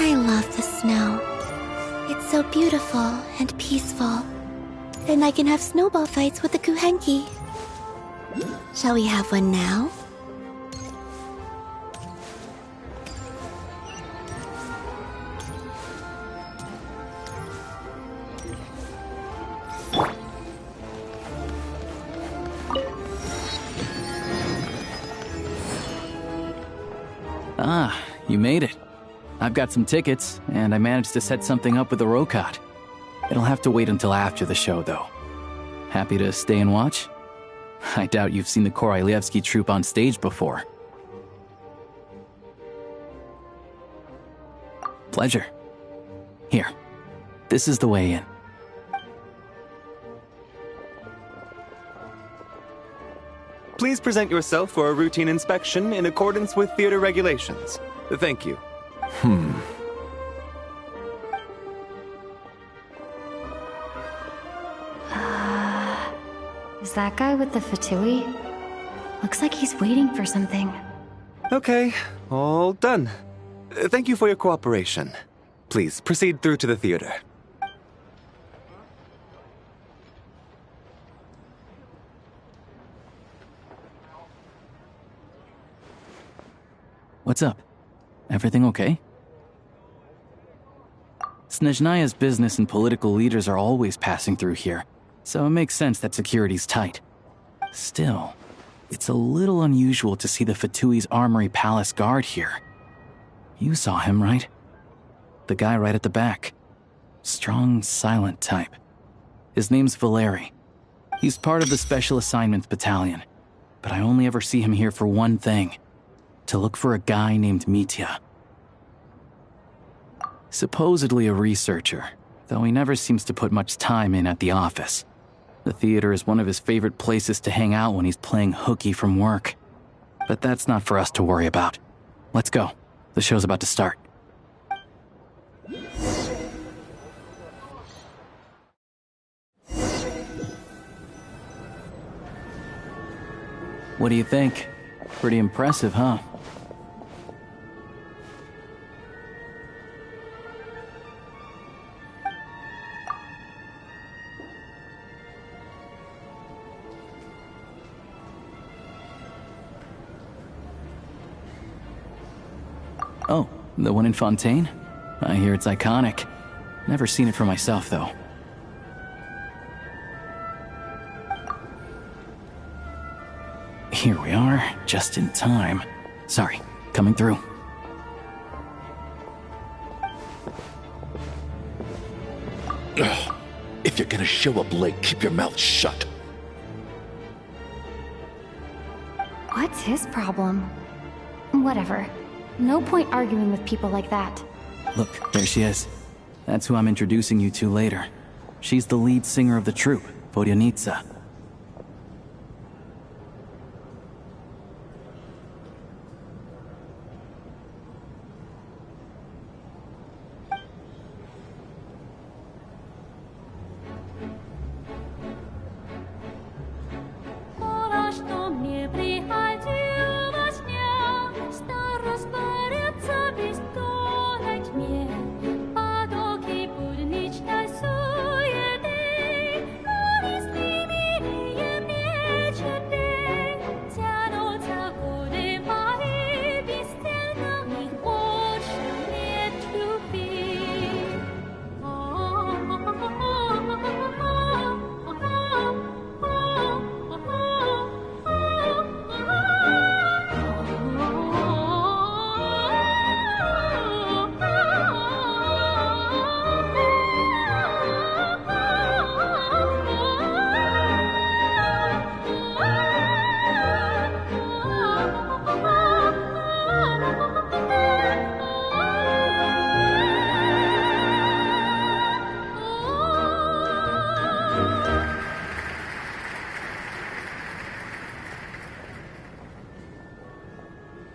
I love the snow. It's so beautiful and peaceful. And I can have snowball fights with the Kuhenki. Shall we have one now? Ah, you made it. I've got some tickets, and I managed to set something up with the Rokot. It'll have to wait until after the show, though. Happy to stay and watch? I doubt you've seen the Korolyevsky troupe on stage before. Pleasure. Here, this is the way in. Please present yourself for a routine inspection in accordance with theater regulations. Thank you. Is that guy with the fatui? Looks like he's waiting for something. Okay, all done. Thank you for your cooperation. Please proceed through to the theater. What's up? Everything okay? Snezhnaya's business and political leaders are always passing through here, so it makes sense that security's tight. Still, it's a little unusual to see the Fatui's Armory Palace guard here. You saw him, right? The guy right at the back. Strong, silent type. His name's Valeri. He's part of the Special Assignments Battalion, but I only ever see him here for one thing. To look for a guy named Mitya. Supposedly a researcher, though he never seems to put much time in at the office. The theater is one of his favorite places to hang out when he's playing hooky from work. But that's not for us to worry about. Let's go. The show's about to start. What do you think? Pretty impressive, huh? Oh, the one in Fontaine? I hear it's iconic. Never seen it for myself, though. Here we are, just in time. Sorry, coming through. Ugh. If you're gonna show up late, keep your mouth shut. What's his problem? Whatever. No point arguing with people like that. Look, there she is. That's who I'm introducing you to later. She's the lead singer of the troupe, Vodyanitsa.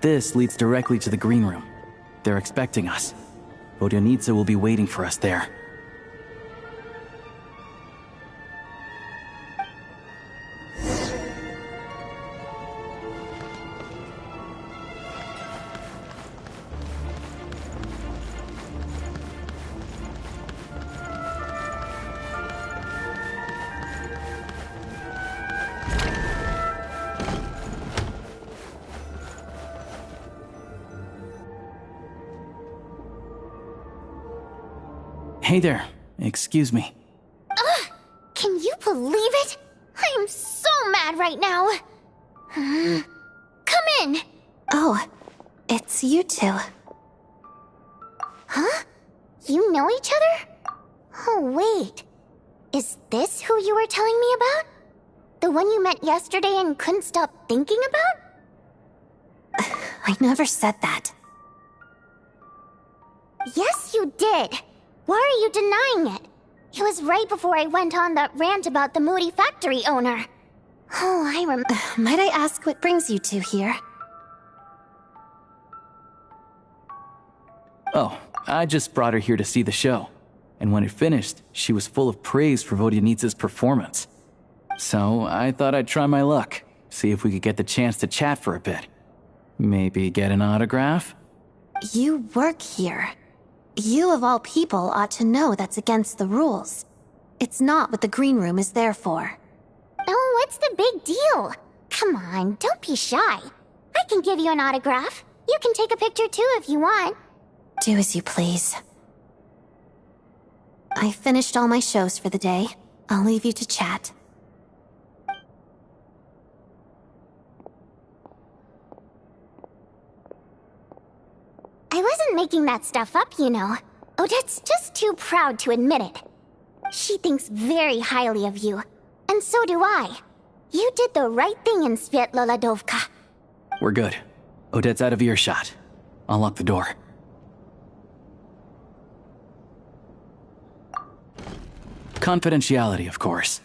This leads directly to the green room. They're expecting us. Vodyanitsa will be waiting for us there. Hey there. Excuse me. Can you believe it? I am so mad right now. Come in. Oh, it's you two. Huh? You know each other? Oh, wait. Is this who you were telling me about? The one you met yesterday and couldn't stop thinking about? I never said that. Yes, you did. Why are you denying it? It was right before I went on that rant about the moody factory owner. Oh, I remember. Might I ask what brings you two here? Oh, I just brought her here to see the show. And when it finished, she was full of praise for Vodyanitsa's performance. So I thought I'd try my luck, see if we could get the chance to chat for a bit. Maybe get an autograph? You work here. You of all people ought to know that's against the rules. It's not what the green room is there for. Oh, what's the big deal? Come on, don't be shy. I can give you an autograph. You can take a picture too if you want. Do as you please. I finished all my shows for the day. I'll leave you to chat. I wasn't making that stuff up, you know. Odette's just too proud to admit it. She thinks very highly of you. And so do I. You did the right thing in Svietloladovka. We're good. Odette's out of earshot. I'll lock the door. Confidentiality, of course.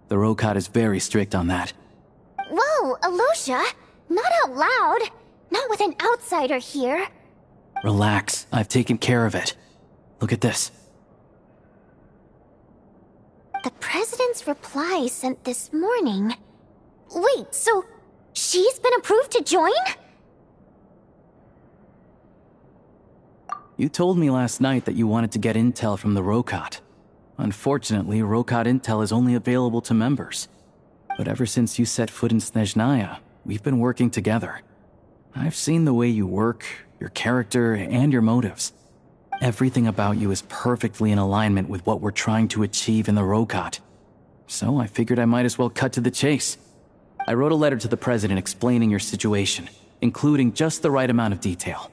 The Rokot is very strict on that. Whoa, Alosha! Not out loud! Not with an outsider here! Relax, I've taken care of it. Look at this. The President's reply sent this morning. Wait, so she's been approved to join? You told me last night that you wanted to get intel from the Rokot. Unfortunately, Rokot intel is only available to members. But ever since you set foot in Snezhnaya, we've been working together. I've seen the way you work, your character, and your motives. Everything about you is perfectly in alignment with what we're trying to achieve in the Rokot. So I figured I might as well cut to the chase. I wrote a letter to the President explaining your situation, including just the right amount of detail.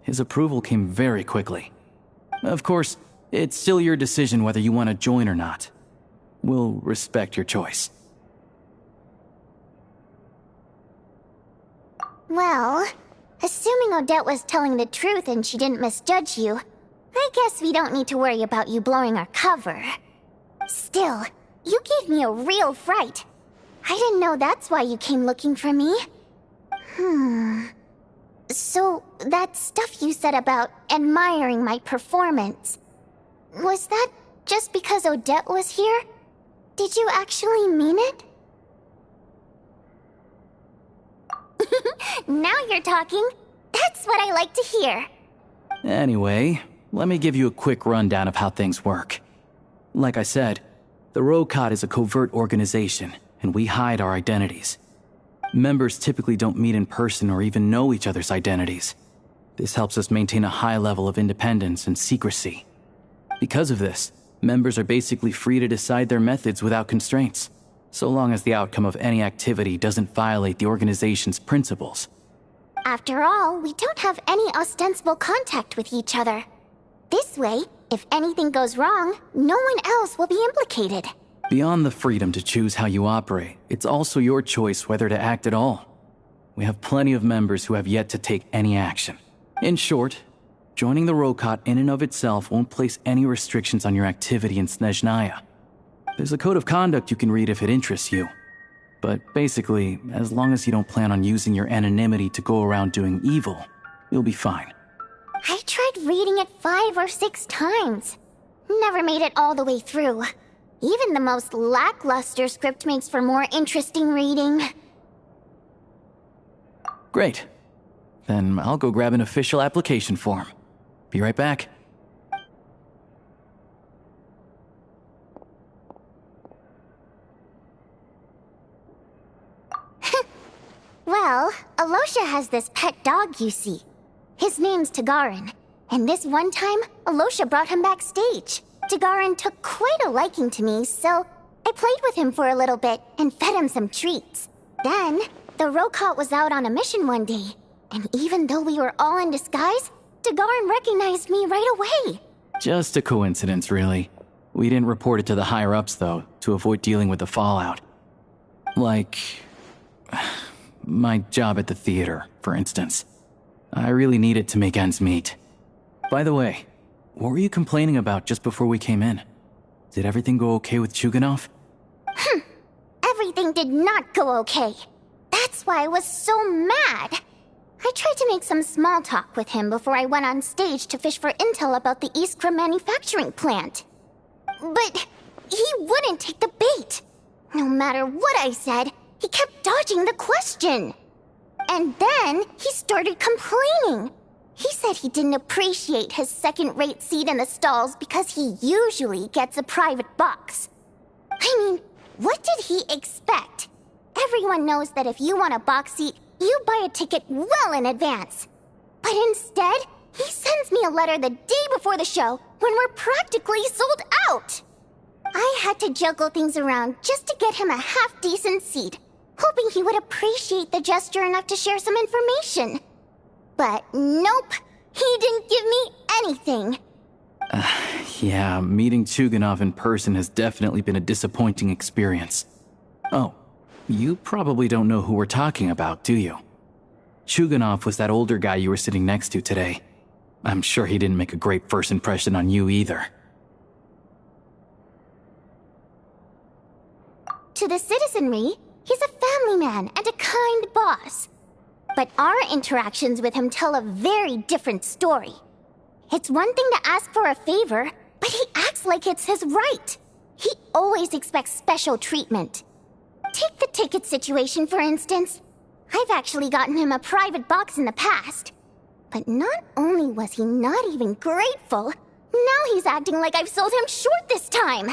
His approval came very quickly. Of course, it's still your decision whether you want to join or not. We'll respect your choice. Well, assuming Odette was telling the truth and she didn't misjudge you, I guess we don't need to worry about you blowing our cover. Still, you gave me a real fright. I didn't know that's why you came looking for me. So, that stuff you said about admiring my performance, was that just because Odette was here? Did you actually mean it? Now you're talking. That's what I like to hear. Anyway, let me give you a quick rundown of how things work. Like I said, the Rokot is a covert organization, and we hide our identities. Members typically don't meet in person or even know each other's identities. This helps us maintain a high level of independence and secrecy. Because of this, members are basically free to decide their methods without constraints, so long as the outcome of any activity doesn't violate the organization's principles. After all, we don't have any ostensible contact with each other. This way, if anything goes wrong, no one else will be implicated. Beyond the freedom to choose how you operate, it's also your choice whether to act at all. We have plenty of members who have yet to take any action. In short, joining the Rokot in and of itself won't place any restrictions on your activity in Snezhnaya. There's a code of conduct you can read if it interests you. But basically, as long as you don't plan on using your anonymity to go around doing evil, you'll be fine. I tried reading it 5 or 6 times. Never made it all the way through. Even the most lackluster script makes for more interesting reading. Great. Then I'll go grab an official application form. Be right back. Well, Alosha has this pet dog, you see. His name's Tagarin, and this one time, Alosha brought him backstage. Tagarin took quite a liking to me, so I played with him for a little bit and fed him some treats. Then, the Rokot was out on a mission one day, and even though we were all in disguise, Tagarin recognized me right away. Just a coincidence, really. We didn't report it to the higher-ups, though, to avoid dealing with the fallout. Like... my job at the theater, for instance. I really needed to make ends meet. By the way, what were you complaining about just before we came in? Did everything go okay with Chuganov? Everything did not go okay. That's why I was so mad. I tried to make some small talk with him before I went on stage to fish for intel about the Iskra manufacturing plant. But he wouldn't take the bait. No matter what I said, he kept dodging the question. And then he started complaining. He said he didn't appreciate his second-rate seat in the stalls because he usually gets a private box. I mean, what did he expect? Everyone knows that if you want a box seat, you buy a ticket well in advance. But instead, he sends me a letter the day before the show when we're practically sold out. I had to juggle things around just to get him a half-decent seat, hoping he would appreciate the gesture enough to share some information. But nope, he didn't give me anything. Yeah, meeting Chuganov in person has definitely been a disappointing experience. Oh, you probably don't know who we're talking about, do you? Chuganov was that older guy you were sitting next to today. I'm sure he didn't make a great first impression on you either. To the citizenry, he's a family man and a kind boss. But our interactions with him tell a very different story. It's one thing to ask for a favor, but he acts like it's his right. He always expects special treatment. Take the ticket situation, for instance. I've actually gotten him a private box in the past. But not only was he not even grateful, now he's acting like I've sold him short this time.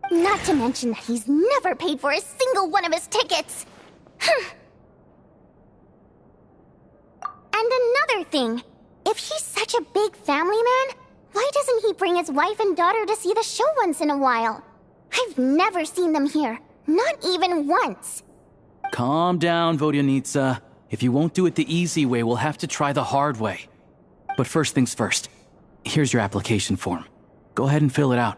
Not to mention that he's never paid for a single one of his tickets. And another thing, if he's such a big family man, why doesn't he bring his wife and daughter to see the show once in a while? I've never seen them here, not even once. Calm down, Vodyanitsa. If you won't do it the easy way, we'll have to try the hard way. But first things first, here's your application form. Go ahead and fill it out.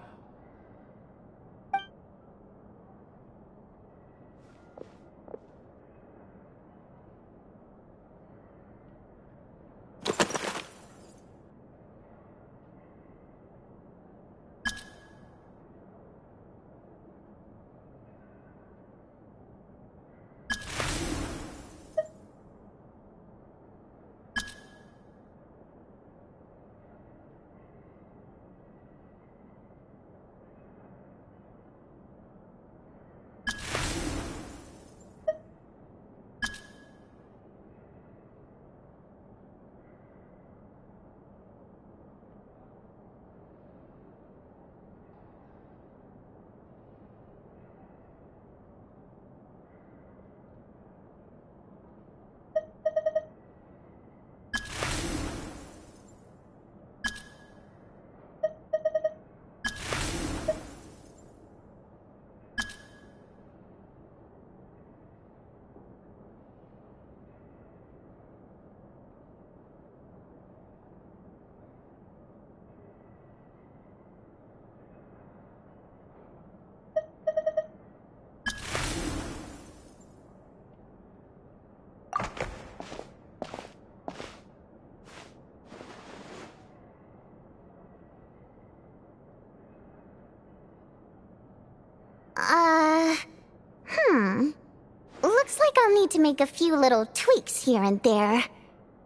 Looks like I'll need to make a few little tweaks here and there.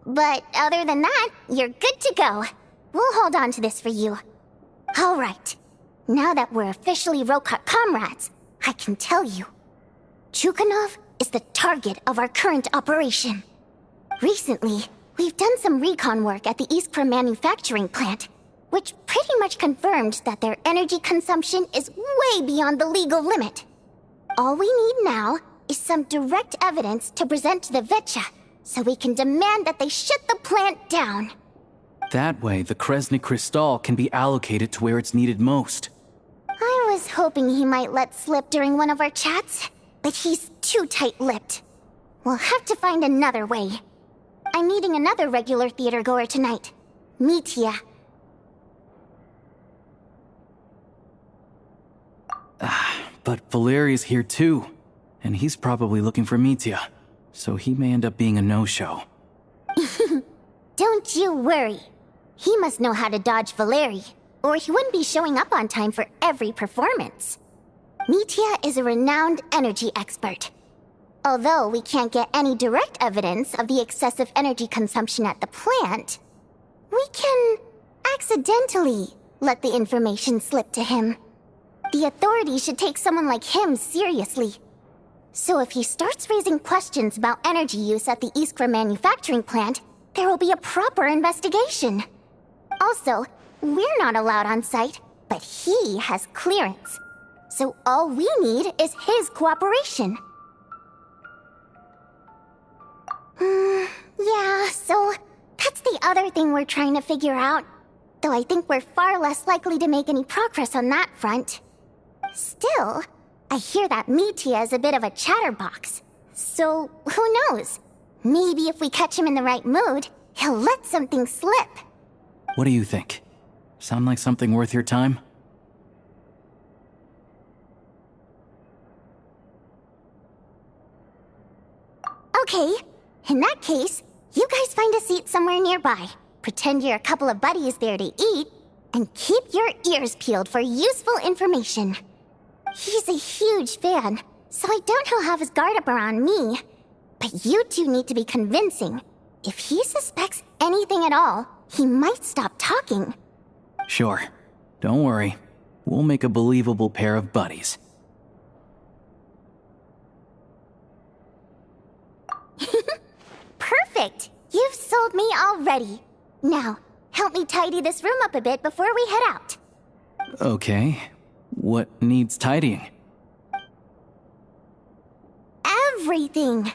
But other than that, you're good to go. We'll hold on to this for you. Alright. Now that we're officially Rokart comrades, I can tell you. Chukhanov is the target of our current operation. Recently, we've done some recon work at the Iskra manufacturing plant, which pretty much confirmed that their energy consumption is way beyond the legal limit. All we need now is some direct evidence to present to the Vetcha, so we can demand that they shut the plant down. That way, the Kresny Crystal can be allocated to where it's needed most. I was hoping he might let slip during one of our chats, but he's too tight-lipped. We'll have to find another way. I'm meeting another regular theater goer tonight, Mitya. But Valeri's here too, and he's probably looking for Mitya, so he may end up being a no-show. Don't you worry. He must know how to dodge Valeri, or he wouldn't be showing up on time for every performance. Mitya is a renowned energy expert. Although we can't get any direct evidence of the excessive energy consumption at the plant, we can accidentally let the information slip to him. The authorities should take someone like him seriously. So if he starts raising questions about energy use at the Iskra manufacturing plant, there will be a proper investigation. Also, we're not allowed on site, but he has clearance. So all we need is his cooperation. Yeah, so that's the other thing we're trying to figure out. Though I think we're far less likely to make any progress on that front. Still, I hear that Mitya is a bit of a chatterbox. So, who knows? Maybe if we catch him in the right mood, he'll let something slip. What do you think? Sound like something worth your time? Okay, in that case, you guys find a seat somewhere nearby. Pretend you're a couple of buddies there to eat, and keep your ears peeled for useful information. He's a huge fan, so I doubt he'll have his guard up around me. But you two need to be convincing. If he suspects anything at all, he might stop talking. Sure. Don't worry. We'll make a believable pair of buddies. Perfect! You've sold me already. Now, help me tidy this room up a bit before we head out. Okay. What needs tidying? Everything!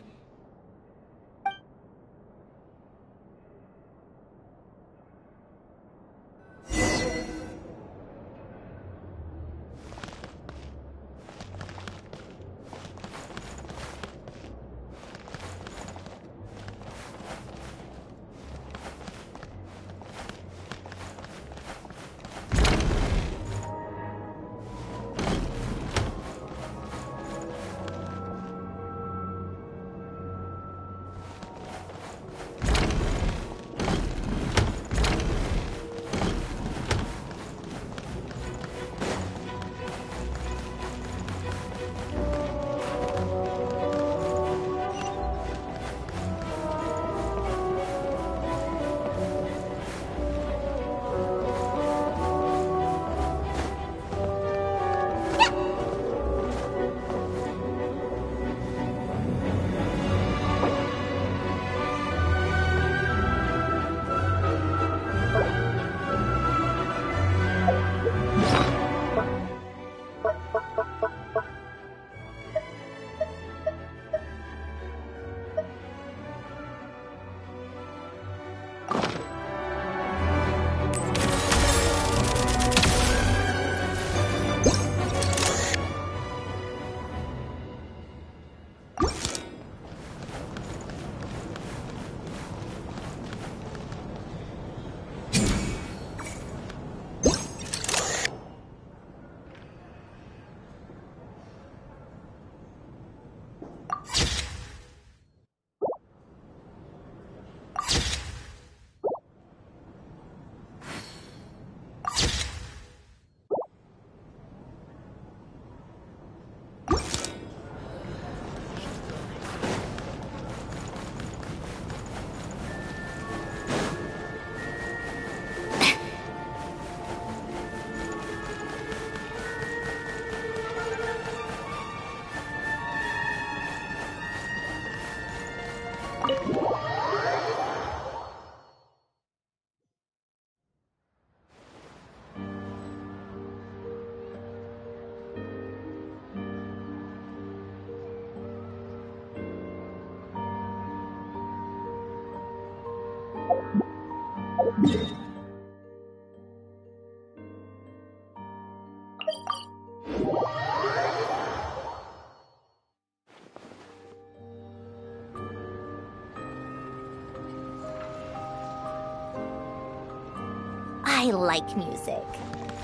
I like music.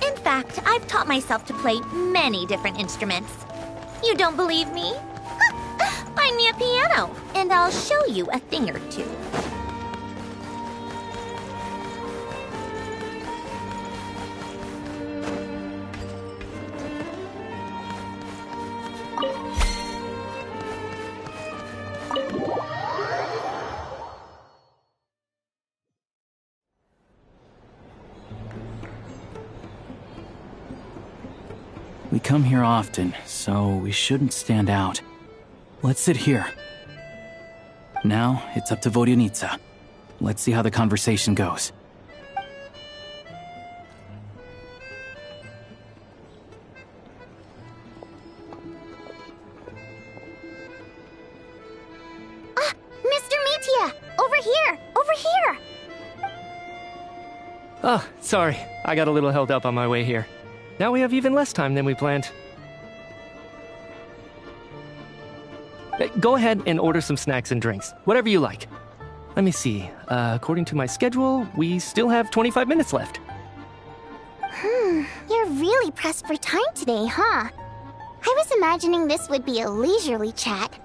In fact, I've taught myself to play many different instruments. You don't believe me? Find me a piano, and I'll show you a thing or two. We come here often, so we shouldn't stand out. Let's sit here. Now, it's up to Vodyanica. Let's see how the conversation goes. Mr. Mitya! Over here! Over here! Oh, sorry. I got a little held up on my way here. Now we have even less time than we planned. Go ahead and order some snacks and drinks. Whatever you like. Let me see. According to my schedule, we still have 25 minutes left. You're really pressed for time today, huh? I was imagining this would be a leisurely chat.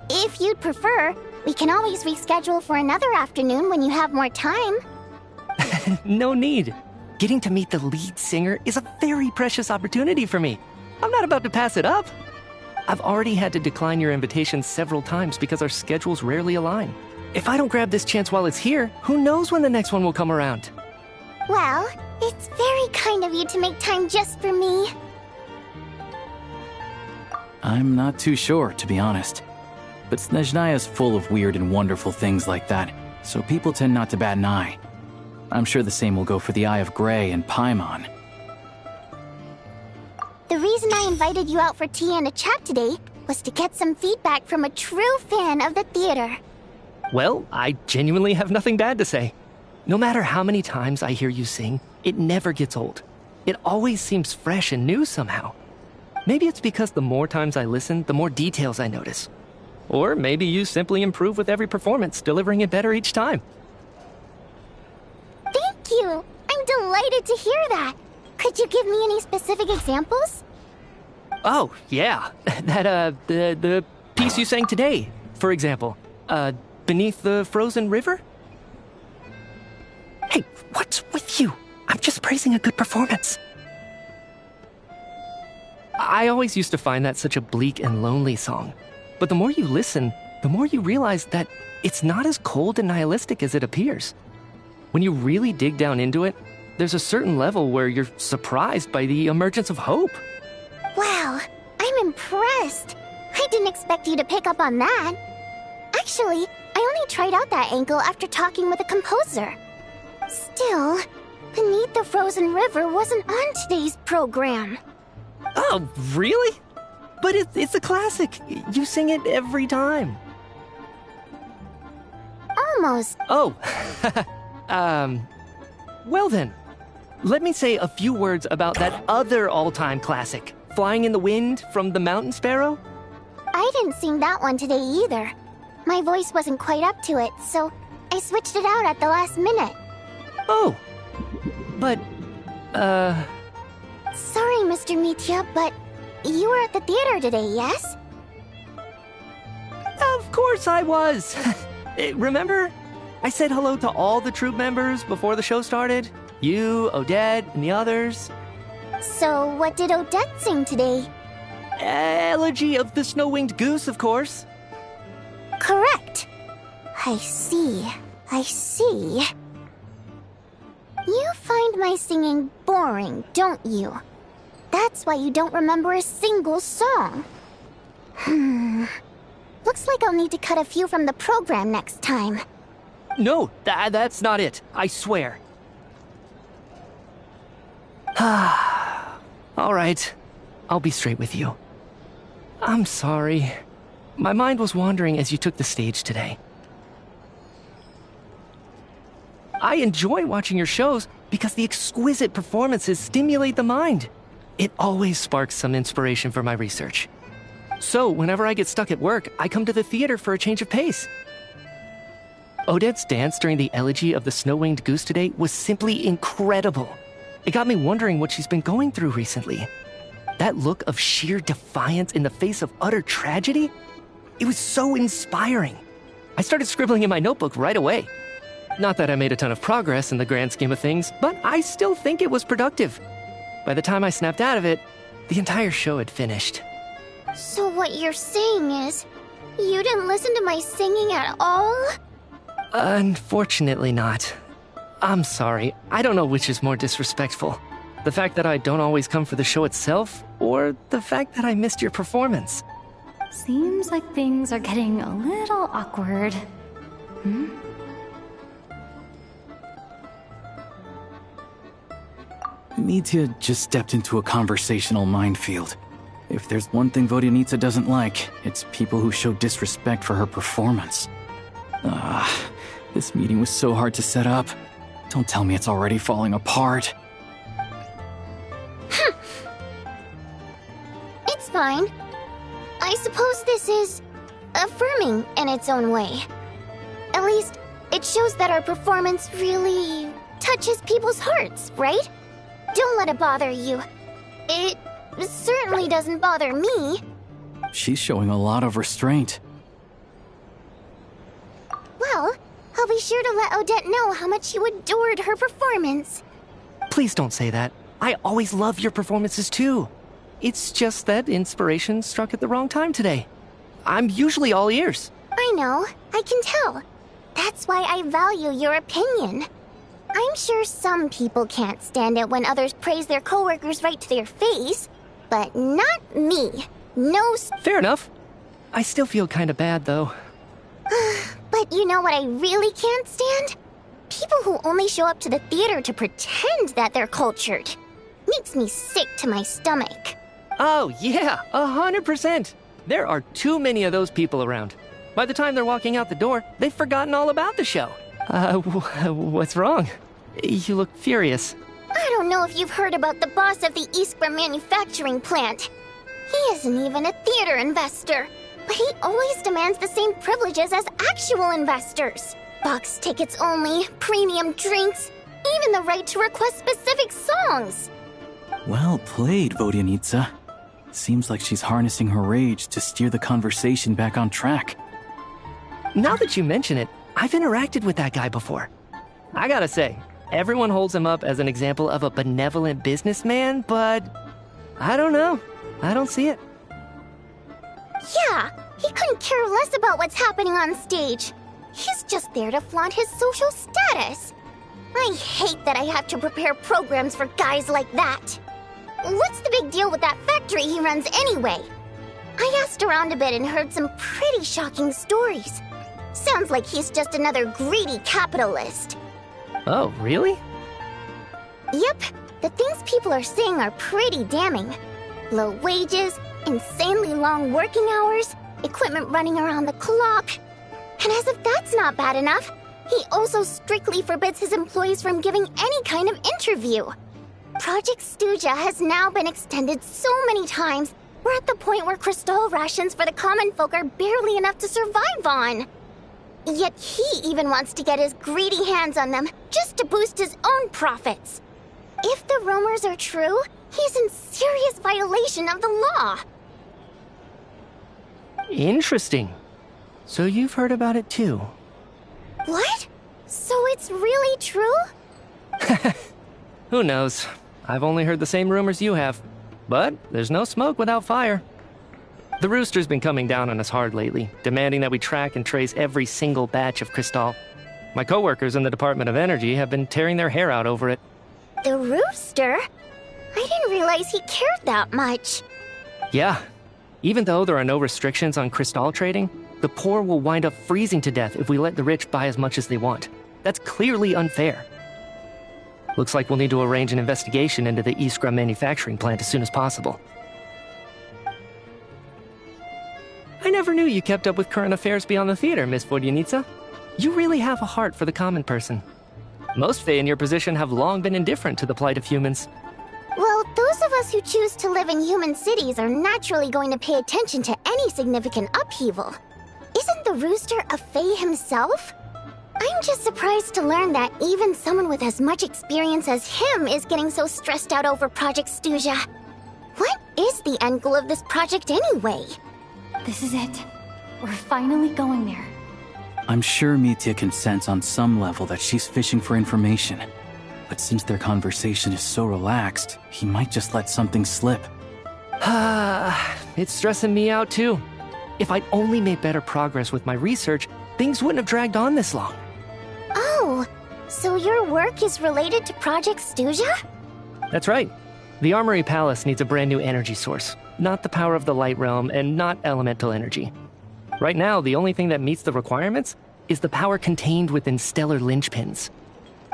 If you'd prefer, we can always reschedule for another afternoon when you have more time. No need. Getting to meet the lead singer is a very precious opportunity for me. I'm not about to pass it up. I've already had to decline your invitation several times because our schedules rarely align. If I don't grab this chance while it's here, who knows when the next one will come around? Well, it's very kind of you to make time just for me. I'm not too sure, to be honest. But Snezhnaya's full of weird and wonderful things like that, so people tend not to bat an eye. I'm sure the same will go for the Eye of Grey and Paimon. The reason I invited you out for tea and a chat today was to get some feedback from a true fan of the theater. Well, I genuinely have nothing bad to say. No matter how many times I hear you sing, it never gets old. It always seems fresh and new somehow. Maybe it's because the more times I listen, the more details I notice. Or maybe you simply improve with every performance, delivering it better each time. Thank you! I'm delighted to hear that! Could you give me any specific examples? Oh, yeah. The piece you sang today, for example. Beneath the Frozen River? Hey, what's with you? I'm just praising a good performance. I always used to find that such a bleak and lonely song. But the more you listen, the more you realize that it's not as cold and nihilistic as it appears. When you really dig down into it, there's a certain level where you're surprised by the emergence of hope. Wow, I'm impressed. I didn't expect you to pick up on that. Actually, I only tried out that angle after talking with a composer. Still, Beneath the Frozen River wasn't on today's program. Oh, really? But it's a classic. You sing it every time. Almost. Oh, well then. Let me say a few words about that other all-time classic, Flying in the Wind from the Mountain Sparrow. I didn't sing that one today either. My voice wasn't quite up to it, so I switched it out at the last minute. Oh, but, Sorry, Mr. Mitya, but you were at the theater today, yes? Of course I was. Remember? I said hello to all the troupe members before the show started. You, Odette, and the others. So, what did Odette sing today? Elegy of the Snow-Winged Goose, of course. Correct. I see. I see. You find my singing boring, don't you? That's why you don't remember a single song. Looks like I'll need to cut a few from the program next time. No, that's not it. I swear. All right. I'll be straight with you. I'm sorry. My mind was wandering as you took the stage today. I enjoy watching your shows because the exquisite performances stimulate the mind. It always sparks some inspiration for my research. So, whenever I get stuck at work, I come to the theater for a change of pace. Odette's dance during the elegy of the snow-winged goose today was simply incredible. It got me wondering what she's been going through recently. That look of sheer defiance in the face of utter tragedy? It was so inspiring. I started scribbling in my notebook right away. Not that I made a ton of progress in the grand scheme of things, but I still think it was productive. By the time I snapped out of it, the entire show had finished. So what you're saying is, you didn't listen to my singing at all? Unfortunately not. I'm sorry, I don't know which is more disrespectful. The fact that I don't always come for the show itself, or the fact that I missed your performance. Seems like things are getting a little awkward. Mitya just stepped into a conversational minefield. If there's one thing Vodyanitsa doesn't like, it's people who show disrespect for her performance. This meeting was so hard to set up. Don't tell me it's already falling apart. It's fine. I suppose this is affirming in its own way. At least, it shows that our performance really touches people's hearts, right? Don't let it bother you. It certainly doesn't bother me. She's showing a lot of restraint. Well, I'll be sure to let Odette know how much you adored her performance. Please don't say that. I always love your performances too. It's just that inspiration struck at the wrong time today. I'm usually all ears. I know, I can tell. That's why I value your opinion. I'm sure some people can't stand it when others praise their coworkers right to their face, but not me. No. Fair enough. I still feel kinda bad though. But you know what I really can't stand? People who only show up to the theater to pretend that they're cultured. Makes me sick to my stomach. Oh yeah, 100%. There are too many of those people around. By the time they're walking out the door, they've forgotten all about the show. What's wrong? You look furious. I don't know if you've heard about the boss of the Iskra manufacturing plant. He isn't even a theater investor, but he always demands the same privileges as actual investors. Box tickets only, premium drinks, even the right to request specific songs. Well played, Vodyanitsa. Seems like she's harnessing her rage to steer the conversation back on track. Now that you mention it, I've interacted with that guy before. I gotta say, everyone holds him up as an example of a benevolent businessman, but I don't know. I don't see it. Yeah, he couldn't care less about what's happening on stage. He's just there to flaunt his social status. I hate that I have to prepare programs for guys like that. What's the big deal with that factory he runs anyway? I asked around a bit and heard some pretty shocking stories. Sounds like he's just another greedy capitalist. Oh, really? Yep, the things people are saying are pretty damning. Low wages, insanely long working hours, equipment running around the clock. And as if that's not bad enough, he also strictly forbids his employees from giving any kind of interview. Project Stuja has now been extended so many times, we're at the point where crystal rations for the common folk are barely enough to survive on. Yet he even wants to get his greedy hands on them just to boost his own profits. If the rumors are true, he's in serious violation of the law. Interesting. So you've heard about it too? What? So it's really true? Who knows? I've only heard the same rumors you have. But there's no smoke without fire. The Rooster's been coming down on us hard lately, demanding that we track and trace every single batch of Crystal. My coworkers in the Department of Energy have been tearing their hair out over it. The Rooster? I didn't realize he cared that much. Yeah. Even though there are no restrictions on Crystal trading, The poor will wind up freezing to death if we let the rich buy as much as they want. That's clearly unfair. Looks like we'll need to arrange an investigation into the Iskra manufacturing plant as soon as possible. I never knew you kept up with current affairs beyond the theater, Miss Vodyanitsa. You really have a heart for the common person. Most Fae in your position have long been indifferent to the plight of humans. Well, those of us who choose to live in human cities are naturally going to pay attention to any significant upheaval. Isn't the rooster a Fae himself? I'm just surprised to learn that even someone with as much experience as him is getting so stressed out over Project Stuja. What is the end goal of this project anyway? This is it. We're finally going there. I'm sure Mitya can sense on some level that she's fishing for information. But since their conversation is so relaxed, he might just let something slip. It's stressing me out too. If I'd only made better progress with my research, things wouldn't have dragged on this long. Oh, so your work is related to Project Stuja? That's right. The Armory Palace needs a brand new energy source. Not the power of the Light Realm and not elemental energy. Right now, the only thing that meets the requirements is the power contained within stellar linchpins.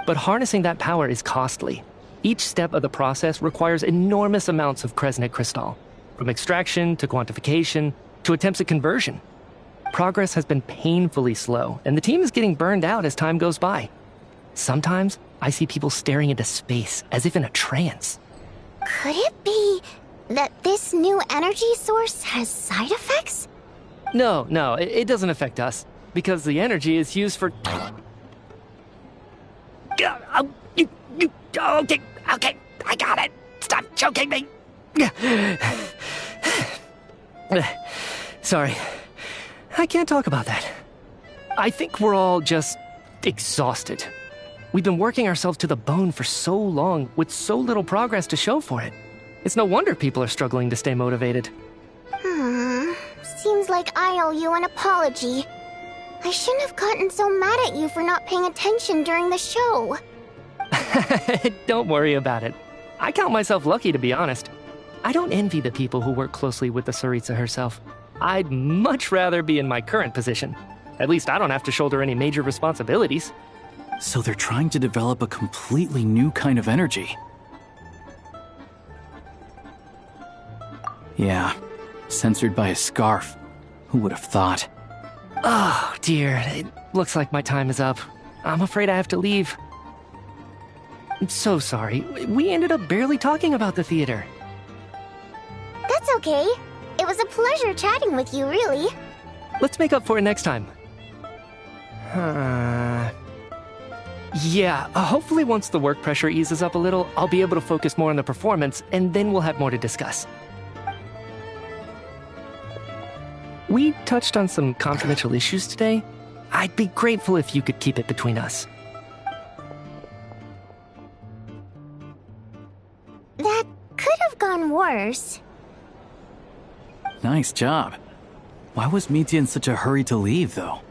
But harnessing that power is costly. Each step of the process requires enormous amounts of Kresnet crystal, from extraction to quantification to attempts at conversion. Progress has been painfully slow, and the team is getting burned out as time goes by. Sometimes, I see people staring into space as if in a trance. Could it be that this new energy source has side effects? No, it doesn't affect us, because the energy is used for... Okay, I got it. Stop choking me. Sorry, I can't talk about that. I think we're all just exhausted. We've been working ourselves to the bone for so long with so little progress to show for it. It's no wonder people are struggling to stay motivated. Seems like I owe you an apology. I shouldn't have gotten so mad at you for not paying attention during the show. Don't worry about it. I count myself lucky, to be honest. I don't envy the people who work closely with the Tsaritsa herself. I'd much rather be in my current position. At least I don't have to shoulder any major responsibilities. So they're trying to develop a completely new kind of energy. Yeah, censored by a scarf. Who would have thought? Oh, dear. It looks like my time is up. I'm afraid I have to leave. I'm so sorry. We ended up barely talking about the theater. That's okay. It was a pleasure chatting with you, really. Let's make up for it next time. Yeah, hopefully once the work pressure eases up a little, I'll be able to focus more on the performance, and then we'll have more to discuss. We touched on some confidential issues today. I'd be grateful if you could keep it between us. That could have gone worse. Nice job. Why was Mitya in such a hurry to leave, though?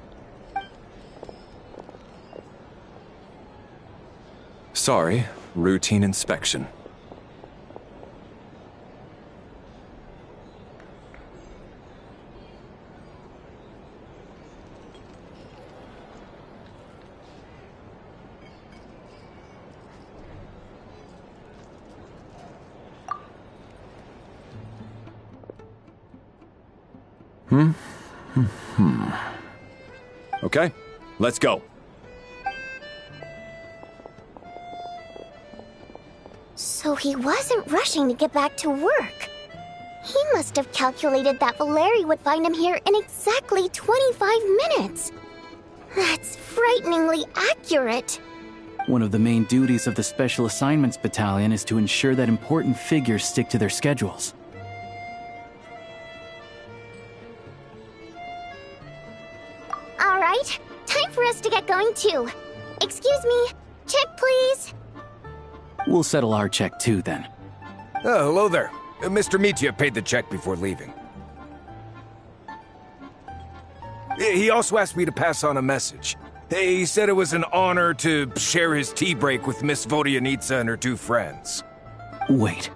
Sorry, routine inspection. Okay, let's go. So he wasn't rushing to get back to work. He must have calculated that Valeri would find him here in exactly 25 minutes. That's frighteningly accurate. One of the main duties of the Special Assignments Battalion is to ensure that important figures stick to their schedules. All right, time for us to get going too. Excuse me, check please. We'll settle our check too, then. Oh, hello there. Mr. Mitya paid the check before leaving. He also asked me to pass on a message. He said it was an honor to share his tea break with Miss Vodyanitsa and her two friends. Wait.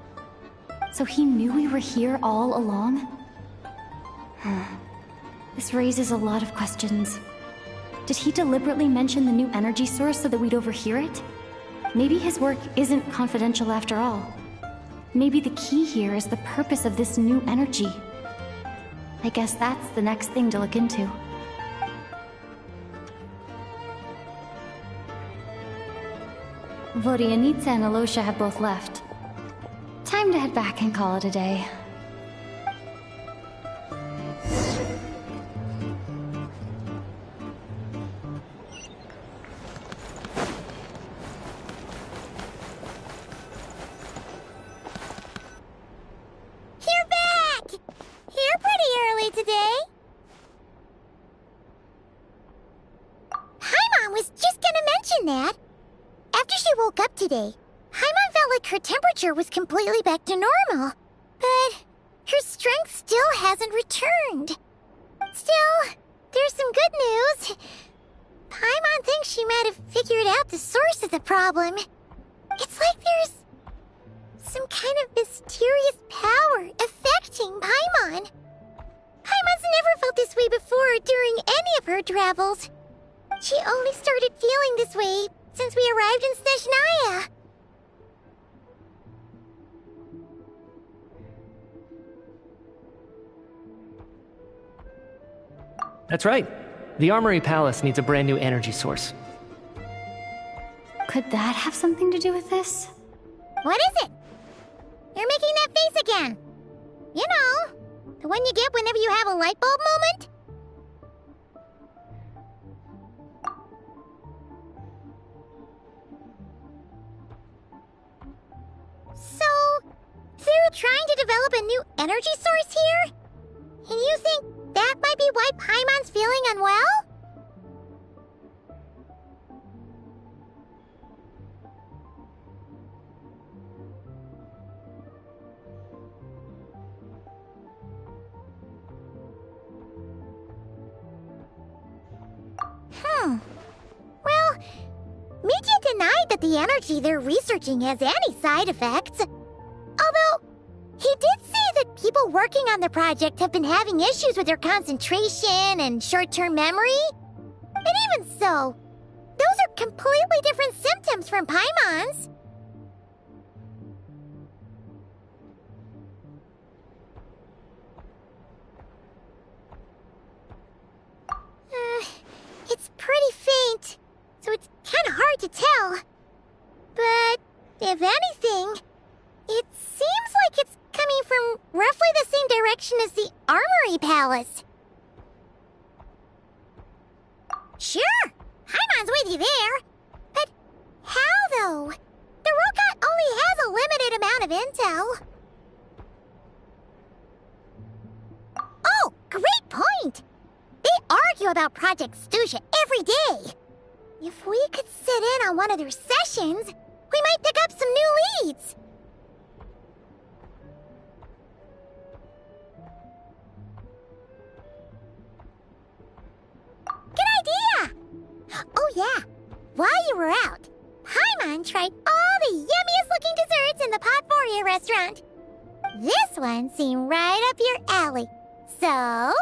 So he knew we were here all along? This raises a lot of questions. Did he deliberately mention the new energy source so that we'd overhear it? Maybe his work isn't confidential after all. Maybe the key here is the purpose of this new energy. I guess that's the next thing to look into. Vodyanitsa and Alosha have both left. Time to head back and call it a day. You're back! You're pretty early today. Paimon was just gonna mention that. After she woke up today, Paimon felt like her temperature was completely back to normal. But her strength still hasn't returned. Still, there's some good news. Paimon thinks she might have figured out the source of the problem. It's like there's some kind of mysterious power affecting Paimon. Paimon's never felt this way before during any of her travels. She only started feeling this way since we arrived in Snezhnaya. That's right. The Armory Palace needs a brand new energy source. Could that have something to do with this? What is it? You're making that face again. You know, the one you get whenever you have a light bulb moment? So, they're trying to develop a new energy source here? And you think that might be why Paimon's feeling unwell? Well, Miki denied that the energy they're researching has any side effects. Although, he did say that people working on the project have been having issues with their concentration and short-term memory. And even so, those are completely different symptoms from Paimon's. It's pretty faint, so it's kind of hard to tell. But if anything, it seems like it's coming from roughly the same direction as the Armory Palace. Sure, Paimon's with you there. But how, though? The robot only has a limited amount of intel. Oh, great point! They argue about Project Stusha every day. If we could sit in on one of their sessions, we might pick up some new leads. Good idea! Oh yeah, while you were out, Paimon tried all the yummiest looking desserts in the Potpourri restaurant. This one seemed right up your alley. So,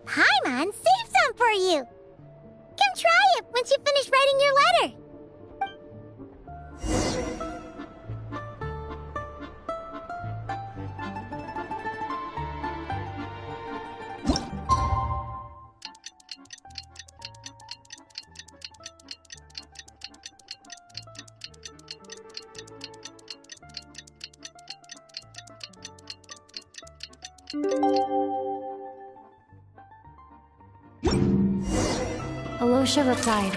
Paimon saved some for you. Come try it once you finish writing your letter. Alosha replied.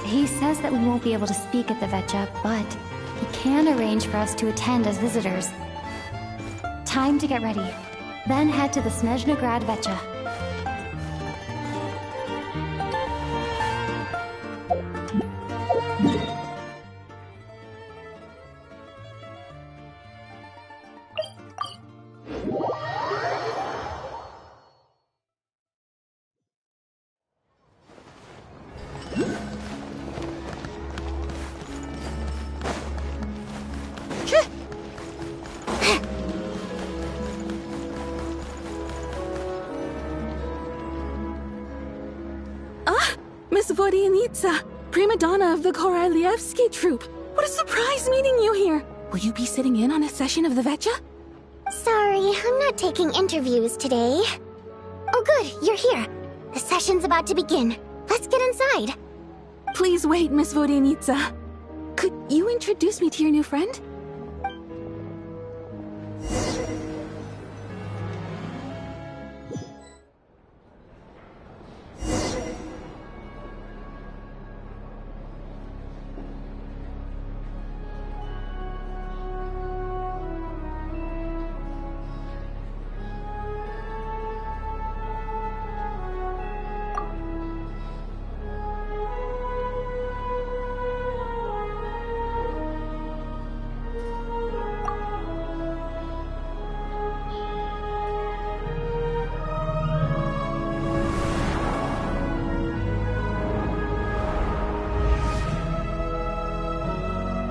He says that we won't be able to speak at the Vetcha, but he can arrange for us to attend as visitors. Time to get ready. Then head to the Snezhnograd Vetcha. Miss Vodyanitsa, prima donna of the Korolievsky troupe. What a surprise meeting you here! Will you be sitting in on a session of the Vetcha? Sorry, I'm not taking interviews today. Oh good, you're here. The session's about to begin. Let's get inside. Please wait, Miss Vodyanitsa. Could you introduce me to your new friend?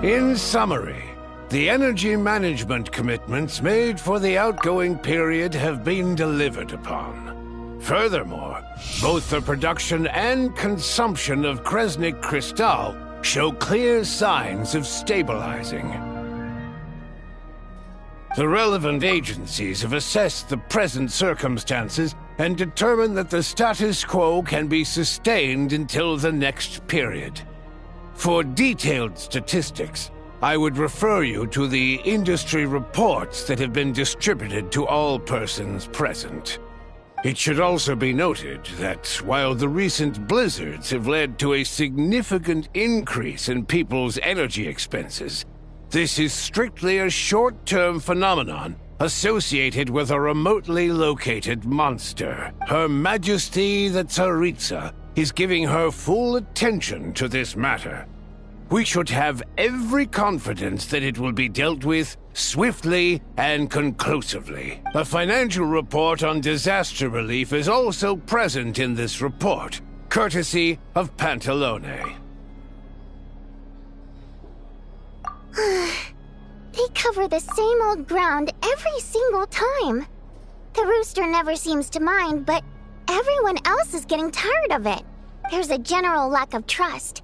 In summary, the energy management commitments made for the outgoing period have been delivered upon. Furthermore, both the production and consumption of Kresnik Crystal show clear signs of stabilizing. The relevant agencies have assessed the present circumstances and determined that the status quo can be sustained until the next period. For detailed statistics, I would refer you to the industry reports that have been distributed to all persons present. It should also be noted that while the recent blizzards have led to a significant increase in people's energy expenses, this is strictly a short-term phenomenon associated with a remotely located monster. Her Majesty the Tsaritsa is giving her full attention to this matter. We should have every confidence that it will be dealt with swiftly and conclusively. A financial report on disaster relief is also present in this report, courtesy of Pantalone. They cover the same old ground every single time. The rooster never seems to mind, but everyone else is getting tired of it. There's a general lack of trust.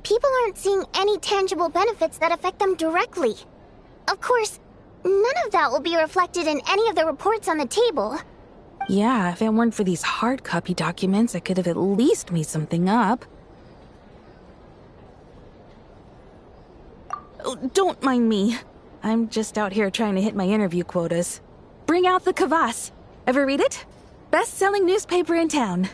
People aren't seeing any tangible benefits that affect them directly. Of course, none of that will be reflected in any of the reports on the table. Yeah, if it weren't for these hard copy documents, I could have at least made something up. Oh, don't mind me. I'm just out here trying to hit my interview quotas. Bring out the kvass. Ever read it? Best-selling newspaper in town.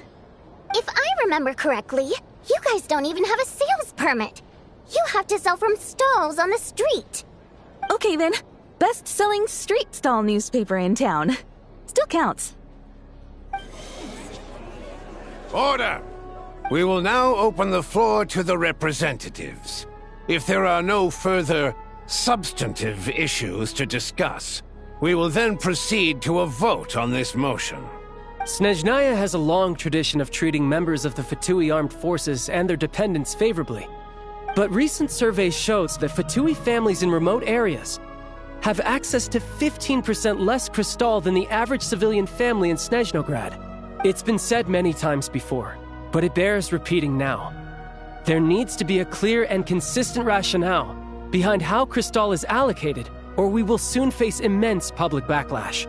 If I remember correctly, you guys don't even have a sales permit. You have to sell from stalls on the street. Okay then, best-selling street stall newspaper in town. Still counts. Order! We will now open the floor to the representatives. If there are no further substantive issues to discuss, we will then proceed to a vote on this motion. Snezhnaya has a long tradition of treating members of the Fatui armed forces and their dependents favorably. But recent surveys shows that Fatui families in remote areas have access to 15% less crystal than the average civilian family in Snezhnograd. It's been said many times before, but it bears repeating now. There needs to be a clear and consistent rationale behind how crystal is allocated, or we will soon face immense public backlash.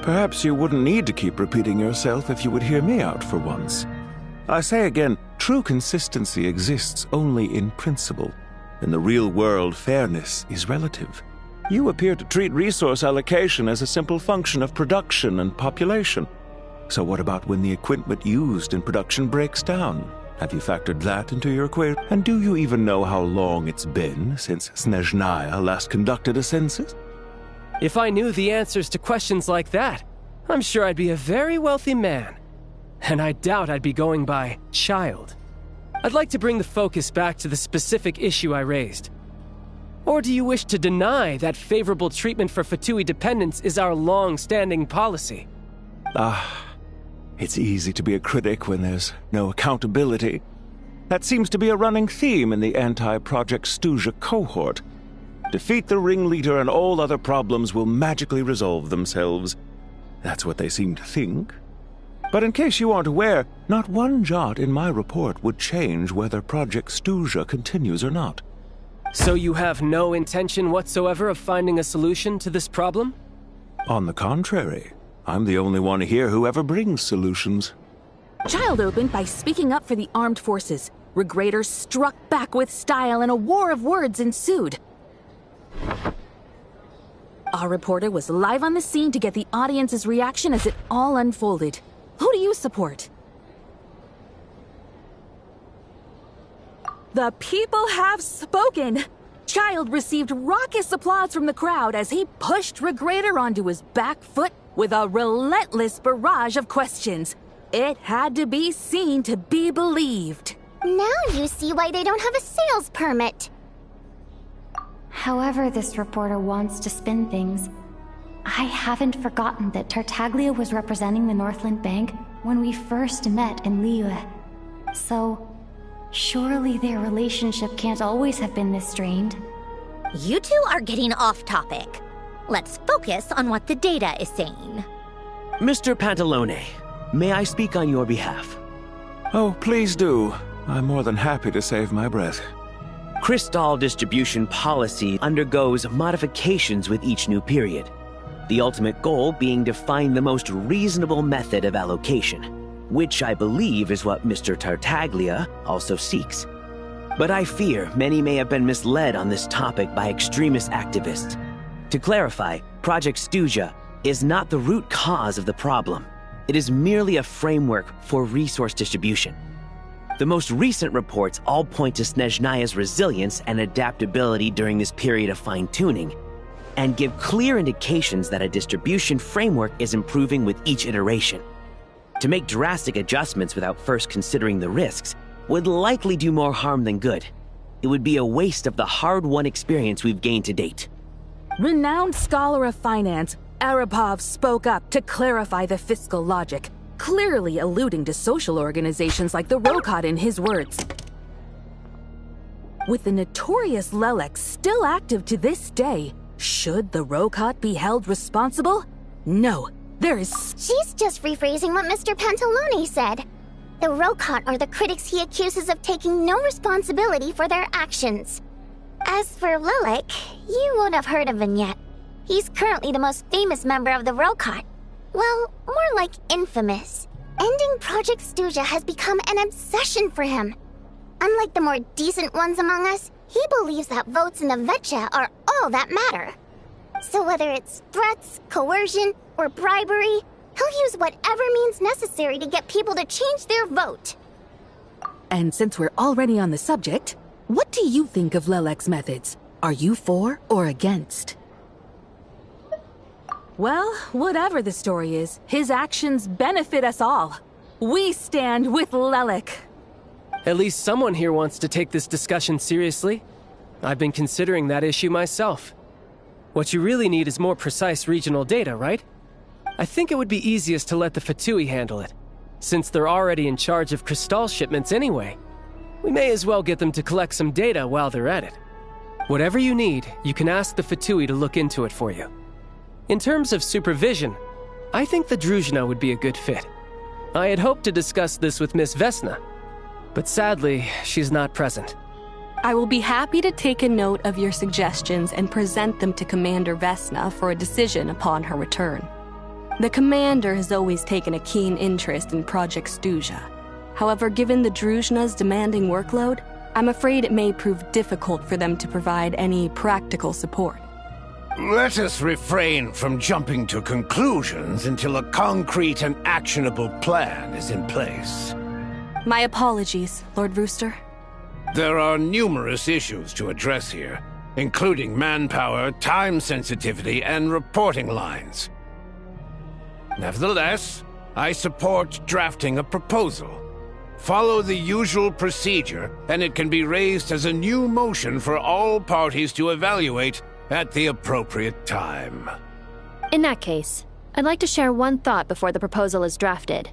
Perhaps you wouldn't need to keep repeating yourself if you would hear me out for once. I say again, true consistency exists only in principle. In the real world, fairness is relative. You appear to treat resource allocation as a simple function of production and population. So what about when the equipment used in production breaks down? Have you factored that into your equation? And do you even know how long it's been since Snezhnaya last conducted a census? If I knew the answers to questions like that, I'm sure I'd be a very wealthy man. And I doubt I'd be going by child. I'd like to bring the focus back to the specific issue I raised. Or do you wish to deny that favorable treatment for Fatui dependents is our long-standing policy? It's easy to be a critic when there's no accountability. That seems to be a running theme in the anti-Project Stuja cohort. Defeat the ringleader and all other problems will magically resolve themselves. That's what they seem to think. But in case you aren't aware, not one jot in my report would change whether Project Stuja continues or not. So you have no intention whatsoever of finding a solution to this problem? On the contrary, I'm the only one here who ever brings solutions. Child opened by speaking up for the armed forces. Regrator struck back with style and a war of words ensued. Our reporter was live on the scene to get the audience's reaction as it all unfolded. Who do you support? The people have spoken! Child received raucous applause from the crowd as he pushed Regrator onto his back foot with a relentless barrage of questions. It had to be seen to be believed. Now you see why they don't have a sales permit. However this reporter wants to spin things, I haven't forgotten that Tartaglia was representing the Northland Bank when we first met in Liyue. So, surely their relationship can't always have been this strained. You two are getting off topic. Let's focus on what the data is saying. Mr. Pantalone, may I speak on your behalf? Oh, please do. I'm more than happy to save my breath. Crystal distribution policy undergoes modifications with each new period. The ultimate goal being to find the most reasonable method of allocation, which I believe is what Mr. Tartaglia also seeks. But I fear many may have been misled on this topic by extremist activists. To clarify, Project Stuja is not the root cause of the problem. It is merely a framework for resource distribution. The most recent reports all point to Snezhnaya's resilience and adaptability during this period of fine-tuning, and give clear indications that a distribution framework is improving with each iteration. To make drastic adjustments without first considering the risks would likely do more harm than good. It would be a waste of the hard-won experience we've gained to date. Renowned scholar of finance, Arapov spoke up to clarify the fiscal logic, clearly alluding to social organizations like the Rokot in his words. With the notorious Lelex still active to this day, should the Rokot be held responsible? No, there is... She's just rephrasing what Mr. Pantalone said. The Rokot are the critics he accuses of taking no responsibility for their actions. As for Lilik, you won't have heard of him yet. He's currently the most famous member of the Rokot. Well, more like infamous. Ending Project Stuja has become an obsession for him. Unlike the more decent ones among us, he believes that votes in the Vetcha are all that matter. So whether it's threats, coercion, or bribery, he'll use whatever means necessary to get people to change their vote. And since we're already on the subject, what do you think of Lelek's methods? Are you for or against? Well, whatever the story is, his actions benefit us all. We stand with Lelek. At least someone here wants to take this discussion seriously. I've been considering that issue myself. What you really need is more precise regional data, right? I think it would be easiest to let the Fatui handle it, since they're already in charge of Crystal shipments anyway. We may as well get them to collect some data while they're at it. Whatever you need, you can ask the Fatui to look into it for you. In terms of supervision, I think the Druzhna would be a good fit. I had hoped to discuss this with Miss Vesna, but sadly, she's not present. I will be happy to take a note of your suggestions and present them to Commander Vesna for a decision upon her return. The Commander has always taken a keen interest in Project Stuja. However, given the Druzhna's demanding workload, I'm afraid it may prove difficult for them to provide any practical support. Let us refrain from jumping to conclusions until a concrete and actionable plan is in place. My apologies, Lord Rooster. There are numerous issues to address here, including manpower, time sensitivity, and reporting lines. Nevertheless, I support drafting a proposal. Follow the usual procedure, and it can be raised as a new motion for all parties to evaluate at the appropriate time. In that case, I'd like to share one thought before the proposal is drafted.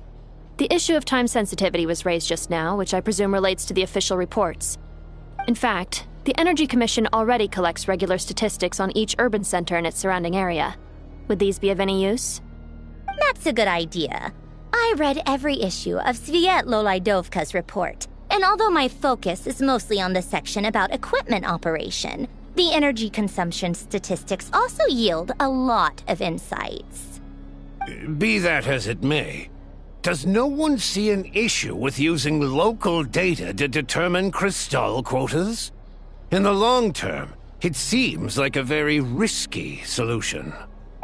The issue of time sensitivity was raised just now, which I presume relates to the official reports. In fact, the Energy Commission already collects regular statistics on each urban center and its surrounding area. Would these be of any use? That's a good idea. I read every issue of Sviet Lolaidovka's report, and although my focus is mostly on the section about equipment operation, the energy consumption statistics also yield a lot of insights. Be that as it may, does no one see an issue with using local data to determine crystal quotas? In the long term, it seems like a very risky solution.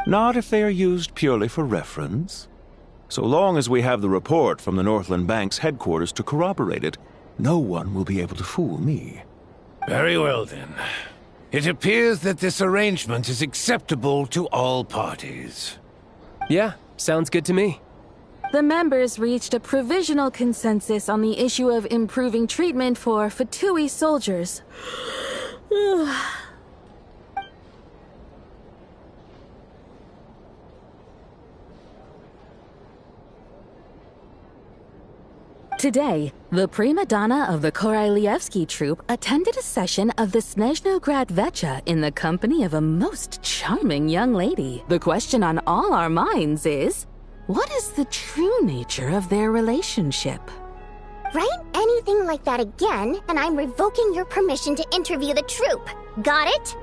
Not if they are used purely for reference. So long as we have the report from the Northland Bank's headquarters to corroborate it, no one will be able to fool me. Very well then. It appears that this arrangement is acceptable to all parties. Yeah, sounds good to me. The members reached a provisional consensus on the issue of improving treatment for Fatui soldiers. Today, the prima donna of the Korailievsky troupe attended a session of the Snezhnograd Vecha in the company of a most charming young lady. The question on all our minds is, what is the true nature of their relationship? Write anything like that again, and I'm revoking your permission to interview the troupe. Got it?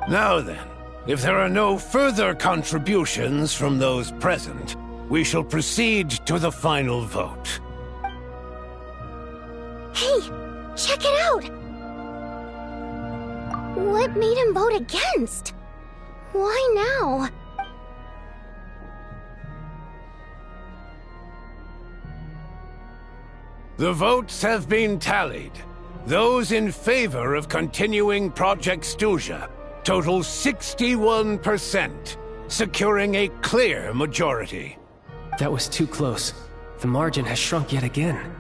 Now then, if there are no further contributions from those present, we shall proceed to the final vote. Hey, check it out! What made him vote against? Why now? The votes have been tallied. Those in favor of continuing Project Stuja total 61%, securing a clear majority. That was too close. The margin has shrunk yet again.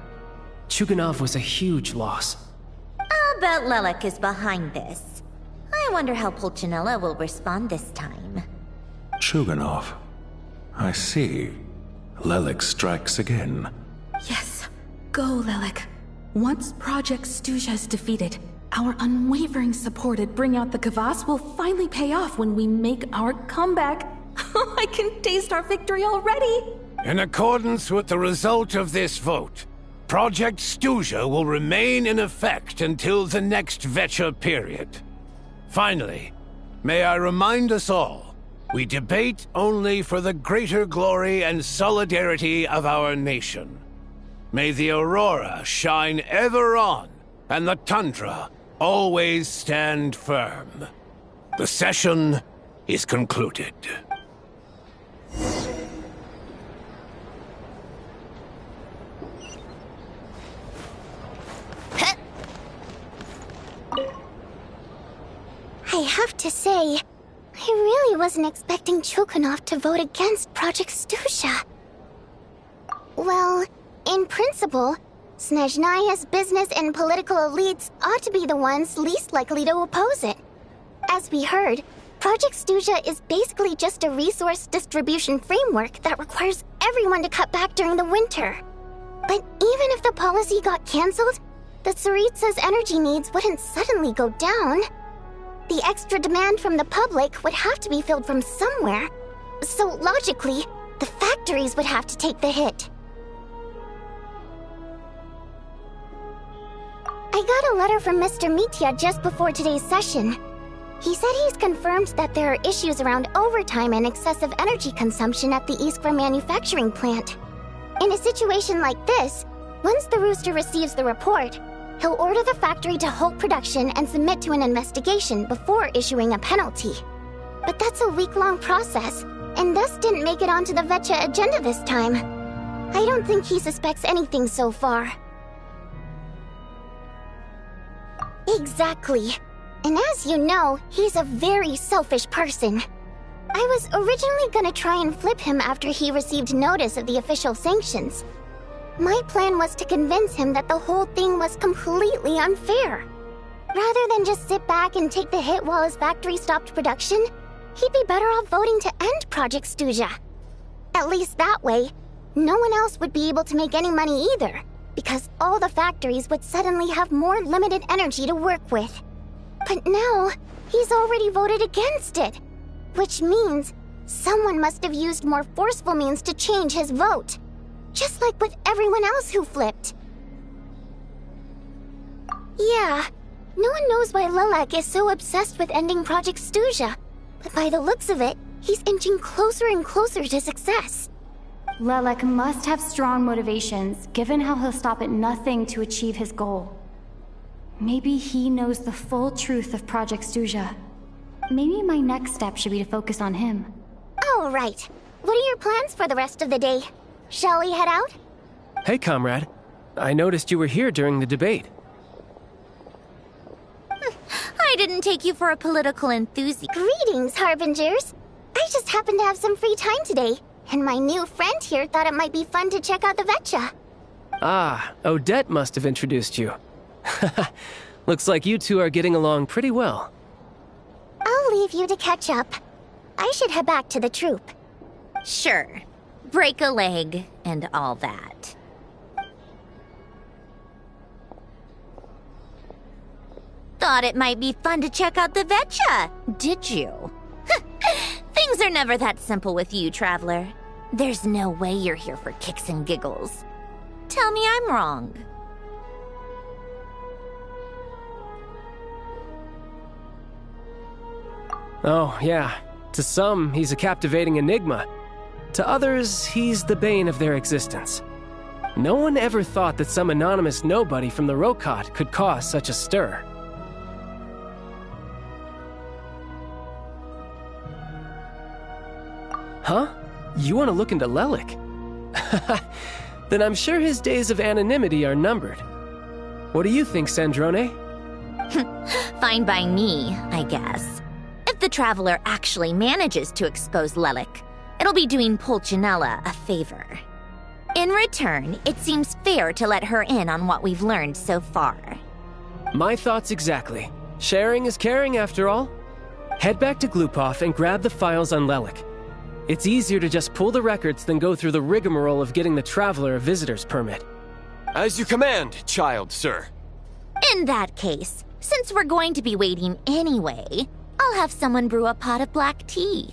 Chuganov was a huge loss. I'll bet Lelik is behind this. I wonder how Pulcinella will respond this time. Chuganov. I see. Lelik strikes again. Yes. Go, Lelik. Once Project Stuja is defeated, our unwavering support at Bring Out the Kvass will finally pay off when we make our comeback. I can taste our victory already! In accordance with the result of this vote, Project Stuja will remain in effect until the next Vecha period. Finally, may I remind us all, we debate only for the greater glory and solidarity of our nation. May the Aurora shine ever on, and the Tundra always stand firm. The session is concluded. I have to say, I really wasn't expecting Chuganov to vote against Project Stuja. Well, in principle, Snezhnaya's business and political elites ought to be the ones least likely to oppose it. As we heard, Project Stuja is basically just a resource distribution framework that requires everyone to cut back during the winter. But even if the policy got cancelled, the Tsaritsa's energy needs wouldn't suddenly go down. The extra demand from the public would have to be filled from somewhere. So logically, the factories would have to take the hit. I got a letter from Mr. Mitya just before today's session. He said he's confirmed that there are issues around overtime and excessive energy consumption at the Iskra manufacturing plant. In a situation like this, once the Rooster receives the report, he'll order the factory to halt production and submit to an investigation before issuing a penalty. But that's a week-long process, and thus didn't make it onto the Vecha agenda this time. I don't think he suspects anything so far. Exactly. And as you know, he's a very selfish person. I was originally gonna try and flip him after he received notice of the official sanctions. My plan was to convince him that the whole thing was completely unfair. Rather than just sit back and take the hit while his factory stopped production, he'd be better off voting to end Project Stuja. At least that way, no one else would be able to make any money either, because all the factories would suddenly have more limited energy to work with. But now, he's already voted against it, which means someone must have used more forceful means to change his vote, just like with everyone else who flipped. Yeah, no one knows why Lilac is so obsessed with ending Project Stuja, but by the looks of it, he's inching closer and closer to success. Lilac must have strong motivations, given how he'll stop at nothing to achieve his goal. Maybe he knows the full truth of Project Stuja. Maybe my next step should be to focus on him. All right. What are your plans for the rest of the day? Shall we head out? Hey, comrade. I noticed you were here during the debate. I didn't take you for a political enthusiast. Greetings, Harbingers. I just happened to have some free time today, and my new friend here thought it might be fun to check out the Vetcha. Ah, Odette must have introduced you. Looks like you two are getting along pretty well. I'll leave you to catch up. I should head back to the troop. Sure. Break a leg and all that. Thought it might be fun to check out the Vetcha, did you? Things are never that simple with you, Traveler. There's no way you're here for kicks and giggles. Tell me I'm wrong. Oh, yeah. To some, he's a captivating enigma. To others, he's the bane of their existence. No one ever thought that some anonymous nobody from the Rokot could cause such a stir. Huh? You want to look into Lelik? Then I'm sure his days of anonymity are numbered. What do you think, Sandrone? Fine by me, I guess. If the Traveler actually manages to expose Lelik, it'll be doing Pulcinella a favor. In return, it seems fair to let her in on what we've learned so far. My thoughts exactly. Sharing is caring, after all. Head back to Glupov and grab the files on Lelik. It's easier to just pull the records than go through the rigmarole of getting the Traveler a visitor's permit. As you command, child, sir. In that case, since we're going to be waiting anyway, I'll have someone brew a pot of black tea.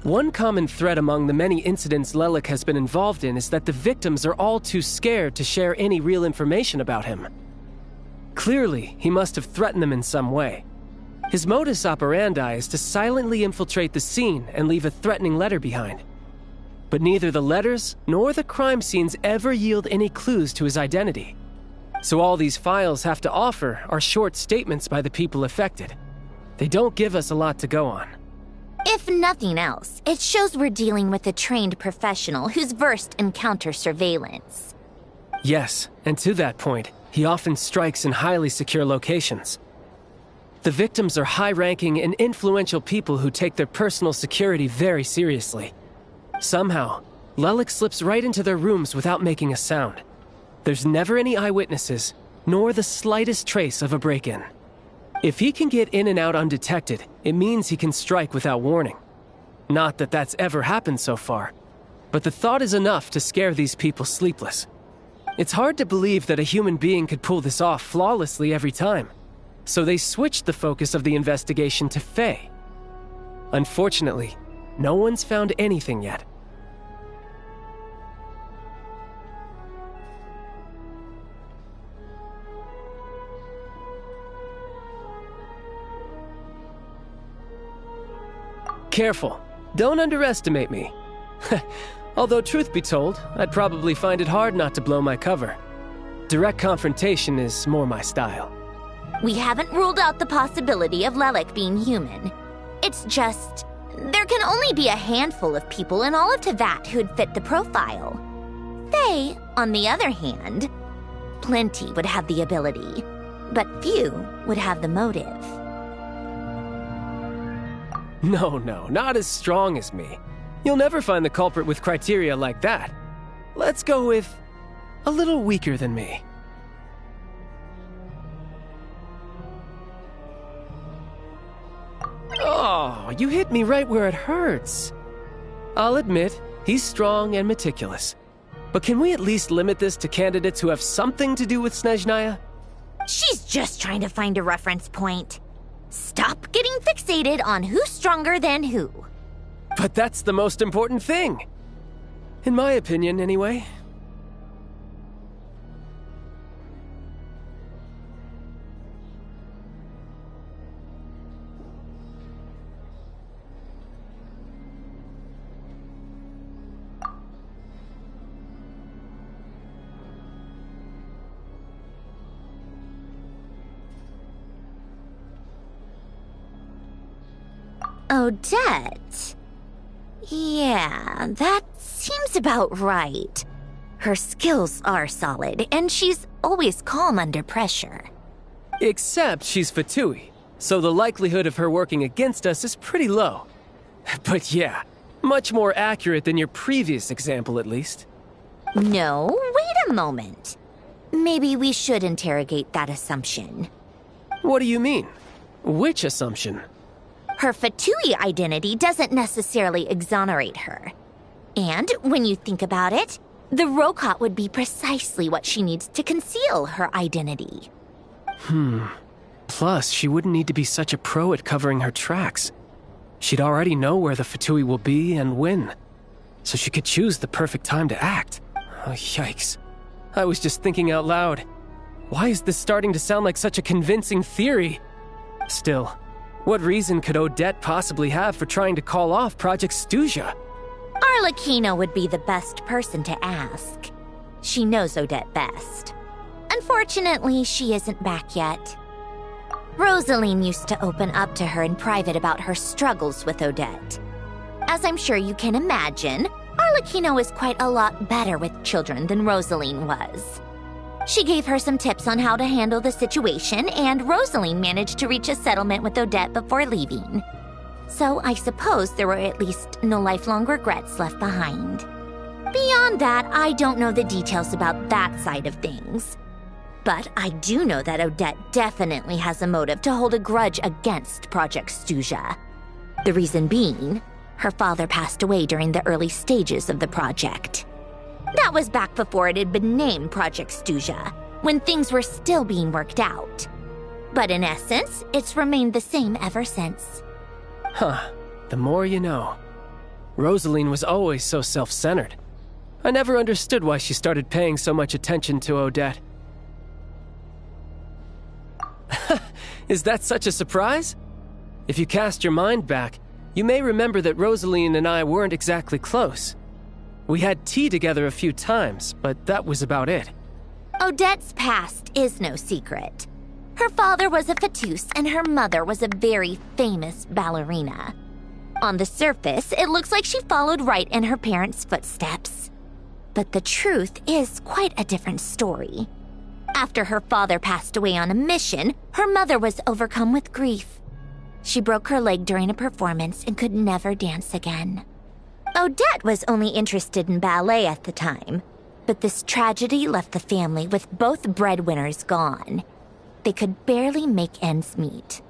One common thread among the many incidents Lelik has been involved in is that the victims are all too scared to share any real information about him. Clearly, he must have threatened them in some way. His modus operandi is to silently infiltrate the scene and leave a threatening letter behind. But neither the letters nor the crime scenes ever yield any clues to his identity. So all these files have to offer are short statements by the people affected. They don't give us a lot to go on. If nothing else, it shows we're dealing with a trained professional who's versed in counter-surveillance. Yes, and to that point, he often strikes in highly secure locations. The victims are high-ranking and influential people who take their personal security very seriously. Somehow, Lelik slips right into their rooms without making a sound. There's never any eyewitnesses, nor the slightest trace of a break-in. If he can get in and out undetected, it means he can strike without warning. Not that that's ever happened so far, but the thought is enough to scare these people sleepless. It's hard to believe that a human being could pull this off flawlessly every time, so they switched the focus of the investigation to Faye. Unfortunately, no one's found anything yet. Careful. Don't underestimate me. Although truth be told, I'd probably find it hard not to blow my cover. Direct confrontation is more my style. We haven't ruled out the possibility of Lelik being human. It's just, there can only be a handful of people in all of Teyvat who'd fit the profile. Faye, on the other hand, plenty would have the ability, but few would have the motive. No, not as strong as me. You'll never find the culprit with criteria like that. Let's go with a little weaker than me. you hit me right where it hurts. I'll admit, he's strong and meticulous. But can we at least limit this to candidates who have something to do with Snezhnaya? She's just trying to find a reference point. Stop getting fixated on who's stronger than who. But that's the most important thing. In my opinion, anyway. Odette? Yeah, that seems about right. Her skills are solid, and she's always calm under pressure. Except she's Fatui, so the likelihood of her working against us is pretty low. But yeah, much more accurate than your previous example, at least. No, wait a moment. Maybe we should interrogate that assumption. What do you mean? Which assumption? Her Fatui identity doesn't necessarily exonerate her. And when you think about it, the Rokot would be precisely what she needs to conceal her identity. Plus, she wouldn't need to be such a pro at covering her tracks. She'd already know where the Fatui will be and when. So she could choose the perfect time to act. Oh, yikes. I was just thinking out loud. Why is this starting to sound like such a convincing theory? Still, what reason could Odette possibly have for trying to call off Project Stuzha? Arlecchino would be the best person to ask. She knows Odette best. Unfortunately, she isn't back yet. Rosaline used to open up to her in private about her struggles with Odette. As I'm sure you can imagine, Arlecchino is quite a lot better with children than Rosaline was. She gave her some tips on how to handle the situation, and Rosaline managed to reach a settlement with Odette before leaving. So I suppose there were at least no lifelong regrets left behind. Beyond that, I don't know the details about that side of things. But I do know that Odette definitely has a motive to hold a grudge against Project Stuzha. The reason being, her father passed away during the early stages of the project. That was back before it had been named Project Stuzha, when things were still being worked out. But in essence, it's remained the same ever since. Huh. The more you know. Rosaline was always so self-centered. I never understood why she started paying so much attention to Odette. Is that such a surprise? If you cast your mind back, you may remember that Rosaline and I weren't exactly close. We had tea together a few times, but that was about it. Odette's past is no secret. Her father was a Fatus and her mother was a very famous ballerina. On the surface, it looks like she followed right in her parents' footsteps. But the truth is quite a different story. After her father passed away on a mission, her mother was overcome with grief. She broke her leg during a performance and could never dance again. Odette was only interested in ballet at the time, but this tragedy left the family with both breadwinners gone. They could barely make ends meet.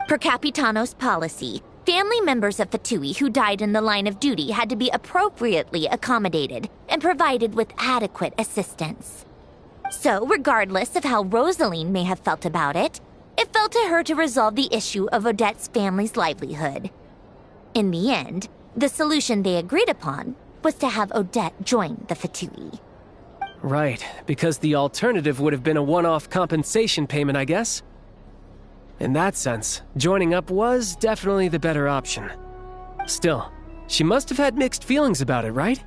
Per Capitano's policy, family members of Fatui who died in the line of duty had to be appropriately accommodated and provided with adequate assistance. So, regardless of how Rosaline may have felt about it, it fell to her to resolve the issue of Odette's family's livelihood. In the end, the solution they agreed upon was to have Odette join the Fatui. Right, because the alternative would have been a one-off compensation payment, I guess. In that sense, joining up was definitely the better option. Still, she must have had mixed feelings about it, right?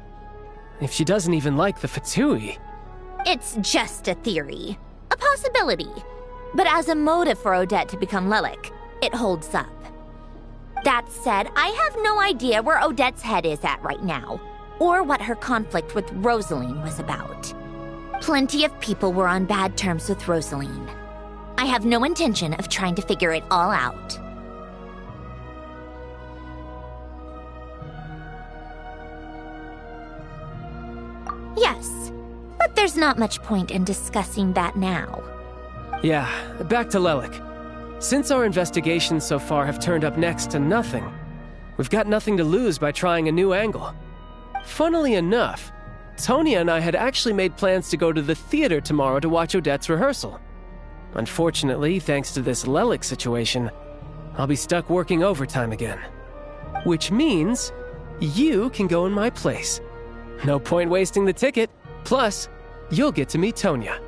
If she doesn't even like the Fatui. It's just a theory, a possibility. But as a motive for Odette to become Lelik, it holds up. That said, I have no idea where Odette's head is at right now, or what her conflict with Rosaline was about. Plenty of people were on bad terms with Rosaline. I have no intention of trying to figure it all out. Yes, but there's not much point in discussing that now. Yeah, back to Lelik. Since our investigations so far have turned up next to nothing, We've got nothing to lose by trying a new angle. Funnily enough, Tonya and I had actually made plans to go to the theater tomorrow to watch Odette's rehearsal. Unfortunately, thanks to this Lelik situation, I'll be stuck working overtime again. Which means you can go in my place. No point wasting the ticket. Plus, you'll get to meet Tonya.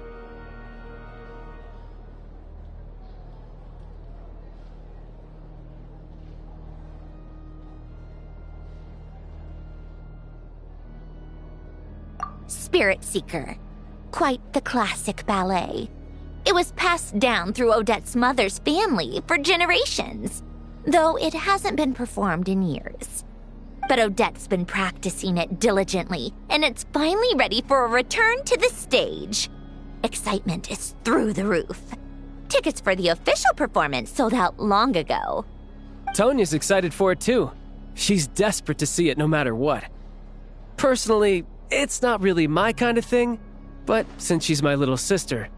Spirit Seeker. Quite the classic ballet. It was passed down through Odette's mother's family for generations, though it hasn't been performed in years. But Odette's been practicing it diligently, and it's finally ready for a return to the stage. Excitement is through the roof. Tickets for the official performance sold out long ago. Tonya's excited for it too. She's desperate to see it no matter what. Personally, it's not really my kind of thing, but since she's my little sister,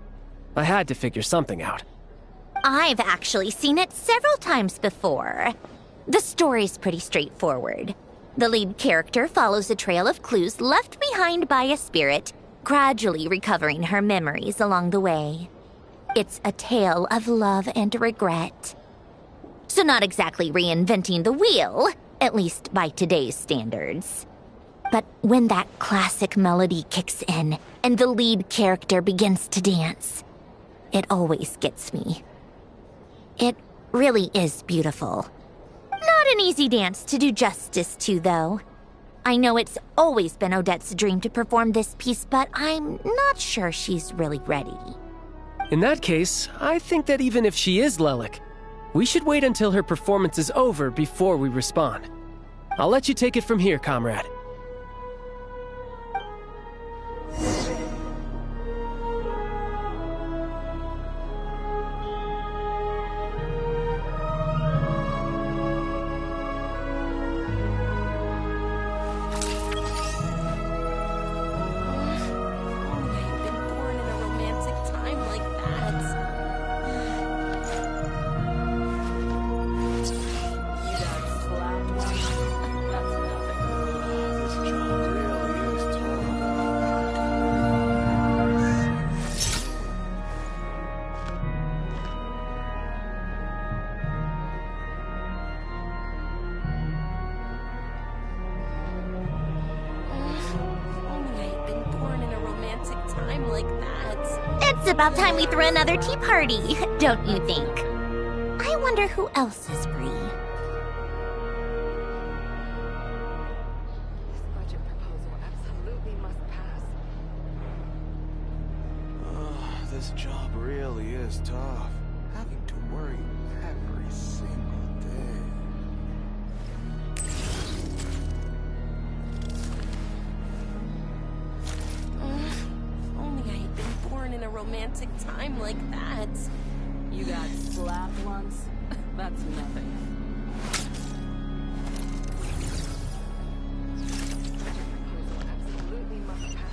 I had to figure something out. I've actually seen it several times before. The story's pretty straightforward. The lead character follows a trail of clues left behind by a spirit, gradually recovering her memories along the way. It's a tale of love and regret. So not exactly reinventing the wheel, at least by today's standards. But when that classic melody kicks in and the lead character begins to dance, it always gets me. It really is beautiful. Not an easy dance to do justice to, though. I know it's always been Odette's dream to perform this piece, but I'm not sure she's really ready. In that case, I think that even if she is Lelik, we should wait until her performance is over before we respond. I'll let you take it from here, comrade. It's about time we threw another tea party, don't you think? I wonder who else is free. This budget proposal absolutely must pass. Oh, this job really is tough. Having to worry every single day. If only I had been born in a romantic time like that. You got slapped once? That's nothing. Absolutely must pass.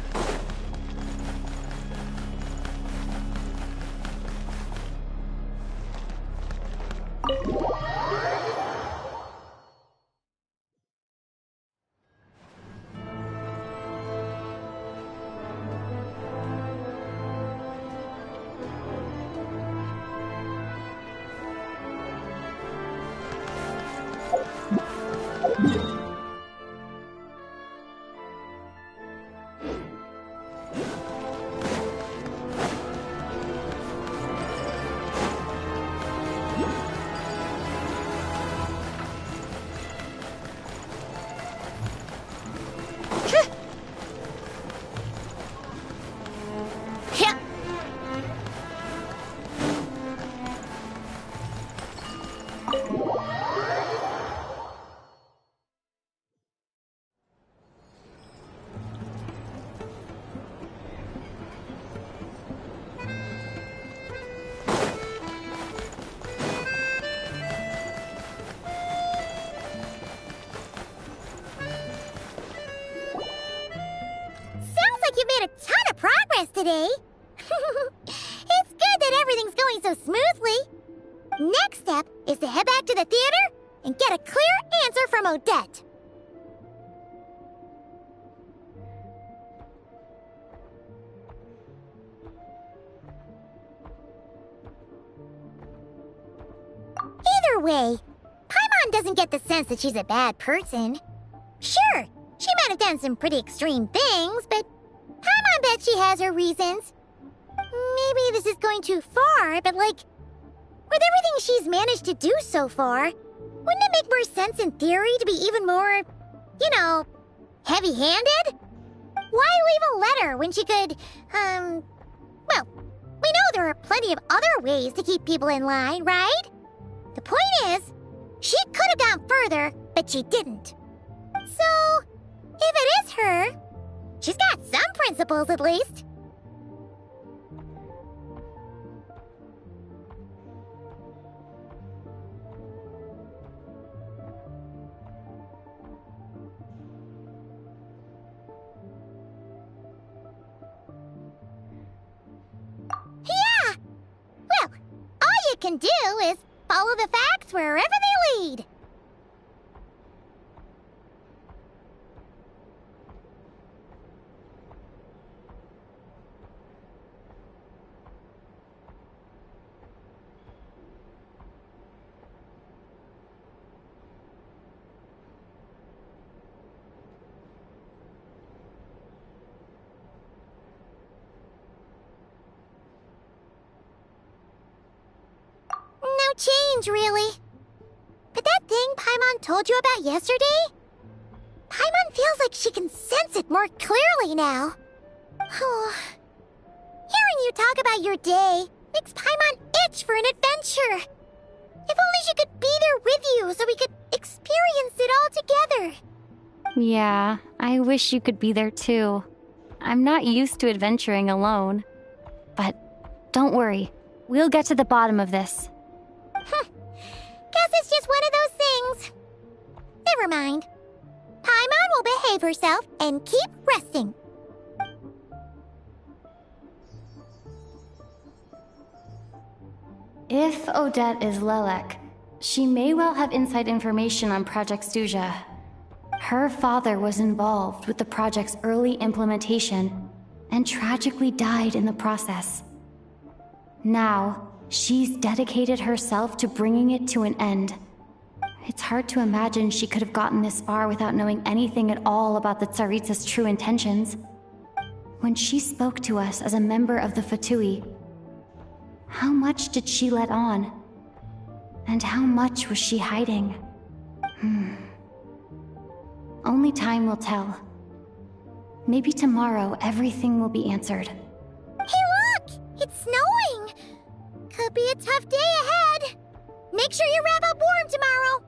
Today. It's good that everything's going so smoothly. Next step is to head back to the theater and get a clear answer from Odette. Either way, Paimon doesn't get the sense that she's a bad person. Sure, she might have done some pretty extreme things, but Paimon bet she has her reasons. Maybe this is going too far, but like, with everything she's managed to do so far, wouldn't it make more sense in theory to be even more, you know, heavy-handed? Why leave a letter when she could, well, we know there are plenty of other ways to keep people in line, right? The point is, she could have gone further, but she didn't. So, if it is her, she's got some principles at least. Yeah! Well, all you can do is follow the facts wherever they lead. No change, really. But that thing Paimon told you about yesterday? Paimon feels like she can sense it more clearly now. Hearing you talk about your day makes Paimon itch for an adventure. If only she could be there with you so we could experience it all together. Yeah, I wish you could be there too. I'm not used to adventuring alone. But don't worry, we'll get to the bottom of this. Guess it's just one of those things. Never mind. Paimon will behave herself and keep resting. If Odette is Lelek, she may well have inside information on Project Stuja. Her father was involved with the project's early implementation and tragically died in the process. Now, she's dedicated herself to bringing it to an end. It's hard to imagine she could have gotten this far without knowing anything at all about the Tsaritsa's true intentions. When she spoke to us as a member of the Fatui, how much did she let on? And how much was she hiding? Only time will tell. Maybe tomorrow everything will be answered. Hey look! It's snowing! Could be a tough day ahead. Make sure you wrap up warm tomorrow.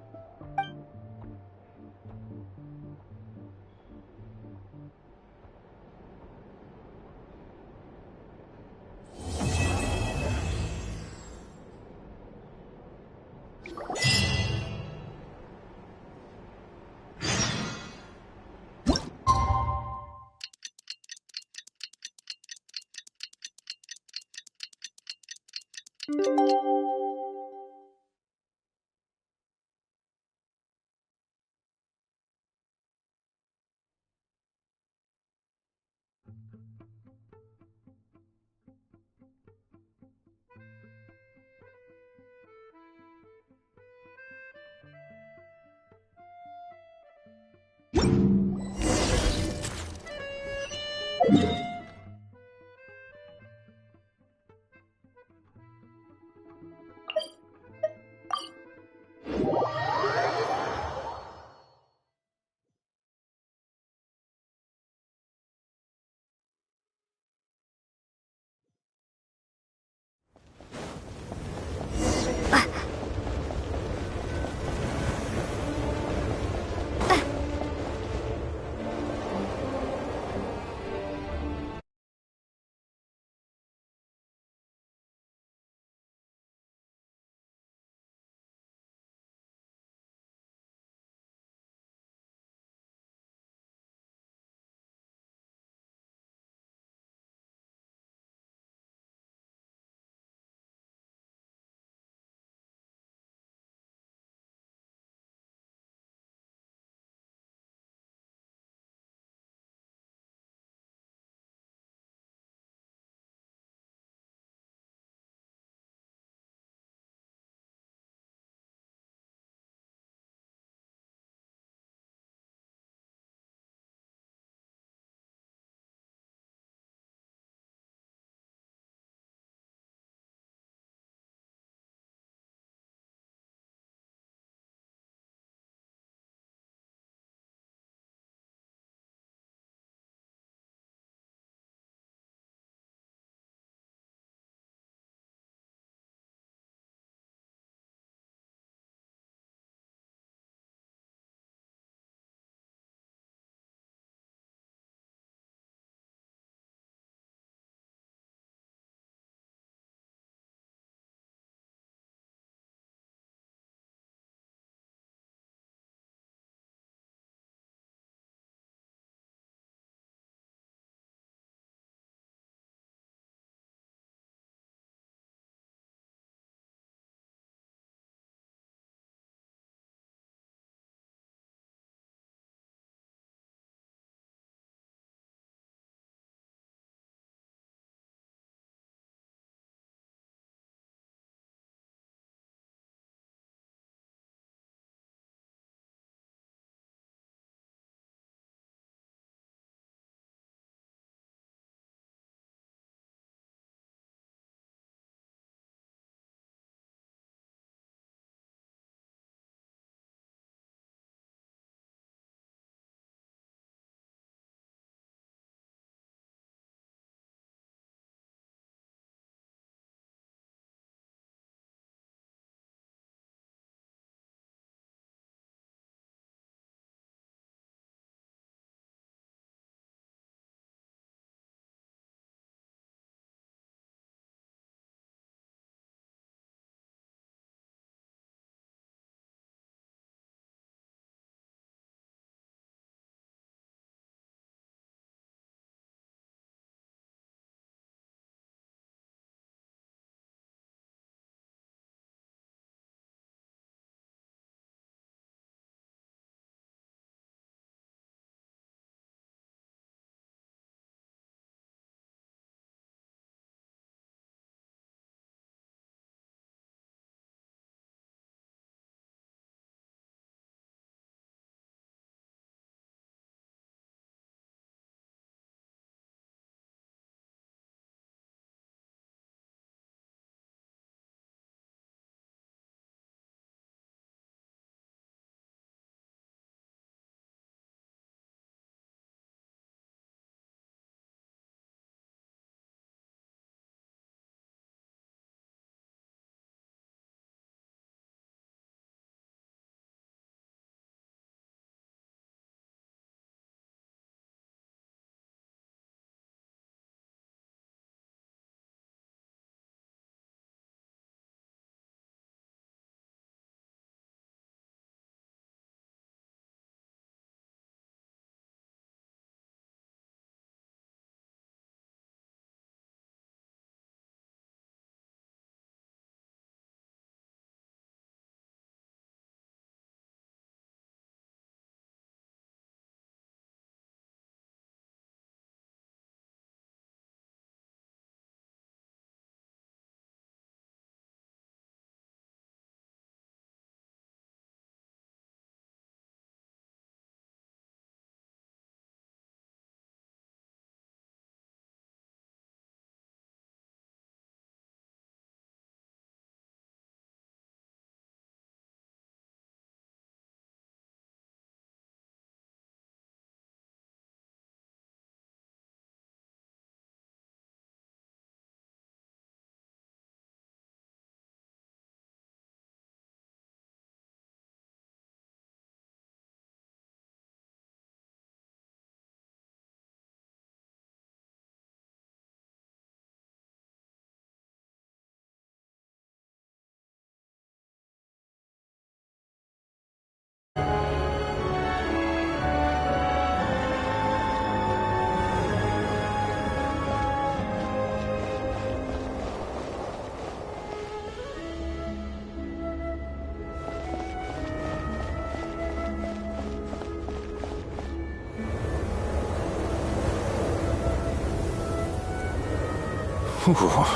Ooh,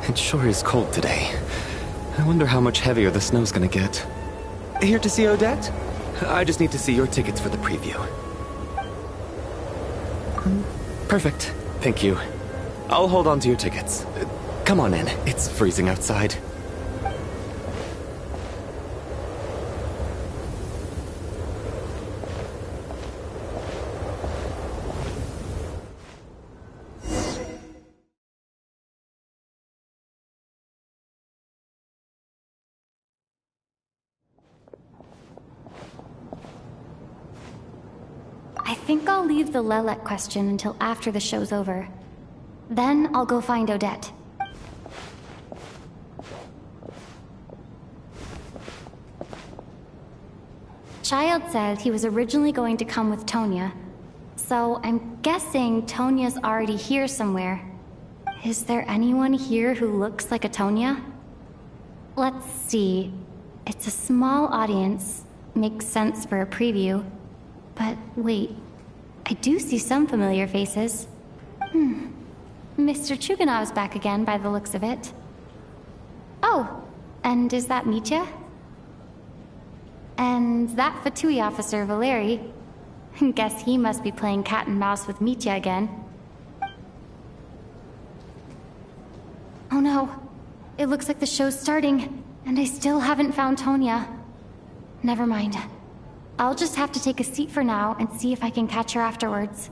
it sure is cold today. I wonder how much heavier the snow's gonna get. Here to see Odette? I just need to see your tickets for the preview. Perfect. Thank you. I'll hold on to your tickets. Come on in. It's freezing outside. I think I'll leave the Lelek question until after the show's over. Then I'll go find Odette. Child said he was originally going to come with Tonya, so I'm guessing Tonya's already here somewhere. Is there anyone here who looks like a Tonya? Let's see. It's a small audience. Makes sense for a preview. But wait, I do see some familiar faces. Mr. Chuganov's back again by the looks of it. Oh, and is that Mitya? And that Fatui officer, Valeri. Guess he must be playing cat and mouse with Mitya again. Oh no, it looks like the show's starting, and I still haven't found Tonya. Never mind. I'll just have to take a seat for now and see if I can catch her afterwards.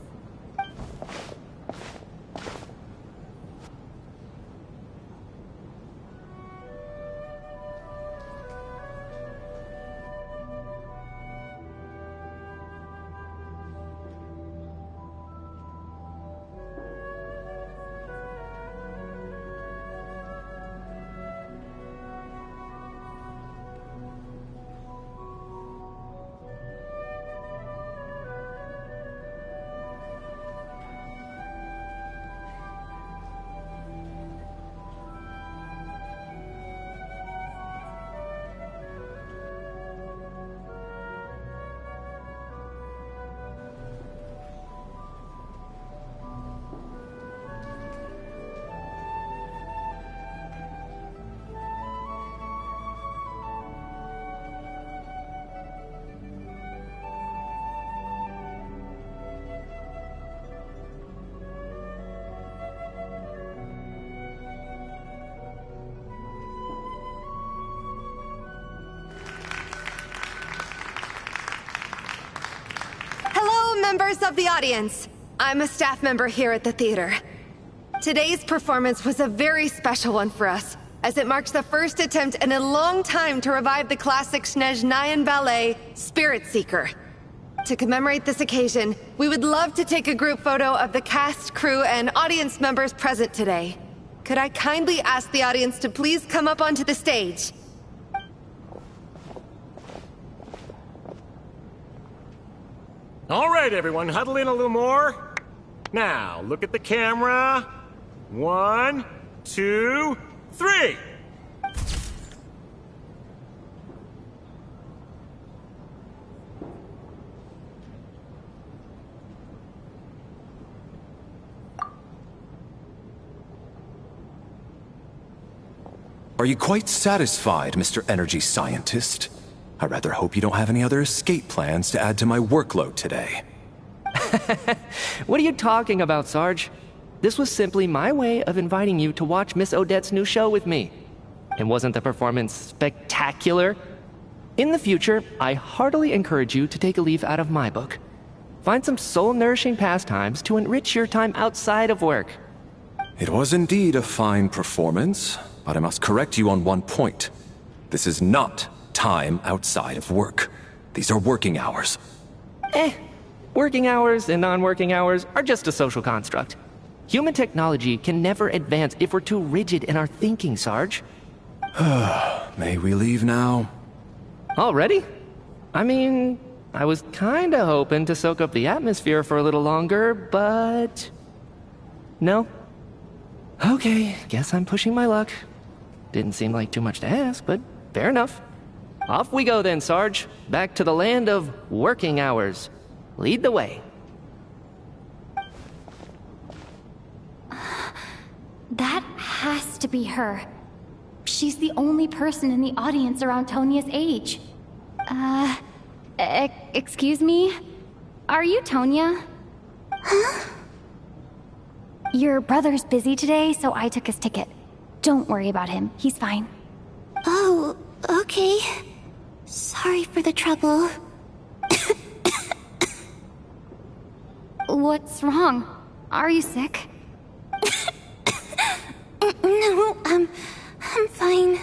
Members of the audience, I'm a staff member here at the theater. Today's performance was a very special one for us, as it marks the first attempt in a long time to revive the classic Snezhnayan ballet, Spirit Seeker. To commemorate this occasion, we would love to take a group photo of the cast, crew, and audience members present today. Could I kindly ask the audience to please come up onto the stage? All right, everyone, huddle in a little more. Now, look at the camera. 1, 2, 3. Are you quite satisfied, Mr. Energy Scientist? I rather hope you don't have any other escape plans to add to my workload today. What are you talking about, Sarge? This was simply my way of inviting you to watch Miss Odette's new show with me. And wasn't the performance spectacular? In the future, I heartily encourage you to take a leaf out of my book. Find some soul-nourishing pastimes to enrich your time outside of work. It was indeed a fine performance, but I must correct you on one point. This is not time outside of work. These are working hours. Working hours and non-working hours are just a social construct. Human technology can never advance if we're too rigid in our thinking, Sarge. May we leave now? Already? I mean, I was kinda hoping to soak up the atmosphere for a little longer, but... No? Okay, guess I'm pushing my luck. Didn't seem like too much to ask, but fair enough. Off we go then, Sarge. Back to the land of working hours. Lead the way. That has to be her. She's the only person in the audience around Tonia's age. Excuse me? Are you Tonia? Huh? Your brother's busy today, so I took his ticket. Don't worry about him. He's fine. Oh, okay. Sorry for the trouble. What's wrong? Are you sick? No, I'm fine.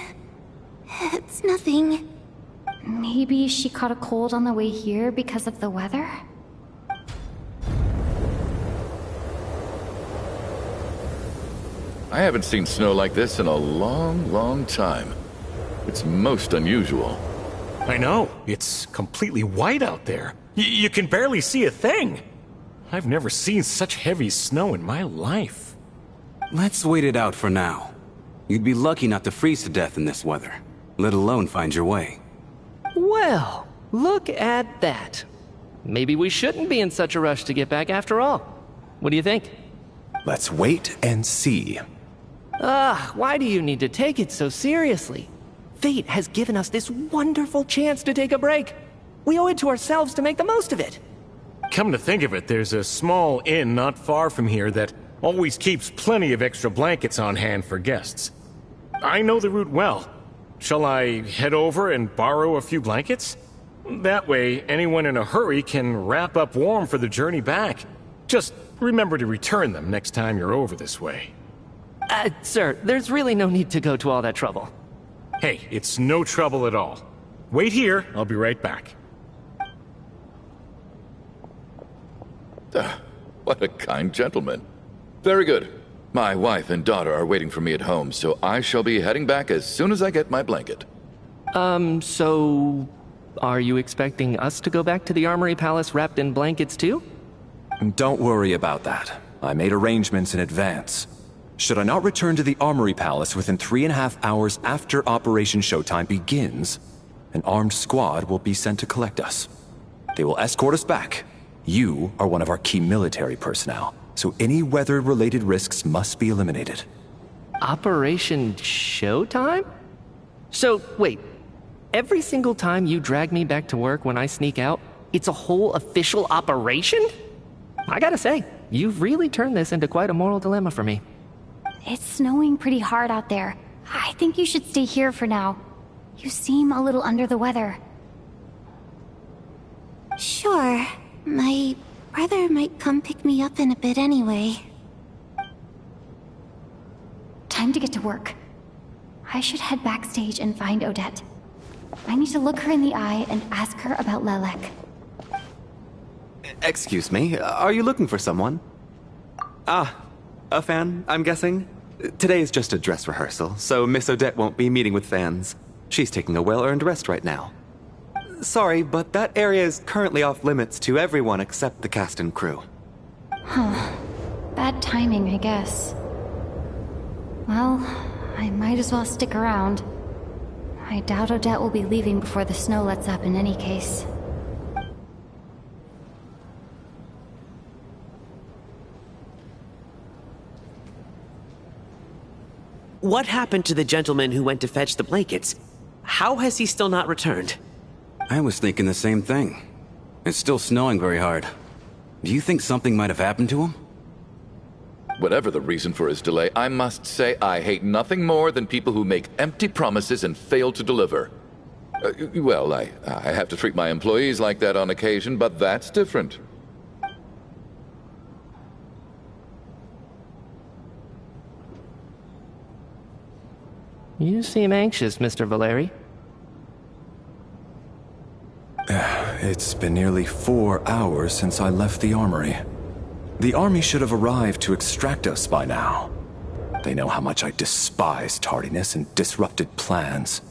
It's nothing. Maybe she caught a cold on the way here because of the weather? I haven't seen snow like this in a long, long time. It's most unusual. I know. It's completely white out there. You can barely see a thing. I've never seen such heavy snow in my life. Let's wait it out for now. You'd be lucky not to freeze to death in this weather, let alone find your way. Well, look at that. Maybe we shouldn't be in such a rush to get back after all. What do you think? Let's wait and see. Why do you need to take it so seriously? Fate has given us this wonderful chance to take a break. We owe it to ourselves to make the most of it. Come to think of it, there's a small inn not far from here that always keeps plenty of extra blankets on hand for guests. I know the route well. Shall I head over and borrow a few blankets? That way, anyone in a hurry can wrap up warm for the journey back. Just remember to return them next time you're over this way. Sir, there's really no need to go to all that trouble. Hey, it's no trouble at all. Wait here, I'll be right back. What a kind gentleman. Very good. My wife and daughter are waiting for me at home, so I shall be heading back as soon as I get my blanket. So... are you expecting us to go back to the Armory Palace wrapped in blankets too? Don't worry about that. I made arrangements in advance. Should I not return to the Armory Palace within 3.5 hours after Operation Showtime begins, an armed squad will be sent to collect us. They will escort us back. You are one of our key military personnel, so any weather-related risks must be eliminated. Operation Showtime? So, wait. Every single time you drag me back to work when I sneak out, it's a whole official operation? I gotta say, you've really turned this into quite a moral dilemma for me. It's snowing pretty hard out there. I think you should stay here for now. You seem a little under the weather. Sure. My brother might come pick me up in a bit anyway. Time to get to work. I should head backstage and find Odette. I need to look her in the eye and ask her about Lelek. Excuse me, are you looking for someone? A fan, I'm guessing? Today is just a dress rehearsal, so Miss Odette won't be meeting with fans. She's taking a well-earned rest right now. Sorry, but that area is currently off limits to everyone except the cast and crew. Huh. Bad timing, I guess. Well, I might as well stick around. I doubt Odette will be leaving before the snow lets up in any case. What happened to the gentleman who went to fetch the blankets? How has he still not returned? I was thinking the same thing. It's still snowing very hard. Do you think something might have happened to him? Whatever the reason for his delay, I must say I hate nothing more than people who make empty promises and fail to deliver. Well, I have to treat my employees like that on occasion, but that's different. You seem anxious, Mr. Valeri. It's been nearly 4 hours since I left the armory. The army should have arrived to extract us by now. They know how much I despise tardiness and disrupted plans.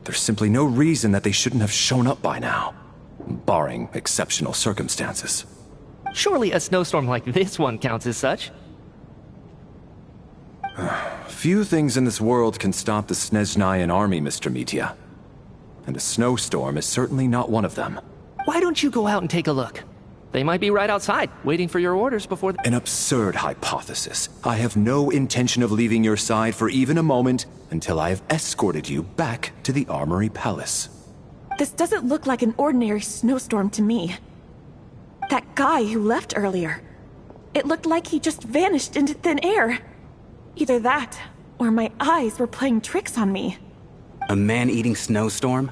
There's simply no reason that they shouldn't have shown up by now, barring exceptional circumstances. Surely a snowstorm like this one counts as such. Few things in this world can stop the Snezhnayan army, Mr. Mitya. And a snowstorm is certainly not one of them. Why don't you go out and take a look? They might be right outside, waiting for your orders before... An absurd hypothesis. I have no intention of leaving your side for even a moment until I have escorted you back to the Armory Palace. This doesn't look like an ordinary snowstorm to me. That guy who left earlier. It looked like he just vanished into thin air. Either that, or my eyes were playing tricks on me. A man-eating snowstorm?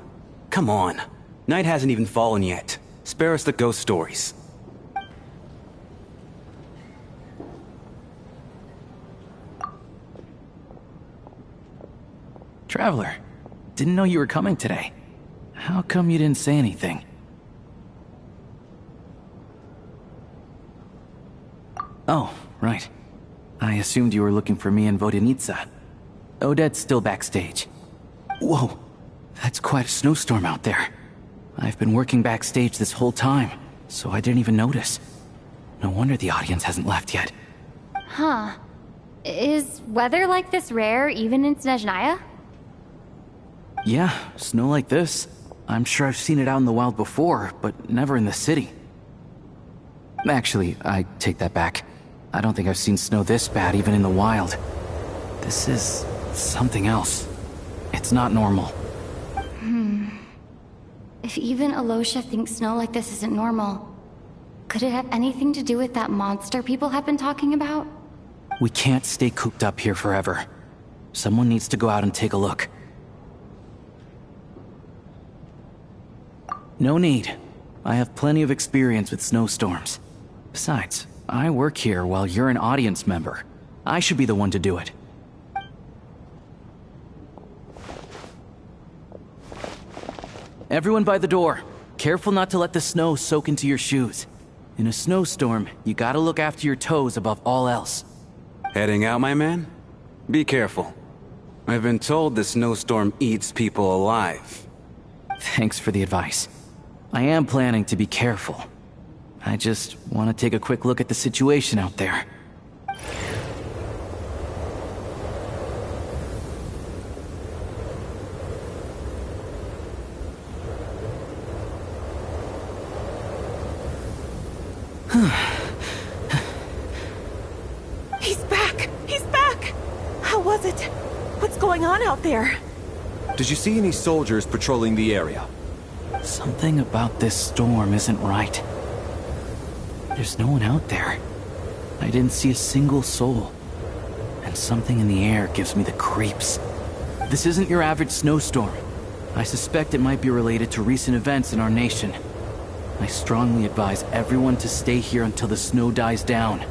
Come on. Night hasn't even fallen yet. Spare us the ghost stories. Traveler, didn't know you were coming today. How come you didn't say anything? Oh, right. I assumed you were looking for me and Vodenitsa. Odette's still backstage. Whoa, that's quite a snowstorm out there. I've been working backstage this whole time, so I didn't even notice. No wonder the audience hasn't left yet. Huh. Is weather like this rare even in Snezhnaya? Yeah, snow like this. I'm sure I've seen it out in the wild before, but never in the city. Actually, I take that back. I don't think I've seen snow this bad even in the wild. This is something else. It's not normal. If even Alosha thinks snow like this isn't normal, could it have anything to do with that monster people have been talking about? We can't stay cooped up here forever. Someone needs to go out and take a look. No need. I have plenty of experience with snowstorms. Besides, I work here while you're an audience member. I should be the one to do it. Everyone by the door. Careful not to let the snow soak into your shoes. In a snowstorm, you gotta look after your toes above all else. Heading out, my man? Be careful. I've been told the snowstorm eats people alive. Thanks for the advice. I am planning to be careful. I just want to take a quick look at the situation out there. He's back! He's back! How was it? What's going on out there? Did you see any soldiers patrolling the area? Something about this storm isn't right. There's no one out there. I didn't see a single soul. And something in the air gives me the creeps. This isn't your average snowstorm. I suspect it might be related to recent events in our nation. I strongly advise everyone to stay here until the snow dies down.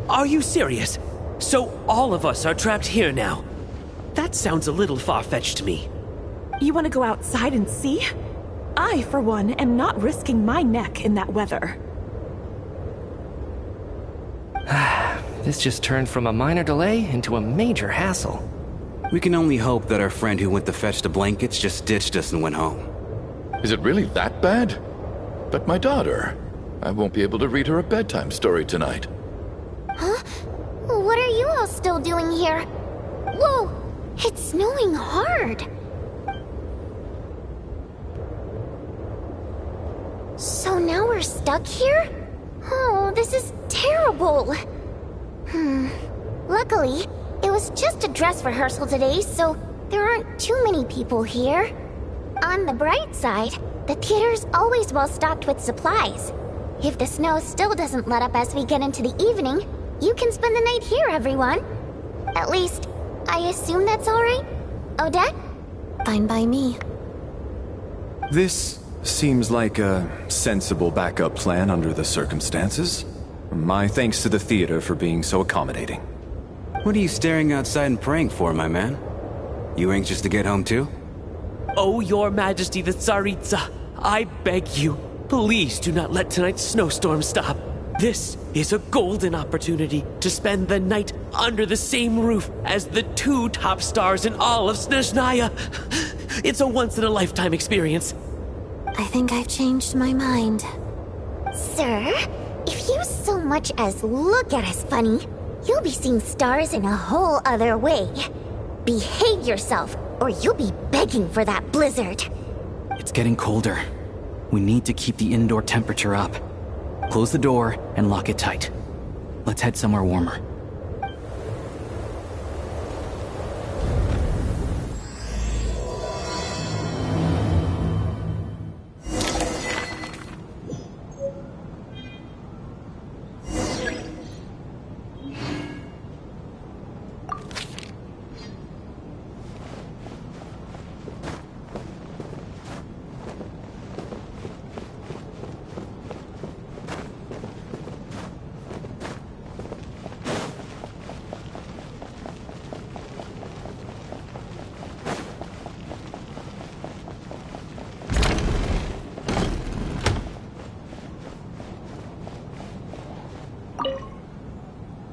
Are you serious? So all of us are trapped here now? That sounds a little far-fetched to me. You want to go outside and see? I, for one, am not risking my neck in that weather. This just turned from a minor delay into a major hassle. We can only hope that our friend who went to fetch the blankets just ditched us and went home. Is it really that bad? But my daughter, I won't be able to read her a bedtime story tonight. Huh? What are you all still doing here? Whoa! It's snowing hard! So now we're stuck here? Oh, this is terrible! Luckily, it was just a dress rehearsal today, so there aren't too many people here. On the bright side, the theater's always well stocked with supplies. If the snow still doesn't let up as we get into the evening, you can spend the night here, everyone. At least, I assume that's alright? Odette? Fine by me. This seems like a sensible backup plan under the circumstances. My thanks to the theater for being so accommodating. What are you staring outside and praying for, my man? You anxious to get home too? Oh, your majesty the Tsaritsa, I beg you, please do not let tonight's snowstorm stop. This is a golden opportunity to spend the night under the same roof as the two top stars in all of Snezhnaya. It's a once-in-a-lifetime experience. I think I've changed my mind. Sir, if you so much as look at us funny, you'll be seeing stars in a whole other way. Behave yourself, or you'll be begging for that blizzard. It's getting colder. We need to keep the indoor temperature up. Close the door and lock it tight. Let's head somewhere warmer.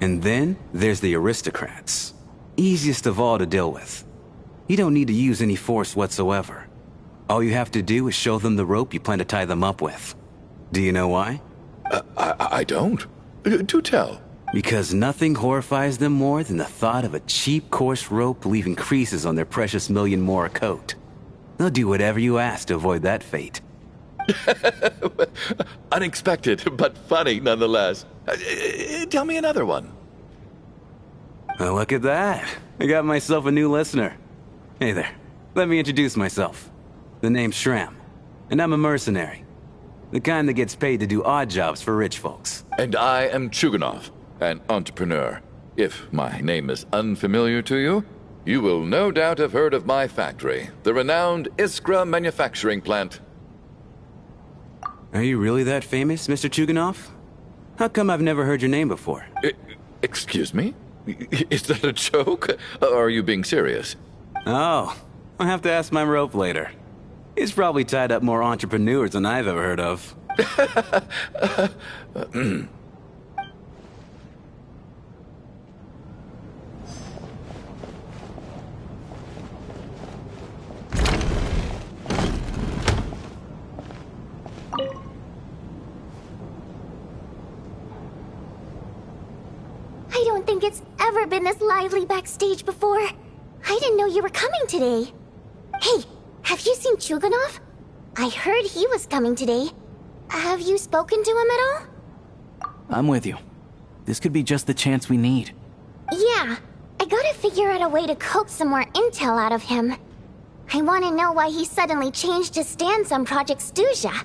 And then there's the aristocrats. Easiest of all to deal with. You don't need to use any force whatsoever. All you have to do is show them the rope you plan to tie them up with. Do you know why? I don't. Do tell. Because nothing horrifies them more than the thought of a cheap, coarse rope leaving creases on their precious million Mora coat. They'll do whatever you ask to avoid that fate. Unexpected, but funny nonetheless. Tell me another one. Well, look at that. I got myself a new listener. Hey there. Let me introduce myself. The name's Shram, and I'm a mercenary. The kind that gets paid to do odd jobs for rich folks. And I am Chuganov, an entrepreneur. If my name is unfamiliar to you, you will no doubt have heard of my factory, the renowned Iskra manufacturing plant. Are you really that famous, Mr. Chuganov? How come I've never heard your name before? Excuse me? Is that a joke? Or are you being serious? Oh, I'll have to ask my rope later. He's probably tied up more entrepreneurs than I've ever heard of. I don't think it's ever been this lively backstage before. I didn't know you were coming today. Hey, have you seen Chuganov? I heard he was coming today. Have you spoken to him at all? I'm with you. This could be just the chance we need. Yeah, I gotta figure out a way to coax some more intel out of him. I want to know why he suddenly changed his stance on Project Stuja.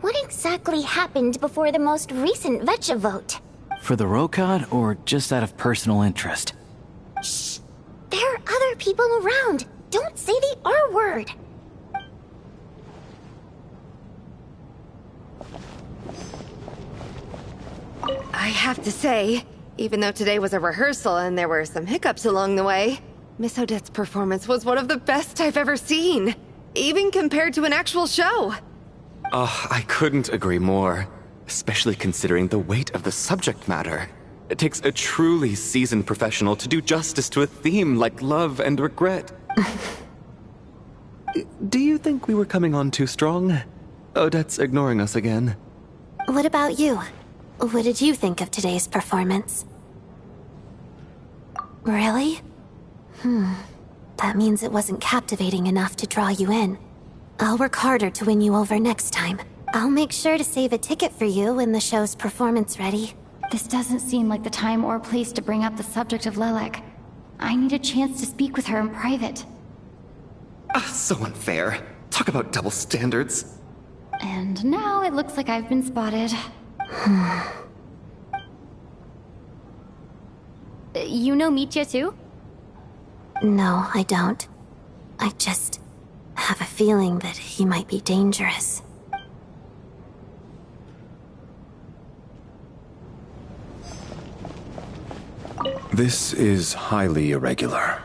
What exactly happened before the most recent Vetcha vote? For the Rokad, or just out of personal interest? Shh! There are other people around. Don't say the R word. I have to say, even though today was a rehearsal and there were some hiccups along the way, Miss Odette's performance was one of the best I've ever seen, even compared to an actual show. Oh, I couldn't agree more, especially considering the weight of the subject matter. It takes a truly seasoned professional to do justice to a theme like love and regret. Do you think we were coming on too strong? Odette's ignoring us again. What about you? What did you think of today's performance? Really? That means it wasn't captivating enough to draw you in. I'll work harder to win you over next time. I'll make sure to save a ticket for you when the show's performance ready. This doesn't seem like the time or place to bring up the subject of Lelek. I need a chance to speak with her in private. So unfair. Talk about double standards. And now it looks like I've been spotted. You know Mitya too? No, I don't. I just have a feeling that he might be dangerous. This is highly irregular.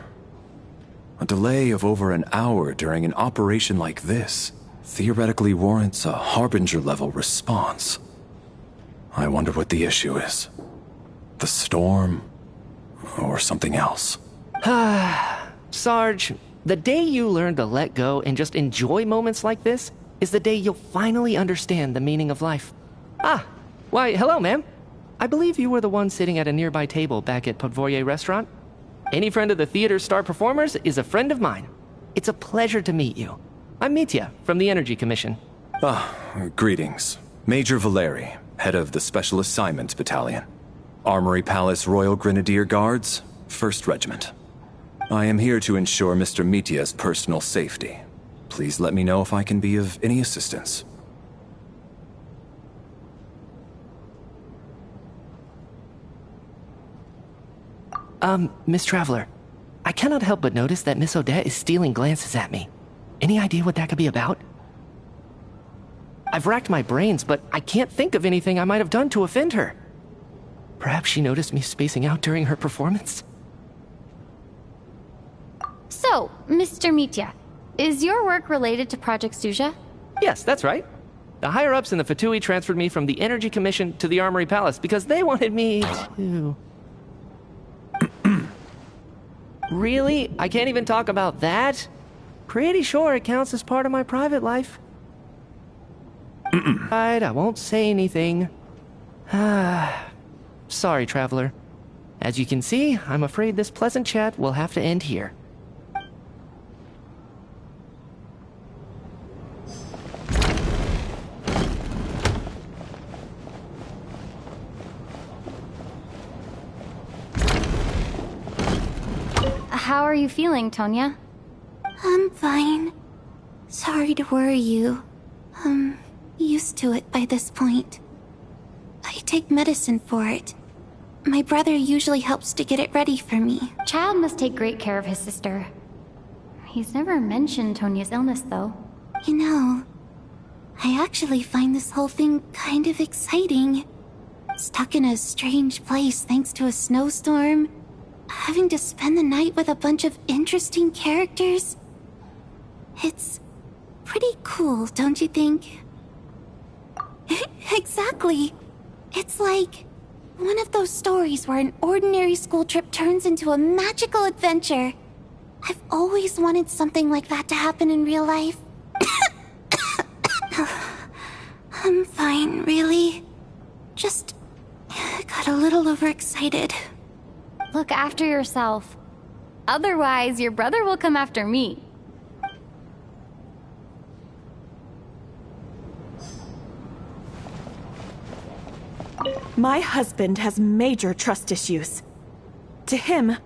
A delay of over an hour during an operation like this theoretically warrants a Harbinger-level response. I wonder what the issue is. The storm, or something else. Sarge, the day you learn to let go and just enjoy moments like this is the day you'll finally understand the meaning of life. Why, hello, ma'am. I believe you were the one sitting at a nearby table back at Podvorye Restaurant. Any friend of the theater's star performers is a friend of mine. It's a pleasure to meet you. I'm Mitya from the Energy Commission. Greetings. Major Valeri, head of the Special Assignments Battalion. Armory Palace Royal Grenadier Guards, 1st Regiment. I am here to ensure Mr. Mitya's personal safety. Please let me know if I can be of any assistance. Miss Traveler, I cannot help but notice that Miss Odette is stealing glances at me. Any idea what that could be about? I've racked my brains, but I can't think of anything I might have done to offend her. Perhaps she noticed me spacing out during her performance? So, Mr. Mitya, is your work related to Project Suja? Yes, that's right. The higher-ups in the Fatui transferred me from the Energy Commission to the Armory Palace because they wanted me to... Really? I can't even talk about that? Pretty sure it counts as part of my private life. Right, I won't say anything. Sorry, Traveler. As you can see, I'm afraid this pleasant chat will have to end here. How are you feeling, Tonya? I'm fine. Sorry to worry you. I'm used to it by this point. I take medicine for it. My brother usually helps to get it ready for me. Child must take great care of his sister. He's never mentioned Tonya's illness, though. You know, I actually find this whole thing kind of exciting. Stuck in a strange place thanks to a snowstorm. Having to spend the night with a bunch of interesting characters. It's pretty cool, don't you think? Exactly. It's like one of those stories where an ordinary school trip turns into a magical adventure. I've always wanted something like that to happen in real life. I'm fine, really. Just got a little overexcited. Look after yourself. Otherwise, your brother will come after me. My husband has major trust issues. To him,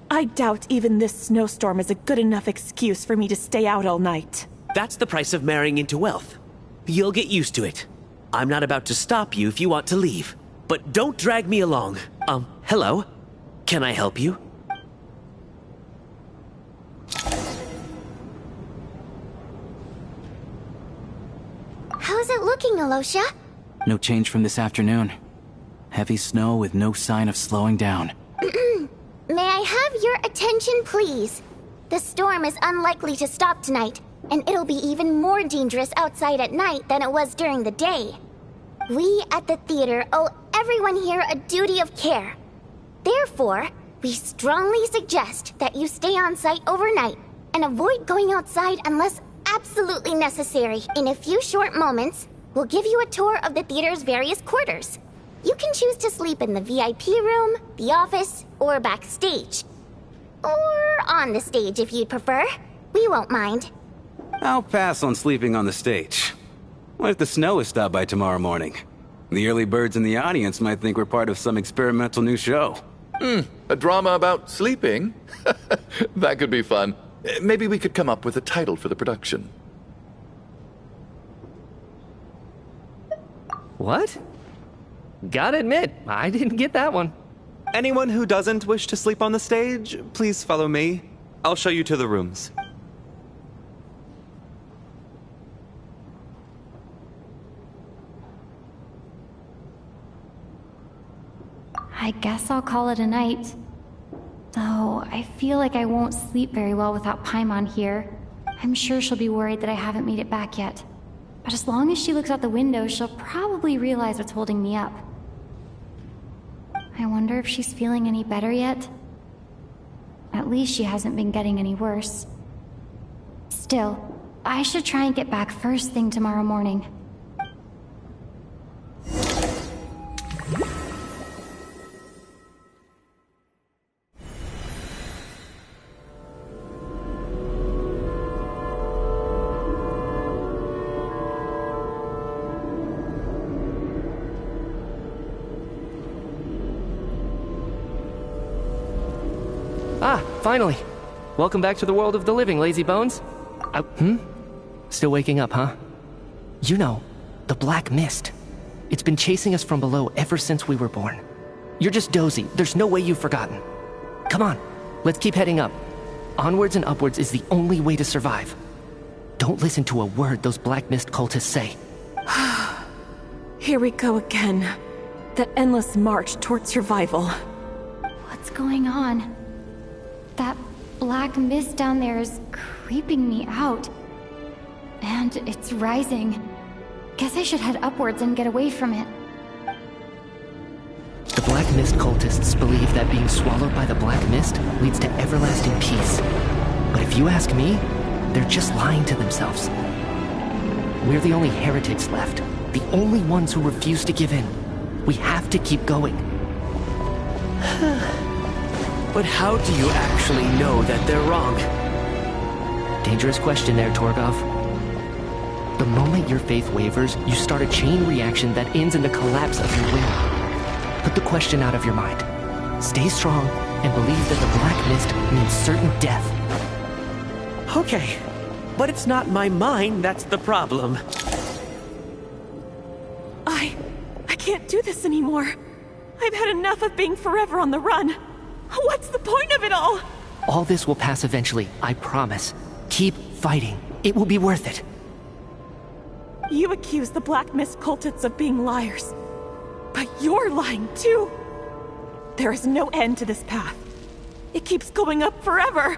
I doubt even this snowstorm is a good enough excuse for me to stay out all night. That's the price of marrying into wealth. You'll get used to it. I'm not about to stop you if you want to leave. But don't drag me along. Hello? Can I help you? How's it looking, Alosha? No change from this afternoon. Heavy snow with no sign of slowing down. May I have your attention, please? The storm is unlikely to stop tonight, and it'll be even more dangerous outside at night than it was during the day. We at the theater owe everyone here a duty of care. Therefore, we strongly suggest that you stay on site overnight and avoid going outside unless absolutely necessary. In a few short moments, we'll give you a tour of the theater's various quarters. You can choose to sleep in the VIP room, the office, or backstage. Or on the stage if you'd prefer. We won't mind. I'll pass on sleeping on the stage. What if the snow is stopped by tomorrow morning? The early birds in the audience might think we're part of some experimental new show. A drama about sleeping? That could be fun. Maybe we could come up with a title for the production. What? Gotta admit, I didn't get that one. Anyone who doesn't wish to sleep on the stage, please follow me. I'll show you to the rooms. I guess I'll call it a night. Though, I feel like I won't sleep very well without Paimon here. I'm sure she'll be worried that I haven't made it back yet. But as long as she looks out the window, she'll probably realize what's holding me up. I wonder if she's feeling any better yet? At least she hasn't been getting any worse. Still, I should try and get back first thing tomorrow morning. Ah, finally. Welcome back to the world of the living, lazy bones. Still waking up, huh? You know, the black mist. It's been chasing us from below ever since we were born. You're just dozy. There's no way you've forgotten. Come on, let's keep heading up. Onwards and upwards is the only way to survive. Don't listen to a word those black mist cultists say. Here we go again. That endless march toward survival. What's going on? That black mist down there is creeping me out. And it's rising. Guess I should head upwards and get away from it. The black mist cultists believe that being swallowed by the black mist leads to everlasting peace. But if you ask me, they're just lying to themselves. We're the only heretics left. The only ones who refuse to give in. We have to keep going. But how do you actually know that they're wrong? Dangerous question there, Torgov. The moment your faith wavers, you start a chain reaction that ends in the collapse of your will. Put the question out of your mind. Stay strong and believe that the black mist means certain death. Okay, but it's not my mind that's the problem. I can't do this anymore. I've had enough of being forever on the run. What's the point of it all? All this will pass eventually, I promise. Keep fighting. It will be worth it. You accuse the Black Mist cultists of being liars. But you're lying too. There is no end to this path. It keeps going up forever.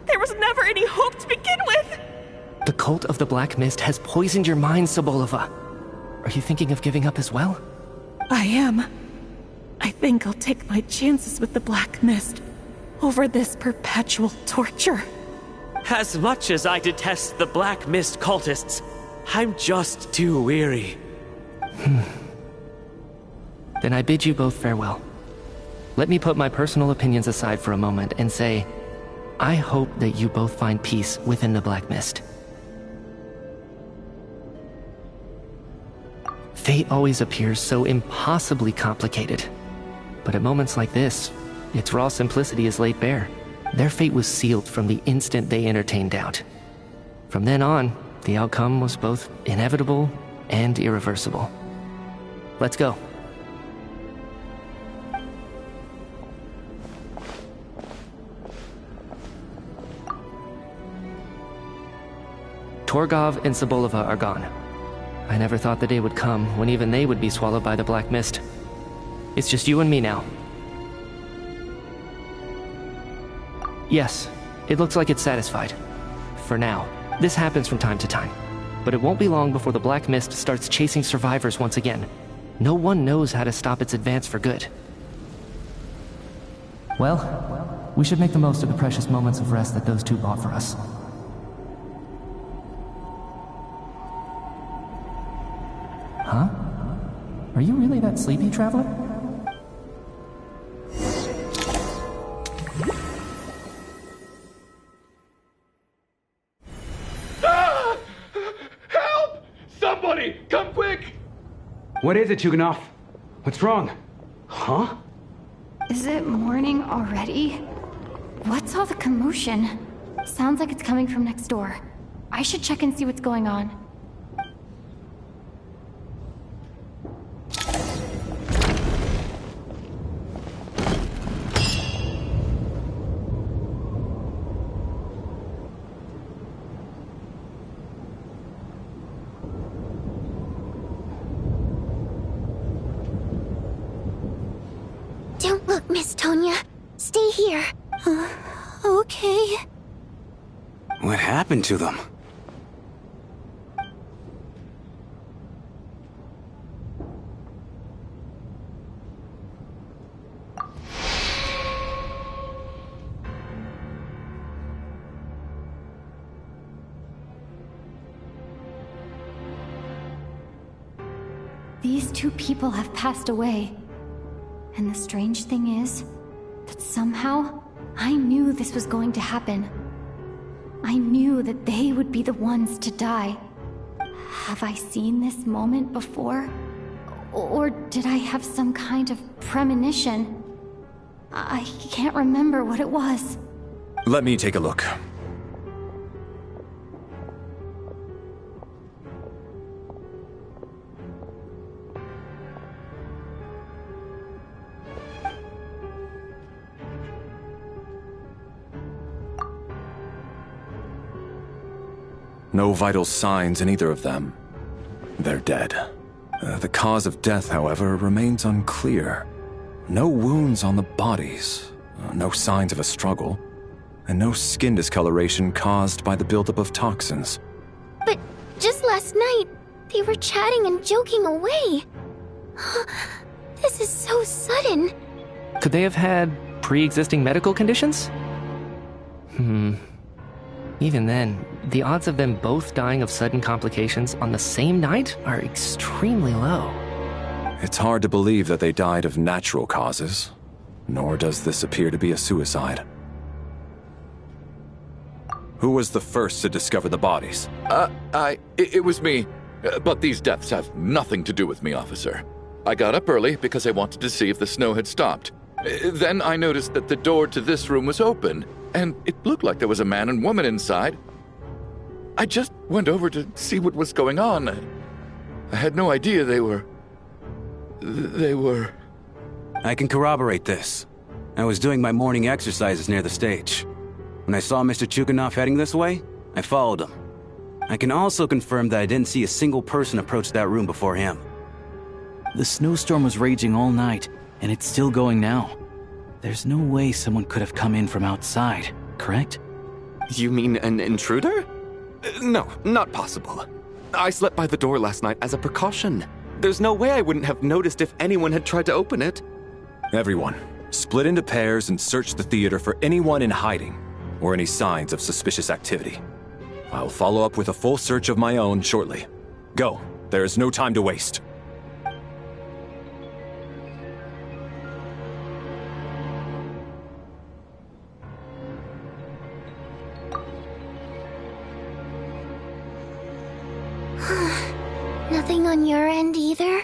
There was never any hope to begin with. The cult of the Black Mist has poisoned your mind, Sobolova. Are you thinking of giving up as well? I am. I think I'll take my chances with the Black Mist over this perpetual torture. As much as I detest the Black Mist cultists, I'm just too weary. Then I bid you both farewell. Let me put my personal opinions aside for a moment and say, I hope that you both find peace within the Black Mist. Fate always appears so impossibly complicated. But at moments like this, its raw simplicity is laid bare. Their fate was sealed from the instant they entertained doubt. From then on, the outcome was both inevitable and irreversible. Let's go. Torgov and Sobolova are gone. I never thought the day would come when even they would be swallowed by the Black Mist. It's just you and me now. Yes, it looks like it's satisfied. For now. This happens from time to time. But it won't be long before the Black Mist starts chasing survivors once again. No one knows how to stop its advance for good. Well, we should make the most of the precious moments of rest that those two bought for us. Huh? Are you really that sleepy, traveler? Ah! Help! Somebody, come quick! What is it, Chuganov? What's wrong? Huh? Is it morning already? What's all the commotion? Sounds like it's coming from next door. I should check and see what's going on. Don't look, Miss Tonya. Stay here. Okay. What happened to them? These two people have passed away. And the strange thing is that somehow I knew this was going to happen. I knew that they would be the ones to die. Have I seen this moment before? Or did I have some kind of premonition? I can't remember what it was. Let me take a look. No vital signs in either of them. They're dead. The cause of death, however, remains unclear. No wounds on the bodies, no signs of a struggle, and no skin discoloration caused by the buildup of toxins. But just last night, they were chatting and joking away. This is so sudden. Could they have had pre-existing medical conditions? Even then, the odds of them both dying of sudden complications on the same night are extremely low. It's hard to believe that they died of natural causes, nor does this appear to be a suicide. Who was the first to discover the bodies? It was me. But these deaths have nothing to do with me, officer. I got up early because I wanted to see if the snow had stopped. Then I noticed that the door to this room was open, and it looked like there was a man and woman inside. I just went over to see what was going on. I had no idea they were... I can corroborate this. I was doing my morning exercises near the stage. When I saw Mr. Chuganov heading this way, I followed him. I can also confirm that I didn't see a single person approach that room before him. The snowstorm was raging all night, and it's still going now. There's no way someone could have come in from outside, correct? You mean an intruder? No, not possible. I slept by the door last night as a precaution. There's no way I wouldn't have noticed if anyone had tried to open it. Everyone, split into pairs and search the theater for anyone in hiding, or any signs of suspicious activity. I'll follow up with a full search of my own shortly. Go, there is no time to waste. Nothing on your end either?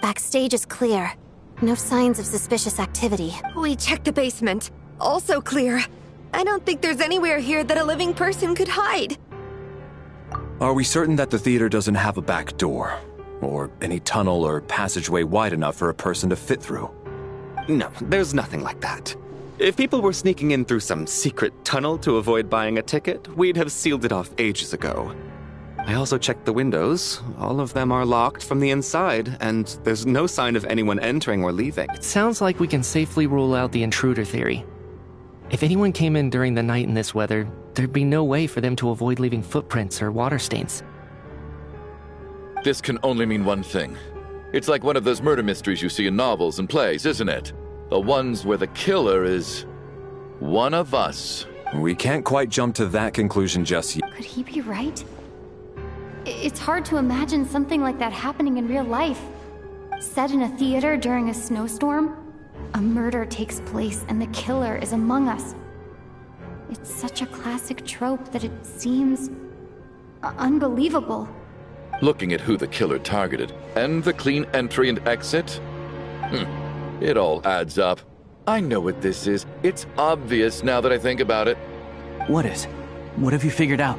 Backstage is clear. No signs of suspicious activity. We checked the basement. Also clear. I don't think there's anywhere here that a living person could hide. Are we certain that the theater doesn't have a back door? Or any tunnel or passageway wide enough for a person to fit through? No, there's nothing like that. If people were sneaking in through some secret tunnel to avoid buying a ticket, we'd have sealed it off ages ago. I also checked the windows. All of them are locked from the inside, and there's no sign of anyone entering or leaving. It sounds like we can safely rule out the intruder theory. If anyone came in during the night in this weather, there'd be no way for them to avoid leaving footprints or water stains. This can only mean one thing. It's like one of those murder mysteries you see in novels and plays, isn't it? The ones where the killer is one of us. We can't quite jump to that conclusion just yet. Could he be right? It's hard to imagine something like that happening in real life. Set in a theater during a snowstorm, a murder takes place and the killer is among us. It's such a classic trope that it seems unbelievable. Looking at who the killer targeted, and the clean entry and exit, it all adds up. I know what this is. It's obvious now that I think about it. What is? What have you figured out?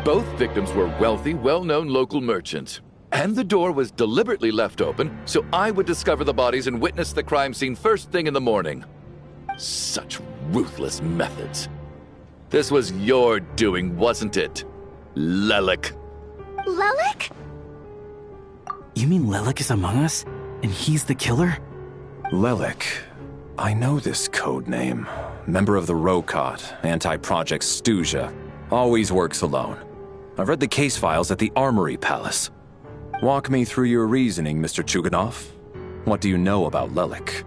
Both victims were wealthy, well-known local merchants. And the door was deliberately left open so I would discover the bodies and witness the crime scene first thing in the morning. Such ruthless methods. This was your doing, wasn't it, Lelik? Lelik? You mean Lelik is among us? And he's the killer? Lelik. I know this code name. Member of the Rokot, anti-Project Stuja. Always works alone. I've read the case files at the Armory Palace. Walk me through your reasoning, Mr. Chuganov. What do you know about Lelik?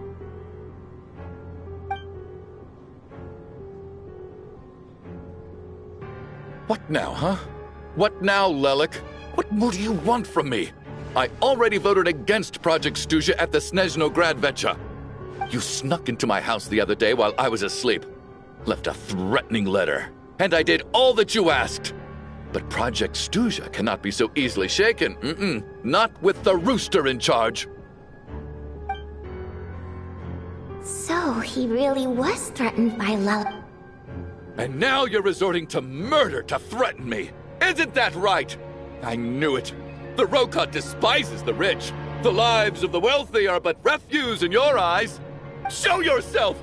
What now, huh? What now, Lelik? What more do you want from me? I already voted against Project Stuja at the Snezhnograd Vecha. You snuck into my house the other day while I was asleep. Left a threatening letter. And I did all that you asked. But Project Stuja cannot be so easily shaken. Not with the rooster in charge. So, he really was threatened by Lel. And now you're resorting to murder to threaten me. Isn't that right? I knew it. The Rokot despises the rich. The lives of the wealthy are but refuse in your eyes. Show yourself!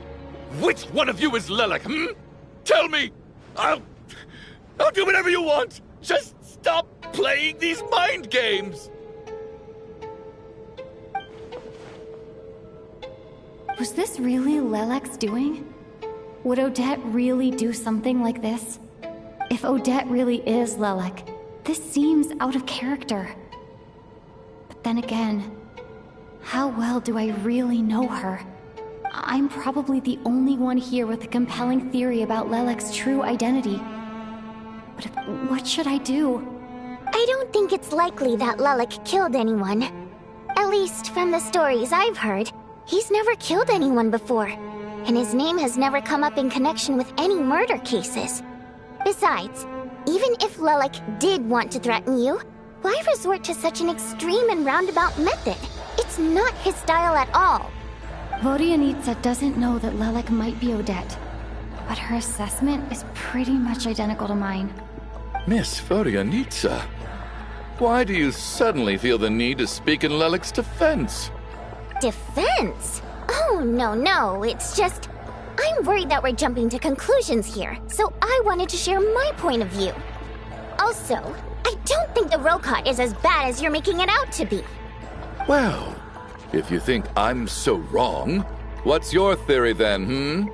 Which one of you is Lilac, Tell me! I'll do whatever you want! Just stop playing these mind games! Was this really Lelek's doing? Would Odette really do something like this? If Odette really is Lelek, this seems out of character. But then again, how well do I really know her? I'm probably the only one here with a compelling theory about Lelek's true identity. But what should I do? I don't think it's likely that Lelek killed anyone. At least from the stories I've heard, he's never killed anyone before. And his name has never come up in connection with any murder cases. Besides, even if Lelek did want to threaten you, why resort to such an extreme and roundabout method? It's not his style at all. Vodianitsa doesn't know that Lelek might be Odette, but her assessment is pretty much identical to mine. Miss Vodianitsa, why do you suddenly feel the need to speak in Lelek's defense? Defense? Oh, no, it's just... I'm worried that we're jumping to conclusions here, so I wanted to share my point of view. Also, I don't think the Rokot is as bad as you're making it out to be. Well, if you think I'm so wrong, what's your theory then,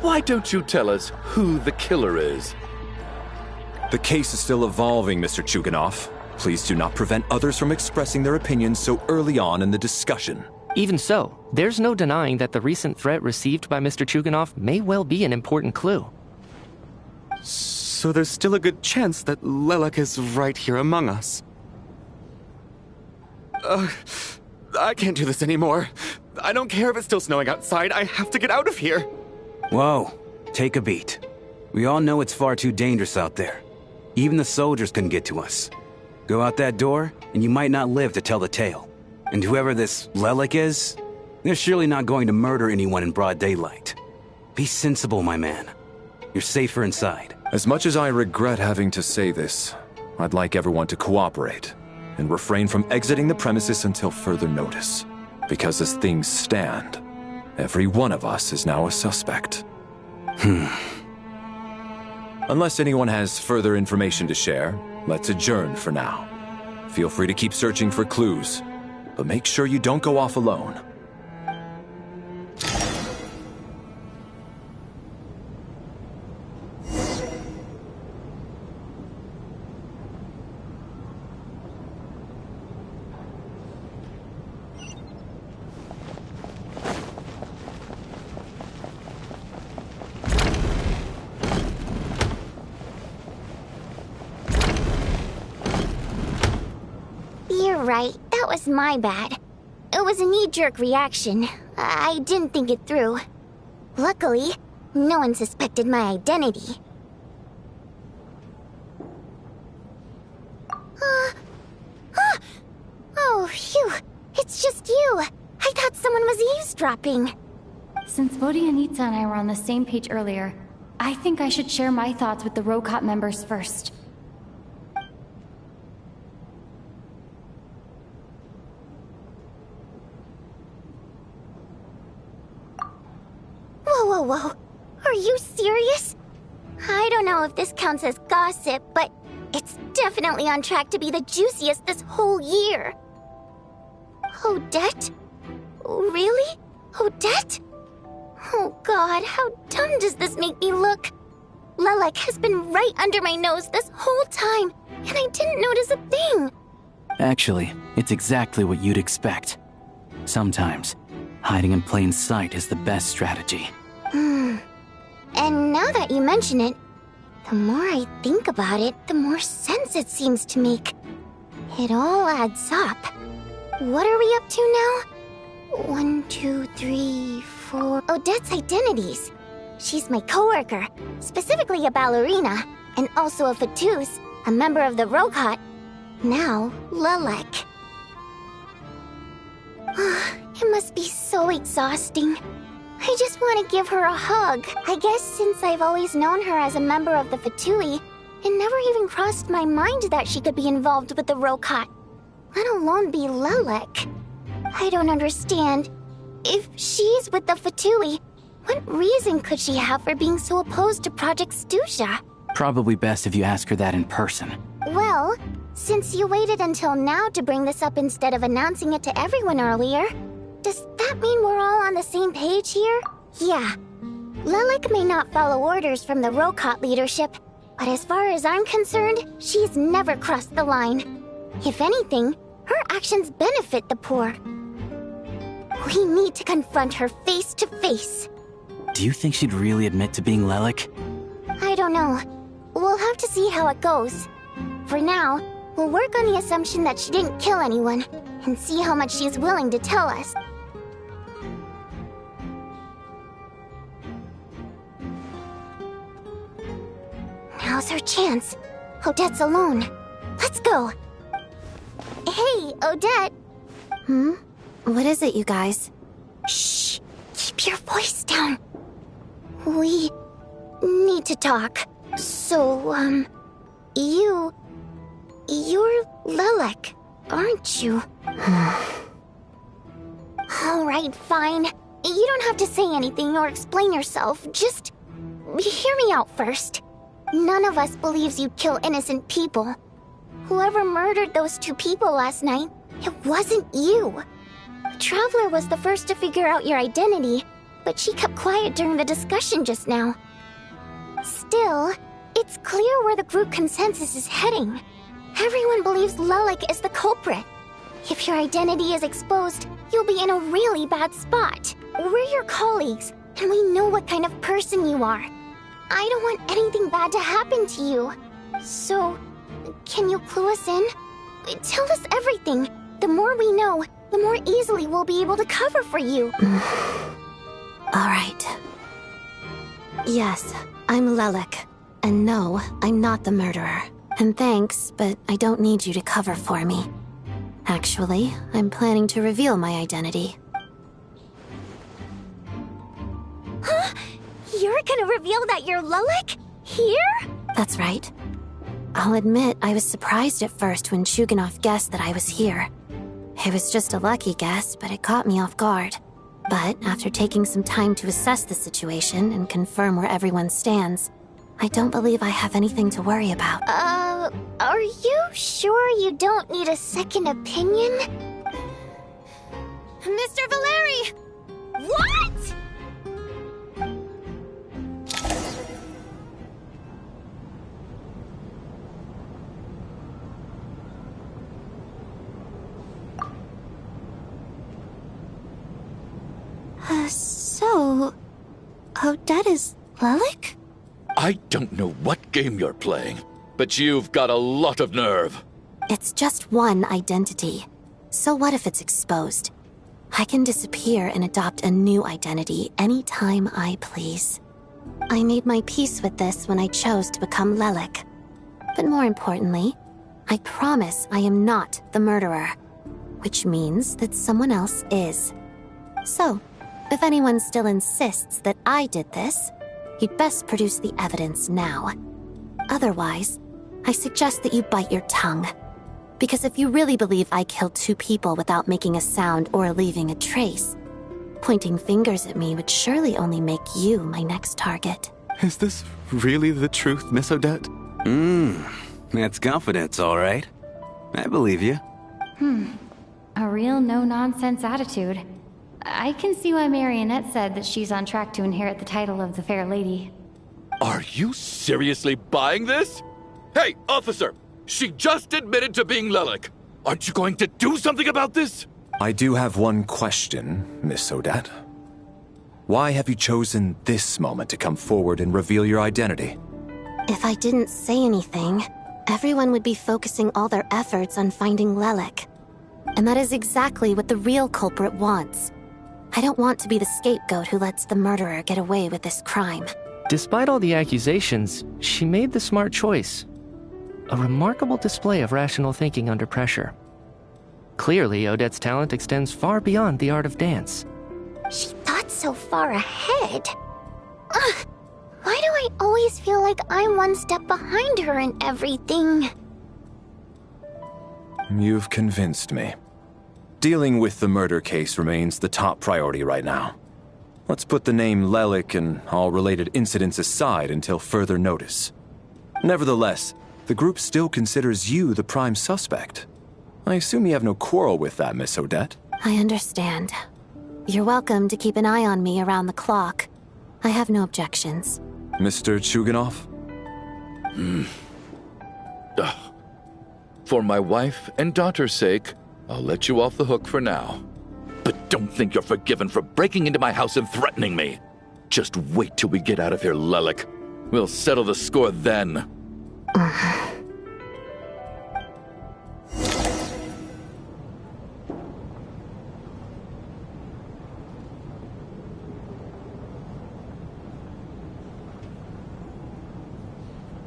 Why don't you tell us who the killer is? The case is still evolving, Mr. Chuganov. Please do not prevent others from expressing their opinions so early on in the discussion. Even so, there's no denying that the recent threat received by Mr. Chuganov may well be an important clue. So there's still a good chance that Lelek is right here among us. I can't do this anymore. I don't care if it's still snowing outside. I have to get out of here. Whoa, take a beat. We all know it's far too dangerous out there. Even the soldiers couldn't get to us. Go out that door, and you might not live to tell the tale. And whoever this Lelek is, they're surely not going to murder anyone in broad daylight. Be sensible, my man. You're safer inside. As much as I regret having to say this, I'd like everyone to cooperate and refrain from exiting the premises until further notice. Because as things stand, every one of us is now a suspect. Unless anyone has further information to share, let's adjourn for now. Feel free to keep searching for clues, but make sure you don't go off alone. You're right, that was my bad. It was a knee-jerk reaction. I didn't think it through. Luckily, no one suspected my identity. Oh, phew. It's just you. I thought someone was eavesdropping. Since Vodianitsa and I were on the same page earlier, I think I should share my thoughts with the Rokot members first. Whoa. Are you serious? I don't know if this counts as gossip, but it's definitely on track to be the juiciest this whole year. Odette? Really? Odette? Oh god, how dumb does this make me look? Lelek has been right under my nose this whole time, and I didn't notice a thing. Actually, it's exactly what you'd expect. Sometimes, hiding in plain sight is the best strategy. And now that you mention it, the more I think about it, the more sense it seems to make. It all adds up. What are we up to now? 1, 2, 3, 4... Odette's identities. She's my coworker, specifically a ballerina, and also a Fatous, a member of the Rokot. Now, Lelek. It must be so exhausting. I just want to give her a hug. I guess since I've always known her as a member of the Fatui, it never even crossed my mind that she could be involved with the Rokot, let alone be Lelek. I don't understand. If she's with the Fatui, what reason could she have for being so opposed to Project Stusha? Probably best if you ask her that in person. Well, since you waited until now to bring this up instead of announcing it to everyone earlier, does that mean we're all on the same page here? Yeah. Lelek may not follow orders from the Rokot leadership, but as far as I'm concerned, she's never crossed the line. If anything, her actions benefit the poor. We need to confront her face to face. Do you think she'd really admit to being Lelek? I don't know. We'll have to see how it goes. For now, we'll work on the assumption that she didn't kill anyone, and see how much she's willing to tell us. Now's her chance. Odette's alone. Let's go. Hey, Odette. What is it, you guys? Shh. Keep your voice down. We need to talk. So, you're Lelek, aren't you? Alright, fine. You don't have to say anything or explain yourself. Just hear me out first. None of us believes you kill innocent people. Whoever murdered those 2 people last night, it wasn't you. The Traveler was the first to figure out your identity, but she kept quiet during the discussion just now. Still, it's clear where the group consensus is heading. Everyone believes Lelek is the culprit. If your identity is exposed, you'll be in a really bad spot. We're your colleagues, and we know what kind of person you are. I don't want anything bad to happen to you. So, can you clue us in? Tell us everything. The more we know, the more easily we'll be able to cover for you. Alright. Yes, I'm Lelek. And no, I'm not the murderer. And thanks, but I don't need you to cover for me. Actually, I'm planning to reveal my identity. Huh? You're gonna reveal that you're Lelek? Here? That's right. I'll admit I was surprised at first when Chuganov guessed that I was here. It was just a lucky guess, but it caught me off guard. But after taking some time to assess the situation and confirm where everyone stands, I don't believe I have anything to worry about. Are you sure you don't need a second opinion? Mr. Valeri! What?! So, Odette is Lelek? I don't know what game you're playing, but you've got a lot of nerve. It's just one identity. So what if it's exposed? I can disappear and adopt a new identity anytime I please. I made my peace with this when I chose to become Lelek. But more importantly, I promise I am not the murderer, which means that someone else is. So, if anyone still insists that I did this, you'd best produce the evidence now. Otherwise, I suggest that you bite your tongue. Because if you really believe I killed 2 people without making a sound or leaving a trace, pointing fingers at me would surely only make you my next target. Is this really the truth, Miss Odette? That's confidence, all right. I believe you. A real no-nonsense attitude. I can see why Marionette said that she's on track to inherit the title of the Fair Lady. Are you seriously buying this? Hey, officer! She just admitted to being Lelek. Aren't you going to do something about this? I do have one question, Miss Odette. Why have you chosen this moment to come forward and reveal your identity? If I didn't say anything, everyone would be focusing all their efforts on finding Lelek. And that is exactly what the real culprit wants. I don't want to be the scapegoat who lets the murderer get away with this crime. Despite all the accusations, she made the smart choice. A remarkable display of rational thinking under pressure. Clearly, Odette's talent extends far beyond the art of dance. She thought not so far ahead. Ugh, why do I always feel like I'm one step behind her in everything? You've convinced me. Dealing with the murder case remains the top priority right now. Let's put the name Lelik and all related incidents aside until further notice. Nevertheless, the group still considers you the prime suspect. I assume you have no quarrel with that, Miss Odette? I understand. You're welcome to keep an eye on me around the clock. I have no objections. Mr. Chuganov? For my wife and daughter's sake, I'll let you off the hook for now. But don't think you're forgiven for breaking into my house and threatening me. Just wait till we get out of here, Lelik. We'll settle the score then.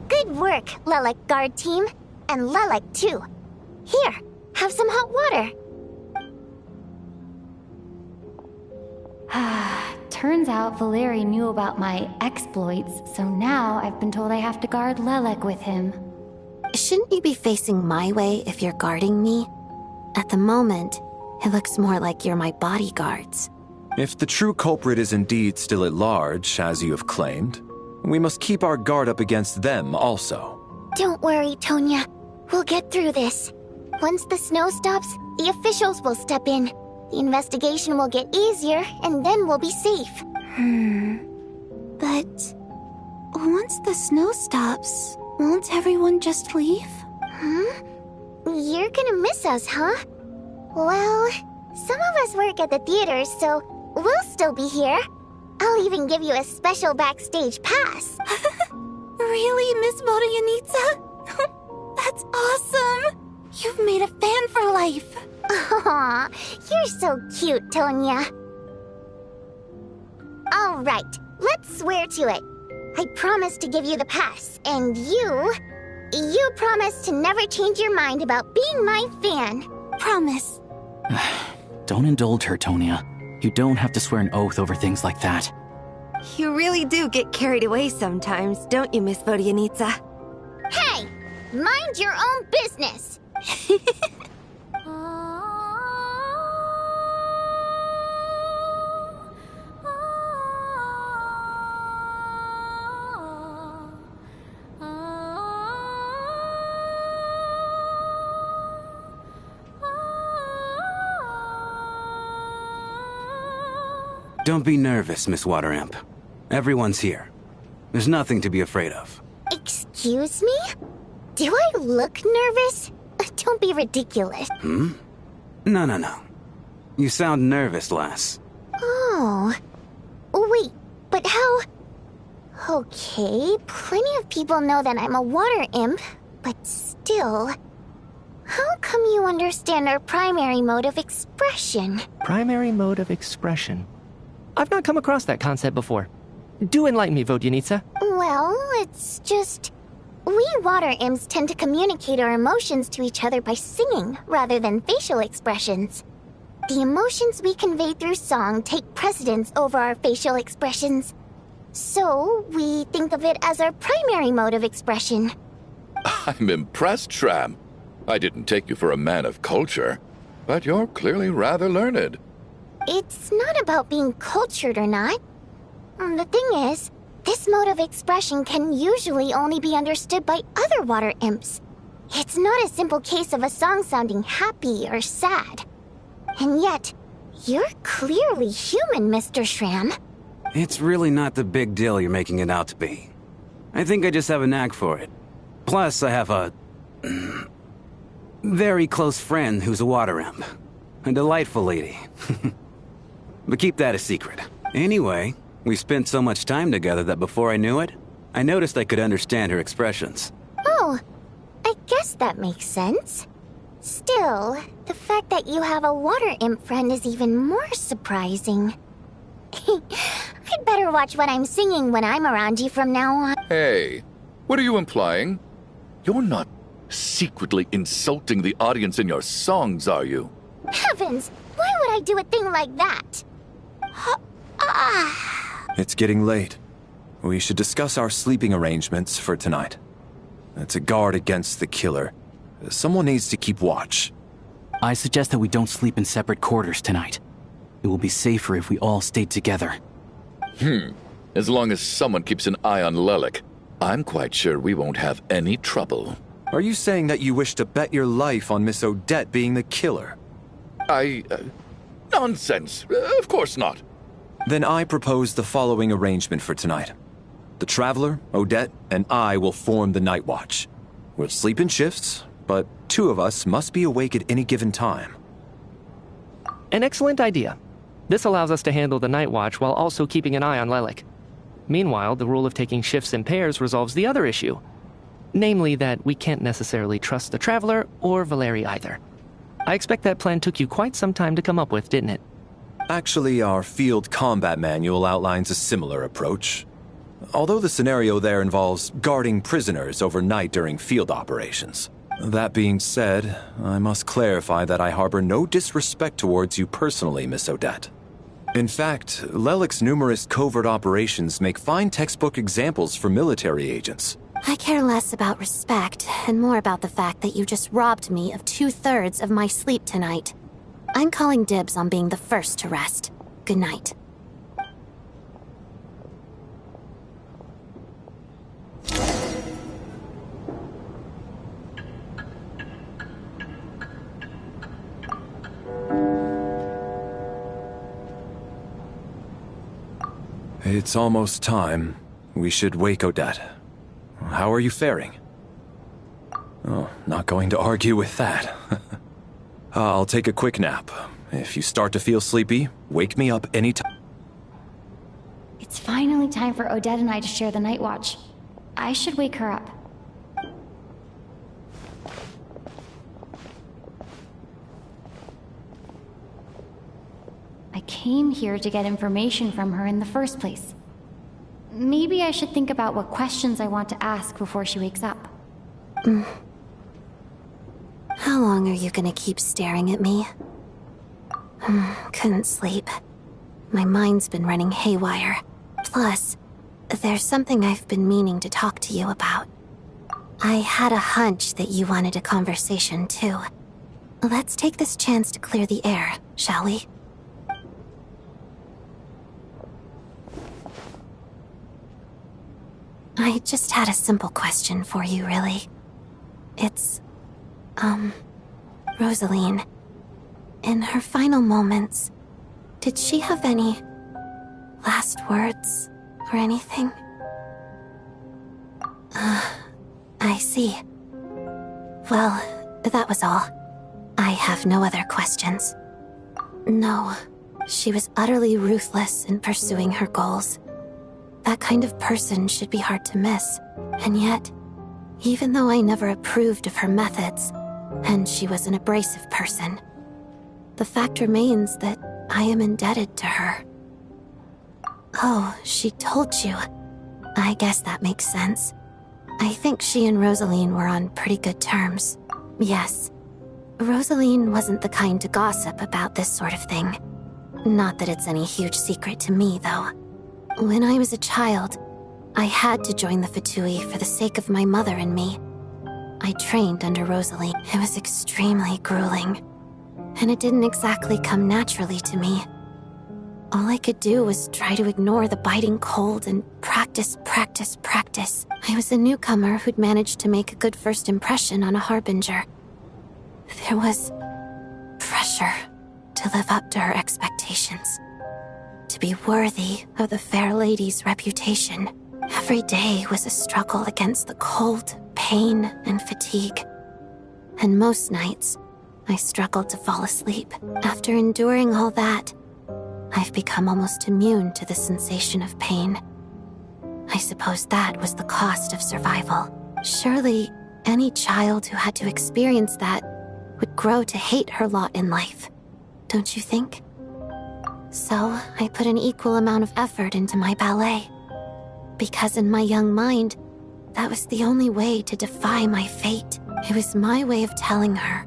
Good work, Lelik guard team. And Lelik too. Here, have some hot water. Turns out Valeri knew about my exploits, so now I've been told I have to guard Lelek with him. Shouldn't you be facing my way if you're guarding me? At the moment, it looks more like you're my bodyguards. If the true culprit is indeed still at large, as you have claimed, we must keep our guard up against them also. Don't worry, Tonya. We'll get through this. Once the snow stops, the officials will step in. The investigation will get easier, and then we'll be safe. But once the snow stops, won't everyone just leave? You're gonna miss us, huh? Well, some of us work at the theater, so we'll still be here. I'll even give you a special backstage pass. Really, Miss Vodyanitsa? That's awesome! You've made a fan for life. Aw, you're so cute, Tonya. All right, let's swear to it. I promise to give you the pass, and you promise to never change your mind about being my fan. Promise. Don't indulge her, Tonya. You don't have to swear an oath over things like that. You really do get carried away sometimes, don't you, Miss Vodyanitsa? Hey! Mind your own business! Don't be nervous, Miss Water Imp. Everyone's here. There's nothing to be afraid of. Excuse me? Do I look nervous? Don't be ridiculous. No. You sound nervous, lass. Oh. Wait, but how... Okay, plenty of people know that I'm a water imp, but still... How come you understand our primary mode of expression? Primary mode of expression? I've not come across that concept before. Do enlighten me, Vodyanitsa. Well, it's just... We water imps tend to communicate our emotions to each other by singing, rather than facial expressions. The emotions we convey through song take precedence over our facial expressions. So, we think of it as our primary mode of expression. I'm impressed, Shram. I didn't take you for a man of culture, but you're clearly rather learned. It's not about being cultured or not. The thing is, this mode of expression can usually only be understood by other water imps. It's not a simple case of a song sounding happy or sad. And yet, you're clearly human, Mr. Shram. It's really not the big deal you're making it out to be. I think I just have a knack for it. Plus, I have a... very close friend who's a water imp. A delightful lady. But keep that a secret. Anyway, we spent so much time together that before I knew it, I noticed I could understand her expressions. Oh, I guess that makes sense. Still, the fact that you have a water imp friend is even more surprising. I'd better watch what I'm singing when I'm around you from now on. Hey, what are you implying? You're not secretly insulting the audience in your songs, are you? Heavens, why would I do a thing like that? It's getting late. We should discuss our sleeping arrangements for tonight. To guard against the killer, someone needs to keep watch. I suggest that we don't sleep in separate quarters tonight. It will be safer if we all stayed together. As long as someone keeps an eye on Lelik, I'm quite sure we won't have any trouble. Are you saying that you wish to bet your life on Miss Odette being the killer? Nonsense. Of course not. Then I propose the following arrangement for tonight. The Traveler, Odette, and I will form the Night Watch. We'll sleep in shifts, but 2 of us must be awake at any given time. An excellent idea. This allows us to handle the Night Watch while also keeping an eye on Lelik. Meanwhile, the rule of taking shifts in pairs resolves the other issue. Namely that we can't necessarily trust the Traveler or Valeri either. I expect that plan took you quite some time to come up with, didn't it? Actually, our field combat manual outlines a similar approach. Although the scenario there involves guarding prisoners overnight during field operations. That being said, I must clarify that I harbor no disrespect towards you personally, Miss Odette. In fact, Lelik's numerous covert operations make fine textbook examples for military agents. I care less about respect and more about the fact that you just robbed me of 2/3 of my sleep tonight. I'm calling dibs on being the first to rest. Good night. It's almost time. We should wake Odette. How are you faring? Oh, not going to argue with that. I'll take a quick nap. If you start to feel sleepy, wake me up anytime. It's finally time for Odette and I to share the night watch. I should wake her up. I came here to get information from her in the first place. Maybe I should think about what questions I want to ask before she wakes up. How long are you gonna keep staring at me? Couldn't sleep. My mind's been running haywire. Plus, there's something I've been meaning to talk to you about. I had a hunch that you wanted a conversation too. Let's take this chance to clear the air, shall we? I just had a simple question for you, really. It's, Rosaline. In her final moments, did she have any last words or anything? I see. Well, that was all. I have no other questions. No, she was utterly ruthless in pursuing her goals. That kind of person should be hard to miss. And yet, even though I never approved of her methods, and she was an abrasive person, the fact remains that I am indebted to her. Oh, she told you. I guess that makes sense. I think she and Rosaline were on pretty good terms. Yes. Rosaline wasn't the kind to gossip about this sort of thing. Not that it's any huge secret to me, though. When I was a child, I had to join the Fatui for the sake of my mother and me. I trained under Rosaline. It was extremely grueling, and it didn't exactly come naturally to me. All I could do was try to ignore the biting cold and practice. I was a newcomer who'd managed to make a good first impression on a harbinger. There was pressure to live up to her expectations, to be worthy of the fair lady's reputation. Every day was a struggle against the cold, pain, and fatigue. And most nights, I struggled to fall asleep. After enduring all that, I've become almost immune to the sensation of pain. I suppose that was the cost of survival. Surely, any child who had to experience that would grow to hate her lot in life, don't you think? So, I put an equal amount of effort into my ballet. Because in my young mind, that was the only way to defy my fate. It was my way of telling her,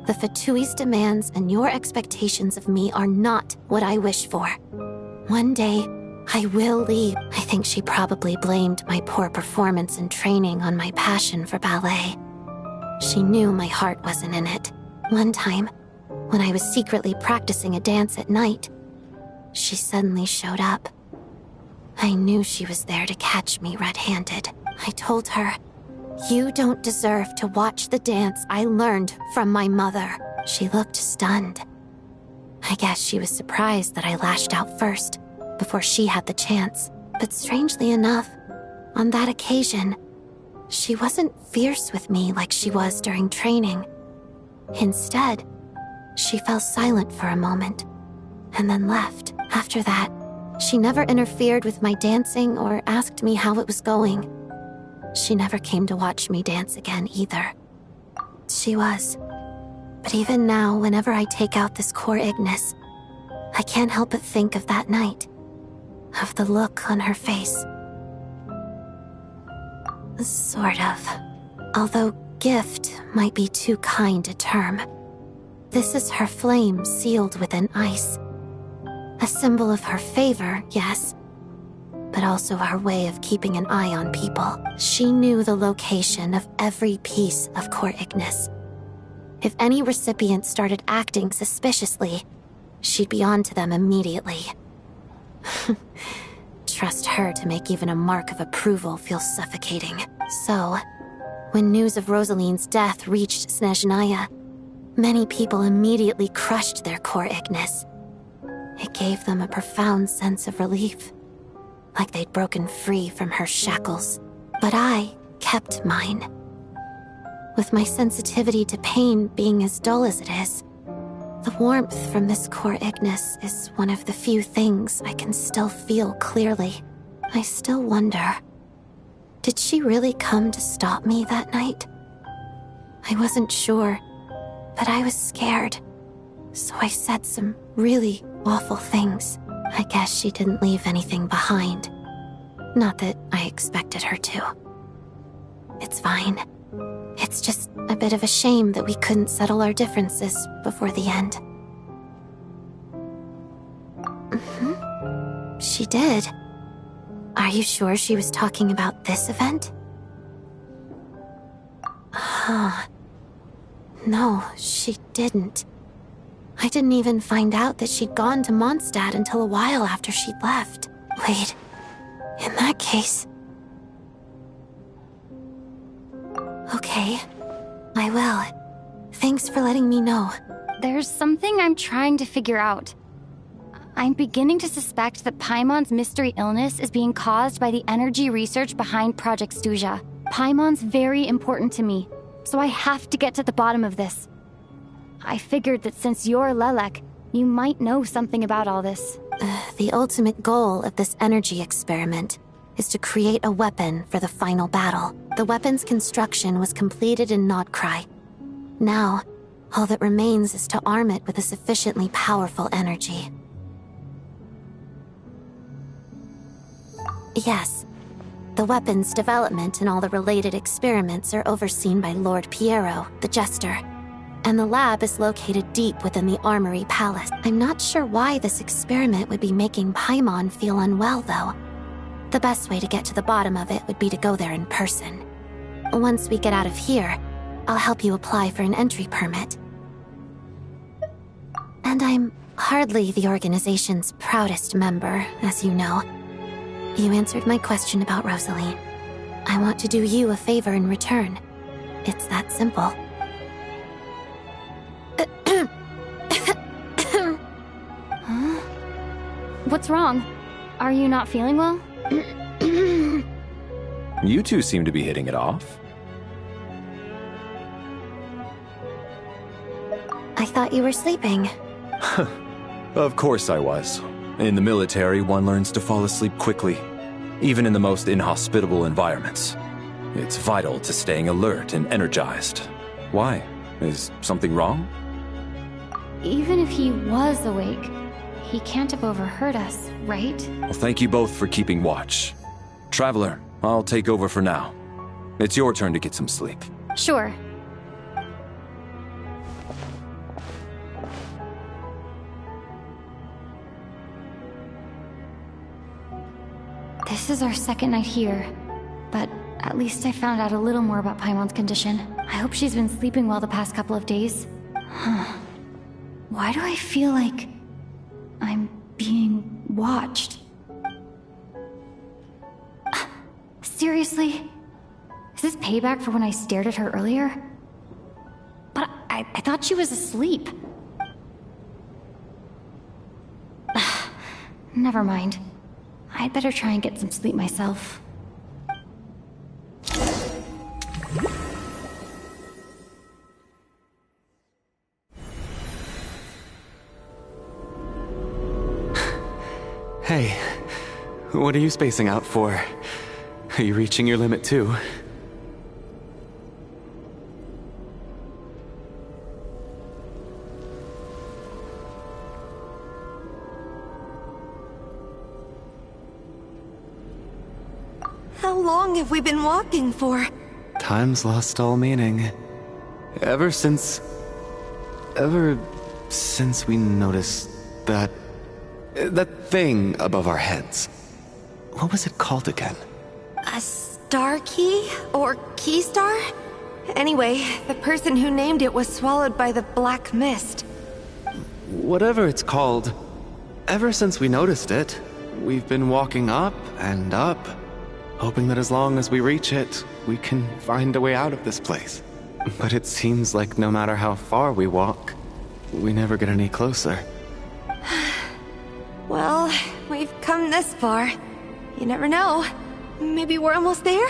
the Fatui's demands and your expectations of me are not what I wish for. One day, I will leave. I think she probably blamed my poor performance in training on my passion for ballet. She knew my heart wasn't in it. One time, when I was secretly practicing a dance at night, she suddenly showed up. I knew she was there to catch me red-handed. I told her, "You don't deserve to watch the dance I learned from my mother." She looked stunned. I guess she was surprised that I lashed out first, before she had the chance. But strangely enough, on that occasion, she wasn't fierce with me like she was during training. Instead, she fell silent for a moment, and then left. After that, she never interfered with my dancing or asked me how it was going. She never came to watch me dance again either. She was. But even now, whenever I take out this core Ignis, I can't help but think of that night. Of the look on her face. Sort of. Although gift might be too kind a term. This is her flame sealed within ice. A symbol of her favor, yes, but also her way of keeping an eye on people. She knew the location of every piece of core Ignis. If any recipient started acting suspiciously, she'd be on to them immediately. Trust her to make even a mark of approval feel suffocating. So, when news of Rosaline's death reached Snezhnaya, many people immediately crushed their core Ignis. It gave them a profound sense of relief, like they'd broken free from her shackles. But I kept mine. With my sensitivity to pain being as dull as it is, the warmth from this core Ignis is one of the few things I can still feel clearly. I still wonder, did she really come to stop me that night? I wasn't sure, but I was scared, so I said some really awful things. I guess she didn't leave anything behind. Not that I expected her to. It's fine. It's just a bit of a shame that we couldn't settle our differences before the end. She did. Are you sure she was talking about this event? No, she didn't. I didn't even find out that she'd gone to Mondstadt until a while after she'd left. Wait, in that case... Okay, I will. Thanks for letting me know. There's something I'm trying to figure out. I'm beginning to suspect that Paimon's mystery illness is being caused by the energy research behind Project Stuja. Paimon's very important to me, so I have to get to the bottom of this. I figured that since you're Lelek, you might know something about all this. The ultimate goal of this energy experiment is to create a weapon for the final battle. The weapon's construction was completed in Nodkrai. Now, all that remains is to arm it with a sufficiently powerful energy. Yes, the weapon's development and all the related experiments are overseen by Lord Piero, the Jester, and the lab is located deep within the Armory Palace. I'm not sure why this experiment would be making Paimon feel unwell, though. The best way to get to the bottom of it would be to go there in person. Once we get out of here, I'll help you apply for an entry permit. And I'm hardly the organization's proudest member, as you know. You answered my question about Rosaline. I want to do you a favor in return. It's that simple. Huh? What's wrong? Are you not feeling well? You two seem to be hitting it off. I thought you were sleeping. Of course I was. In the military, one learns to fall asleep quickly, even in the most inhospitable environments. It's vital to staying alert and energized. Why? Is something wrong? Even if he was awake, he can't have overheard us, right? Well, thank you both for keeping watch. Traveler, I'll take over for now. It's your turn to get some sleep. Sure. This is our second night here, but at least I found out a little more about Paimon's condition. I hope she's been sleeping well the past couple of days. Why do I feel like I'm being watched? Seriously? Is this payback for when I stared at her earlier? But I thought she was asleep. Never mind. I'd better try and get some sleep myself. Hey, what are you spacing out for? Are you reaching your limit too? How long have we been walking for? Time's lost all meaning. Ever since we noticed that thing above our heads. What was it called again? A star key? Or key star? Anyway, the person who named it was swallowed by the black mist. Whatever it's called, ever since we noticed it, we've been walking up and up, hoping that as long as we reach it, we can find a way out of this place. But it seems like no matter how far we walk, we never get any closer. Well, we've come this far. You never know. Maybe we're almost there?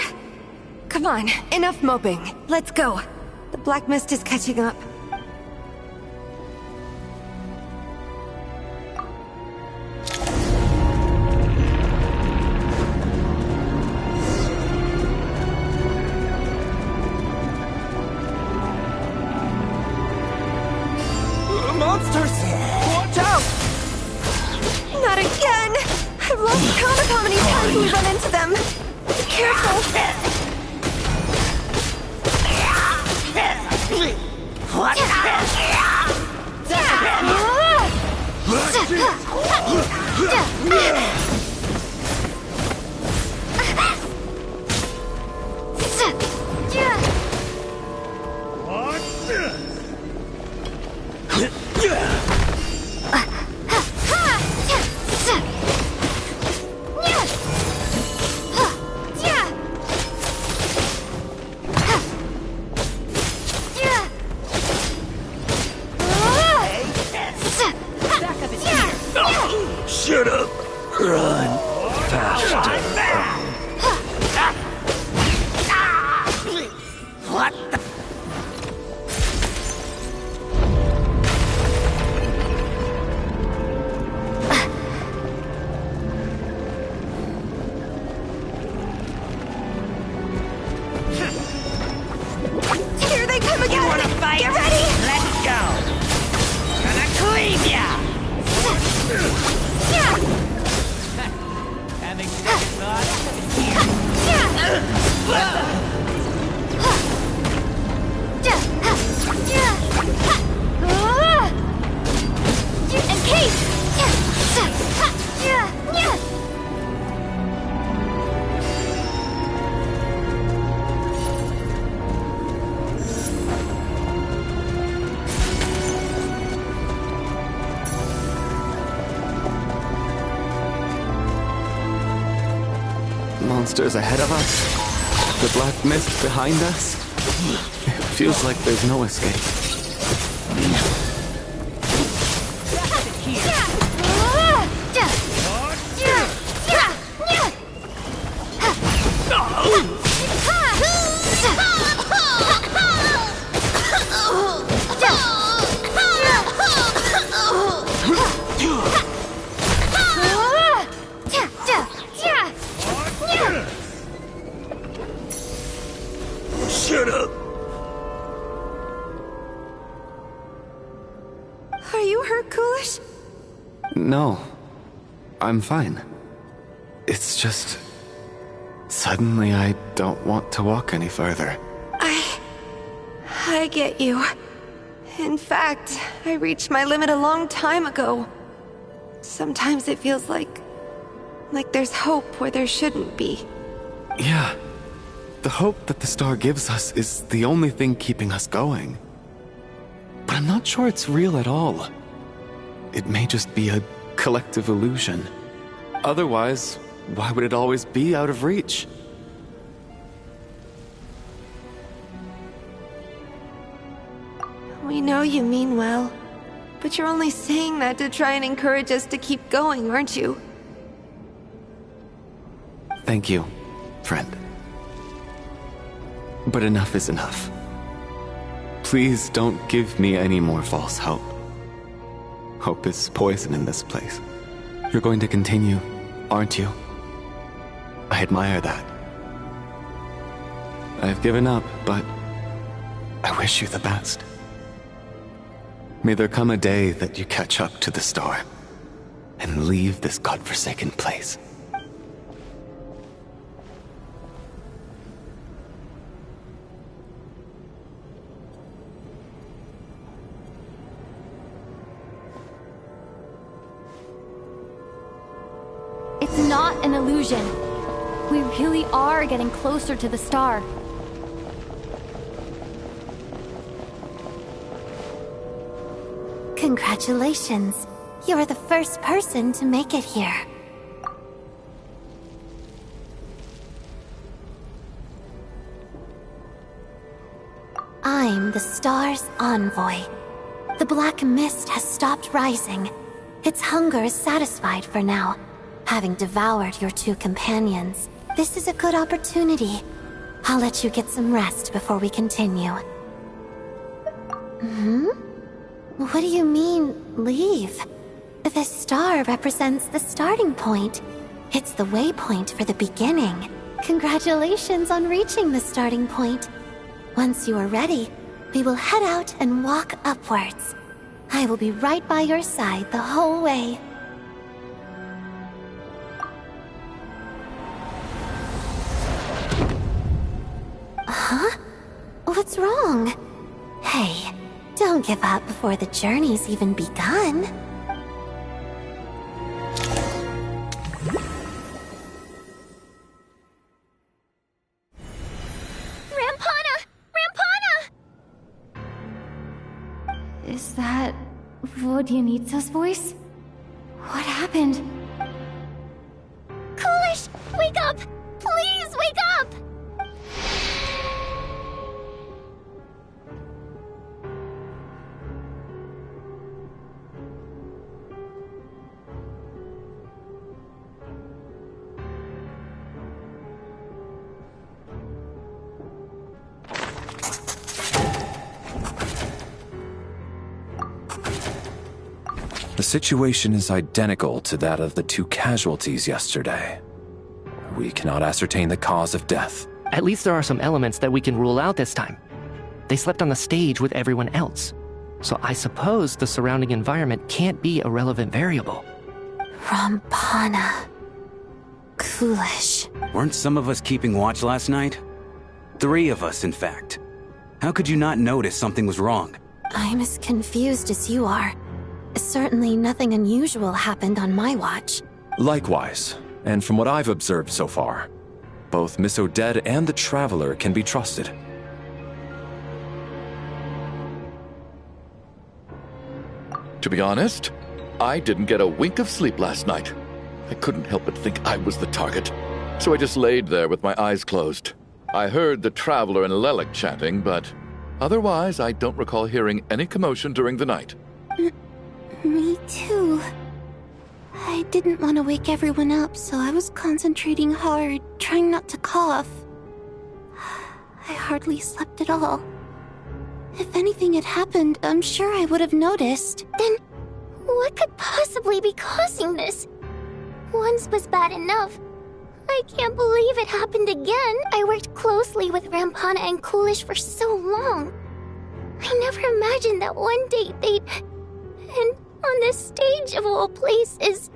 Come on, enough moping. Let's go. The black mist is catching up. Monsters! Watch out! Not again! I've lost count of how many times we run into them. Be careful! Shut up! Run faster! What the? Here they come again! You wanna fight? Get ready! Let's go! Gonna clean ya! Having second thoughts? Monsters ahead of us, the black mist behind us. It feels like there's no escape. Shut up! Are you hurt, Coolish? No, I'm fine. It's just... suddenly I don't want to walk any further. I get you. In fact, I reached my limit a long time ago. Sometimes it feels like Like there's hope where there shouldn't be. Yeah. The hope that the star gives us is the only thing keeping us going. But I'm not sure it's real at all. It may just be a collective illusion. Otherwise, why would it always be out of reach? We know you mean well, but you're only saying that to try and encourage us to keep going, aren't you? Thank you, friend. But enough is enough. Please don't give me any more false hope. Hope is poison in this place. You're going to continue, aren't you? I admire that. I've given up, but I wish you the best. May there come a day that you catch up to the star and leave this godforsaken place. It's not an illusion. We really are getting closer to the star. Congratulations. You're the first person to make it here. I'm the star's envoy. The black mist has stopped rising. Its hunger is satisfied for now, having devoured your two companions. This is a good opportunity. I'll let you get some rest before we continue. What do you mean, leave? The star represents the starting point. It's the waypoint for the beginning. Congratulations on reaching the starting point. Once you are ready, we will head out and walk upwards. I will be right by your side the whole way. Huh? What's wrong? Hey, don't give up before the journey's even begun. Is that Vodyanitsa's voice? What happened? Coolish, wake up! Please wake up! The situation is identical to that of the two casualties yesterday. We cannot ascertain the cause of death. At least there are some elements that we can rule out this time. They slept on the stage with everyone else. So I suppose the surrounding environment can't be a relevant variable. Rampana. Coolish. Weren't some of us keeping watch last night? 3 of us, in fact. How could you not notice something was wrong? I'm as confused as you are. Certainly nothing unusual happened on my watch. Likewise, and from what I've observed so far, both Miss Odette and the Traveler can be trusted. To be honest, I didn't get a wink of sleep last night. I couldn't help but think I was the target, so I just laid there with my eyes closed. I heard the Traveler and Lelik chatting, but otherwise I don't recall hearing any commotion during the night. Me too. I didn't want to wake everyone up, so I was concentrating hard, trying not to cough. I hardly slept at all. If anything had happened, I'm sure I would have noticed. Then, what could possibly be causing this? Once was bad enough. I can't believe it happened again. I worked closely with Rampana and Coolish for so long. I never imagined that one day they'd... And on this stage of all places...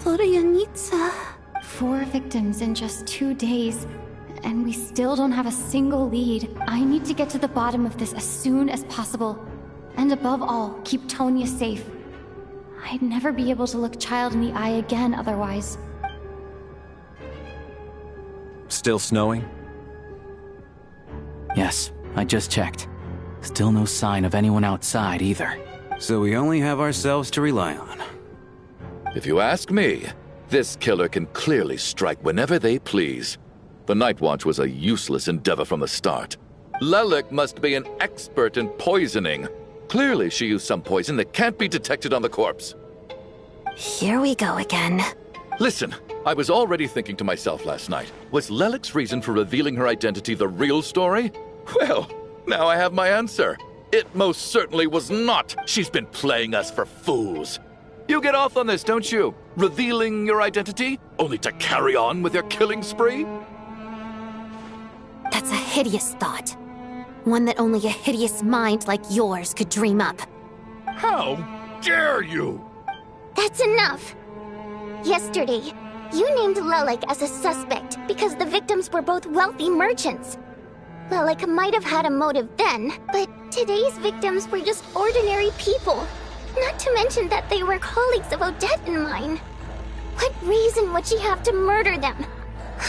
Vodyanitsa. 4 victims in just 2 days, and we still don't have a single lead. I need to get to the bottom of this as soon as possible. And above all, keep Tonya safe. I'd never be able to look Child in the eye again otherwise. Still snowing? Yes, I just checked. Still no sign of anyone outside either. So we only have ourselves to rely on. If you ask me, this killer can clearly strike whenever they please. The Night Watch was a useless endeavor from the start. Lelik must be an expert in poisoning. Clearly she used some poison that can't be detected on the corpse. Here we go again. Listen, I was already thinking to myself last night, was Lelik's reason for revealing her identity the real story? Well, now I have my answer. It most certainly was not. She's been playing us for fools. You get off on this, don't you? Revealing your identity, only to carry on with your killing spree? That's a hideous thought. One that only a hideous mind like yours could dream up. How dare you? That's enough! Yesterday, you named Lelik as a suspect because the victims were both wealthy merchants. Lelik might have had a motive then, but today's victims were just ordinary people. Not to mention that they were colleagues of Odette and mine. What reason would she have to murder them?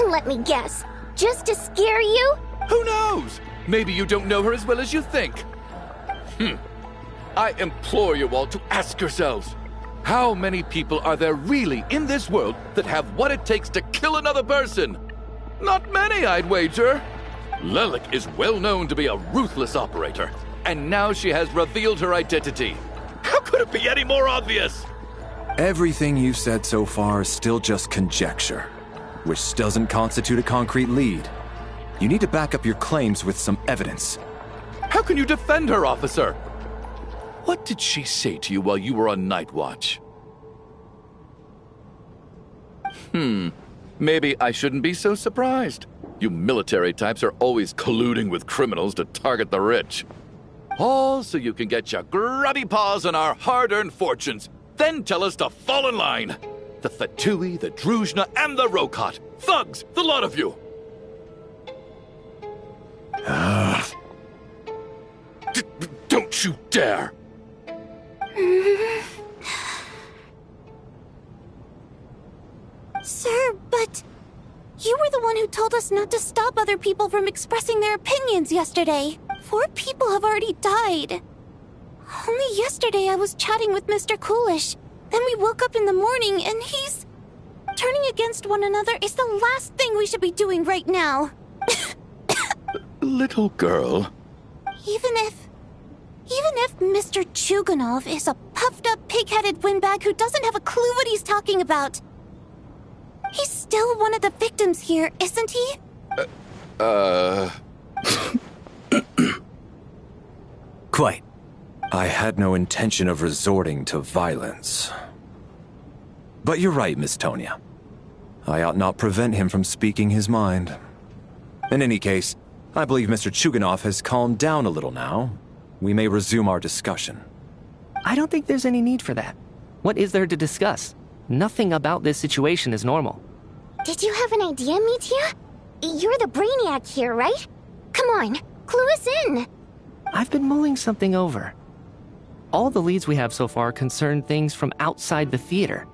Let me guess. Just to scare you? Who knows? Maybe you don't know her as well as you think. I implore you all to ask yourselves, how many people are there really in this world that have what it takes to kill another person? Not many, I'd wager. Lelik is well known to be a ruthless operator, and now she has revealed her identity. How could it be any more obvious? Everything you've said so far is still just conjecture, which doesn't constitute a concrete lead. You need to back up your claims with some evidence. How can you defend her, officer? What did she say to you while you were on Night Watch? Maybe I shouldn't be so surprised. You military types are always colluding with criminals to target the rich. All so you can get your grubby paws on our hard-earned fortunes, then tell us to fall in line. The Fatui, the Druzhna, and the Rokot. Thugs, the lot of you. Don't you dare! Sir, but you were the one who told us not to stop other people from expressing their opinions yesterday. 4 people have already died. Only yesterday I was chatting with Mr. Coolish. Then we woke up in the morning and he's... Turning against one another is the last thing we should be doing right now. Little girl. Even if Mr. Chuganov is a puffed-up, pig-headed windbag who doesn't have a clue what he's talking about, he's still one of the victims here, isn't he? Quite. I had no intention of resorting to violence. But you're right, Miss Tonia. I ought not prevent him from speaking his mind. In any case, I believe Mr. Chuganov has calmed down a little now. We may resume our discussion. I don't think there's any need for that. What is there to discuss? Nothing about this situation is normal. Did you have an idea, Mitya? You're the brainiac here, right? Come on, clue us in. I've been mulling something over. All the leads we have so far concern things from outside the theater.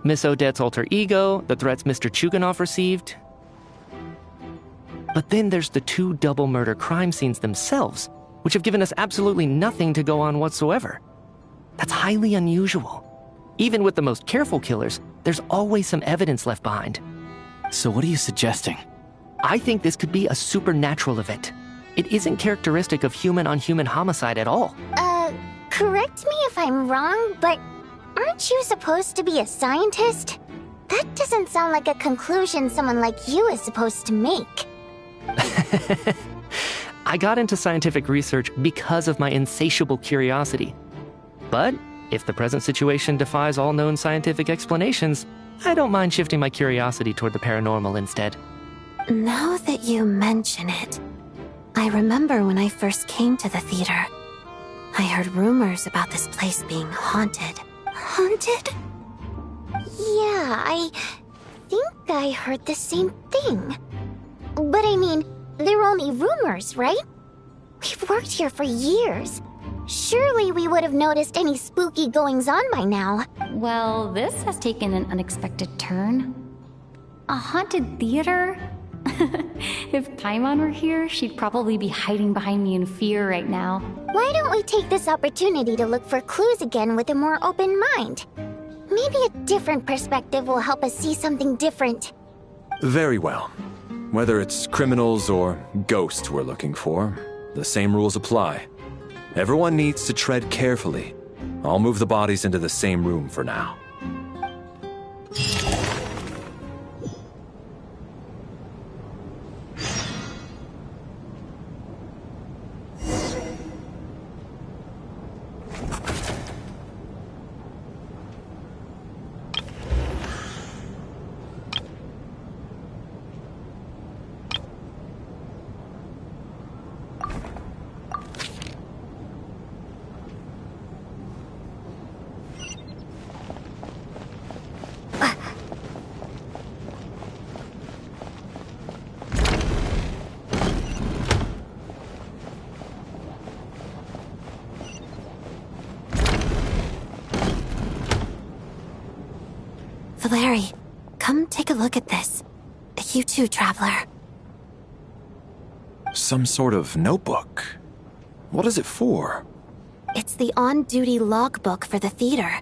Miss Odette's alter ego, the threats Mr. Chuganov received. But then there's the 2 double murder crime scenes themselves, which have given us absolutely nothing to go on whatsoever. That's highly unusual. Even with the most careful killers, there's always some evidence left behind. So what are you suggesting? I think this could be a supernatural event. It isn't characteristic of human-on-human homicide at all. Correct me if I'm wrong, but aren't you supposed to be a scientist? That doesn't sound like a conclusion someone like you is supposed to make. I got into scientific research because of my insatiable curiosity. But if the present situation defies all known scientific explanations, I don't mind shifting my curiosity toward the paranormal instead. Now that you mention it, I remember when I first came to the theater. I heard rumors about this place being haunted. Haunted? Yeah, I think I heard the same thing. But I mean, they're only rumors, right? We've worked here for years. Surely we would have noticed any spooky goings-on by now. Well, this has taken an unexpected turn. A haunted theater? If Paimon were here, she'd probably be hiding behind me in fear right now. Why don't we take this opportunity to look for clues again with a more open mind? Maybe a different perspective will help us see something different. Very well. Whether it's criminals or ghosts we're looking for, the same rules apply. Everyone needs to tread carefully. I'll move the bodies into the same room for now. Valeri, come take a look at this. You too, Traveler. Some sort of notebook. What is it for? It's the on-duty logbook for the theater.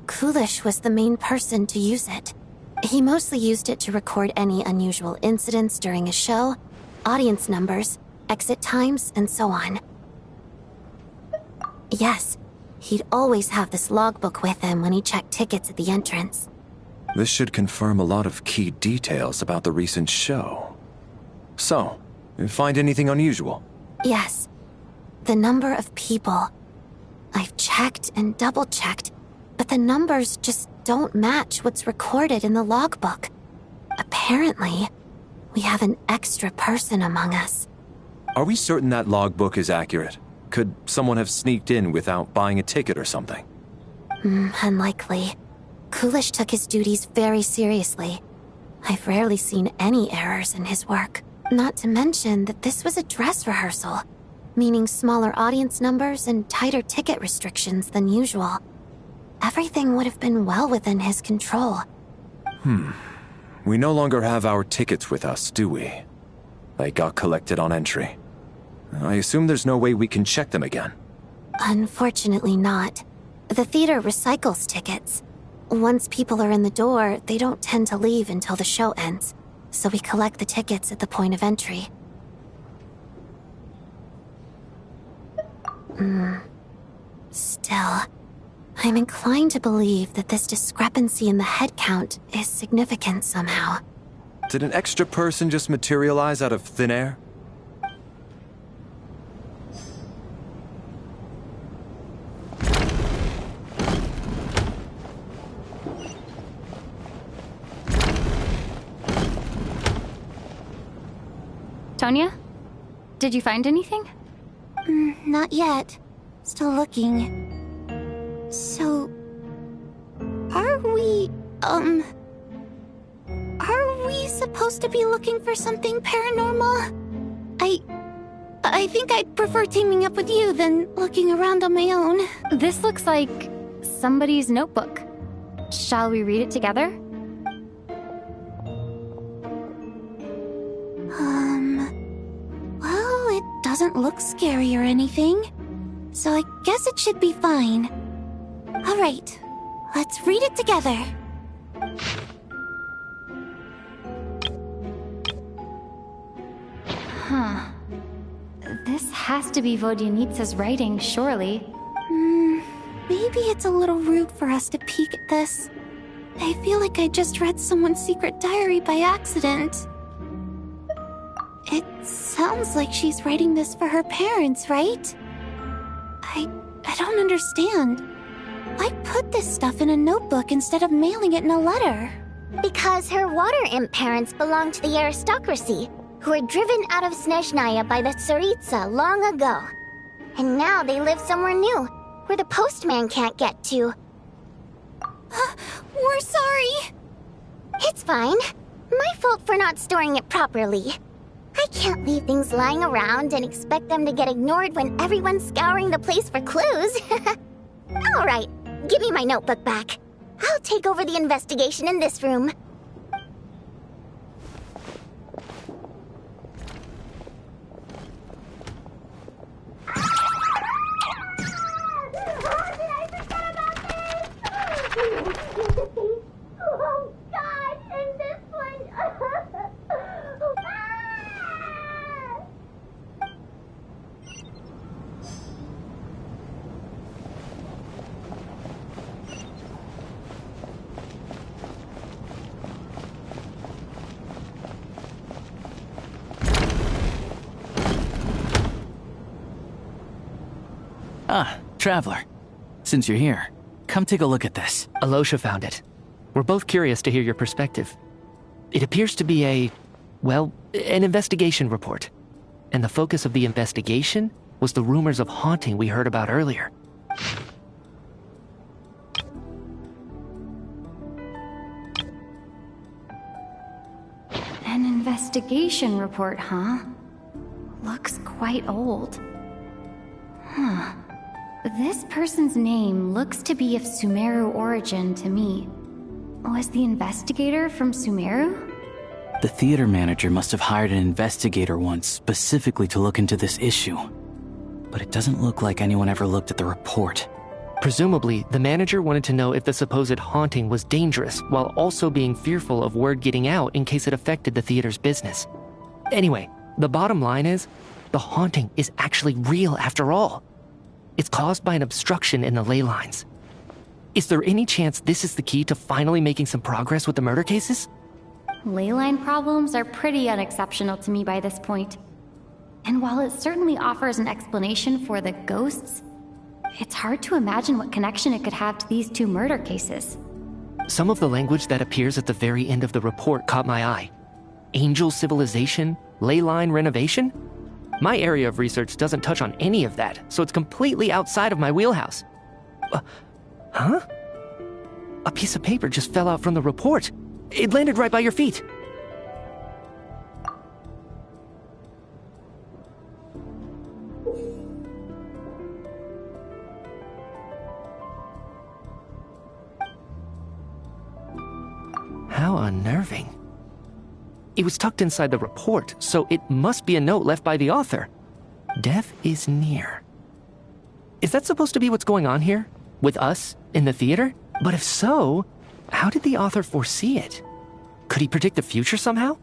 Kulish was the main person to use it. He mostly used it to record any unusual incidents during a show, audience numbers, exit times, and so on. Yes, he'd always have this logbook with him when he checked tickets at the entrance. This should confirm a lot of key details about the recent show. So, you find anything unusual? Yes. The number of people. I've checked and double-checked, but the numbers just don't match what's recorded in the logbook. Apparently, we have an extra person among us. Are we certain that logbook is accurate? Could someone have sneaked in without buying a ticket or something? Unlikely. Kulish took his duties very seriously. I've rarely seen any errors in his work. Not to mention that this was a dress rehearsal, meaning smaller audience numbers and tighter ticket restrictions than usual. Everything would have been well within his control. We no longer have our tickets with us, do we? They got collected on entry. I assume there's no way we can check them again. Unfortunately not. The theater recycles tickets. Once people are in the door, they don't tend to leave until the show ends, so we collect the tickets at the point of entry. Still, I'm inclined to believe that this discrepancy in the head count is significant somehow. Did an extra person just materialize out of thin air? Tonya? Did you find anything? Not yet. Still looking. So... Are we supposed to be looking for something paranormal? I think I'd prefer teaming up with you than looking around on my own. This looks like somebody's notebook. Shall we read it together? Well, it doesn't look scary or anything, so I guess it should be fine. Alright, let's read it together. Huh. This has to be Vodyanitsa's writing, surely. Maybe it's a little rude for us to peek at this. I feel like I just read someone's secret diary by accident. It sounds like she's writing this for her parents, right? I don't understand. Why put this stuff in a notebook instead of mailing it in a letter? Because her water imp parents belonged to the aristocracy, who were driven out of Snezhnaya by the Tsaritsa long ago. And now they live somewhere new, where the postman can't get to. We're sorry. It's fine. My fault for not storing it properly. I can't leave things lying around and expect them to get ignored when everyone's scouring the place for clues. Alright, give me my notebook back. I'll take over the investigation in this room. Oh God, and this one. Ah, Traveler. Since you're here, come take a look at this. Alosha found it. We're both curious to hear your perspective. It appears to be an investigation report. And the focus of the investigation was the rumors of haunting we heard about earlier. An investigation report, huh? Looks quite old. Huh. This person's name looks to be of Sumeru origin to me. Was the investigator from Sumeru? The theater manager must have hired an investigator once specifically to look into this issue. But it doesn't look like anyone ever looked at the report. Presumably, the manager wanted to know if the supposed haunting was dangerous, while also being fearful of word getting out in case it affected the theater's business. Anyway, the bottom line is, the haunting is actually real after all. It's caused by an obstruction in the ley lines. Is there any chance this is the key to finally making some progress with the murder cases? Ley line problems are pretty unexceptional to me by this point. And while it certainly offers an explanation for the ghosts, it's hard to imagine what connection it could have to these two murder cases. Some of the language that appears at the very end of the report caught my eye. Angel civilization, ley line renovation? My area of research doesn't touch on any of that, so it's completely outside of my wheelhouse. Huh? A piece of paper just fell out from the report. It landed right by your feet. How unnerving. It was tucked inside the report, so it must be a note left by the author. Death is near. Is that supposed to be what's going on here? With us, in the theater? But if so, how did the author foresee it? Could he predict the future somehow?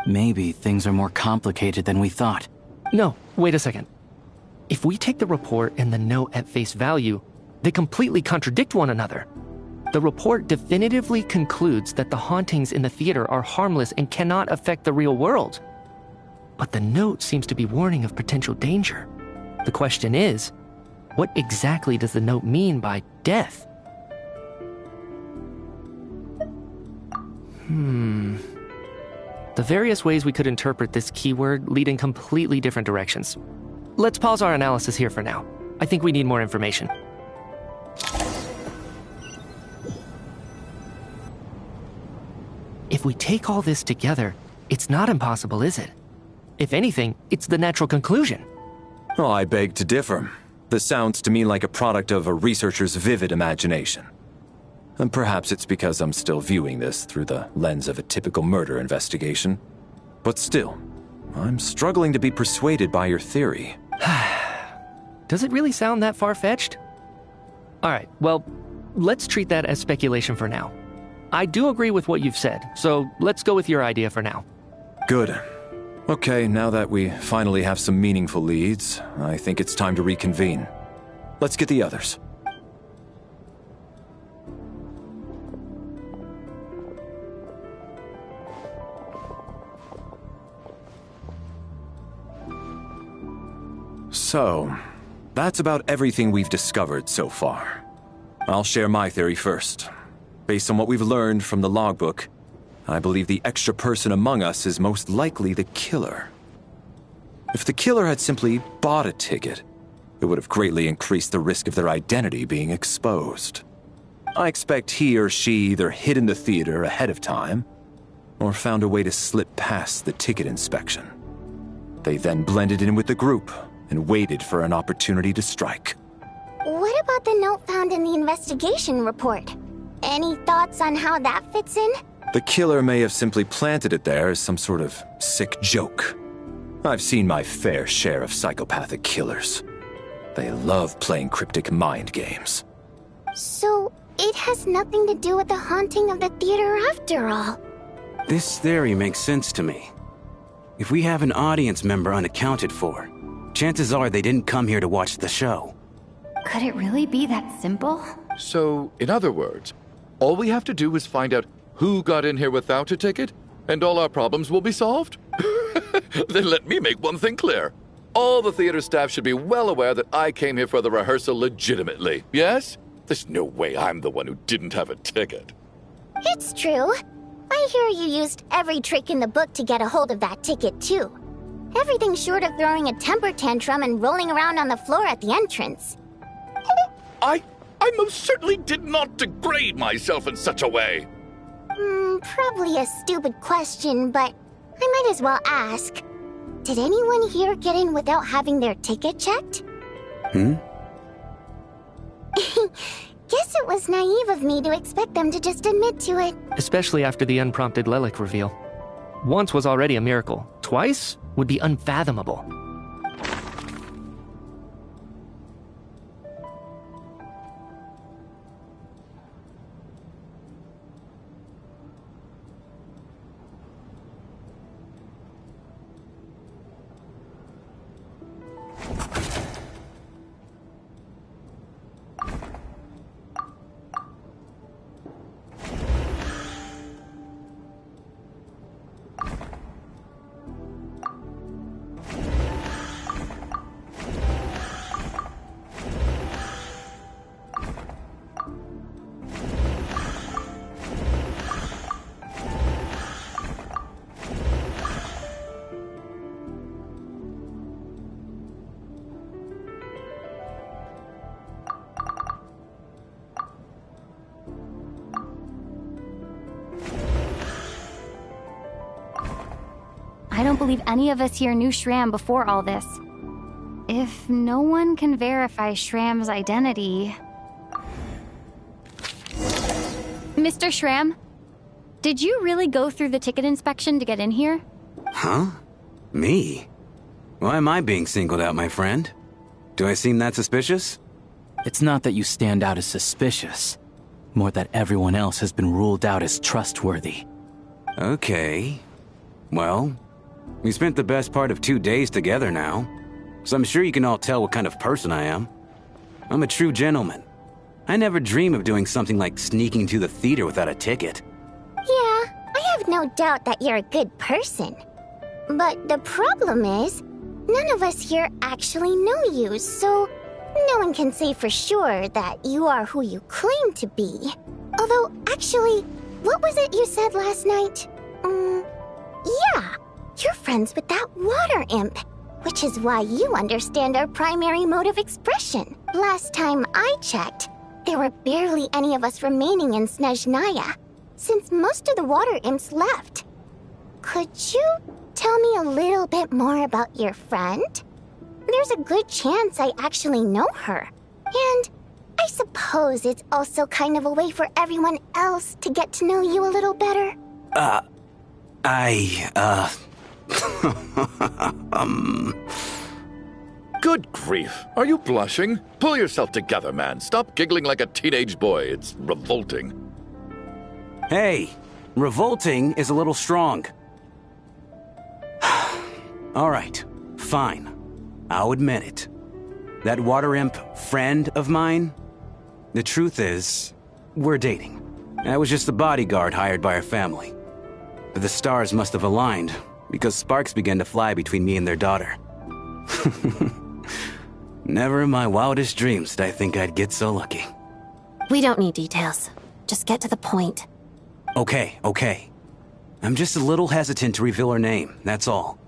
Maybe things are more complicated than we thought. No, wait a second. If we take the report and the note at face value, they completely contradict one another. The report definitively concludes that the hauntings in the theater are harmless and cannot affect the real world. But the note seems to be warning of potential danger. The question is, what exactly does the note mean by death? The various ways we could interpret this keyword lead in completely different directions. Let's pause our analysis here for now. I think we need more information. If we take all this together, it's not impossible, is it? If anything, it's the natural conclusion. Oh, I beg to differ. This sounds to me like a product of a researcher's vivid imagination. And perhaps it's because I'm still viewing this through the lens of a typical murder investigation. But still, I'm struggling to be persuaded by your theory. Does it really sound that far-fetched? Alright, well, let's treat that as speculation for now. I do agree with what you've said, so let's go with your idea for now. Good. Okay, now that we finally have some meaningful leads, I think it's time to reconvene. Let's get the others. So, that's about everything we've discovered so far. I'll share my theory first. Based on what we've learned from the logbook, I believe the extra person among us is most likely the killer. If the killer had simply bought a ticket, it would have greatly increased the risk of their identity being exposed. I expect he or she either hid in the theater ahead of time, or found a way to slip past the ticket inspection. They then blended in with the group and waited for an opportunity to strike. What about the note found in the investigation report? Any thoughts on how that fits in? The killer may have simply planted it there as some sort of sick joke. I've seen my fair share of psychopathic killers. They love playing cryptic mind games. So, it has nothing to do with the haunting of the theater after all. This theory makes sense to me. If we have an audience member unaccounted for, chances are they didn't come here to watch the show. Could it really be that simple? So, in other words, all we have to do is find out who got in here without a ticket, and all our problems will be solved? Then let me make one thing clear. All the theater staff should be well aware that I came here for the rehearsal legitimately, yes? There's no way I'm the one who didn't have a ticket. It's true. I hear you used every trick in the book to get a hold of that ticket, too. Everything short of throwing a temper tantrum and rolling around on the floor at the entrance. I most certainly did not degrade myself in such a way. Probably a stupid question, but I might as well ask. Did anyone here get in without having their ticket checked? Guess it was naive of me to expect them to just admit to it. Especially after the unprompted Lelik reveal. Once was already a miracle. Twice would be unfathomable. I don't believe any of us here knew Shram before all this. If no one can verify Shram's identity... Mr. Shram, did you really go through the ticket inspection to get in here? Huh? Me? Why am I being singled out, my friend? Do I seem that suspicious? It's not that you stand out as suspicious, more that everyone else has been ruled out as trustworthy. Okay. Well, we spent the best part of 2 days together now, so I'm sure you can all tell what kind of person I am. I'm a true gentleman. I never dream of doing something like sneaking to the theater without a ticket. Yeah, I have no doubt that you're a good person. But the problem is, none of us here actually know you, so no one can say for sure that you are who you claim to be. Although, actually, what was it you said last night? Yeah, you're friends with that water imp, which is why you understand our primary mode of expression. Last time I checked, there were barely any of us remaining in Snezhnaya, since most of the water imps left. Could you tell me a little bit more about your friend? There's a good chance I actually know her. And I suppose it's also kind of a way for everyone else to get to know you a little better. Good grief. Are you blushing? Pull yourself together, man. Stop giggling like a teenage boy. It's revolting. Hey, revolting is a little strong. All right, fine. I'll admit it. That water imp friend of mine, the truth is, we're dating. I was just the bodyguard hired by our family. But the stars must have aligned, because sparks began to fly between me and their daughter. Never in my wildest dreams did I think I'd get so lucky. We don't need details. Just get to the point. Okay. I'm just a little hesitant to reveal her name, that's all.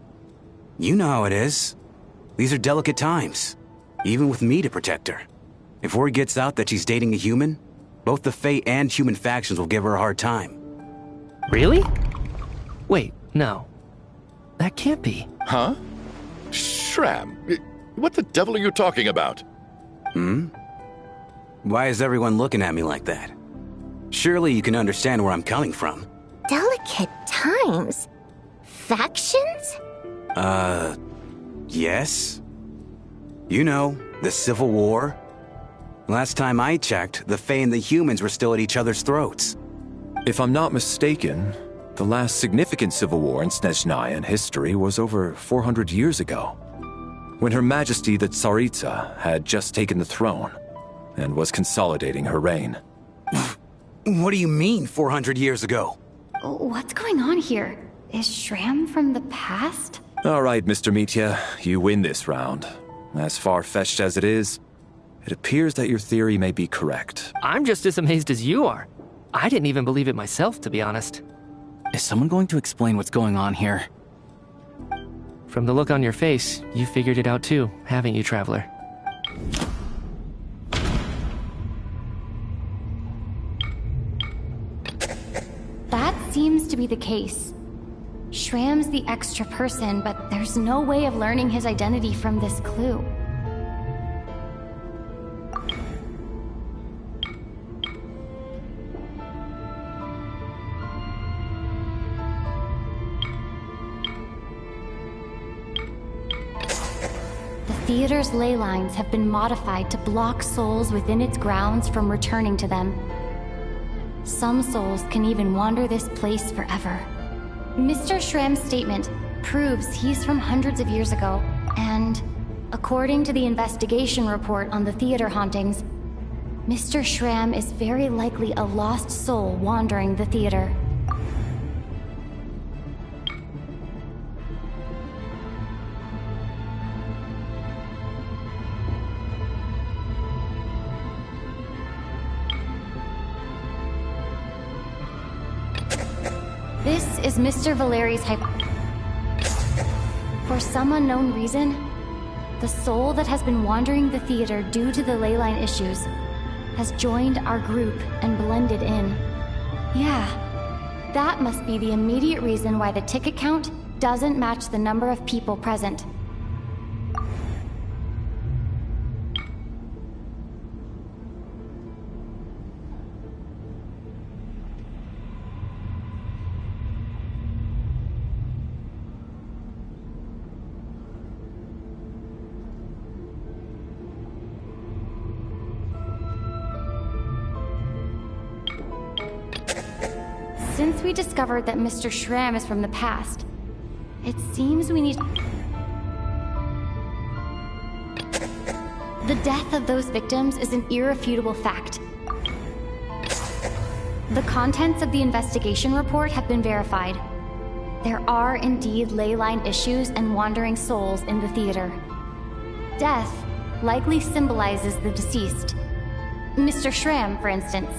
You know how it is. These are delicate times, even with me to protect her. If word gets out that she's dating a human, both the Fae and human factions will give her a hard time. Really? Wait, no. That can't be. Huh? Shram, what the devil are you talking about? Why is everyone looking at me like that? Surely you can understand where I'm coming from. Delicate times? Factions? Yes. You know, the Civil War. Last time I checked, the Fae and the humans were still at each other's throats. If I'm not mistaken, the last significant civil war in Snezhnayan history was over 400 years ago, when Her Majesty the Tsaritsa had just taken the throne and was consolidating her reign. What do you mean, 400 years ago? What's going on here? Is Shram from the past? All right, Mr. Mitya, you win this round. As far-fetched as it is, it appears that your theory may be correct. I'm just as amazed as you are. I didn't even believe it myself, to be honest. Is someone going to explain what's going on here? From the look on your face, you figured it out too, haven't you, Traveler? That seems to be the case. Shram's the extra person, but there's no way of learning his identity from this clue. The theater's ley lines have been modified to block souls within its grounds from returning to them. Some souls can even wander this place forever. Mr. Shram's statement proves he's from hundreds of years ago, and according to the investigation report on the theater hauntings, Mr. Shram is very likely a lost soul wandering the theater. This is Mr. Valeri's For some unknown reason, the soul that has been wandering the theater due to the ley line issues has joined our group and blended in. Yeah, that must be the immediate reason why the ticket count doesn't match the number of people present. Since we discovered that Mr. Shram is from the past, it seems we need... The death of those victims is an irrefutable fact. The contents of the investigation report have been verified. There are indeed ley line issues and wandering souls in the theater. Death likely symbolizes the deceased. Mr. Shram, for instance.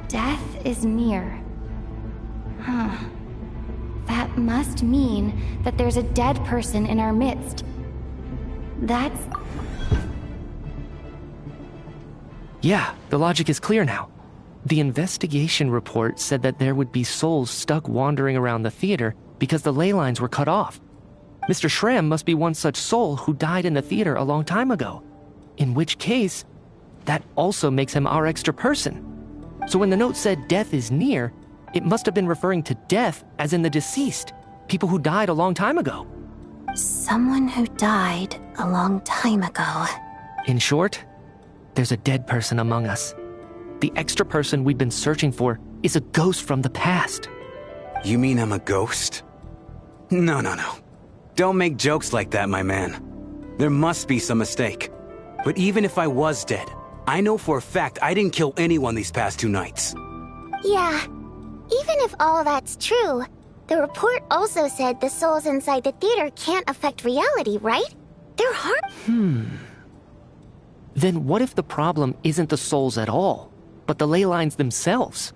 Death is near. Huh. That must mean that there's a dead person in our midst. That's... Yeah, the logic is clear now. The investigation report said that there would be souls stuck wandering around the theater because the ley lines were cut off. Mr. Shram must be one such soul who died in the theater a long time ago. In which case, that also makes him our extra person. So when the note said death is near, it must have been referring to death as in the deceased, people who died a long time ago. Someone who died a long time ago. In short, there's a dead person among us. The extra person we've been searching for is a ghost from the past. You mean I'm a ghost? No. Don't make jokes like that, my man. There must be some mistake. But even if I was dead, I know for a fact I didn't kill anyone these past 2 nights. Yeah. Even if all that's true, the report also said the souls inside the theater can't affect reality, right? They're hard. Then what if the problem isn't the souls at all, but the ley lines themselves?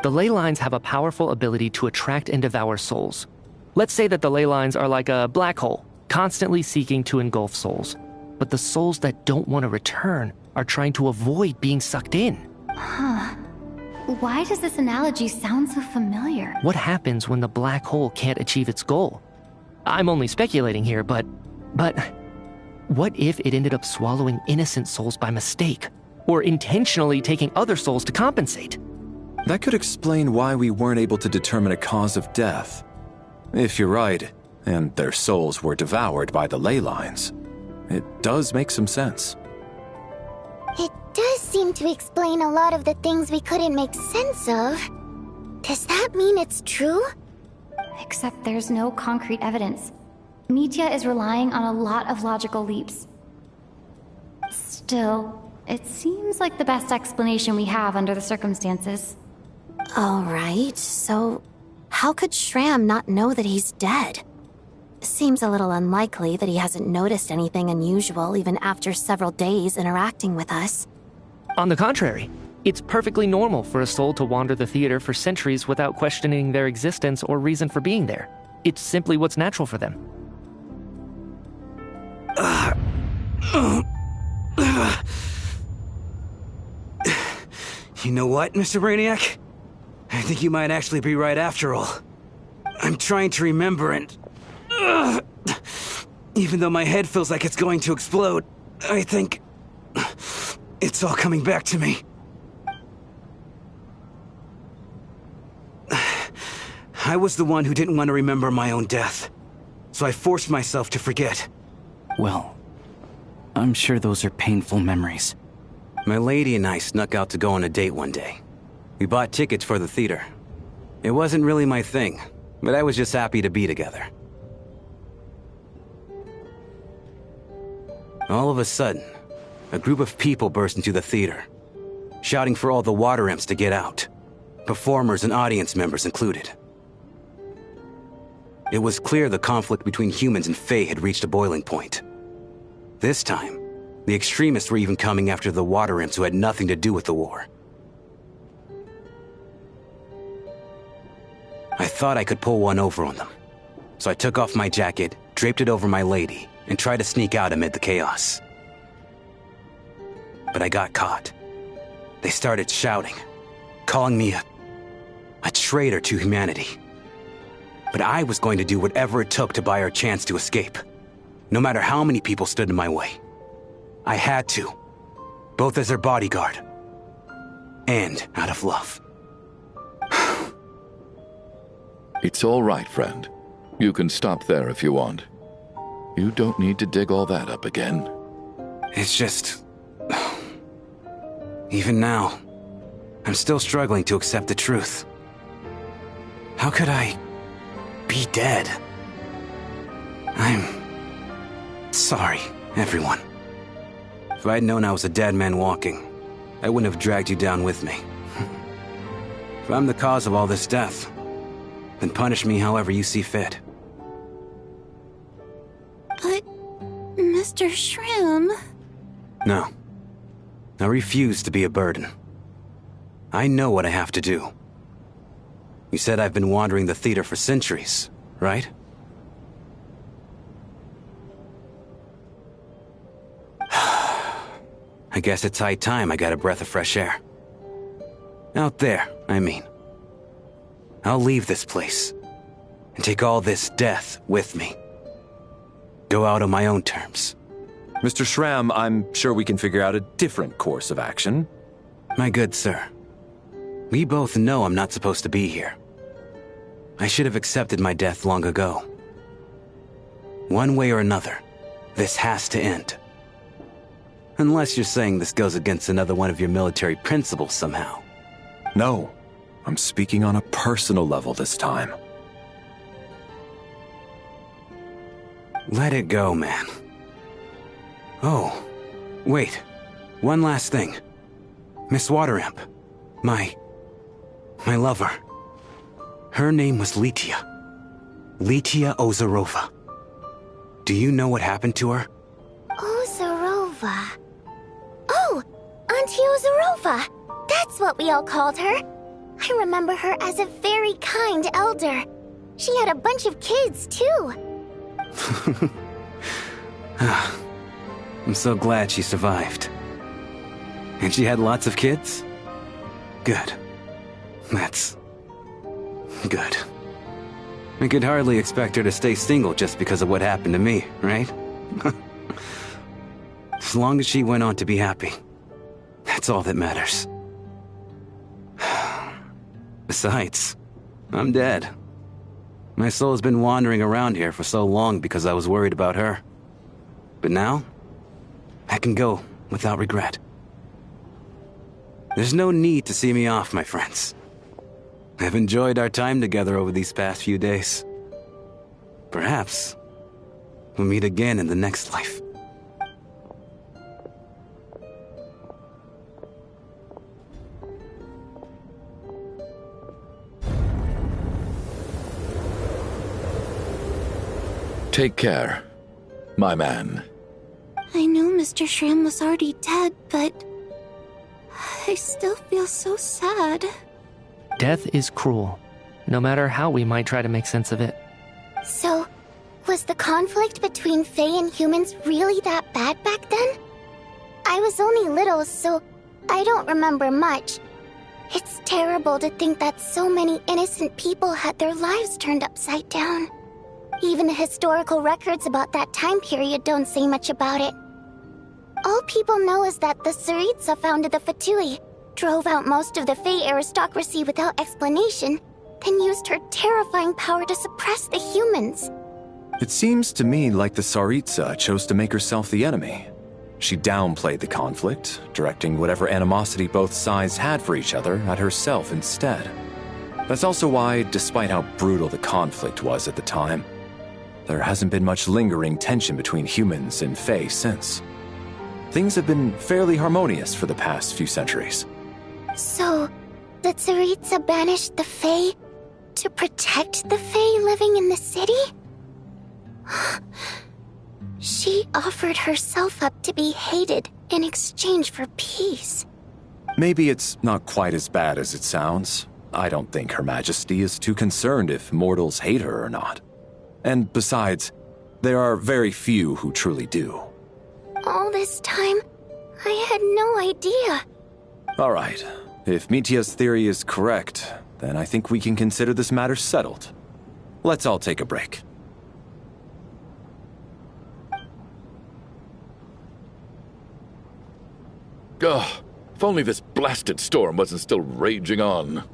The ley lines have a powerful ability to attract and devour souls. Let's say that the ley lines are like a black hole, constantly seeking to engulf souls. But the souls that don't want to return are trying to avoid being sucked in. Huh. Why does this analogy sound so familiar? What happens when the black hole can't achieve its goal? I'm only speculating here, but But what if it ended up swallowing innocent souls by mistake? Or intentionally taking other souls to compensate? That could explain why we weren't able to determine a cause of death. If you're right, and their souls were devoured by the ley lines, it does make some sense. It does seem to explain a lot of the things we couldn't make sense of. Does that mean it's true? Except there's no concrete evidence. Mitya is relying on a lot of logical leaps. Still, it seems like the best explanation we have under the circumstances. Alright, so how could Shram not know that he's dead? Seems a little unlikely that he hasn't noticed anything unusual even after several days interacting with us. On the contrary, it's perfectly normal for a soul to wander the theater for centuries without questioning their existence or reason for being there. It's simply what's natural for them. You know what, Mr. Brainiac? I think you might actually be right after all. I'm trying to remember and... even though my head feels like it's going to explode, I think... it's all coming back to me. I was the one who didn't want to remember my own death, so I forced myself to forget. Well, I'm sure those are painful memories. My lady and I snuck out to go on a date one day. We bought tickets for the theater. It wasn't really my thing, but I was just happy to be together. All of a sudden, a group of people burst into the theater, shouting for all the water imps to get out, performers and audience members included. It was clear the conflict between humans and Fae had reached a boiling point. This time, the extremists were even coming after the water imps who had nothing to do with the war. I thought I could pull one over on them, so I took off my jacket, draped it over my lady, and tried to sneak out amid the chaos. But I got caught. They started shouting, calling me a traitor to humanity. But I was going to do whatever it took to buy her a chance to escape, no matter how many people stood in my way. I had to, both as their bodyguard and out of love. It's all right, friend. You can stop there if you want. You don't need to dig all that up again. It's just... even now, I'm still struggling to accept the truth. How could I be dead? I'm sorry, everyone. If I'd known I was a dead man walking, I wouldn't have dragged you down with me. If I'm the cause of all this death, then punish me however you see fit. But, Mr. Shram... No. I refuse to be a burden. I know what I have to do. You said I've been wandering the theater for centuries, right? I guess it's high time I got a breath of fresh air. Out there, I mean. I'll leave this place and take all this death with me. Go out on my own terms. Mr. Shram, I'm sure we can figure out a different course of action. My good sir, we both know I'm not supposed to be here. I should have accepted my death long ago. One way or another, this has to end. Unless you're saying this goes against another one of your military principles somehow. No, I'm speaking on a personal level this time. Let it go, man. Oh, wait. One last thing. Miss Water Imp. My lover. Her name was Litia. Litia Ozarova. Do you know what happened to her? Ozarova. Oh, Auntie Ozarova. That's what we all called her. I remember her as a very kind elder. She had a bunch of kids, too. I'm so glad she survived. And she had lots of kids? Good. That's... good. I could hardly expect her to stay single just because of what happened to me, right? As long as she went on to be happy, that's all that matters. Besides, I'm dead. My soul's been wandering around here for so long because I was worried about her. But now, I can go without regret. There's no need to see me off, my friends. I've enjoyed our time together over these past few days. Perhaps we'll meet again in the next life. Take care, my man. I knew Mr. Shram was already dead, but I still feel so sad. Death is cruel, no matter how we might try to make sense of it. So, was the conflict between Fae and humans really that bad back then? I was only little, so I don't remember much. It's terrible to think that so many innocent people had their lives turned upside down. Even the historical records about that time period don't say much about it. All people know is that the Tsaritsa founded the Fatui, drove out most of the Fae aristocracy without explanation, then used her terrifying power to suppress the humans. It seems to me like the Tsaritsa chose to make herself the enemy. She downplayed the conflict, directing whatever animosity both sides had for each other at herself instead. That's also why, despite how brutal the conflict was at the time, there hasn't been much lingering tension between humans and Fae since. Things have been fairly harmonious for the past few centuries. So, the Tsaritsa banished the Fae to protect the Fae living in the city? She offered herself up to be hated in exchange for peace. Maybe it's not quite as bad as it sounds. I don't think Her Majesty is too concerned if mortals hate her or not. And besides, there are very few who truly do. All this time, I had no idea. All right. If Mitia's theory is correct, then I think we can consider this matter settled. Let's all take a break. Ugh, if only this blasted storm wasn't still raging on.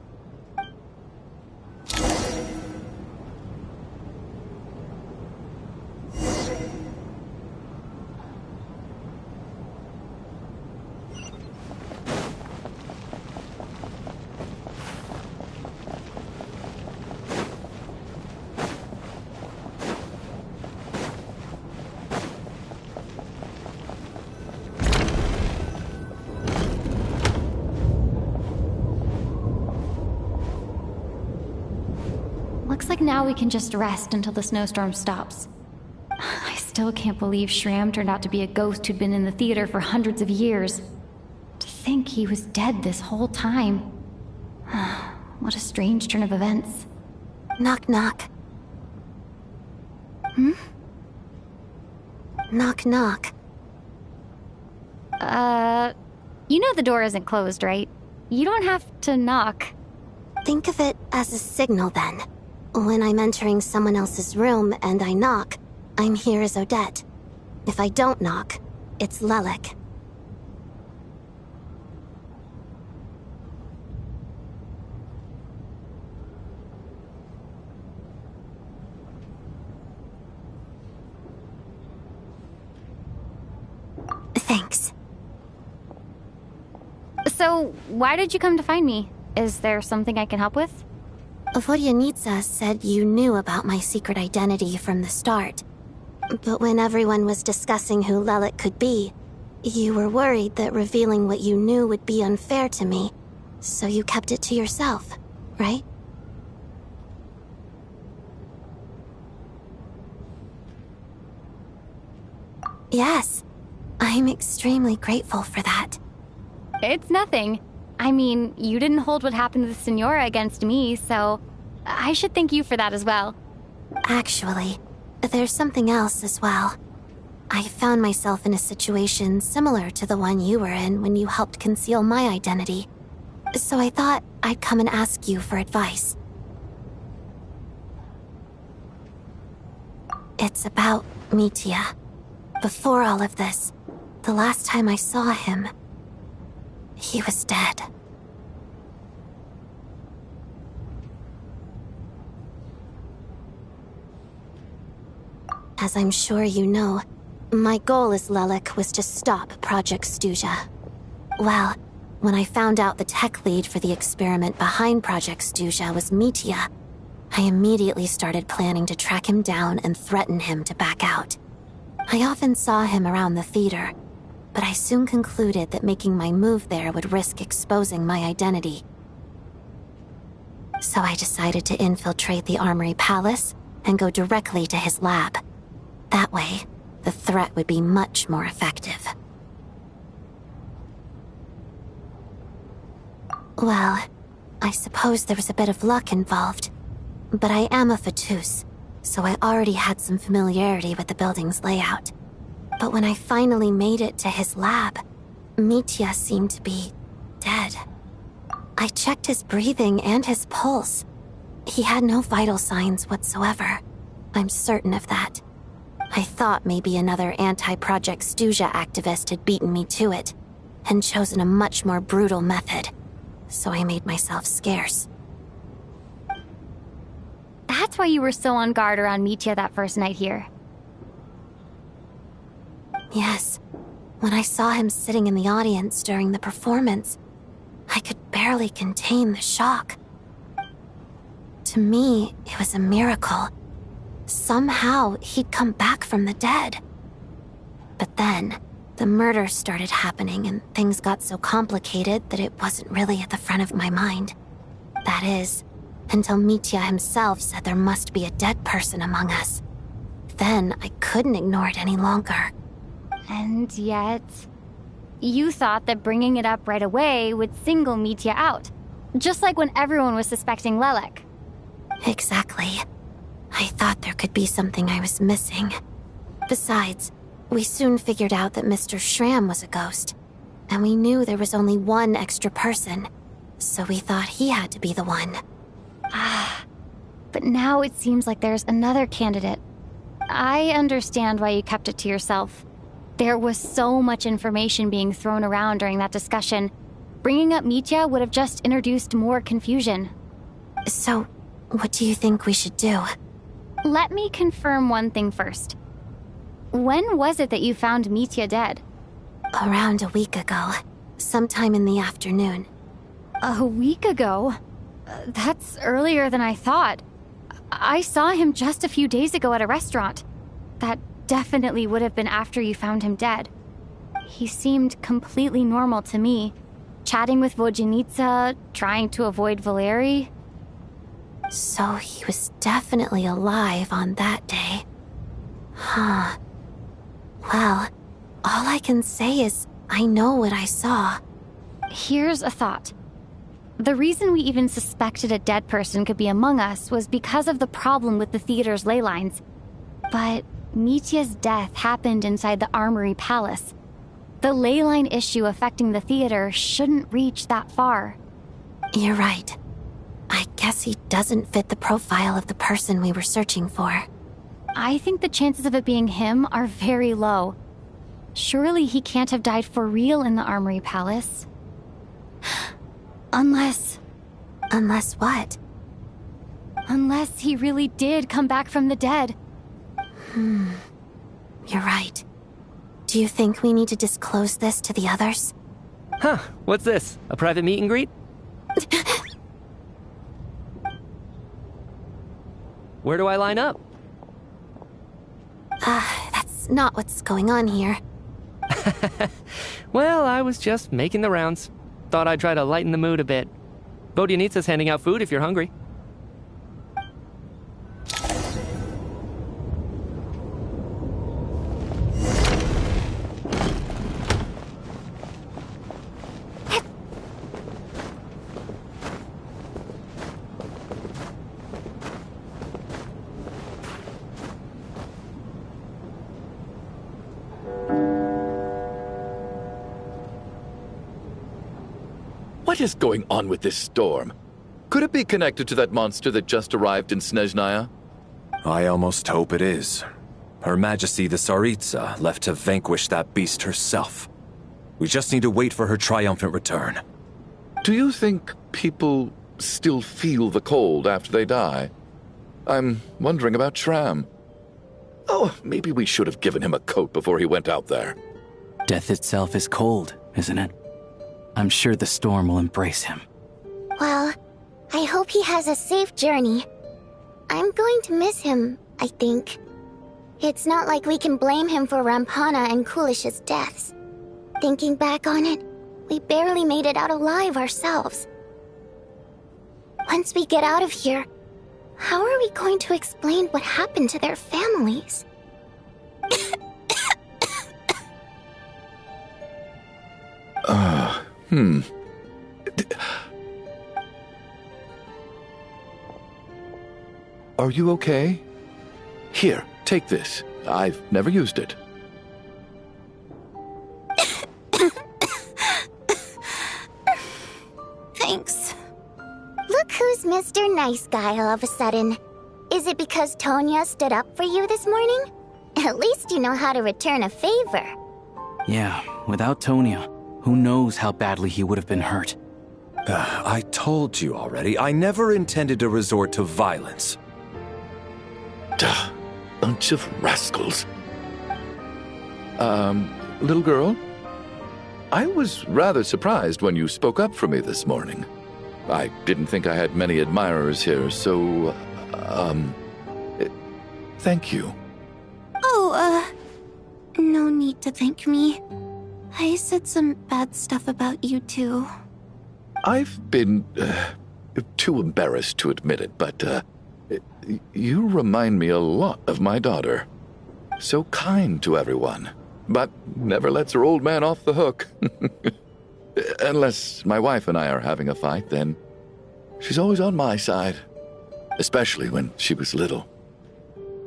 Looks like now we can just rest until the snowstorm stops. I still can't believe Shram turned out to be a ghost who'd been in the theater for hundreds of years. To think he was dead this whole time. What a strange turn of events. Knock knock. Hmm? Knock knock. You know the door isn't closed, right? You don't have to knock. Think of it as a signal then. When I'm entering someone else's room and I knock, I'm here as Odette. If I don't knock, it's Lelik. Thanks. So, why did you come to find me? Is there something I can help with? Vodyanitsa said you knew about my secret identity from the start. But when everyone was discussing who Lelik could be, you were worried that revealing what you knew would be unfair to me, so you kept it to yourself, right? Yes, I'm extremely grateful for that. It's nothing. I mean, you didn't hold what happened to the Senora against me, so I should thank you for that as well. Actually, there's something else as well. I found myself in a situation similar to the one you were in when you helped conceal my identity. So I thought I'd come and ask you for advice. It's about Mitia. Before all of this, the last time I saw him, he was dead. As I'm sure you know, my goal as Lelik was to stop Project Stuja. Well, when I found out the tech lead for the experiment behind Project Stuja was Mitya, I immediately started planning to track him down and threaten him to back out. I often saw him around the theater, but I soon concluded that making my move there would risk exposing my identity. So I decided to infiltrate the Armory Palace and go directly to his lab. That way, the threat would be much more effective. Well, I suppose there was a bit of luck involved, but I am a Fatus, so I already had some familiarity with the building's layout. But when I finally made it to his lab, Mitya seemed to be dead. I checked his breathing and his pulse. He had no vital signs whatsoever. I'm certain of that. I thought maybe another anti-Project Stuja activist had beaten me to it, and chosen a much more brutal method, so I made myself scarce. That's why you were so on guard around Mitya that first night here. Yes. When I saw him sitting in the audience during the performance, I could barely contain the shock. To me, it was a miracle. Somehow, he'd come back from the dead. But then, the murders started happening and things got so complicated that it wasn't really at the front of my mind. That is, until Mitya himself said there must be a dead person among us. Then, I couldn't ignore it any longer. And yet, you thought that bringing it up right away would single Mitya out. Just like when everyone was suspecting Lelik. Exactly. I thought there could be something I was missing. Besides, we soon figured out that Mr. Schramm was a ghost. And we knew there was only one extra person. So we thought he had to be the one. But now it seems like there's another candidate. I understand why you kept it to yourself. There was so much information being thrown around during that discussion. Bringing up Mitya would have just introduced more confusion. So, what do you think we should do? Let me confirm one thing first. When was it that you found Mitya dead? Around a week ago. Sometime in the afternoon. A week ago? That's earlier than I thought. I saw him just a few days ago at a restaurant. That definitely would have been after you found him dead. He seemed completely normal to me. Chatting with Vodjanica, trying to avoid Valeri. So he was definitely alive on that day. Huh. Well, all I can say is I know what I saw. Here's a thought. The reason we even suspected a dead person could be among us was because of the problem with the theater's ley lines. But Mitya's death happened inside the Armory Palace. The ley line issue affecting the theater shouldn't reach that far. You're right. I guess he doesn't fit the profile of the person we were searching for. I think the chances of it being him are very low. Surely he can't have died for real in the Armory Palace. Unless... Unless what? Unless he really did come back from the dead. You're right. Do you think we need to disclose this to the others? Huh, what's this? A private meet and greet? Where do I line up? That's not what's going on here. Well, I was just making the rounds. Thought I'd try to lighten the mood a bit. Vodjanitsa's handing out food if you're hungry. What is going on with this storm? Could it be connected to that monster that just arrived in Snezhnaya? I almost hope it is. Her Majesty the Tsaritsa left to vanquish that beast herself. We just need to wait for her triumphant return. Do you think people still feel the cold after they die? I'm wondering about Shram. Oh, maybe we should have given him a coat before he went out there. Death itself is cold, isn't it? I'm sure the storm will embrace him. Well, I hope he has a safe journey. I'm going to miss him, I think. It's not like we can blame him for Rampana and Kulish's deaths. Thinking back on it, we barely made it out alive ourselves. Once we get out of here, how are we going to explain what happened to their families? Are you okay? Here, take this. I've never used it. Thanks. Look who's Mr. Nice Guy all of a sudden. Is it because Tonya stood up for you this morning? At least you know how to return a favor. Yeah, without Tonya, who knows how badly he would have been hurt. I told you already, I never intended to resort to violence. Duh, bunch of rascals. Little girl? I was rather surprised when you spoke up for me this morning. I didn't think I had many admirers here, so, thank you. Oh, no need to thank me. I said some bad stuff about you too. I've been, too embarrassed to admit it, but, you remind me a lot of my daughter. So kind to everyone, but never lets her old man off the hook. Unless my wife and I are having a fight, then she's always on my side. Especially when she was little.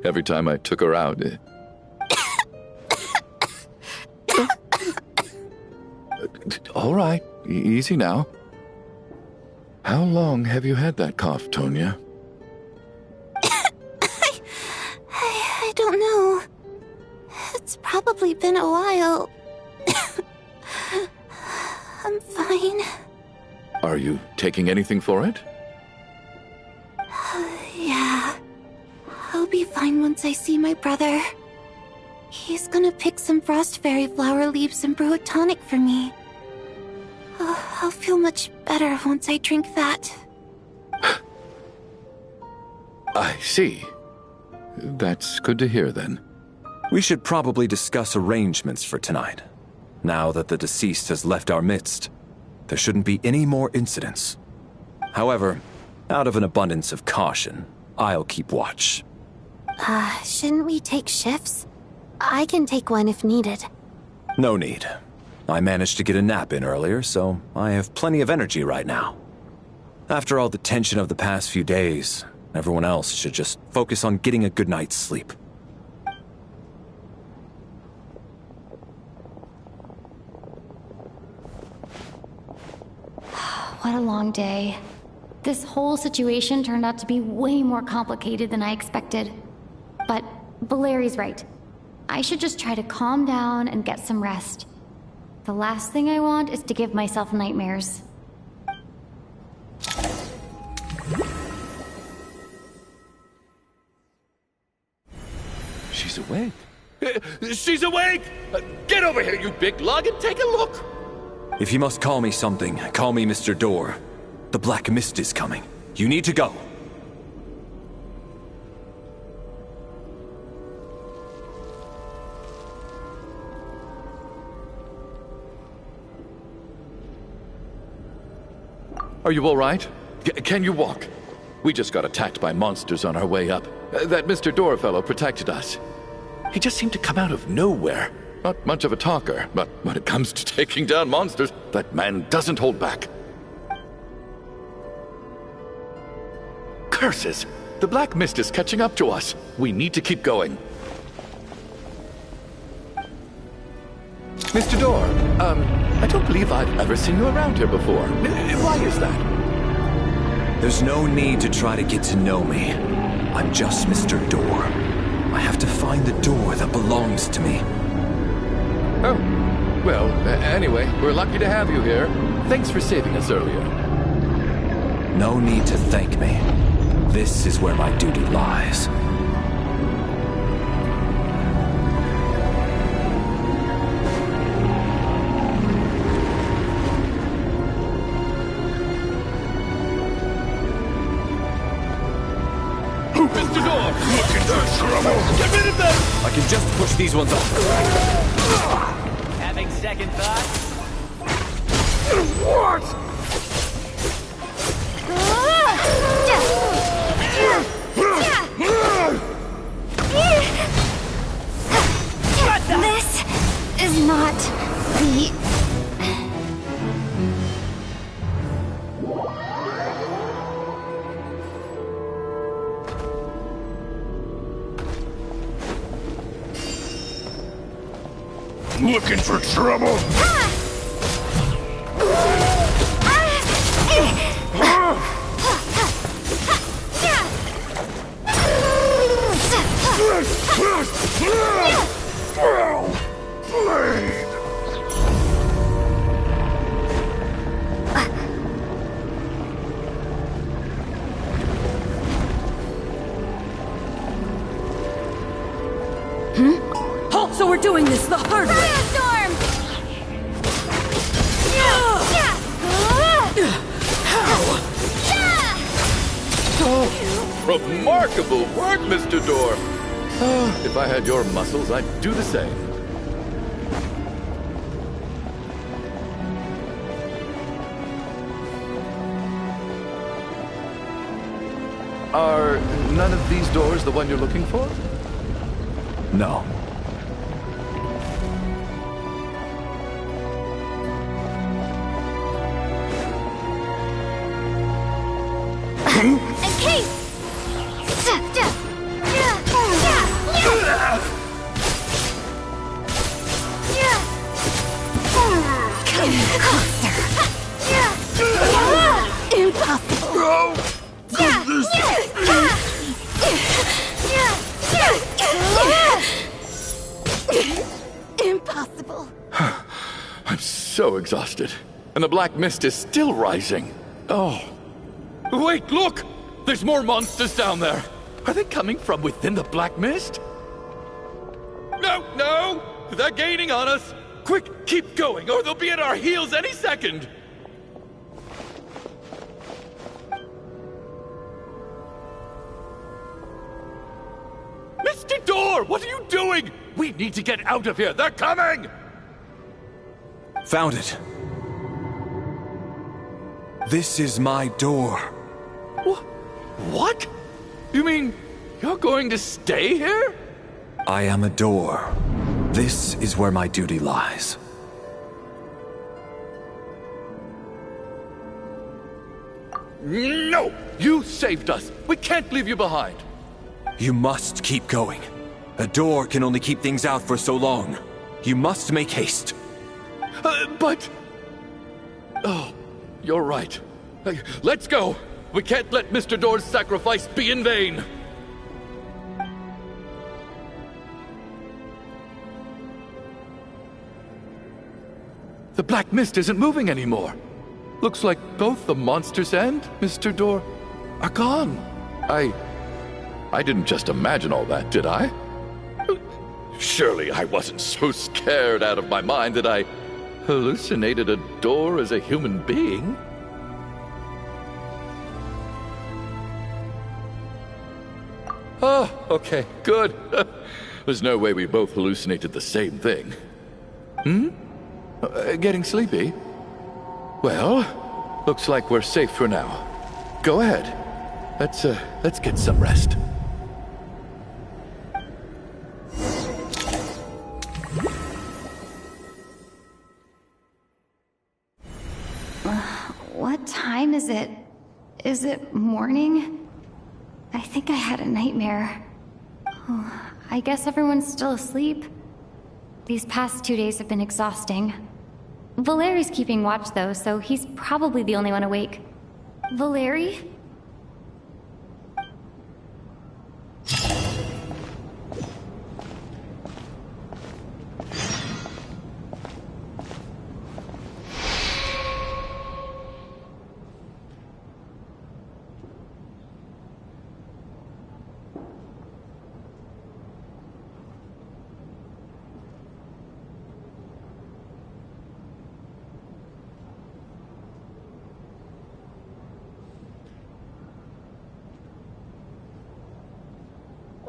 Every time I took her out... All right, easy now. How long have you had that cough, Tonya? I don't know. It's probably been a while. I'm fine. Are you taking anything for it? Yeah. I'll be fine once I see my brother. He's gonna pick some frost fairy flower leaves and brew a tonic for me. I'll feel much better once I drink that. I see. That's good to hear, then. We should probably discuss arrangements for tonight. Now that the deceased has left our midst, there shouldn't be any more incidents. However, out of an abundance of caution, I'll keep watch. Shouldn't we take shifts? I can take one if needed. No need. I managed to get a nap in earlier, so I have plenty of energy right now. After all the tension of the past few days, everyone else should just focus on getting a good night's sleep. What a long day. This whole situation turned out to be way more complicated than I expected. But Valeri's right. I should just try to calm down and get some rest. The last thing I want is to give myself nightmares. She's awake. She's awake! Get over here, you big lug, and take a look! If you must call me something, call me Mr. Door. The Black Mist is coming. You need to go. Are you all right? Can you walk? We just got attacked by monsters on our way up. That Mr. Door fellow protected us. He just seemed to come out of nowhere. Not much of a talker, but when it comes to taking down monsters, that man doesn't hold back. Curses! The Black Mist is catching up to us. We need to keep going. Mr. Door, I don't believe I've ever seen you around here before. Why is that? There's no need to try to get to know me. I'm just Mr. Door. I have to find the door that belongs to me. Oh, well, anyway, we're lucky to have you here. Thanks for saving us earlier. No need to thank me. This is where my duty lies. Mr. Door! Looking for trouble! Get rid of them! I can just push these ones off. Having second thoughts? What? This is not the... Looking for trouble? Oh, so we're doing this the hard way. Storm! Oh, remarkable work, Mr. Door. Oh, if I had your muscles, I'd do the same. Are none of these doors the one you're looking for? No. In case! Impossible. Impossible. I'm so exhausted. And the black mist is still rising. Oh. Wait, look! There's more monsters down there. Are they coming from within the black mist? No, no! They're gaining on us! Quick, keep going, or they'll be at our heels any second! Mr. Door, what are you doing? We need to get out of here. They're coming! Found it. This is my door. What? You mean you're going to stay here? I am a door. This is where my duty lies. No! You saved us. We can't leave you behind. You must keep going. A door can only keep things out for so long. You must make haste. But... Oh, you're right. Let's go. We can't let Mr. Door's sacrifice be in vain. The black mist isn't moving anymore. Looks like both the monsters and Mr. Door are gone. I didn't just imagine all that, did I? Surely I wasn't so scared out of my mind that I hallucinated a door as a human being. Oh, okay, good. There's no way we both hallucinated the same thing. Getting sleepy? Well, looks like we're safe for now. Go ahead. Let's get some rest. What time is it? Is it morning? I think I had a nightmare. Oh, I guess everyone's still asleep. These past 2 days have been exhausting. Valeri's keeping watch though, so he's probably the only one awake. Valeri?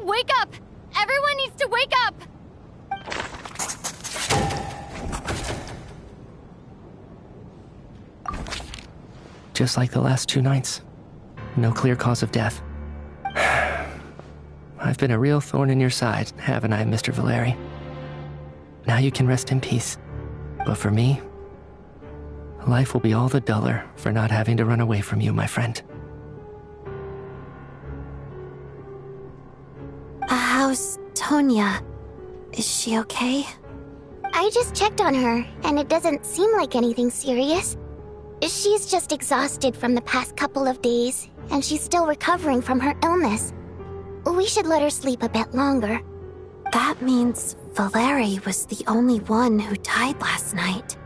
Wake up! Everyone needs to wake up! Just like the last 2 nights. No clear cause of death. I've been a real thorn in your side, haven't I, Mr. Valeri? Now you can rest in peace. But for me, life will be all the duller for not having to run away from you, my friend. How's Tonya? Is she okay? I just checked on her, and it doesn't seem like anything serious. She's just exhausted from the past couple of days, and she's still recovering from her illness. We should let her sleep a bit longer. That means Valeri was the only one who died last night.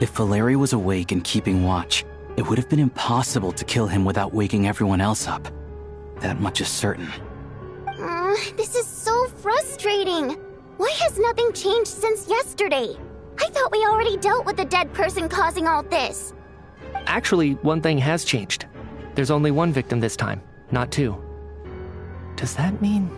If Valeri was awake and keeping watch, it would have been impossible to kill him without waking everyone else up. That much is certain. This is so frustrating. Why has nothing changed since yesterday? I thought we already dealt with the dead person causing all this. Actually, one thing has changed. There's only 1 victim this time, not 2. Does that mean...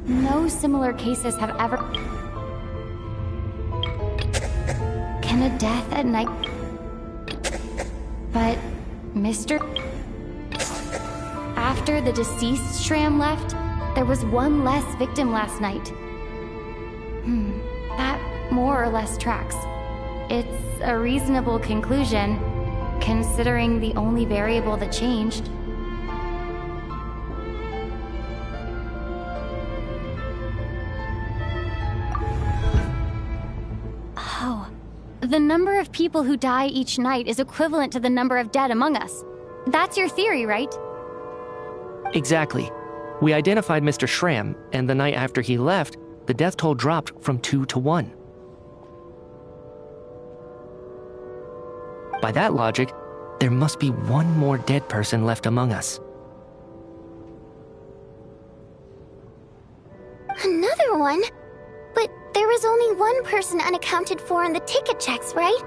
No similar cases have ever... Can a death at night... But... Mr... After the deceased Shram left, there was 1 less victim last night. That more or less tracks. It's a reasonable conclusion, considering the only variable that changed. Oh. The number of people who die each night is equivalent to the number of dead among us. That's your theory, right? Exactly. We identified Mr. Shram, and the night after he left, the death toll dropped from 2 to 1. By that logic, there must be 1 more dead person left among us. Another one? But there was only 1 person unaccounted for in the ticket checks, right?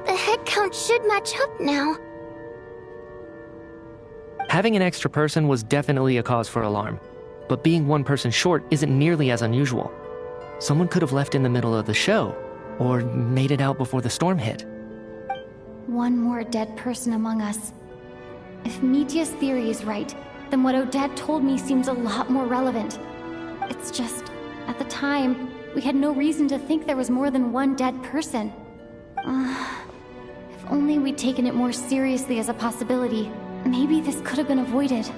The head count should match up now. Having an extra person was definitely a cause for alarm, but being 1 person short isn't nearly as unusual. Someone could have left in the middle of the show, or made it out before the storm hit. 1 more dead person among us. If Mitya's theory is right, then what Odette told me seems a lot more relevant. It's just, at the time, we had no reason to think there was more than 1 dead person. If only we'd taken it more seriously as a possibility, maybe this could have been avoided.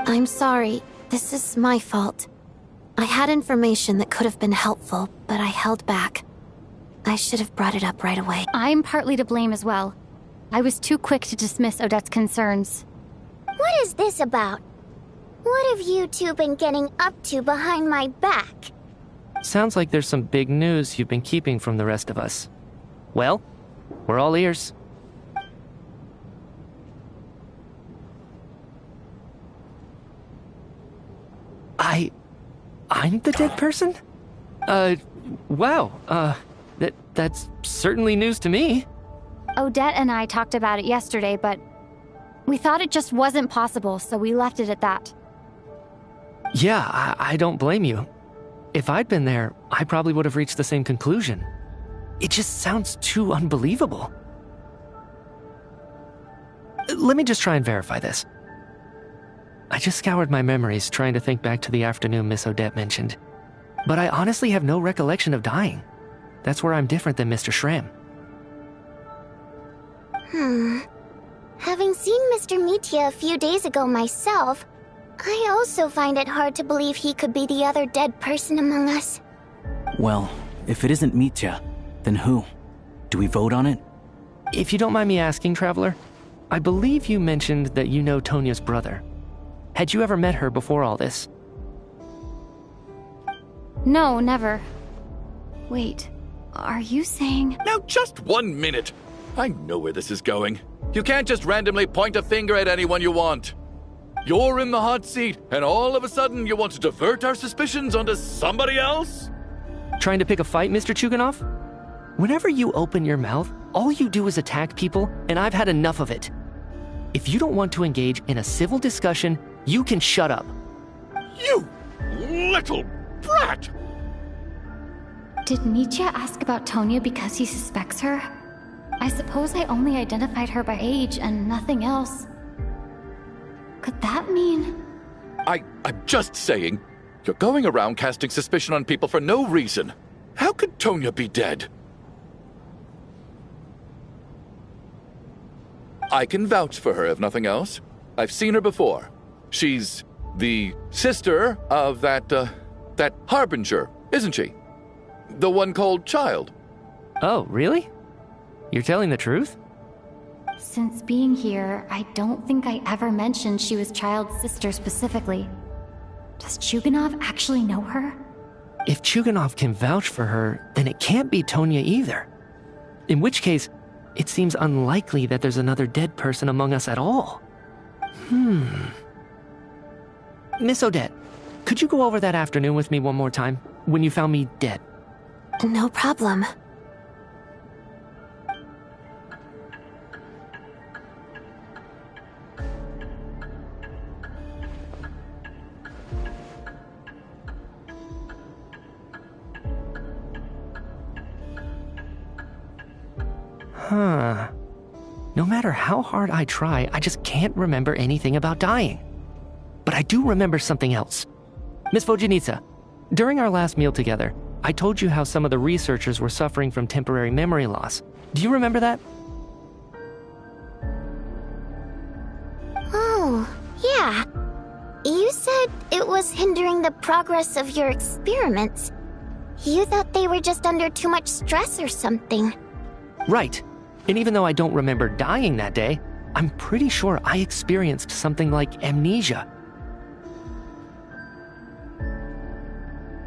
I'm sorry. This is my fault. I had information that could have been helpful, but I held back. I should have brought it up right away. I'm partly to blame as well. I was too quick to dismiss Odette's concerns. What is this about? What have you two been getting up to behind my back? Sounds like there's some big news you've been keeping from the rest of us. Well, we're all ears. I'm the dead person? Wow, that's certainly news to me. Odette and I talked about it yesterday, but we thought it just wasn't possible, so we left it at that. Yeah, I don't blame you. If I'd been there, I probably would have reached the same conclusion. It just sounds too unbelievable. Let me just try and verify this. I just scoured my memories trying to think back to the afternoon Miss Odette mentioned. But I honestly have no recollection of dying. That's where I'm different than Mr. Shram. Having seen Mr. Mitya a few days ago myself, I also find it hard to believe he could be the other dead person among us. Well, if it isn't Mitya, then who? Do we vote on it? If you don't mind me asking, Traveler, I believe you mentioned that you know Tonya's brother. Had you ever met her before all this? No, never. Wait, are you saying... Now just 1 minute! I know where this is going. You can't just randomly point a finger at anyone you want. You're in the hot seat, and all of a sudden you want to divert our suspicions onto somebody else? Trying to pick a fight, Mr. Chuganov? Whenever you open your mouth, all you do is attack people, and I've had enough of it. If you don't want to engage in a civil discussion, you can shut up. You little brat! Did Nietzsche ask about Tonya because he suspects her? I suppose I only identified her by age and nothing else. Could that mean... I'm just saying, you're going around casting suspicion on people for no reason. How could Tonya be dead? I can vouch for her, if nothing else. I've seen her before. She's the sister of that Harbinger, isn't she? The one called Child. Oh, really? You're telling the truth? Since being here, I don't think I ever mentioned she was Child's sister specifically. Does Chuganov actually know her? If Chuganov can vouch for her, then it can't be Tonya either. In which case, it seems unlikely that there's another dead person among us at all. Miss Odette, could you go over that afternoon with me one more time, when you found me dead? No problem. No matter how hard I try, I just can't remember anything about dying. But I do remember something else. Miss Vojanitsa, during our last meal together, I told you how some of the researchers were suffering from temporary memory loss. Do you remember that? Oh, yeah. You said it was hindering the progress of your experiments. You thought they were just under too much stress or something. Right. And even though I don't remember dying that day, I'm pretty sure I experienced something like amnesia.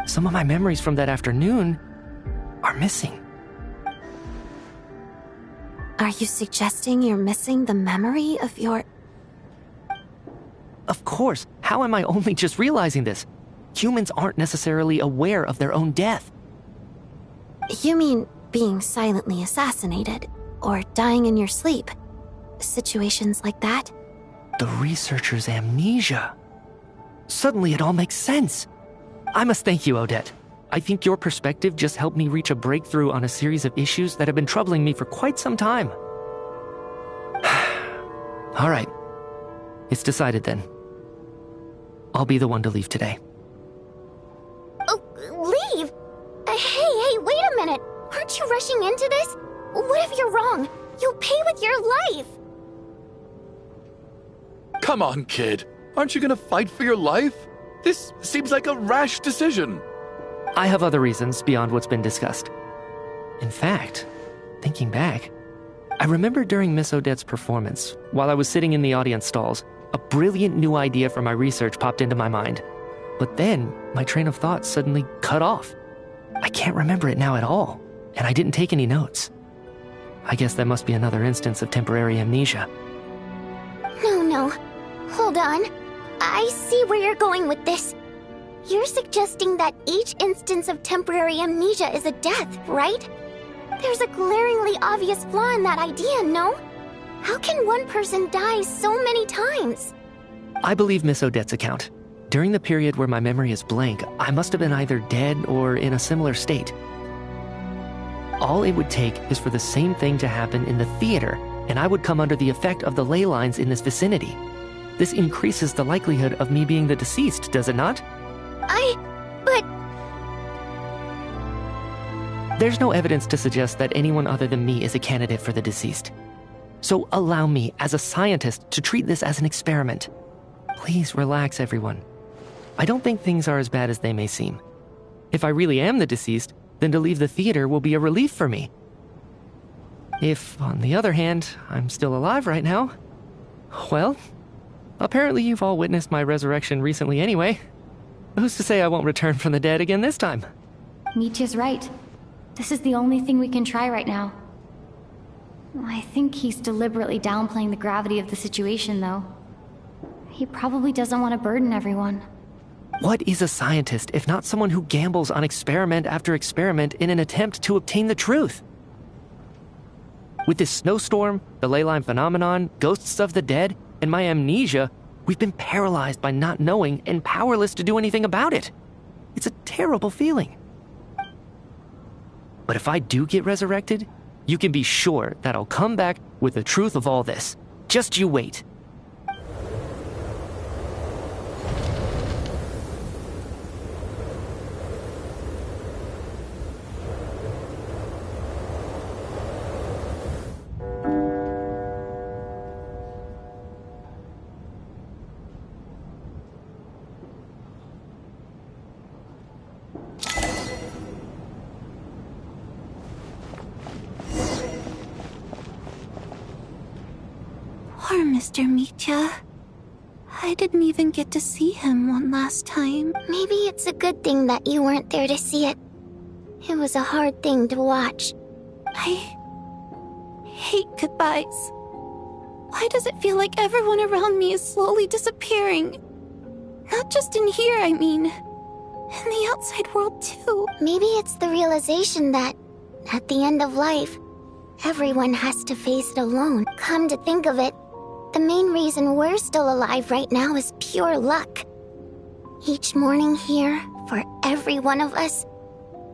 Some of my memories from that afternoon are missing. Are you suggesting you're missing the memory of your... Of course. How am I only just realizing this? Humans aren't necessarily aware of their own death. You mean being silently assassinated, or dying in your sleep? Situations like that? The researcher's amnesia. Suddenly it all makes sense. I must thank you, Odette. I think your perspective just helped me reach a breakthrough on a series of issues that have been troubling me for quite some time. All right. It's decided then. I'll be the one to leave today. Oh, leave? Hey, wait a minute. Aren't you rushing into this? What if you're wrong? You'll pay with your life. Come on, kid. Aren't you gonna fight for your life? This seems like a rash decision. I have other reasons beyond what's been discussed. In fact, thinking back, I remember during Miss Odette's performance, while I was sitting in the audience stalls, a brilliant new idea for my research popped into my mind. But then, my train of thought suddenly cut off. I can't remember it now at all, and I didn't take any notes. I guess that must be another instance of temporary amnesia. No. Hold on. I see where you're going with this. You're suggesting that each instance of temporary amnesia is a death, right? There's a glaringly obvious flaw in that idea, no? How can one person die so many times? I believe Miss Odette's account. During the period where my memory is blank, I must have been either dead or in a similar state. All it would take is for the same thing to happen in the theater, and I would come under the effect of the ley lines in this vicinity. This increases the likelihood of me being the deceased, does it not? But... There's no evidence to suggest that anyone other than me is a candidate for the deceased. So allow me, as a scientist, to treat this as an experiment. Please relax, everyone. I don't think things are as bad as they may seem. If I really am the deceased, then to leave the theater will be a relief for me. If, on the other hand, I'm still alive right now, well, apparently you've all witnessed my resurrection recently anyway. Who's to say I won't return from the dead again this time? Nietzsche's right. This is the only thing we can try right now. I think he's deliberately downplaying the gravity of the situation, though. He probably doesn't want to burden everyone. What is a scientist if not someone who gambles on experiment after experiment in an attempt to obtain the truth? With this snowstorm, the ley line phenomenon, ghosts of the dead, and my amnesia, we've been paralyzed by not knowing and powerless to do anything about it. It's a terrible feeling. But if I do get resurrected, you can be sure that I'll come back with the truth of all this. Just you wait. Poor Mr. Mitya. I didn't even get to see him one last time. Maybe it's a good thing that you weren't there to see it. It was a hard thing to watch. I hate goodbyes. Why does it feel like everyone around me is slowly disappearing? Not just in here, I mean. In the outside world, too. Maybe it's the realization that, at the end of life, everyone has to face it alone. Come to think of it, the main reason we're still alive right now is pure luck. Each morning here, for every one of us,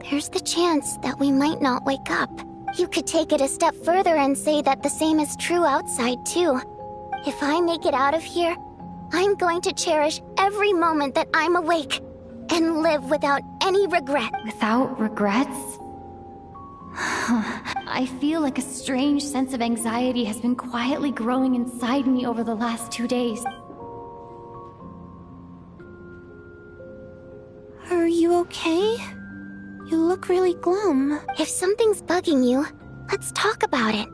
there's the chance that we might not wake up. You could take it a step further and say that the same is true outside, too. If I make it out of here, I'm going to cherish every moment that I'm awake and live without any regret. Without regrets? I feel like a strange sense of anxiety has been quietly growing inside me over the last 2 days. Are you okay? You look really glum. If something's bugging you, let's talk about it.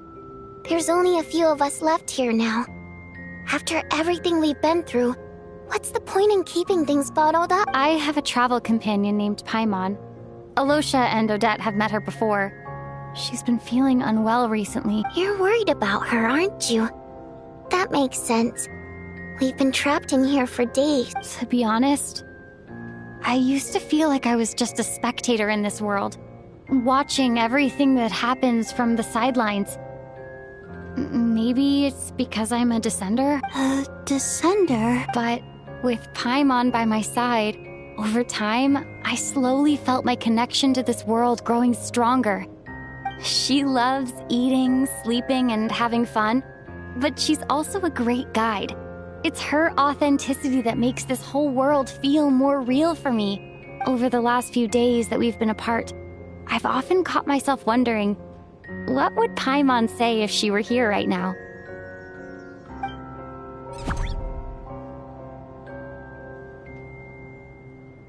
There's only a few of us left here now. After everything we've been through, what's the point in keeping things bottled up? I have a travel companion named Paimon. Alosha and Odette have met her before. She's been feeling unwell recently. You're worried about her, aren't you? That makes sense. We've been trapped in here for days. To be honest, I used to feel like I was just a spectator in this world, watching everything that happens from the sidelines. Maybe it's because I'm a descender? A descender? But with Paimon by my side, over time, I slowly felt my connection to this world growing stronger. She loves eating, sleeping, and having fun, but she's also a great guide. It's her authenticity that makes this whole world feel more real for me. Over the last few days that we've been apart, I've often caught myself wondering, what would Paimon say if she were here right now?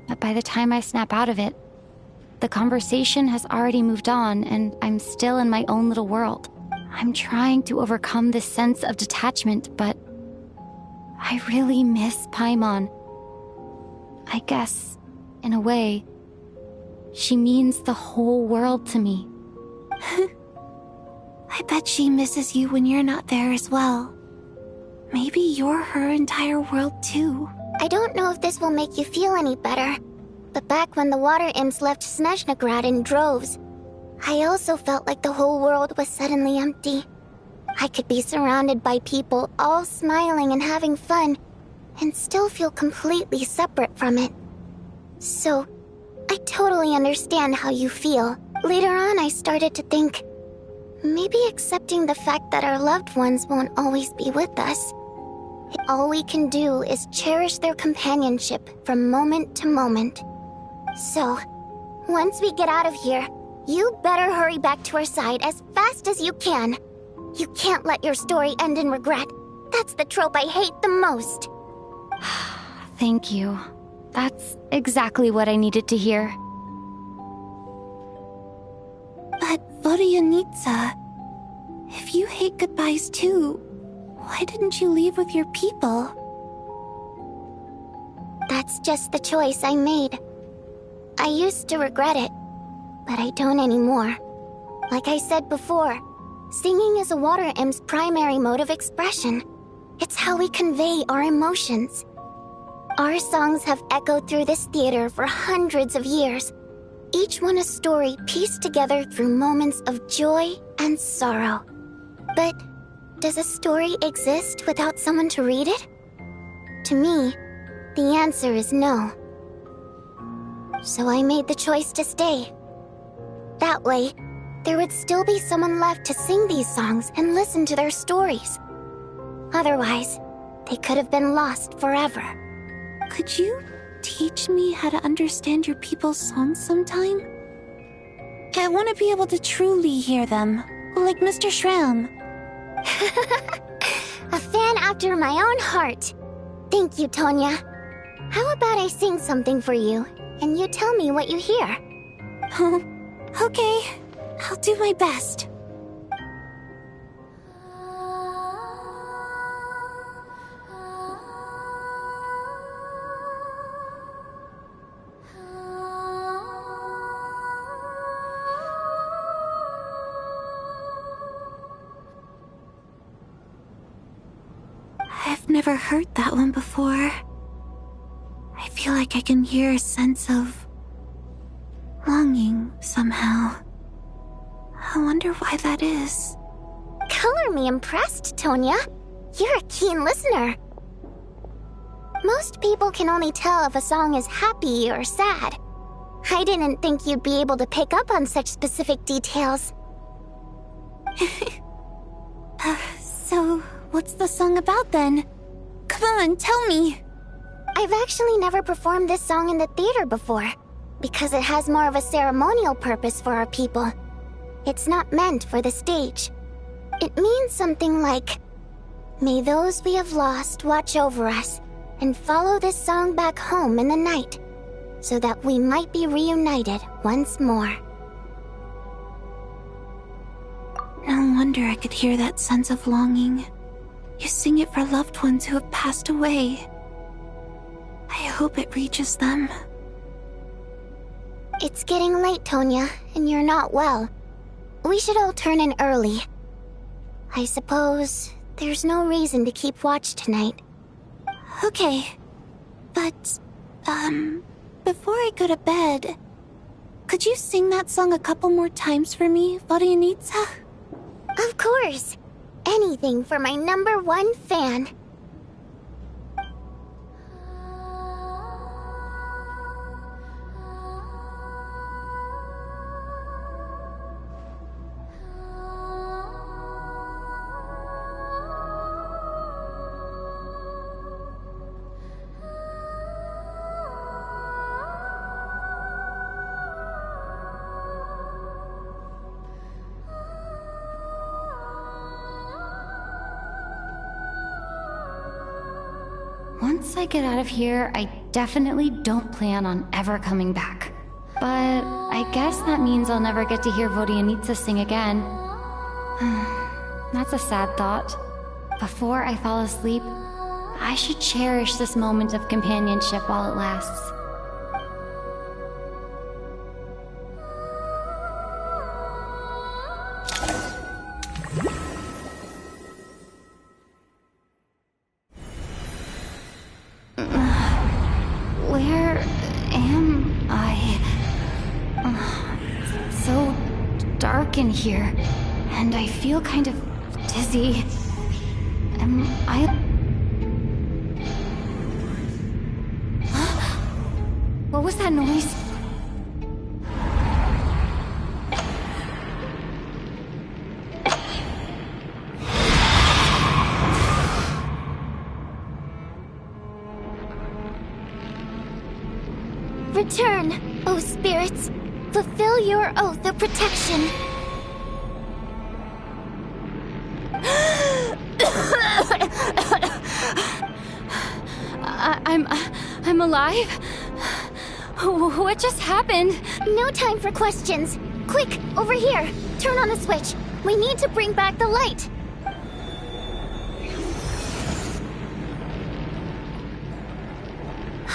But by the time I snap out of it, the conversation has already moved on, and I'm still in my own little world. I'm trying to overcome this sense of detachment, but I really miss Paimon. I guess, in a way, she means the whole world to me. I bet she misses you when you're not there as well. Maybe you're her entire world too. I don't know if this will make you feel any better, but back when the water imps left Snezhnograd in droves, I also felt like the whole world was suddenly empty. I could be surrounded by people all smiling and having fun, and still feel completely separate from it. So, I totally understand how you feel. Later on, I started to think, maybe accepting the fact that our loved ones won't always be with us. All we can do is cherish their companionship from moment to moment. So, once we get out of here, you better hurry back to our side as fast as you can. You can't let your story end in regret. That's the trope I hate the most. Thank you. That's exactly what I needed to hear. But Vodyanitsa, if you hate goodbyes too, why didn't you leave with your people? That's just the choice I made. I used to regret it, but I don't anymore. Like I said before, singing is a water imp's primary mode of expression. It's how we convey our emotions. Our songs have echoed through this theater for hundreds of years, each one a story pieced together through moments of joy and sorrow. But does a story exist without someone to read it? To me, the answer is no. So I made the choice to stay. That way, there would still be someone left to sing these songs and listen to their stories. Otherwise, they could have been lost forever. Could you teach me how to understand your people's songs sometime? I want to be able to truly hear them, like Mr. Shram. A fan after my own heart. Thank you, Tonya. How about I sing something for you, and you tell me what you hear? Oh, okay. I'll do my best. I've never heard that one before. I feel like I can hear a sense of longing somehow. I wonder why that is. Color me impressed, Tonya. You're a keen listener. Most people can only tell if a song is happy or sad. I didn't think you'd be able to pick up on such specific details. So, what's the song about then? Come on, tell me! I've actually never performed this song in the theater before, because it has more of a ceremonial purpose for our people. It's not meant for the stage. It means something like, "May those we have lost watch over us, and follow this song back home in the night, so that we might be reunited once more." No wonder I could hear that sense of longing. You sing it for loved ones who have passed away. I hope it reaches them. It's getting late, Tonya, and you're not well. We should all turn in early. I suppose there's no reason to keep watch tonight. Okay. But, before I go to bed, could you sing that song a couple more times for me, Vodyanitsa? Of course. Anything for my #1 fan. Once I get out of here, I definitely don't plan on ever coming back. But I guess that means I'll never get to hear Vodyanitsa sing again. That's a sad thought. Before I fall asleep, I should cherish this moment of companionship while it lasts. Where am I? It's so dark in here, and I feel kind of dizzy. Am I... What was that noise? Return, O spirits. Fulfill your oath of protection. I'm alive? What just happened? No time for questions. Quick, over here. Turn on the switch. We need to bring back the light.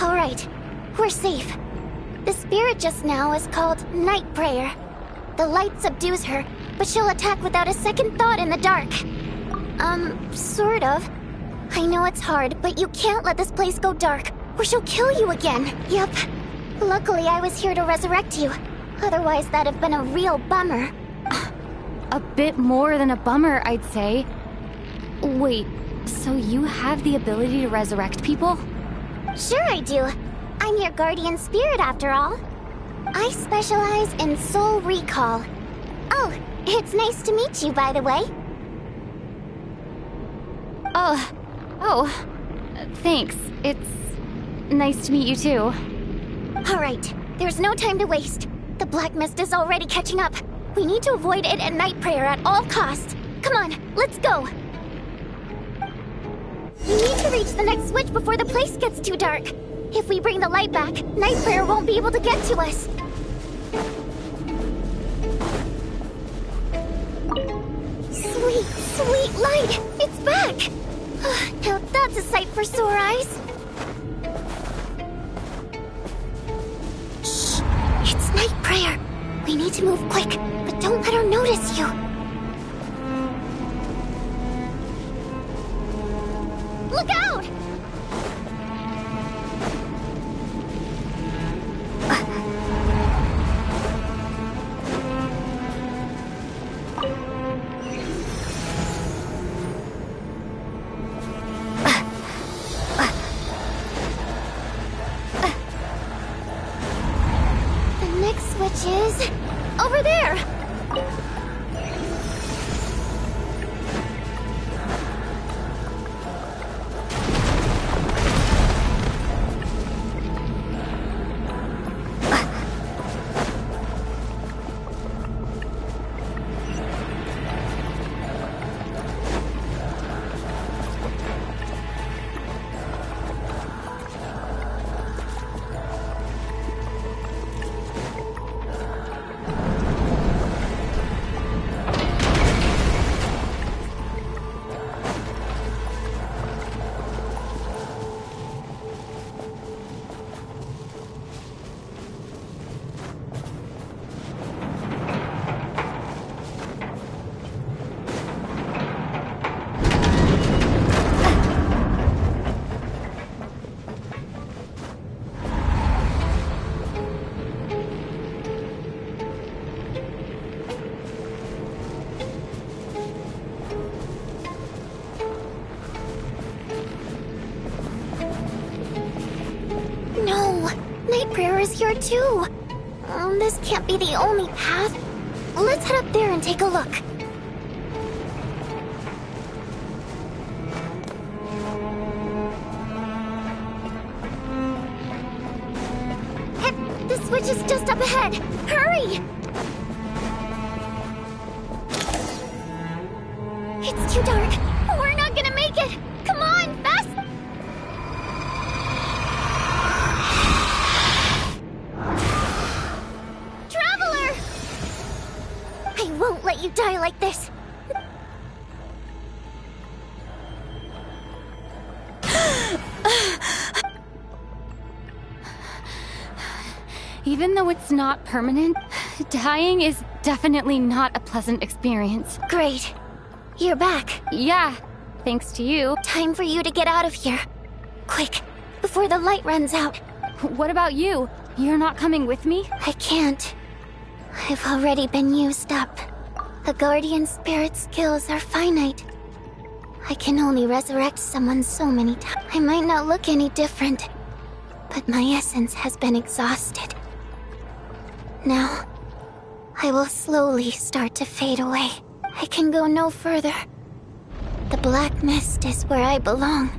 All right, we're safe. The spirit just now is called Night Prayer. The light subdues her, but she'll attack without a second thought in the dark. Sort of. I know it's hard, but you can't let this place go dark, or she'll kill you again. Yep. Luckily, I was here to resurrect you. Otherwise, that'd have been a real bummer. A bit more than a bummer, I'd say. Wait, so you have the ability to resurrect people? Sure I do. I'm your guardian spirit after all. I specialize in soul recall. Oh, it's nice to meet you, by the way. Thanks. It's nice to meet you too. Alright, there's no time to waste. The black mist is already catching up. We need to avoid it and Night Prayer at all costs. Come on, let's go. We need to reach the next switch before the place gets too dark. If we bring the light back, Night Prayer won't be able to get to us. Sweet, sweet light! It's back! Now that's a sight for sore eyes. Shh! It's Night Prayer. We need to move quick, but don't let her notice you. Look out! The next switch is over there. Is here too. This can't be the only path. Let's head up there and take a look. The switch is just up ahead. Hurry! It's too dark. We're not gonna make it. Come on, fast! I won't let you die like this. Even though it's not permanent, dying is definitely not a pleasant experience. Great. You're back. Yeah, thanks to you. Time for you to get out of here. Quick, before the light runs out. What about you? You're not coming with me? I can't. I've already been used up. The guardian spirit skills are finite. I can only resurrect someone so many times. I might not look any different, but my essence has been exhausted. Now, I will slowly start to fade away. I can go no further. The black mist is where I belong.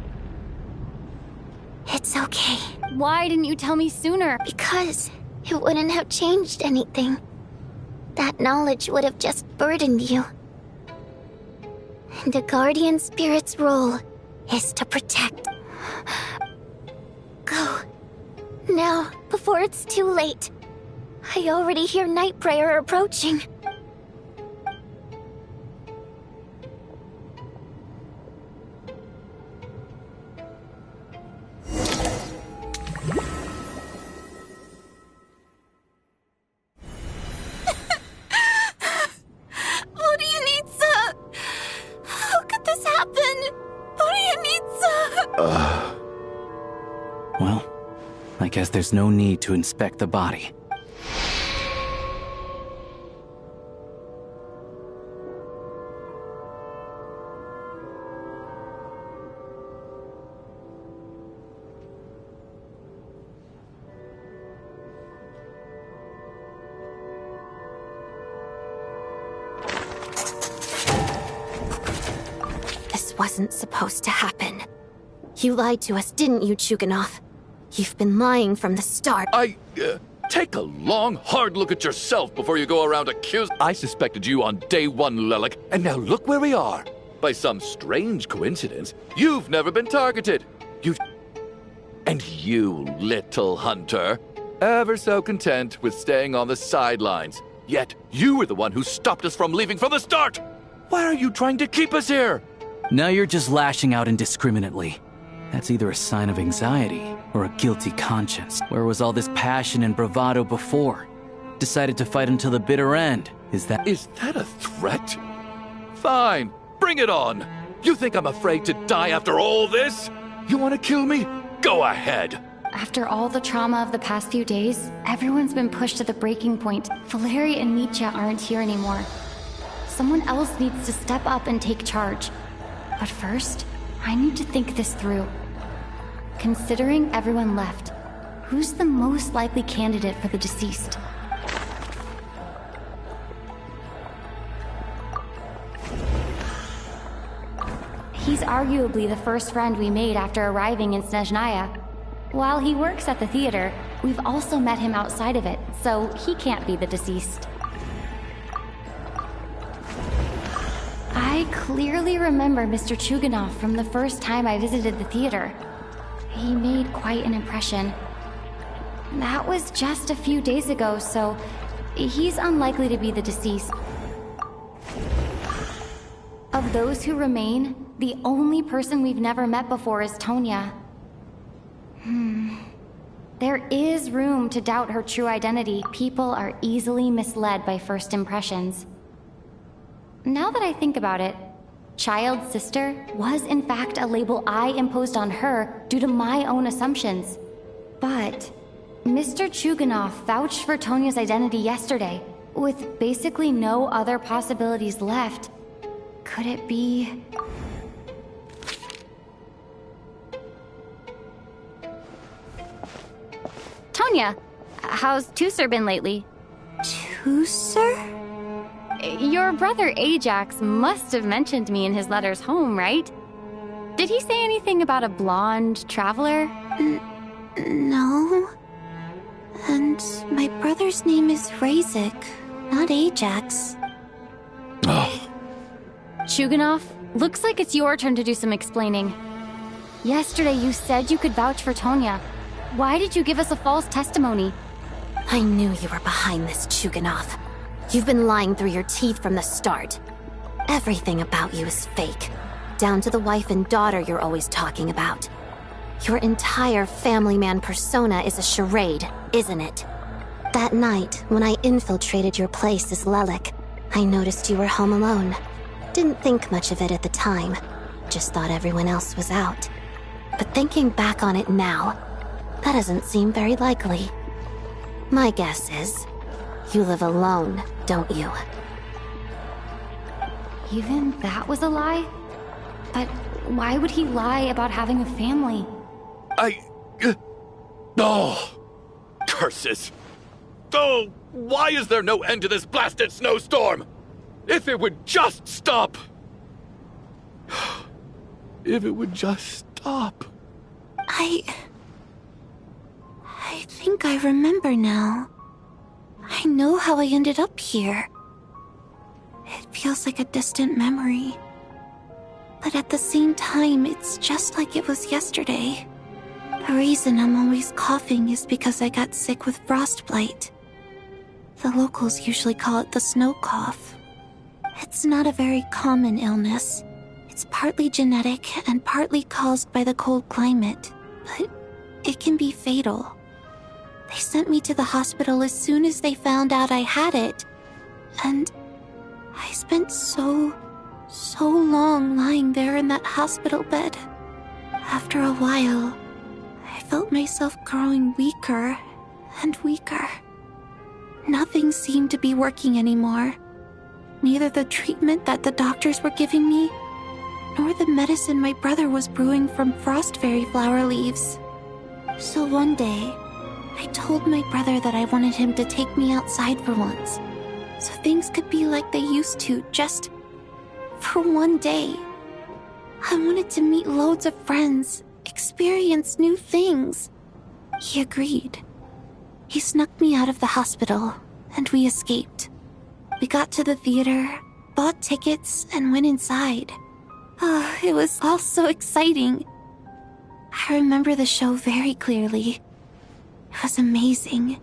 It's okay. Why didn't you tell me sooner? Because it wouldn't have changed anything. That knowledge would have just burdened you. And a guardian spirit's role is to protect. Go. Now, before it's too late. I already hear Night Prayer approaching. Well, guess there's no need to inspect the body. This wasn't supposed to happen. You lied to us, didn't you, Chuganov? You've been lying from the start. Take a long, hard look at yourself before you go around accusing. I suspected you on day one, Lelik, and now look where we are. By some strange coincidence, you've never been targeted. And you, little hunter, ever so content with staying on the sidelines. Yet, you were the one who stopped us from leaving from the start! Why are you trying to keep us here? Now you're just lashing out indiscriminately. That's either a sign of anxiety or a guilty conscience. Where was all this passion and bravado before? Decided to fight until the bitter end. Is that a threat? Fine, bring it on. You think I'm afraid to die after all this? You want to kill me? Go ahead. After all the trauma of the past few days, everyone's been pushed to the breaking point. Valeria and Mitya aren't here anymore. Someone else needs to step up and take charge. But first, I need to think this through. Considering everyone left, who's the most likely candidate for the deceased? He's arguably the first friend we made after arriving in Snezhnaya. While he works at the theater, we've also met him outside of it, so he can't be the deceased. I clearly remember Mr. Chuganov from the first time I visited the theater. He made quite an impression. That was just a few days ago, so he's unlikely to be the deceased. Of those who remain, the only person we've never met before is Tonya. There is room to doubt her true identity. People are easily misled by first impressions. Now that I think about it, child sister was in fact a label I imposed on her due to my own assumptions. But Mr. Chuganov vouched for Tonya's identity yesterday, with basically no other possibilities left. Could it be... Tonya, how's Tusser been lately? Tusser? Your brother Ajax must have mentioned me in his letters home, right? Did he say anything about a blonde traveler? No. And my brother's name is Razik, not Ajax. Chuganov, looks like it's your turn to do some explaining. Yesterday you said you could vouch for Tonya. Why did you give us a false testimony? I knew you were behind this, Chuganov. You've been lying through your teeth from the start. Everything about you is fake. Down to the wife and daughter you're always talking about. Your entire family man persona is a charade, isn't it? That night, when I infiltrated your place as Lelik, I noticed you were home alone. Didn't think much of it at the time. Just thought everyone else was out. But thinking back on it now, that doesn't seem very likely. My guess is, you live alone, don't you? Even that was a lie? But why would he lie about having a family? Curses! Oh, why is there no end to this blasted snowstorm? If it would just stop! If it would just stop. I think I remember now. I know how I ended up here. It feels like a distant memory. But at the same time, it's just like it was yesterday. The reason I'm always coughing is because I got sick with frostbite. The locals usually call it the snow cough. It's not a very common illness. It's partly genetic and partly caused by the cold climate, but it can be fatal. They sent me to the hospital as soon as they found out I had it. And I spent so long lying there in that hospital bed. After a while, I felt myself growing weaker and weaker. Nothing seemed to be working anymore. Neither the treatment that the doctors were giving me, nor the medicine my brother was brewing from frost fairy flower leaves. So one day, I told my brother that I wanted him to take me outside for once, so things could be like they used to, just for one day. I wanted to meet loads of friends, experience new things. He agreed. He snuck me out of the hospital, and we escaped. We got to the theater, bought tickets, and went inside. Oh, it was all so exciting. I remember the show very clearly. It was amazing.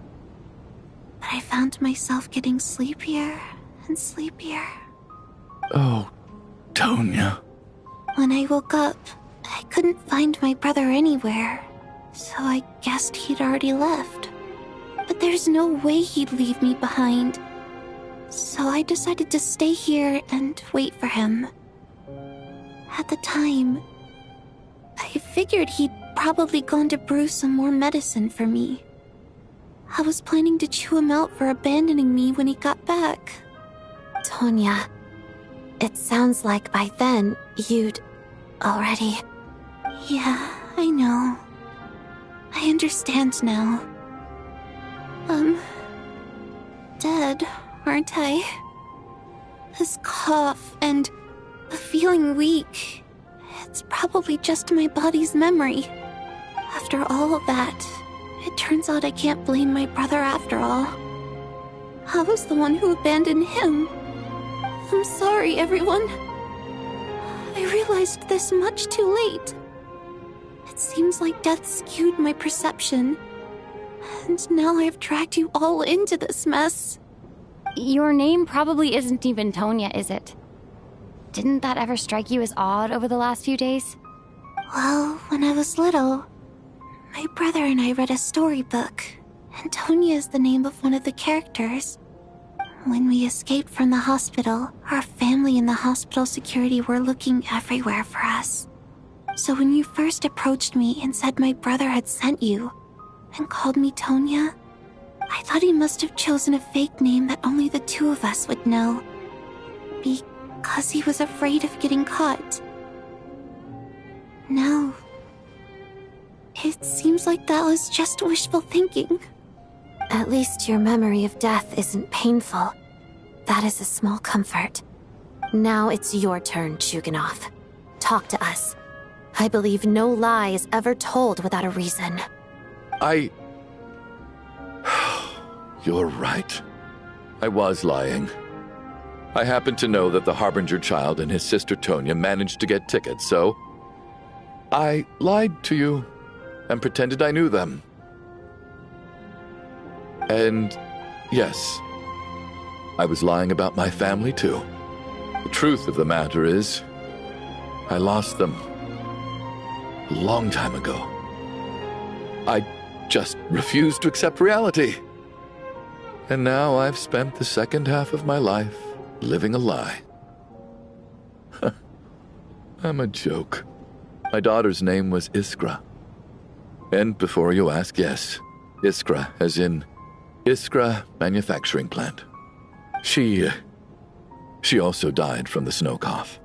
But I found myself getting sleepier and sleepier. Oh, Tonya. When I woke up, I couldn't find my brother anywhere, so I guessed he'd already left. But there's no way he'd leave me behind. So I decided to stay here and wait for him. At the time, I figured he'd probably gone to brew some more medicine for me. I was planning to chew him out for abandoning me when he got back. Tonya, it sounds like by then you'd already... Yeah, I know. I understand now. Dead, aren't I? This cough and the feeling weak, it's probably just my body's memory. After all of that, it turns out I can't blame my brother after all. I was the one who abandoned him. I'm sorry, everyone. I realized this much too late. It seems like death skewed my perception. And now I've dragged you all into this mess. Your name probably isn't even Tonya, is it? Didn't that ever strike you as odd over the last few days? Well, when I was little, my brother and I read a storybook, and Tonya is the name of one of the characters. When we escaped from the hospital, our family and the hospital security were looking everywhere for us. So when you first approached me and said my brother had sent you, and called me Tonya, I thought he must have chosen a fake name that only the two of us would know. Because he was afraid of getting caught. Now, it seems like that was just wishful thinking. At least your memory of death isn't painful. That is a small comfort. Now it's your turn, Chuganov. Talk to us. I believe no lie is ever told without a reason. You're right. I was lying. I happened to know that the Harbinger child and his sister Tonya managed to get tickets, so I lied to you and pretended I knew them. And yes, I was lying about my family too. The truth of the matter is, I lost them a long time ago. I just refused to accept reality. And now I've spent the second half of my life living a lie. I'm a joke. My daughter's name was Iskra. And before you ask, yes, Iskra, as in Iskra Manufacturing Plant. She also died from the snow cough.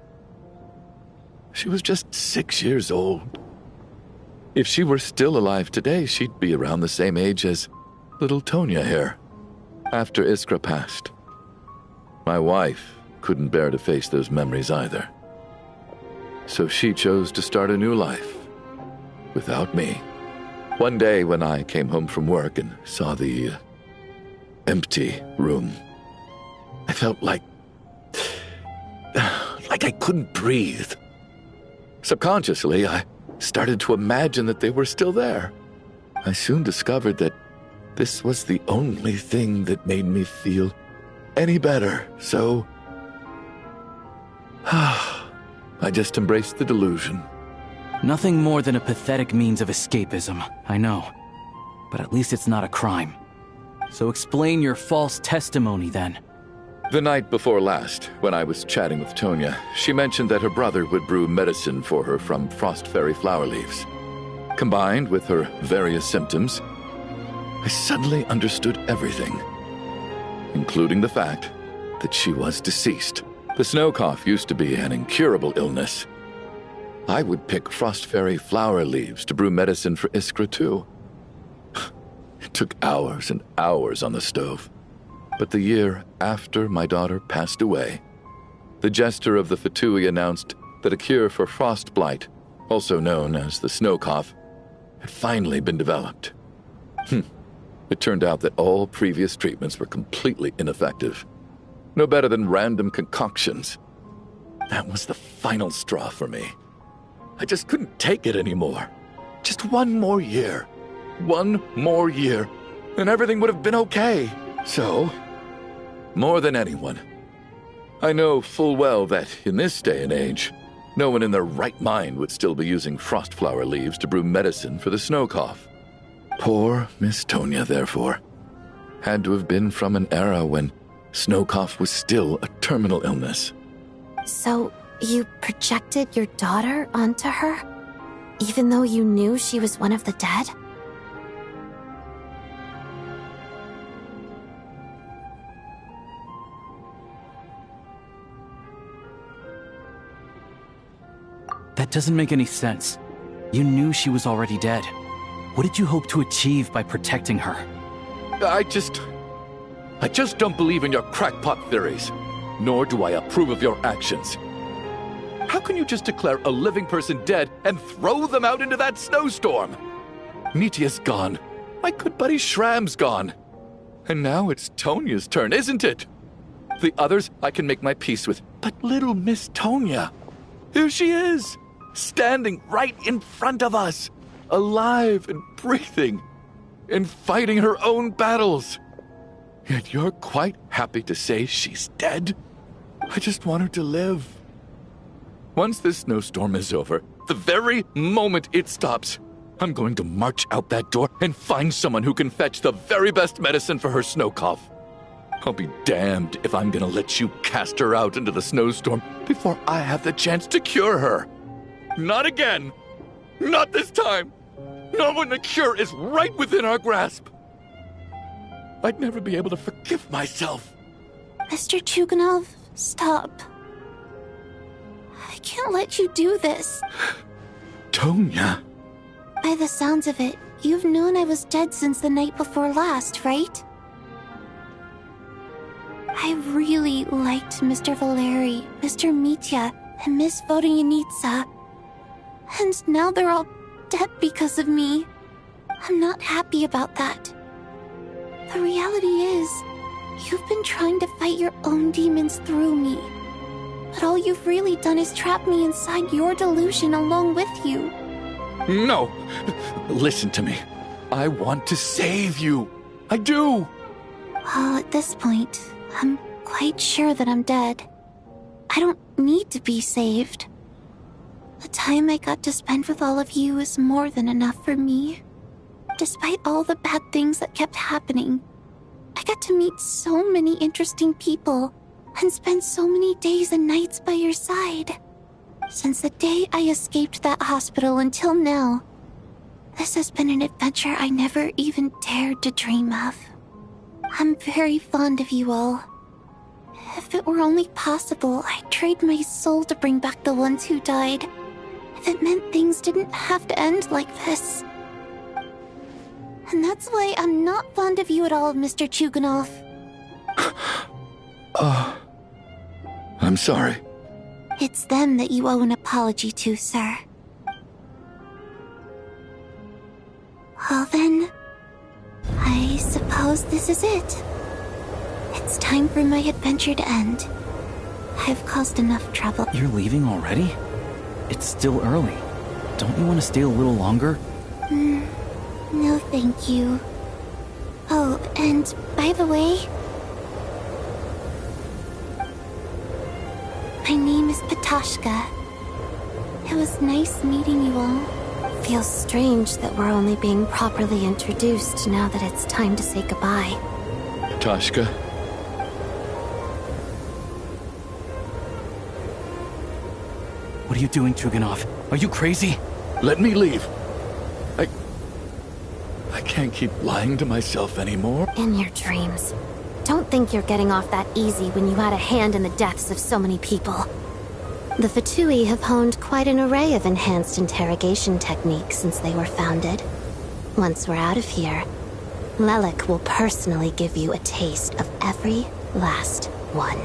She was just 6 years old. If she were still alive today, she'd be around the same age as little Tonya here. After Iskra passed, my wife couldn't bear to face those memories either. So she chose to start a new life without me. One day when I came home from work and saw the empty room, I felt like I couldn't breathe. Subconsciously, I started to imagine that they were still there. I soon discovered that this was the only thing that made me feel any better, so I just embraced the delusion. Nothing more than a pathetic means of escapism, I know. But at least it's not a crime. So explain your false testimony, then. The night before last, when I was chatting with Tonya, she mentioned that her brother would brew medicine for her from frost fairy flower leaves. Combined with her various symptoms, I suddenly understood everything, including the fact that she was deceased. The snow cough used to be an incurable illness. I would pick frost fairy flower leaves to brew medicine for Iskra too. It took hours and hours on the stove. But the year after my daughter passed away, the jester of the Fatui announced that a cure for frost blight, also known as the snow cough, had finally been developed. It turned out that all previous treatments were completely ineffective. No better than random concoctions. That was the final straw for me. I just couldn't take it anymore. Just one more year. One more year, and everything would have been okay. So, more than anyone, I know full well that in this day and age, no one in their right mind would still be using frost flower leaves to brew medicine for the snow cough. Poor Miss Tonya, therefore, had to have been from an era when snow cough was still a terminal illness. So, you projected your daughter onto her? Even though you knew she was one of the dead? That doesn't make any sense. You knew she was already dead. What did you hope to achieve by protecting her? I just don't believe in your crackpot theories, nor do I approve of your actions. How can you just declare a living person dead and throw them out into that snowstorm? Nitia's gone. My good buddy Shram's gone. And now it's Tonya's turn, isn't it? The others I can make my peace with, but little Miss Tonya, here she is, standing right in front of us, alive and breathing, and fighting her own battles. Yet you're quite happy to say she's dead? I just want her to live. Once this snowstorm is over, the very moment it stops, I'm going to march out that door and find someone who can fetch the very best medicine for her snow cough. I'll be damned if I'm gonna let you cast her out into the snowstorm before I have the chance to cure her. Not again. Not this time. Not when the cure is right within our grasp. I'd never be able to forgive myself. Mr. Chuganov, stop. I can't let you do this. Tonya. By the sounds of it, you've known I was dead since the night before last, right? I really liked Mr. Valeri, Mr. Mitya, and Miss Vodyanitsa. And now they're all dead because of me. I'm not happy about that. The reality is, you've been trying to fight your own demons through me. But all you've really done is trap me inside your delusion along with you. No! Listen to me. I want to save you. I do! Well, at this point, I'm quite sure that I'm dead. I don't need to be saved. The time I got to spend with all of you is more than enough for me. Despite all the bad things that kept happening, I got to meet so many interesting people and spend so many days and nights by your side. Since the day I escaped that hospital until now, this has been an adventure I never even dared to dream of. I'm very fond of you all. If it were only possible, I'd trade my soul to bring back the ones who died. If it meant things didn't have to end like this. And that's why I'm not fond of you at all, Mr. Chuganov. I'm sorry. It's them that you owe an apology to, sir. Well then, I suppose this is it. It's time for my adventure to end. I've caused enough trouble. You're leaving already? It's still early. Don't you want to stay a little longer? No, thank you. Oh, and by the way, my name is Patashka. It was nice meeting you all. Feels strange that we're only being properly introduced now that it's time to say goodbye. Patashka? What are you doing, Chuganov? Are you crazy? Let me leave. can't keep lying to myself anymore. In your dreams. Don't think you're getting off that easy when you had a hand in the deaths of so many people. The Fatui have honed quite an array of enhanced interrogation techniques since they were founded. Once we're out of here, Lelik will personally give you a taste of every last one.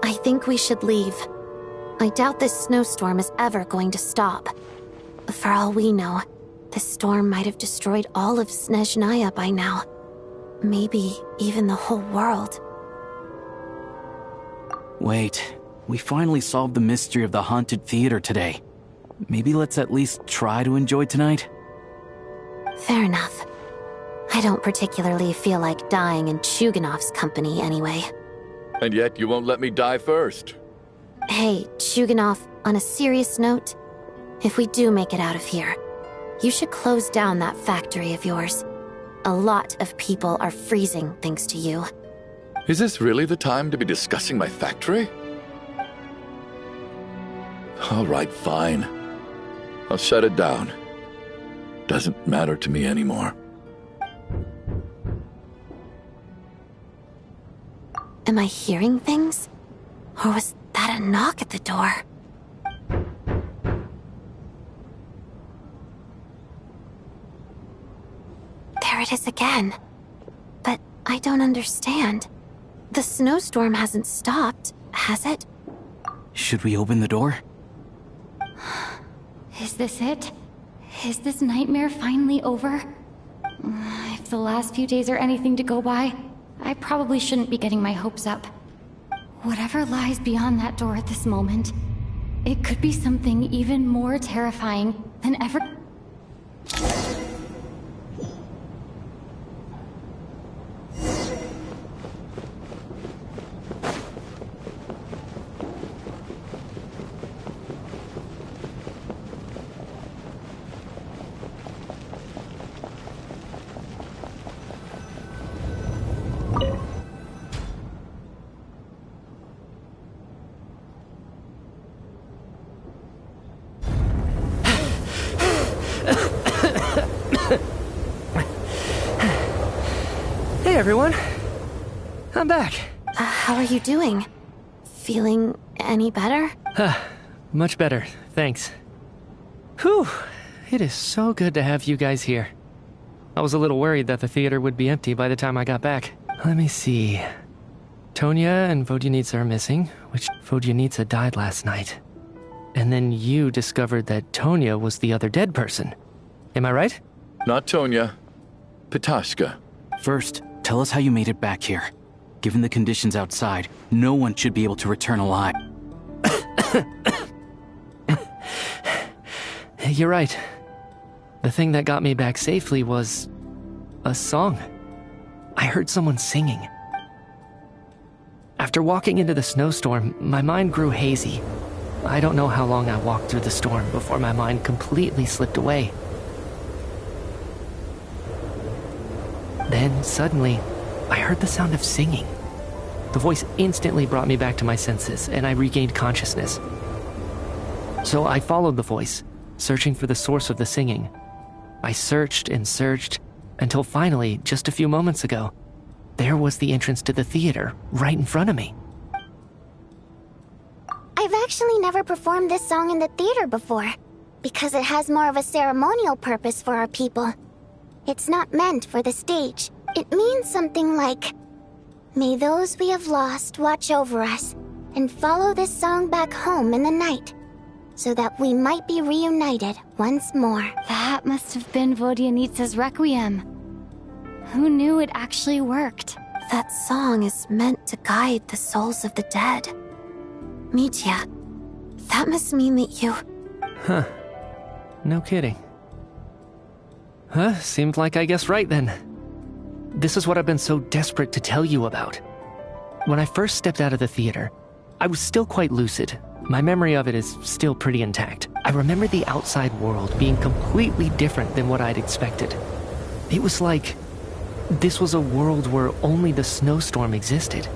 I think we should leave. I doubt this snowstorm is ever going to stop. For all we know, this storm might have destroyed all of Snezhnaya by now. Maybe even the whole world. Wait, we finally solved the mystery of the haunted theater today. Maybe let's at least try to enjoy tonight? Fair enough. I don't particularly feel like dying in Chuganov's company anyway. And yet you won't let me die first. Hey, Chuganov, on a serious note, if we do make it out of here, you should close down that factory of yours. A lot of people are freezing thanks to you. Is this really the time to be discussing my factory? All right, fine. I'll shut it down. Doesn't matter to me anymore. Am I hearing things? Or was that a knock at the door? There it is again. But I don't understand. The snowstorm hasn't stopped, has it? Should we open the door? Is this it? Is this nightmare finally over? If the last few days are anything to go by, I probably shouldn't be getting my hopes up. Whatever lies beyond that door at this moment, it could be something even more terrifying than ever. Hey everyone, I'm back. How are you doing? Feeling any better? Much better, thanks. Whew, it is so good to have you guys here. I was a little worried that the theater would be empty by the time I got back. Let me see. Tonya and Vodyanitsa are missing, which Vodyanitsa died last night. And then you discovered that Tonya was the other dead person. Am I right? Not Tonya. Pitashka. First, tell us how you made it back here. Given the conditions outside, no one should be able to return alive. You're right. The thing that got me back safely was a song. I heard someone singing. After walking into the snowstorm, my mind grew hazy. I don't know how long I walked through the storm before my mind completely slipped away. Then, suddenly, I heard the sound of singing. The voice instantly brought me back to my senses, and I regained consciousness. So I followed the voice, searching for the source of the singing. I searched and searched, until finally, just a few moments ago, there was the entrance to the theater, right in front of me. I've actually never performed this song in the theater before, because it has more of a ceremonial purpose for our people. It's not meant for the stage. It means something like, "May those we have lost watch over us, and follow this song back home in the night, so that we might be reunited once more." That must have been Vodyanitsa's Requiem. Who knew it actually worked? That song is meant to guide the souls of the dead. Mitya, that must mean that you... Huh. No kidding. Seemed like I guessed right then. This is what I've been so desperate to tell you about. When I first stepped out of the theater, I was still quite lucid. My memory of it is still pretty intact. I remember the outside world being completely different than what I'd expected. It was like this was a world where only the snowstorm existed.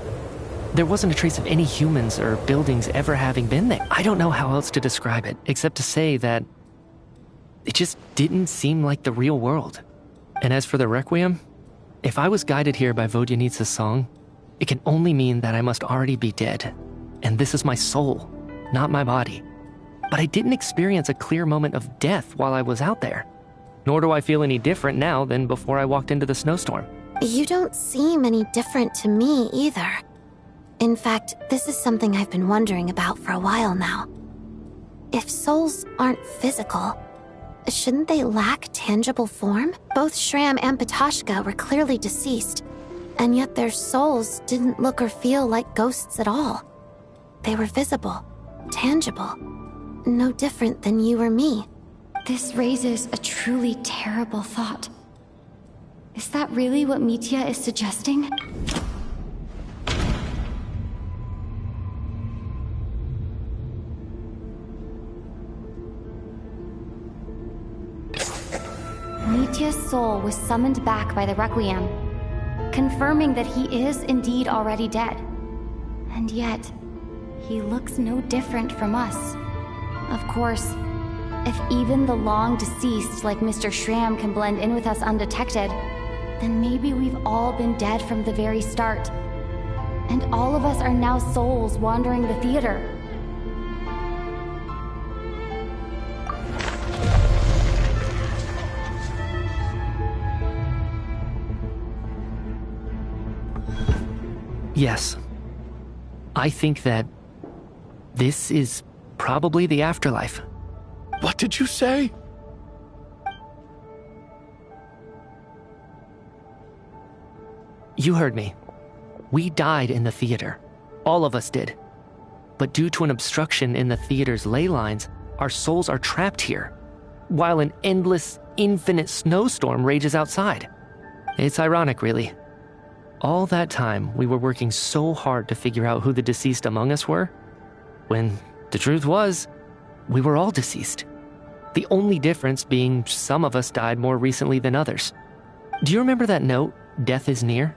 There wasn't a trace of any humans or buildings ever having been there. I don't know how else to describe it, except to say that it just didn't seem like the real world. And as for the Requiem, if I was guided here by Vodyanitsa's song, it can only mean that I must already be dead. And this is my soul, not my body. But I didn't experience a clear moment of death while I was out there. Nor do I feel any different now than before I walked into the snowstorm. You don't seem any different to me either. In fact, this is something I've been wondering about for a while now. If souls aren't physical, shouldn't they lack tangible form? Both Shram and Patoshka were clearly deceased, and yet their souls didn't look or feel like ghosts at all. They were visible, tangible, no different than you or me. This raises a truly terrible thought. Is that really what Mitya is suggesting? Mitya's soul was summoned back by the Requiem, confirming that he is indeed already dead. And yet, he looks no different from us. Of course, if even the long-deceased like Mr. Shram can blend in with us undetected, then maybe we've all been dead from the very start. And all of us are now souls wandering the theater. Yes. I think that this is probably the afterlife. What did you say? You heard me. We died in the theater. All of us did. But due to an obstruction in the theater's ley lines, our souls are trapped here, while an endless, infinite snowstorm rages outside. It's ironic, really. All that time, we were working so hard to figure out who the deceased among us were, when the truth was, we were all deceased. The only difference being some of us died more recently than others. Do you remember that note, "Death is near"?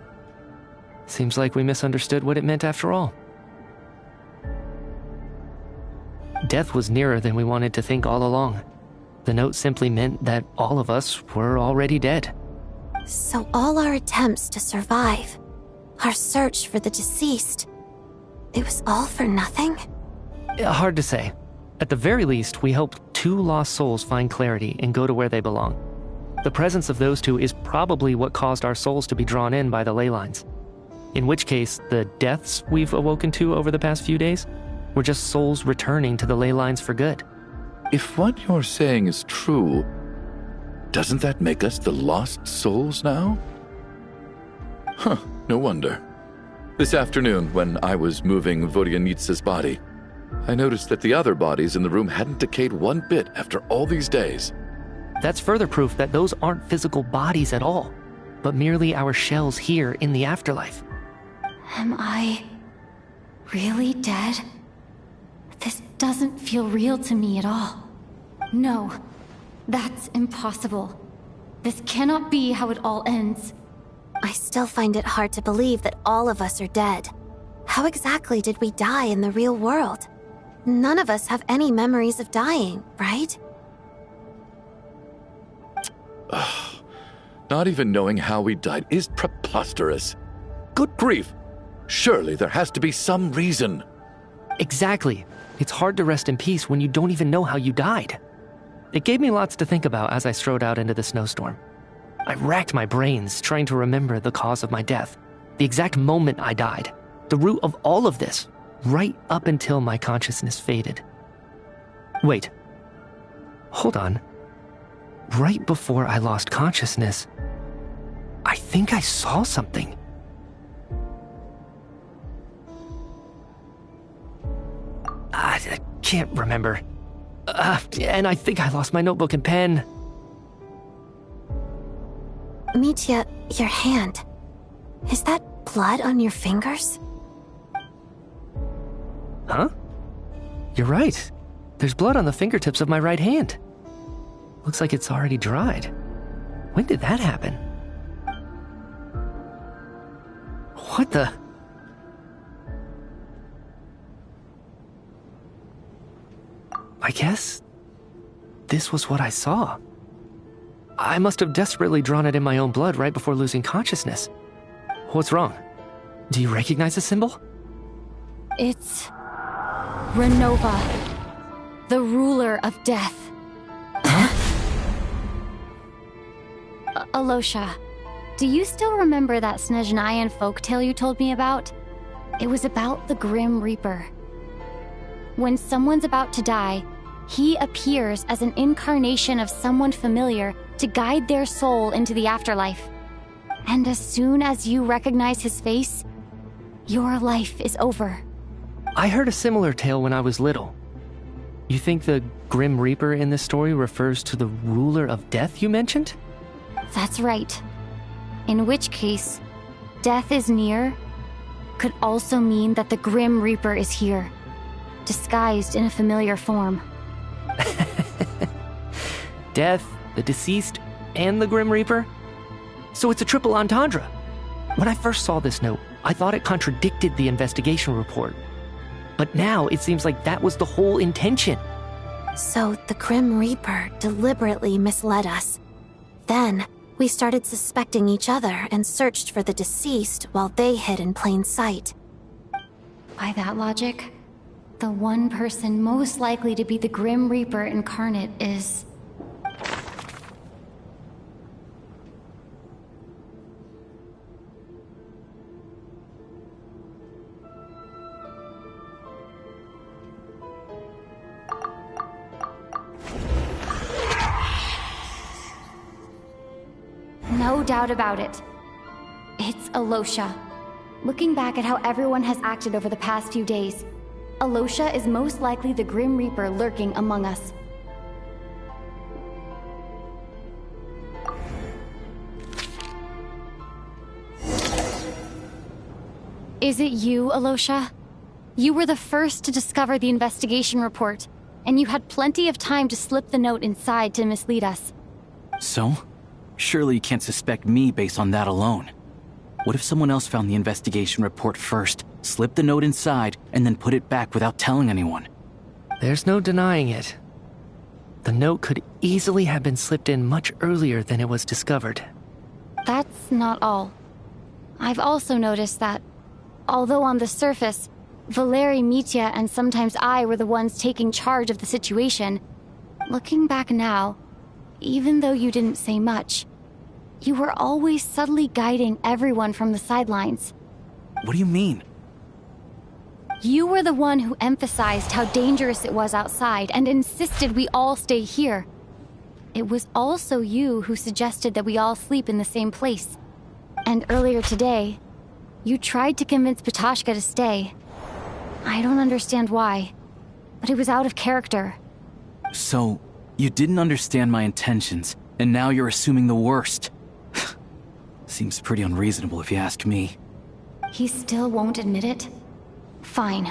Seems like we misunderstood what it meant after all. Death was nearer than we wanted to think all along. The note simply meant that all of us were already dead. So all our attempts to survive, our search for the deceased, it was all for nothing? Hard to say. At the very least, we helped 2 lost souls find clarity and go to where they belong. The presence of those 2 is probably what caused our souls to be drawn in by the ley lines. In which case, the deaths we've awoken to over the past few days were just souls returning to the ley lines for good. If what you're saying is true, doesn't that make us the lost souls now? Huh, no wonder. This afternoon, when I was moving Vodyanitsa's body, I noticed that the other bodies in the room hadn't decayed one bit after all these days. That's further proof that those aren't physical bodies at all, but merely our shells here in the afterlife. Am I really dead? This doesn't feel real to me at all. No, that's impossible. This cannot be how it all ends. I still find it hard to believe that all of us are dead. How exactly did we die in the real world? None of us have any memories of dying, right? Not even knowing how we died is preposterous. Good grief! Surely there has to be some reason. Exactly. It's hard to rest in peace when you don't even know how you died. It gave me lots to think about as I strode out into the snowstorm. I racked my brains trying to remember the cause of my death, the exact moment I died, the root of all of this, right up until my consciousness faded. Wait. Hold on. Right before I lost consciousness, I think I saw something. I can't remember. And I think I lost my notebook and pen. Mitya, your hand. Is that blood on your fingers? Huh? You're right. There's blood on the fingertips of my right hand. Looks like it's already dried. When did that happen? What the? I guess this was what I saw. I must have desperately drawn it in my own blood right before losing consciousness. What's wrong? Do you recognize the symbol? It's Renova, the ruler of death. Alosha, do you still remember that Snezhnayan folktale you told me about? It was about the Grim Reaper. When someone's about to die, he appears as an incarnation of someone familiar to guide their soul into the afterlife. And as soon as you recognize his face, your life is over. I heard a similar tale when I was little. You think the Grim Reaper in this story refers to the ruler of death you mentioned? That's right. In which case, death is near could also mean that the Grim Reaper is here, disguised in a familiar form. Death, the deceased, and the Grim Reaper? So it's a triple entendre. When I first saw this note, I thought it contradicted the investigation report. But now it seems like that was the whole intention. So the Grim Reaper deliberately misled us. Then, we started suspecting each other and searched for the deceased while they hid in plain sight. By that logic, the one person most likely to be the Grim Reaper incarnate is... No doubt about it. It's Alosha. Looking back at how everyone has acted over the past few days, Alosha is most likely the Grim Reaper lurking among us. Is it you, Alosha? You were the first to discover the investigation report, and you had plenty of time to slip the note inside to mislead us. So? Surely you can't suspect me based on that alone. What if someone else found the investigation report first, slipped the note inside, and then put it back without telling anyone? There's no denying it. The note could easily have been slipped in much earlier than it was discovered. That's not all. I've also noticed that, although on the surface, Valeri, Mitya, and sometimes I were the ones taking charge of the situation, looking back now, even though you didn't say much, you were always subtly guiding everyone from the sidelines. What do you mean? You were the one who emphasized how dangerous it was outside and insisted we all stay here. It was also you who suggested that we all sleep in the same place. And earlier today, you tried to convince Ptashka to stay. I don't understand why, but it was out of character. So, you didn't understand my intentions, and now you're assuming the worst. Seems pretty unreasonable if you ask me. He still won't admit it? Fine.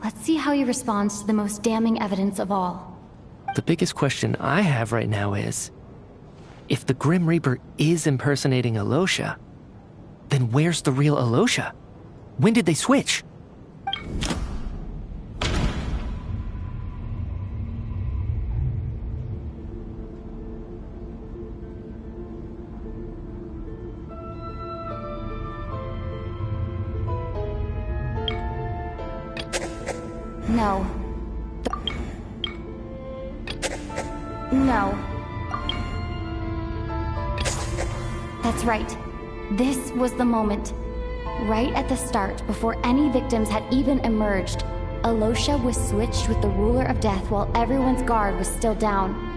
Let's see how he responds to the most damning evidence of all. The biggest question I have right now is, if the Grim Reaper is impersonating Alosha, then where's the real Alosha? When did they switch? No. No. That's right. This was the moment. Right at the start, before any victims had even emerged, Alosha was switched with the ruler of death while everyone's guard was still down.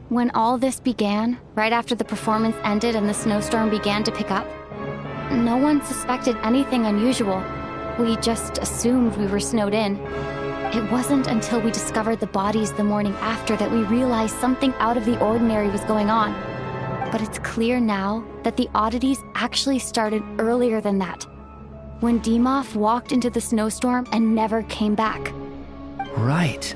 When all this began, right after the performance ended and the snowstorm began to pick up, no one suspected anything unusual. We just assumed we were snowed in. It wasn't until we discovered the bodies the morning after that we realized something out of the ordinary was going on. But it's clear now that the oddities actually started earlier than that, when Dimov walked into the snowstorm and never came back. Right.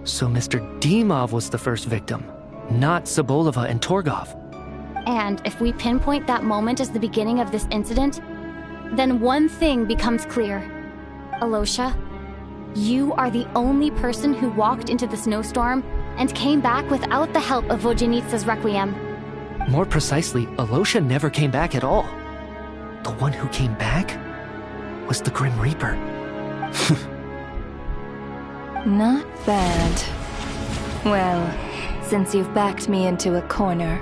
So Mr. Dimov was the first victim, not Sobolova and Torgov. And if we pinpoint that moment as the beginning of this incident, then one thing becomes clear. Alosha, you are the only person who walked into the snowstorm and came back without the help of Vojanitsa's Requiem. More precisely, Alosha never came back at all. The one who came back was the Grim Reaper. Not bad. Well, since you've backed me into a corner,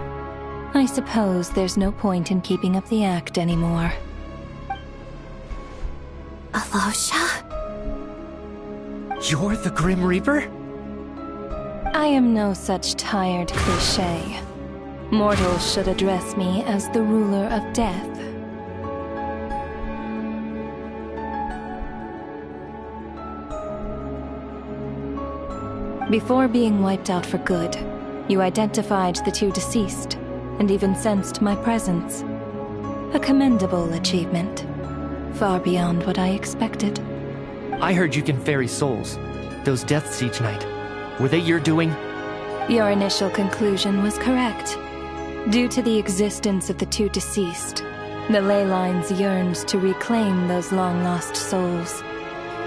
I suppose there's no point in keeping up the act anymore. Alosha? You're the Grim Reaper? I am no such tired cliché. Mortals should address me as the ruler of death. Before being wiped out for good, you identified the two deceased, and even sensed my presence. A commendable achievement. Far beyond what I expected. I heard you can ferry souls. Those deaths each night. Were they your doing? Your initial conclusion was correct. Due to the existence of the two deceased, the ley lines yearned to reclaim those long-lost souls.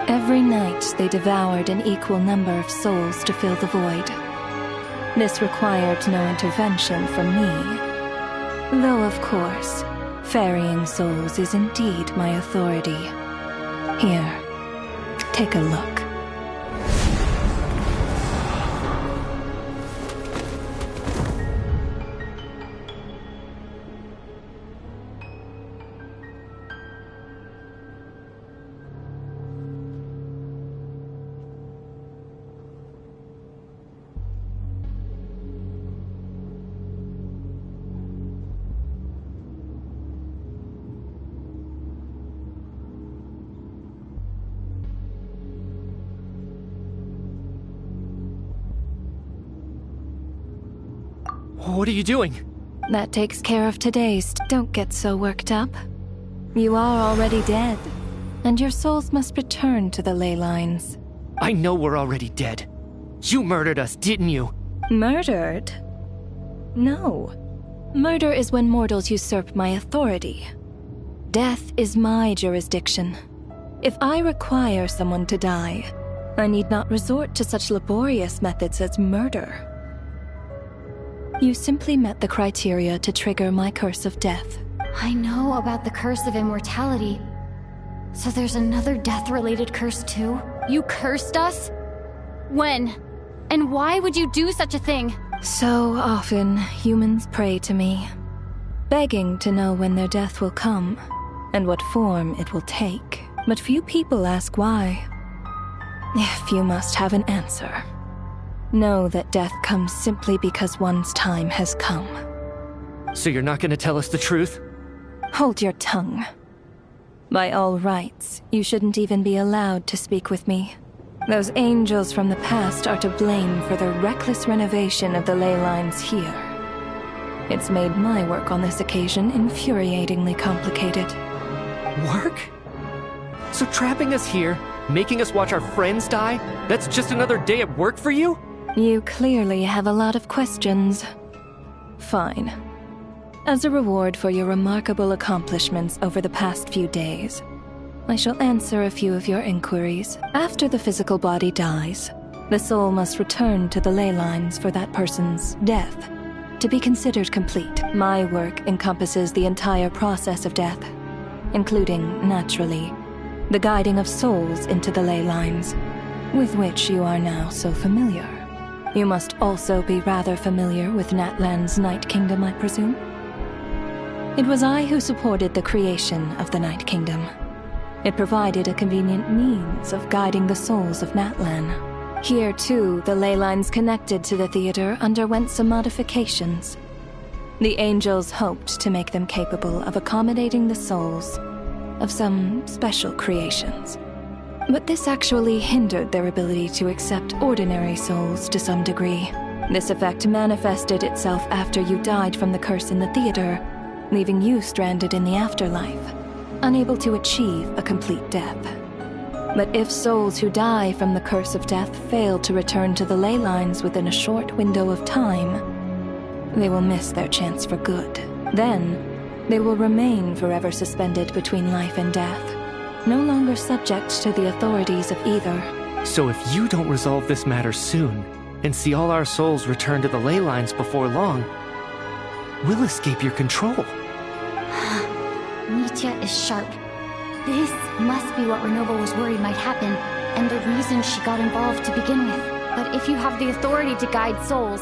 Every night they devoured an equal number of souls to fill the void. This required no intervention from me. Though, of course, ferrying souls is indeed my authority. Here, take a look. What are you doing? That takes care of today's. Don't get so worked up. You are already dead, and your souls must return to the ley lines. I know we're already dead. You murdered us, didn't you? Murdered? No. Murder is when mortals usurp my authority. Death is my jurisdiction. If I require someone to die, I need not resort to such laborious methods as murder. You simply met the criteria to trigger my curse of death. I know about the curse of immortality. So there's another death-related curse too? You cursed us? When? And why would you do such a thing? So often, humans pray to me, begging to know when their death will come, and what form it will take. But few people ask why. If you must have an answer, know that death comes simply because one's time has come. So you're not gonna tell us the truth? Hold your tongue. By all rights, you shouldn't even be allowed to speak with me. Those angels from the past are to blame for the reckless renovation of the ley lines here. It's made my work on this occasion infuriatingly complicated. Work? So trapping us here, making us watch our friends die, that's just another day at work for you? You clearly have a lot of questions. Fine. As a reward for your remarkable accomplishments over the past few days, I shall answer a few of your inquiries. After the physical body dies, the soul must return to the ley lines for that person's death to be considered complete. My work encompasses the entire process of death, including, naturally, the guiding of souls into the ley lines, with which you are now so familiar. You must also be rather familiar with Natlan's Night Kingdom, I presume? It was I who supported the creation of the Night Kingdom. It provided a convenient means of guiding the souls of Natlan. Here, too, the ley lines connected to the theater underwent some modifications. The angels hoped to make them capable of accommodating the souls of some special creations. But this actually hindered their ability to accept ordinary souls to some degree. This effect manifested itself after you died from the curse in the theater, leaving you stranded in the afterlife, unable to achieve a complete death. But if souls who die from the curse of death fail to return to the ley lines within a short window of time, they will miss their chance for good. Then, they will remain forever suspended between life and death, no longer subject to the authorities of either. So if you don't resolve this matter soon, and see all our souls return to the ley lines before long, we'll escape your control. Mitya is sharp. This must be what Renova was worried might happen, and the reason she got involved to begin with. But if you have the authority to guide souls,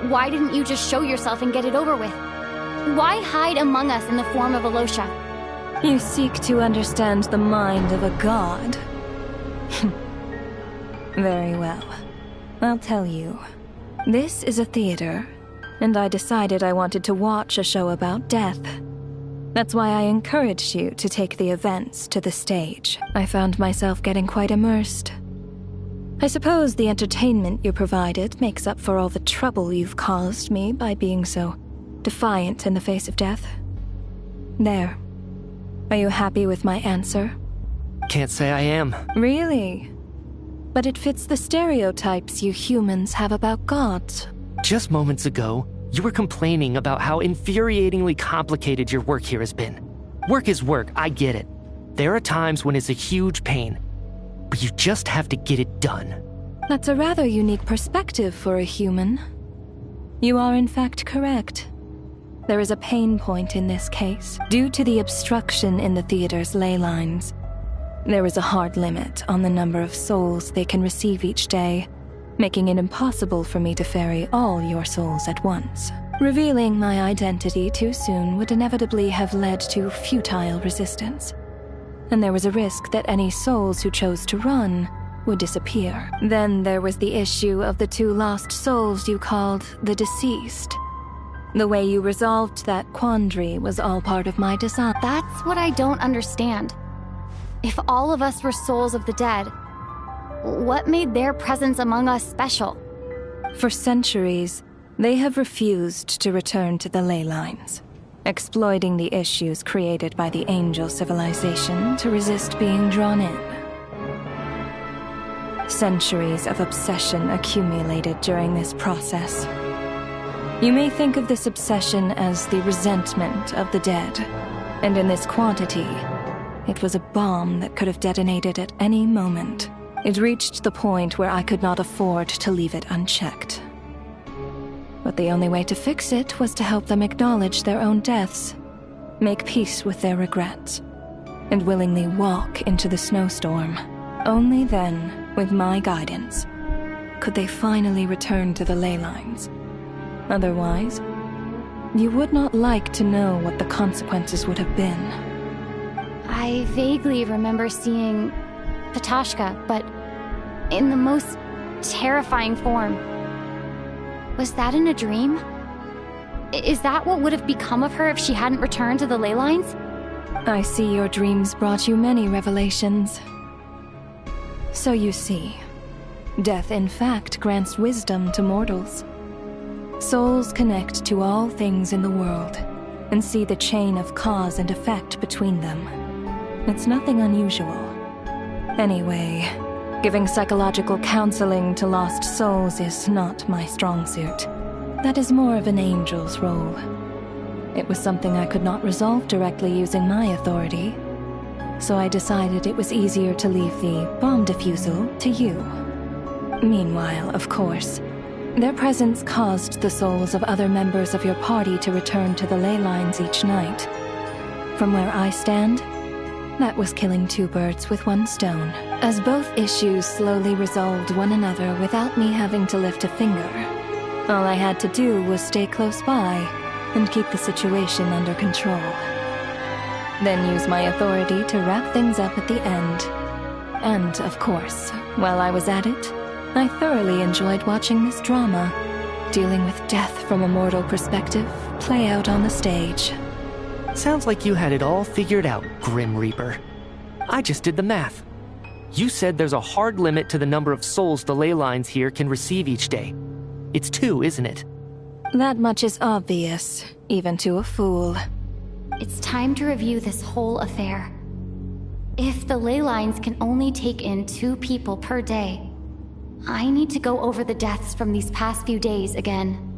why didn't you just show yourself and get it over with? Why hide among us in the form of Alosha? You seek to understand the mind of a god. Very well. I'll tell you. This is a theater, and I decided I wanted to watch a show about death. That's why I encouraged you to take the events to the stage. I found myself getting quite immersed. I suppose the entertainment you provided makes up for all the trouble you've caused me by being so defiant in the face of death. There. Are you happy with my answer? Can't say I am. Really? But it fits the stereotypes you humans have about gods. Just moments ago, you were complaining about how infuriatingly complicated your work here has been. Work is work, I get it. There are times when it's a huge pain, but you just have to get it done. That's a rather unique perspective for a human. You are in fact correct. There is a pain point in this case, due to the obstruction in the theater's ley lines. There is a hard limit on the number of souls they can receive each day, making it impossible for me to ferry all your souls at once. Revealing my identity too soon would inevitably have led to futile resistance. And there was a risk that any souls who chose to run would disappear. Then there was the issue of the 2 lost souls you called the deceased. The way you resolved that quandary was all part of my design. That's what I don't understand. If all of us were souls of the dead, what made their presence among us special? For centuries, they have refused to return to the ley lines, exploiting the issues created by the angel civilization to resist being drawn in. Centuries of obsession accumulated during this process. You may think of this obsession as the resentment of the dead, and in this quantity, it was a bomb that could have detonated at any moment. It reached the point where I could not afford to leave it unchecked. But the only way to fix it was to help them acknowledge their own deaths, make peace with their regrets, and willingly walk into the snowstorm. Only then, with my guidance, could they finally return to the ley lines. Otherwise, you would not like to know what the consequences would have been. I vaguely remember seeing Patashka, but in the most terrifying form. Was that in a dream? Is that what would have become of her if she hadn't returned to the ley lines? I see your dreams brought you many revelations. So you see, death in fact grants wisdom to mortals. Souls connect to all things in the world and see the chain of cause and effect between them. It's nothing unusual. Anyway, giving psychological counseling to lost souls is not my strong suit. That is more of an angel's role. It was something I could not resolve directly using my authority, so I decided it was easier to leave the bomb defusal to you. Meanwhile, of course, their presence caused the souls of other members of your party to return to the ley lines each night. From where I stand, that was killing 2 birds with 1 stone, as both issues slowly resolved one another without me having to lift a finger. All I had to do was stay close by and keep the situation under control. Then use my authority to wrap things up at the end. And, of course, while I was at it, I thoroughly enjoyed watching this drama, dealing with death from a mortal perspective, play out on the stage. Sounds like you had it all figured out, Grim Reaper. I just did the math. You said there's a hard limit to the number of souls the ley lines here can receive each day. It's 2, isn't it? That much is obvious, even to a fool. It's time to review this whole affair. If the ley lines can only take in 2 people per day, I need to go over the deaths from these past few days again.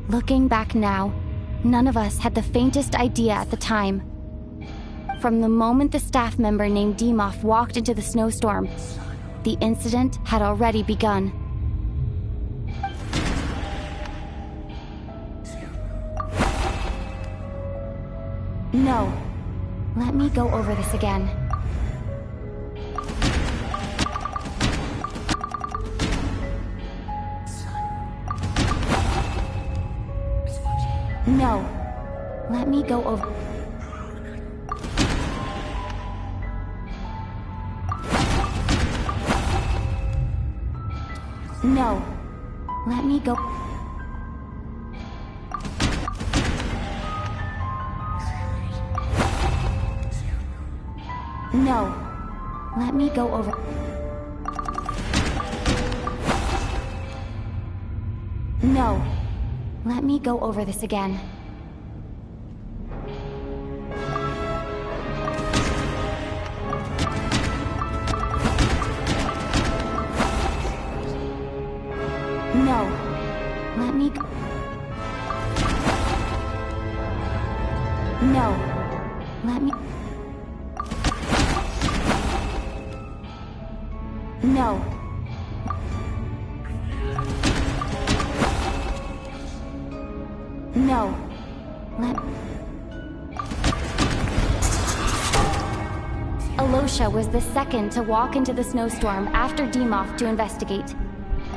Looking back now, none of us had the faintest idea at the time. From the moment the staff member named Demoff walked into the snowstorm, the incident had already begun. No. Let me go over this again. No. Let me go over... No. Let me go... No. Let me go over... No. Let me go over this again. No. Let me... No. Let me... No. No. Alosha was the second to walk into the snowstorm after Demoff to investigate.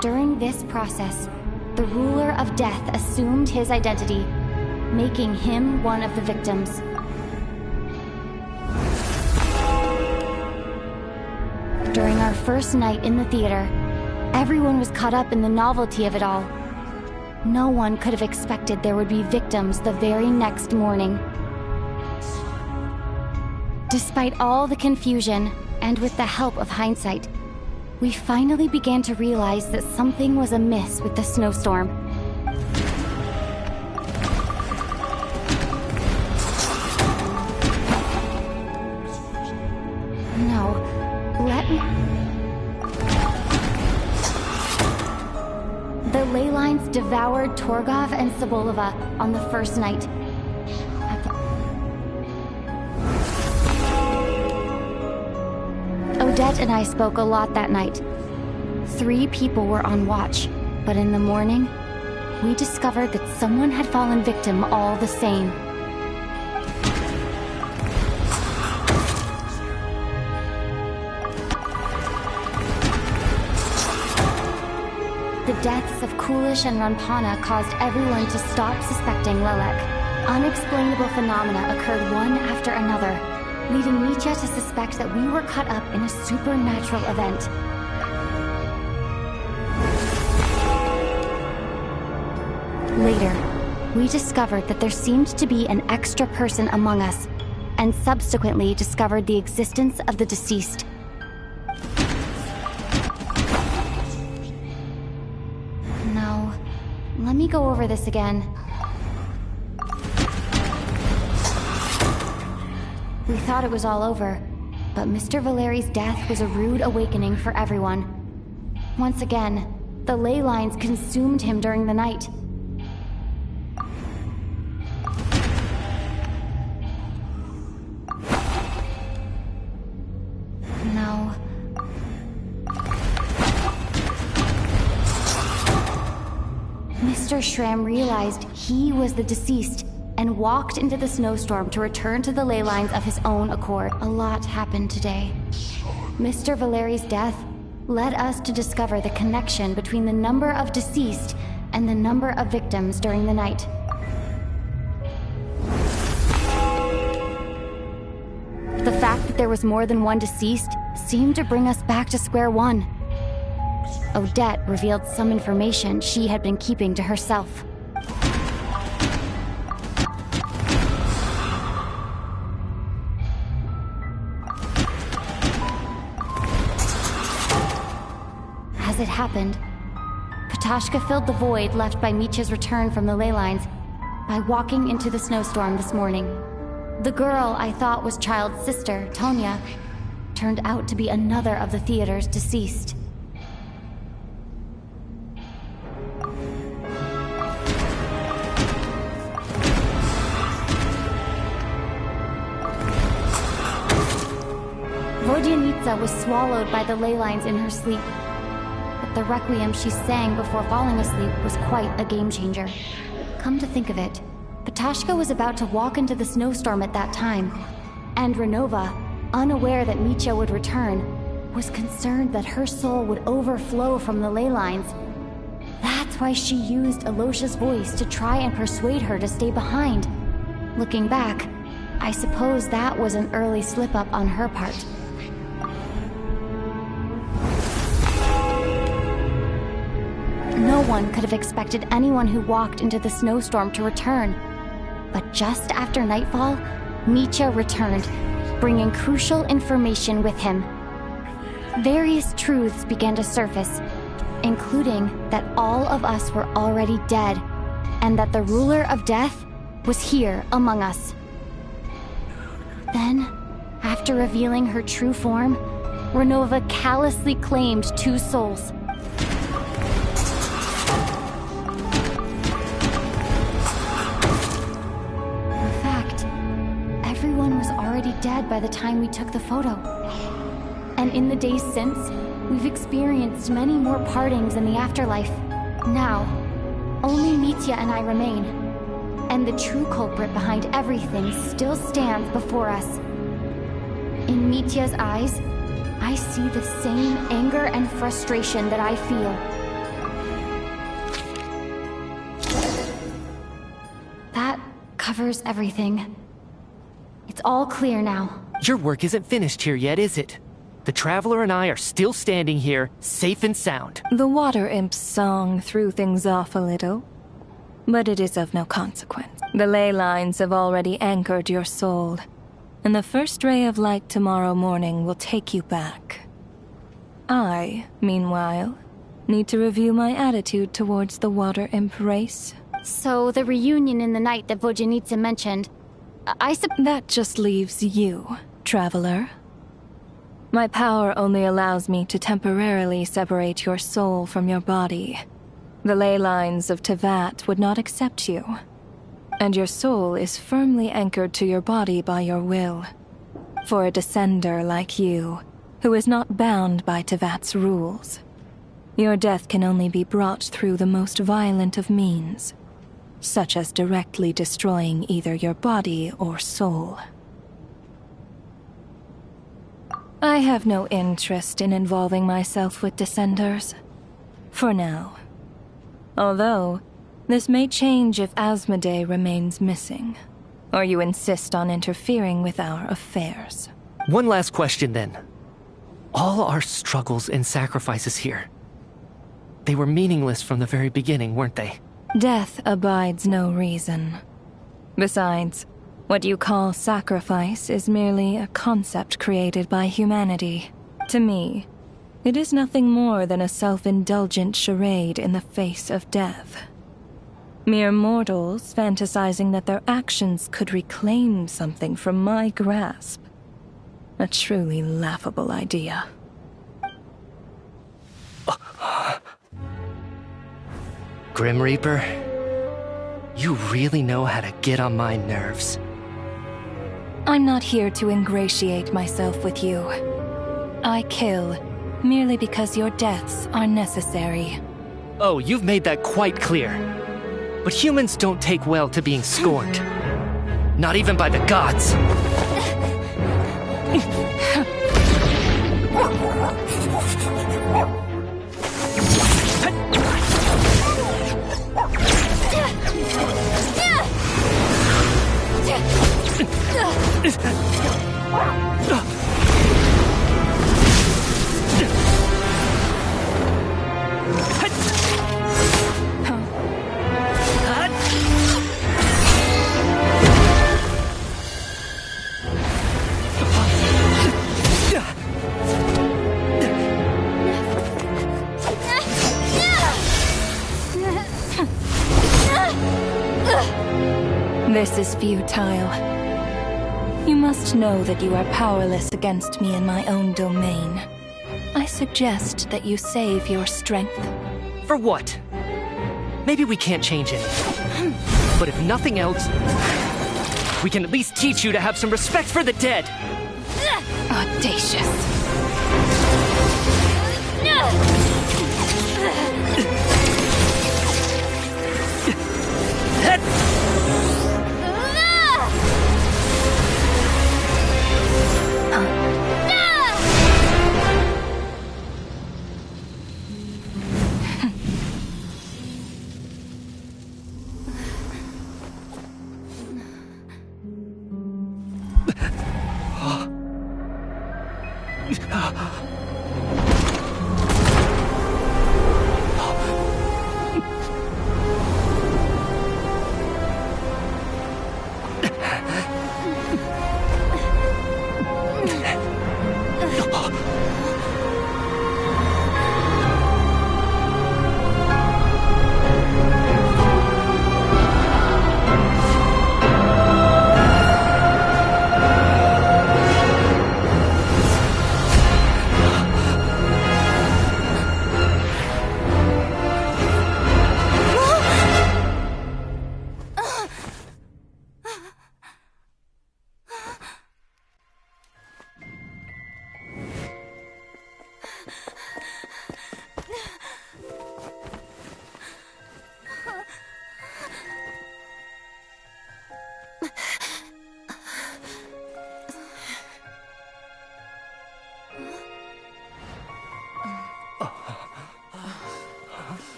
During this process, the ruler of death assumed his identity, making him one of the victims. During our first night in the theater, everyone was caught up in the novelty of it all. No one could have expected there would be victims the very next morning. Despite all the confusion, and with the help of hindsight, we finally began to realize that something was amiss with the snowstorm. No, let me... The ley lines devoured Torgov and Sobolova on the first night. Odette and I spoke a lot that night. 3 people were on watch, but in the morning, we discovered that someone had fallen victim all the same. The deaths of Kulish and Ranpana caused everyone to stop suspecting Lelek. Unexplainable phenomena occurred one after another, leading Mitya to suspect that we were caught up in a supernatural event. Later, we discovered that there seemed to be an extra person among us, and subsequently discovered the existence of the deceased. No. Let me go over this again. We thought it was all over, but Mr. Valeri's death was a rude awakening for everyone. Once again, the ley lines consumed him during the night. No. Mr. Schramm realized he was the deceased and walked into the snowstorm to return to the ley lines of his own accord. A lot happened today. Mr. Valeri's death led us to discover the connection between the number of deceased and the number of victims during the night. The fact that there was more than one deceased seemed to bring us back to square one. Odette revealed some information she had been keeping to herself. as it happened. Ptashka filled the void left by Micha's return from the ley lines by walking into the snowstorm this morning. The girl I thought was Child's sister, Tonya, turned out to be another of the theater's deceased. Vodyanitsa was swallowed by the ley lines in her sleep, but the requiem she sang before falling asleep was quite a game changer. Come to think of it, Ptashka was about to walk into the snowstorm at that time, and Renova, unaware that Micha would return, was concerned that her soul would overflow from the ley lines. That's why she used Alosha's voice to try and persuade her to stay behind. Looking back, I suppose that was an early slip-up on her part. No one could have expected anyone who walked into the snowstorm to return. But just after nightfall, Micha returned, bringing crucial information with him. Various truths began to surface, including that all of us were already dead, and that the ruler of death was here among us. Then, after revealing her true form, Renova callously claimed 2 souls. Everyone was already dead by the time we took the photo. And in the days since, we've experienced many more partings in the afterlife. Now, only Mitya and I remain. And the true culprit behind everything still stands before us. In Mitya's eyes, I see the same anger and frustration that I feel. That covers everything. It's all clear now. Your work isn't finished here yet, is it? The Traveler and I are still standing here, safe and sound. The Water Imp's song threw things off a little, but it is of no consequence. The ley lines have already anchored your soul, and the first ray of light tomorrow morning will take you back. I, meanwhile, need to review my attitude towards the Water Imp race. So the reunion in the night that Vodyanitsa mentioned, That just leaves you, Traveler. My power only allows me to temporarily separate your soul from your body. The ley lines of Teyvat would not accept you, and your soul is firmly anchored to your body by your will. For a descender like you, who is not bound by Teyvat's rules, your death can only be brought through the most violent of means, such as directly destroying either your body or soul. I have no interest in involving myself with Descenders, for now. Although, this may change if Asmodee remains missing, or you insist on interfering with our affairs. One last question then. All our struggles and sacrifices here, they were meaningless from the very beginning, weren't they? Death abides no reason. Besides, what you call sacrifice is merely a concept created by humanity. To me, it is nothing more than a self-indulgent charade in the face of death. Mere mortals fantasizing that their actions could reclaim something from my grasp. A truly laughable idea. Grim Reaper, you really know how to get on my nerves. I'm not here to ingratiate myself with you. I kill merely because your deaths are necessary. Oh, you've made that quite clear. But humans don't take well to being scorned. Not even by the gods. is futile. You must know that you are powerless against me in my own domain. I suggest that you save your strength. For what? Maybe we can't change anything. But if nothing else, we can at least teach you to have some respect for the dead. Audacious.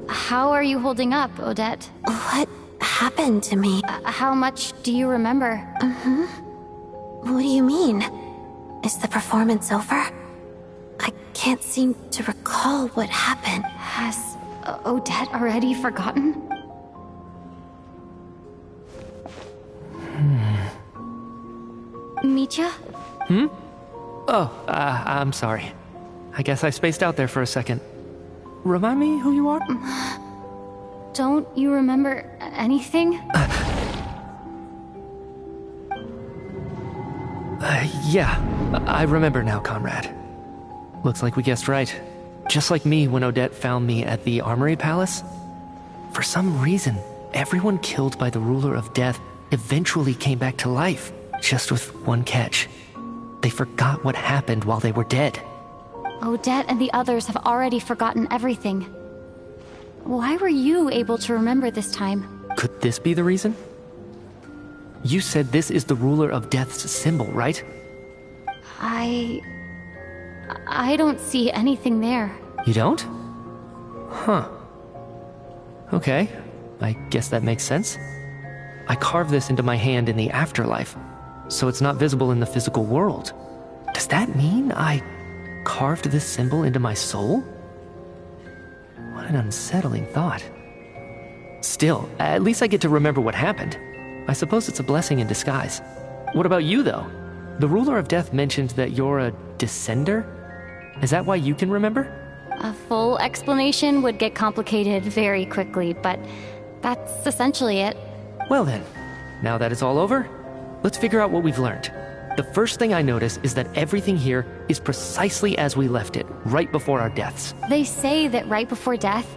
How are you holding up, Odette? What happened to me? How much do you remember? What do you mean? Is the performance over? I can't seem to recall what happened. Has Odette already forgotten? Mitya? Oh, I'm sorry. I guess I spaced out there for a second. Remind me who you are? Don't you remember anything? Yeah, I remember now, comrade. Looks like we guessed right. Just like me when Odette found me at the Armory Palace. For some reason, everyone killed by the Ruler of Death eventually came back to life, just with one catch. They forgot what happened while they were dead. Odette and the others have already forgotten everything. Why were you able to remember this time? Could this be the reason? You said this is the Ruler of Death's symbol, right? I don't see anything there. You don't? Huh. Okay, I guess that makes sense. I carved this into my hand in the afterlife, so it's not visible in the physical world. Does that mean I carved this symbol into my soul? What an unsettling thought. Still, at least I get to remember what happened. I suppose it's a blessing in disguise. What about you, though? The Ruler of Death mentioned that you're a descender? Is that why you can remember? A full explanation would get complicated very quickly, but that's essentially it. Well then, now that it's all over, let's figure out what we've learned. The first thing I notice is that everything here is precisely as we left it, right before our deaths. They say that right before death,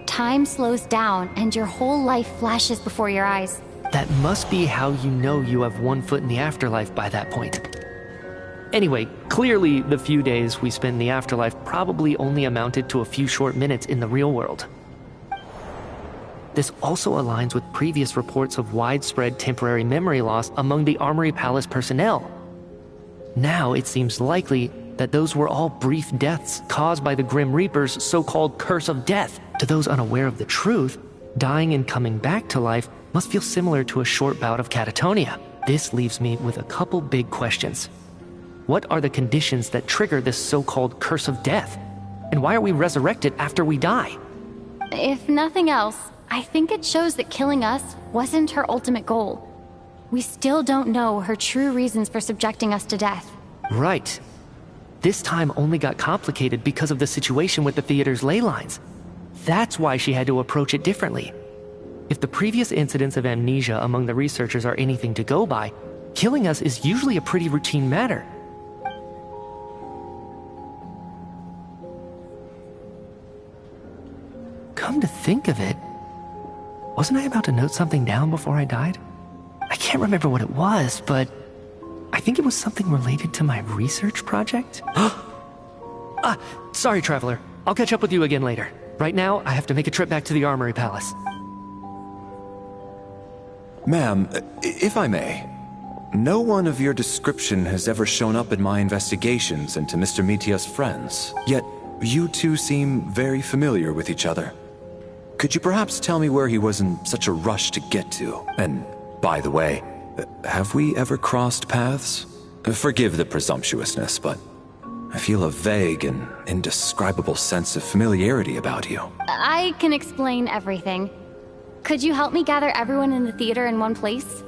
time slows down and your whole life flashes before your eyes. That must be how you know you have one foot in the afterlife by that point. Anyway, clearly the few days we spent in the afterlife probably only amounted to a few short minutes in the real world. This also aligns with previous reports of widespread temporary memory loss among the Armory Palace personnel. Now it seems likely that those were all brief deaths caused by the Grim Reaper's so-called curse of death. To those unaware of the truth, dying and coming back to life must feel similar to a short bout of catatonia. This leaves me with a couple big questions. What are the conditions that trigger this so-called curse of death? And why are we resurrected after we die? If nothing else, I think it shows that killing us wasn't her ultimate goal. We still don't know her true reasons for subjecting us to death. Right. This time only got complicated because of the situation with the theater's ley lines. That's why she had to approach it differently. If the previous incidents of amnesia among the researchers are anything to go by, killing us is usually a pretty routine matter. Come to think of it, wasn't I about to note something down before I died? I can't remember what it was, but I think it was something related to my research project? Sorry, Traveler. I'll catch up with you again later. Right now, I have to make a trip back to the Armory Palace. Ma'am, if I may, no one of your description has ever shown up in my investigations into Mr. Mitia's friends, yet you two seem very familiar with each other. Could you perhaps tell me where he was in such a rush to get to? And, by the way, have we ever crossed paths? Forgive the presumptuousness, but I feel a vague and indescribable sense of familiarity about you. I can explain everything. Could you help me gather everyone in the theater in one place?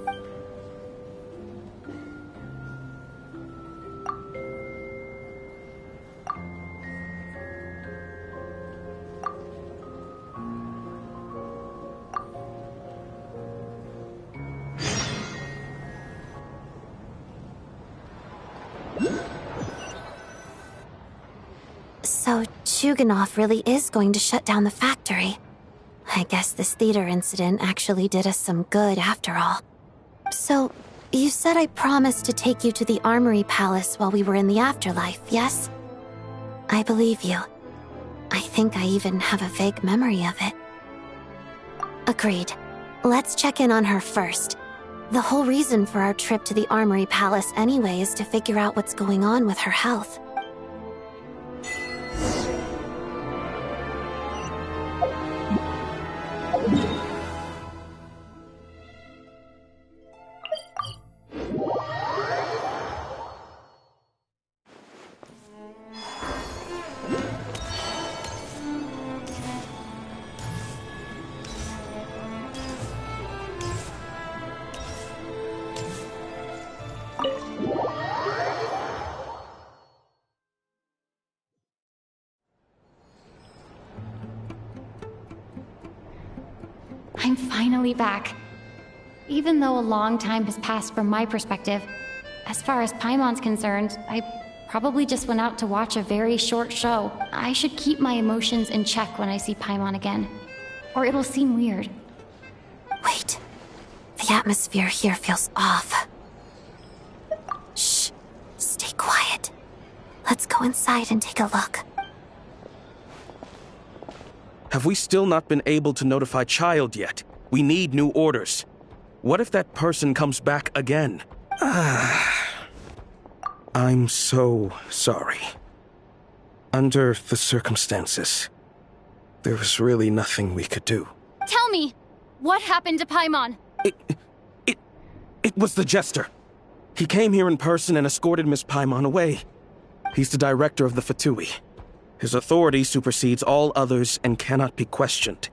So, Chuganov really is going to shut down the factory. I guess this theater incident actually did us some good after all. So, you said I promised to take you to the Armory Palace while we were in the afterlife, yes? I believe you. I think I even have a vague memory of it. Agreed. Let's check in on her first. The whole reason for our trip to the Armory Palace anyway is to figure out what's going on with her health. I'm finally back. Even though a long time has passed from my perspective, as far as Paimon's concerned, I probably just went out to watch a very short show. I should keep my emotions in check when I see Paimon again, or it'll seem weird. Wait. The atmosphere here feels off. Shh. Stay quiet. Let's go inside and take a look. Have we still not been able to notify Child yet? We need new orders. What if that person comes back again? I'm so sorry. Under the circumstances, there was really nothing we could do. Tell me, what happened to Paimon? It was the Jester. He came here in person and escorted Miss Paimon away. He's the director of the Fatui. His authority supersedes all others and cannot be questioned.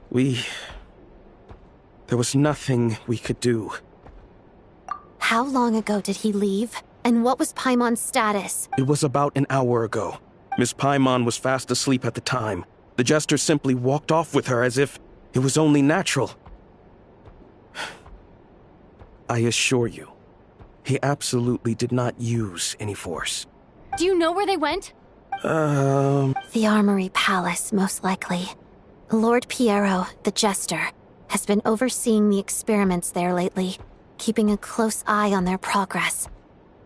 There was nothing we could do. How long ago did he leave? And what was Paimon's status? It was about an hour ago. Miss Paimon was fast asleep at the time. The Jester simply walked off with her as if it was only natural. I assure you, he absolutely did not use any force. Do you know where they went? The Armory Palace, most likely. Lord Piero, the Jester, has been overseeing the experiments there lately, keeping a close eye on their progress.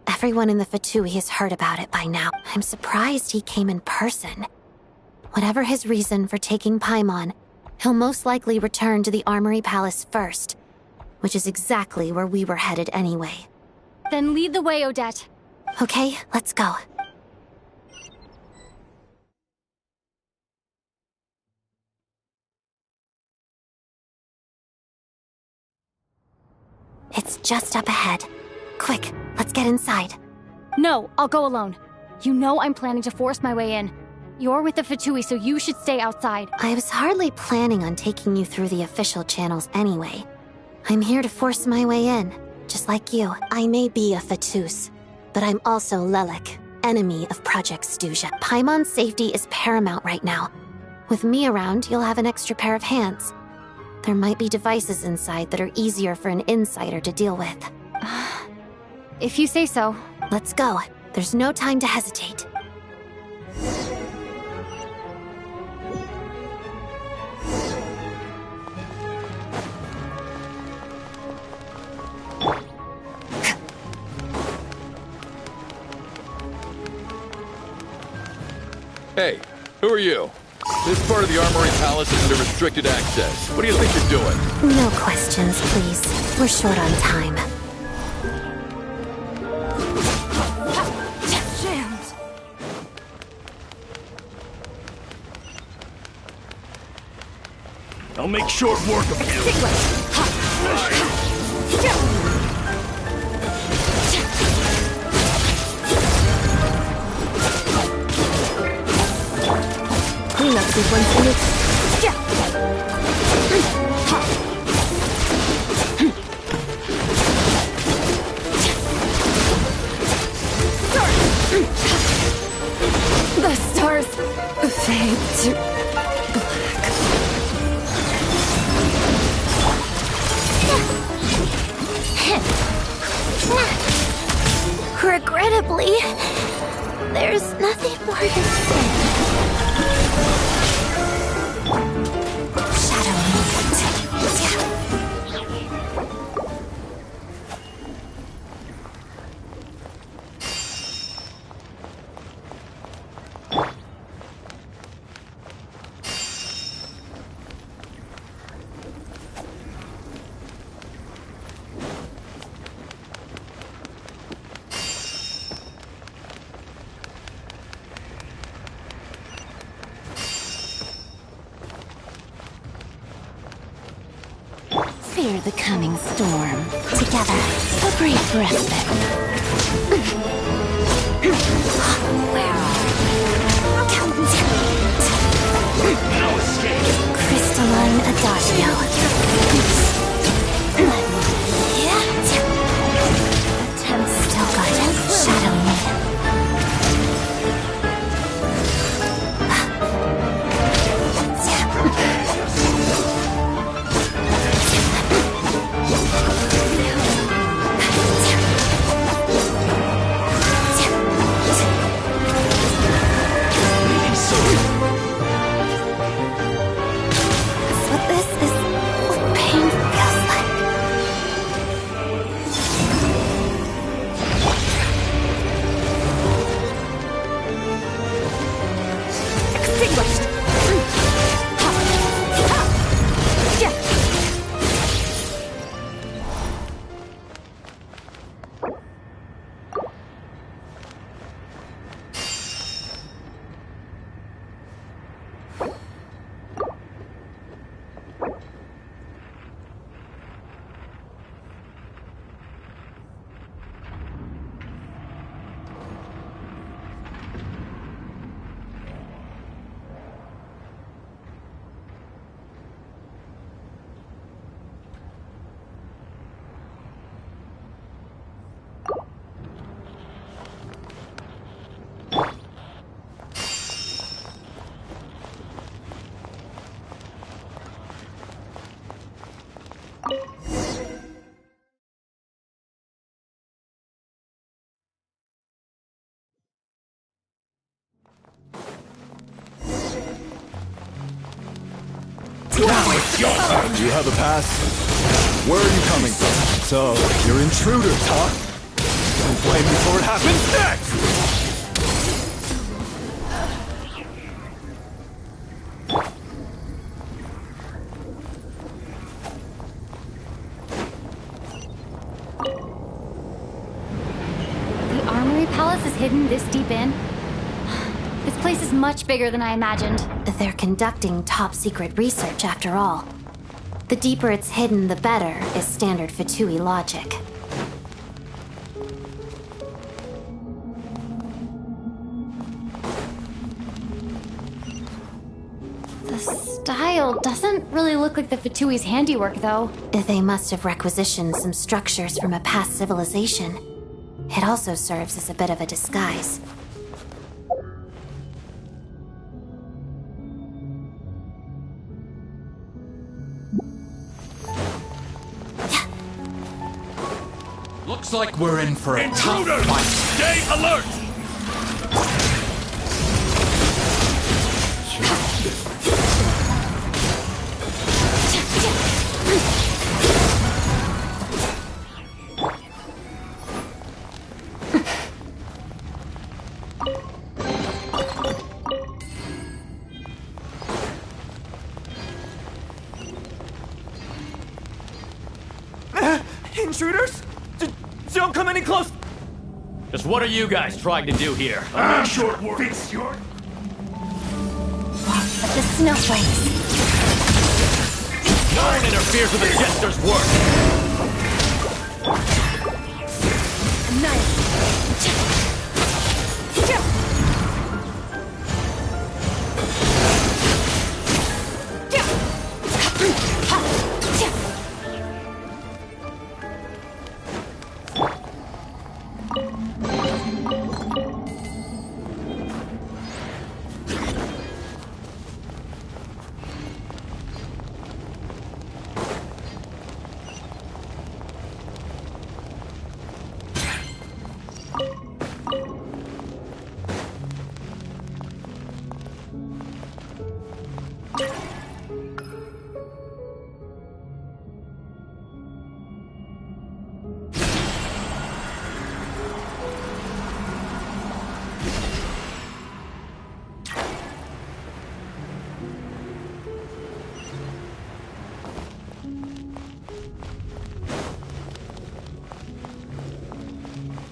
Everyone in the Fatui has heard about it by now. I'm surprised he came in person. Whatever his reason for taking Paimon, he'll most likely return to the Armory Palace first, which is exactly where we were headed anyway. Then lead the way, Odette. Okay, let's go. It's just up ahead. Quick, let's get inside. No, I'll go alone. You know I'm planning to force my way in. You're with the Fatui, so you should stay outside. I was hardly planning on taking you through the official channels anyway. I'm here to force my way in, just like you. I may be a Fatus, but I'm also Lelik, enemy of Project Stuja. Paimon's safety is paramount right now. With me around, you'll have an extra pair of hands. There might be devices inside that are easier for an insider to deal with. If you say so. Let's go. There's no time to hesitate. Hey, who are you? This part of the Armory Palace is under restricted access. What do you think you're doing? No questions, please. We're short on time. Shams! I'll make short work of you. Cleanup sequence initiated. The stars fade to black. Regrettably, there's nothing more to say. Fear the coming storm. Together, a brief respite. Where are No escape. Crystalline Adagio. Attempts still guidance. Shadow me. Do you have a pass? Where are you coming from? So, you're intruders, huh? Don't blame me for what happens next! The Armory Palace is hidden this deep in? This place is much bigger than I imagined. They're conducting top-secret research, after all. The deeper it's hidden, the better, is standard Fatui logic. still doesn't really look like the Fatui's handiwork, though. They must have requisitioned some structures from a past civilization. It also serves as a bit of a disguise. Looks like we're in for a tough Intruders! fight. Stay alert! Intruders? Don't come any close! Just what are you guys trying to do here? Short work. Fix your... But the snowflakes. No one interferes with the Jester's work!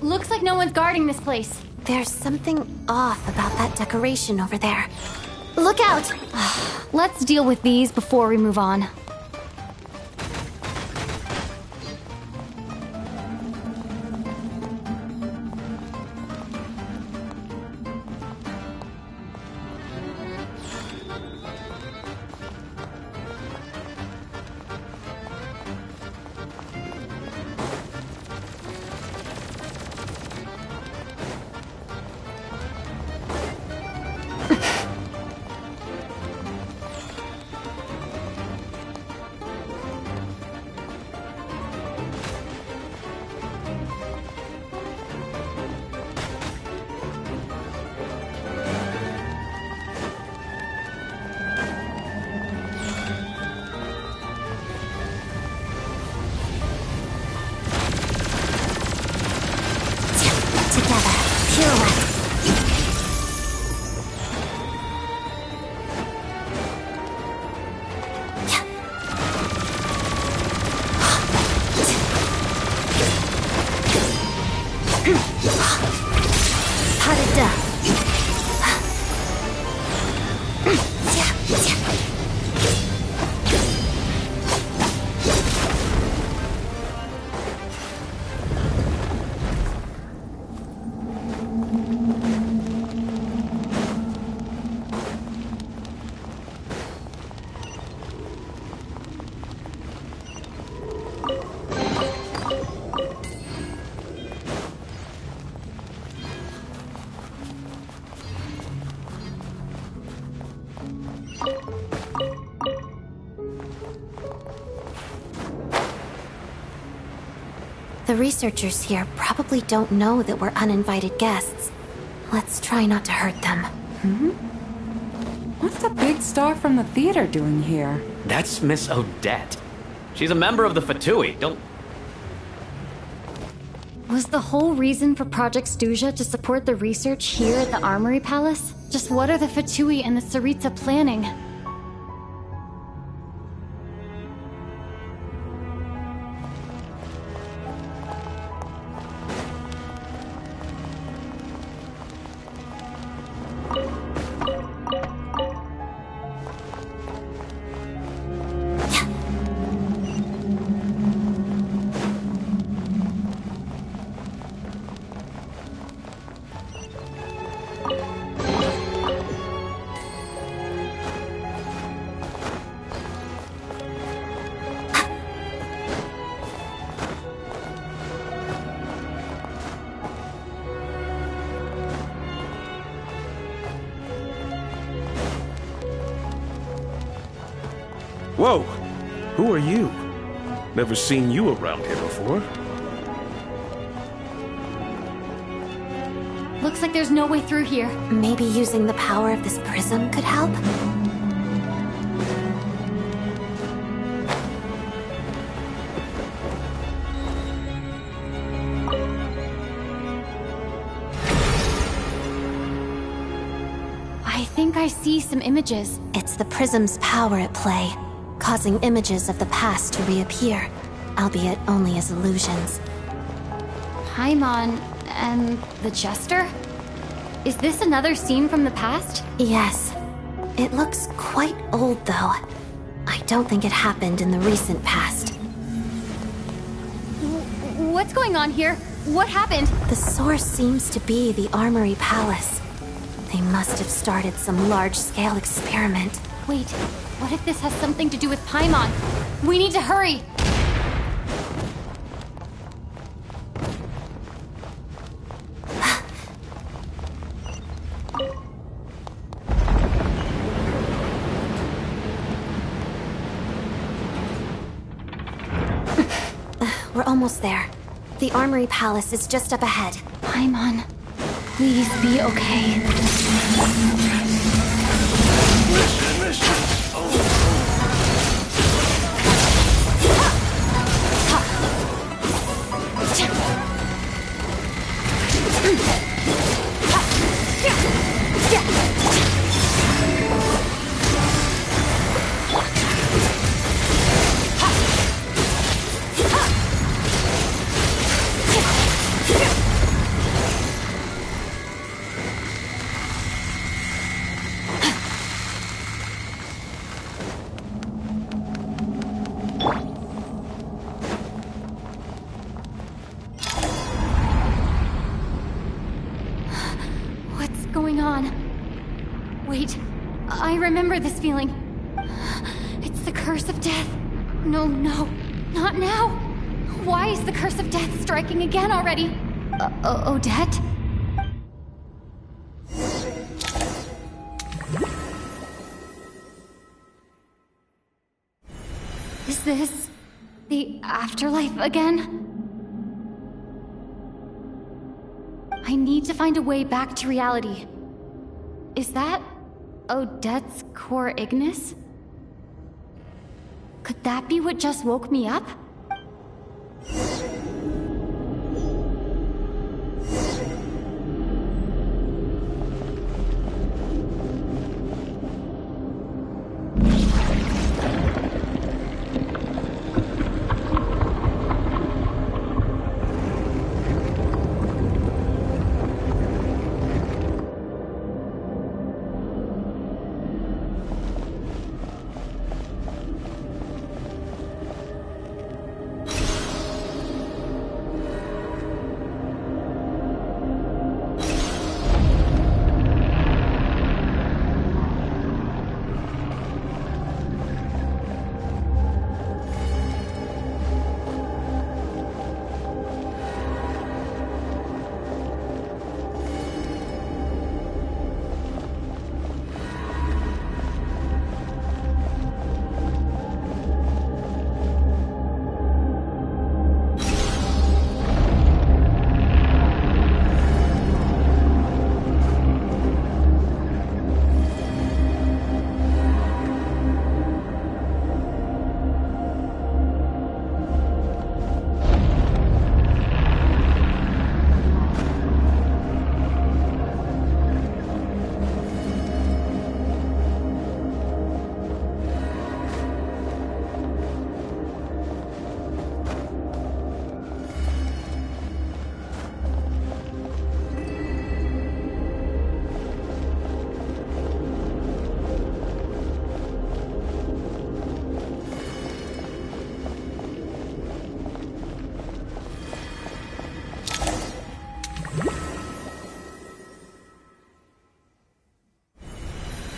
Looks like no one's guarding this place. There's something off about that decoration over there. Look out! Let's deal with these before we move on. The researchers here probably don't know that we're uninvited guests. Let's try not to hurt them. What's the big star from the theater doing here? That's Miss Odette. She's a member of the Fatui. Don't... Was the whole reason for Project Stuja to support the research here at the Armory Palace? Just what are the Fatui and the Tsaritsa planning? Whoa! Who are you? Never seen you around here before. Looks like there's no way through here. Maybe using the power of this prism could help? I think I see some images. It's the prism's power at play, causing images of the past to reappear, albeit only as illusions. Paimon and the Jester? Is this another scene from the past? Yes. It looks quite old, though. I don't think it happened in the recent past. What's going on here? What happened? The source seems to be the Armory Palace. They must have started some large-scale experiment. Wait, what if this has something to do with Paimon? We need to hurry! We're almost there. The Armory Palace is just up ahead. Paimon, please be okay. I remember this feeling. It's the curse of death. No, not now. Why is the curse of death striking again already? Odette? Is this the afterlife again? I need to find a way back to reality. Is that Odette's core Ignis? Could that be what just woke me up?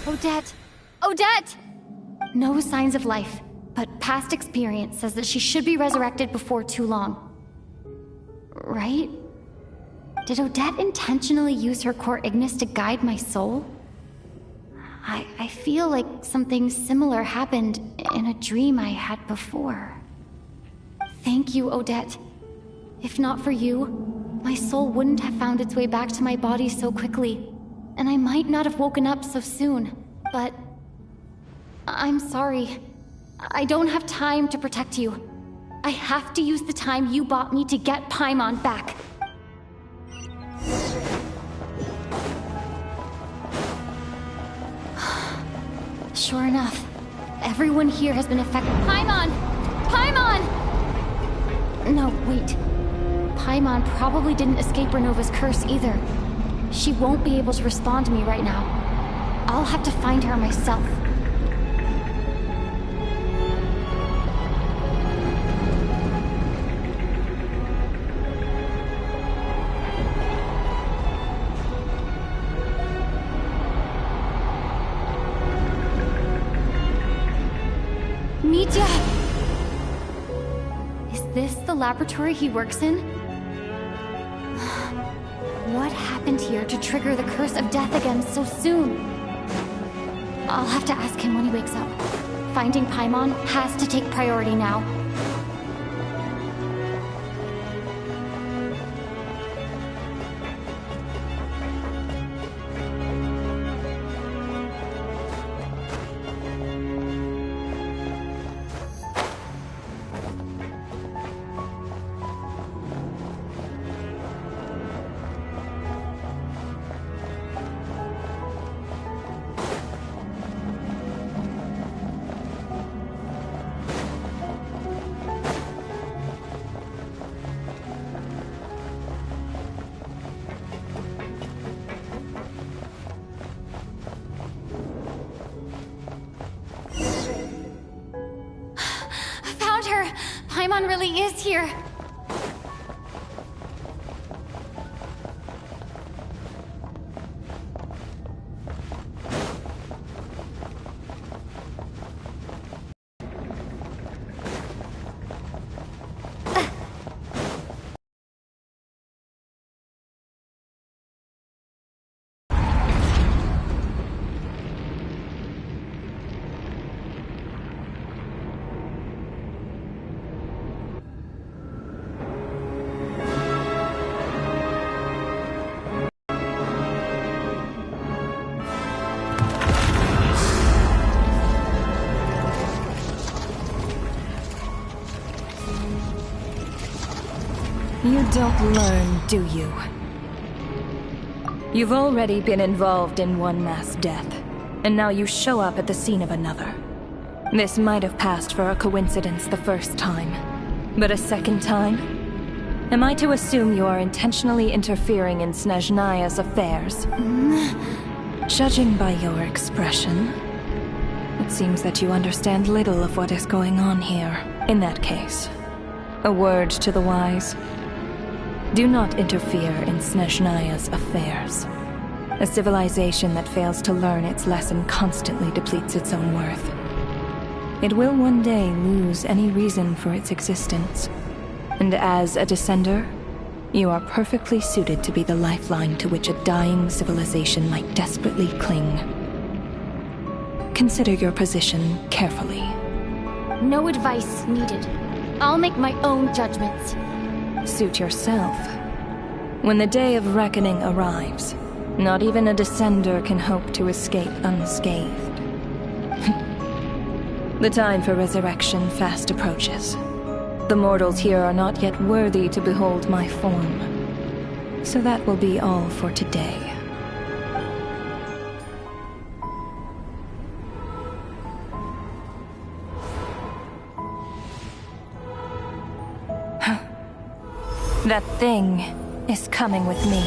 Odette! Odette! No signs of life, but past experience says that she should be resurrected before too long. Right? Did Odette intentionally use her core Ignis to guide my soul? I feel like something similar happened in a dream I had before. Thank you, Odette. If not for you, my soul wouldn't have found its way back to my body so quickly, and I might not have woken up so soon, but... I'm sorry. I don't have time to protect you. I have to use the time you bought me to get Paimon back. Sure enough, everyone here has been affected. Paimon! Paimon! No, wait. Paimon probably didn't escape Renova's curse either. She won't be able to respond to me right now. I'll have to find her myself. Mitya! Is this the laboratory he works in? What happened here to trigger the curse of death again so soon? I'll have to ask him when he wakes up. Finding Paimon has to take priority now. Paimon really is here. You don't learn, do you? You've already been involved in one mass death, and now you show up at the scene of another. This might have passed for a coincidence the first time, but a second time? Am I to assume you are intentionally interfering in Snezhnaya's affairs? Judging by your expression, it seems that you understand little of what is going on here. In that case, a word to the wise. Do not interfere in Snezhnaya's affairs. A civilization that fails to learn its lesson constantly depletes its own worth. It will one day lose any reason for its existence. And as a descender, you are perfectly suited to be the lifeline to which a dying civilization might desperately cling. Consider your position carefully. No advice needed. I'll make my own judgments. Suit yourself. When the day of reckoning arrives, not even a descender can hope to escape unscathed. The time for resurrection fast approaches. The mortals here are not yet worthy to behold my form. So that will be all for today. That thing is coming with me.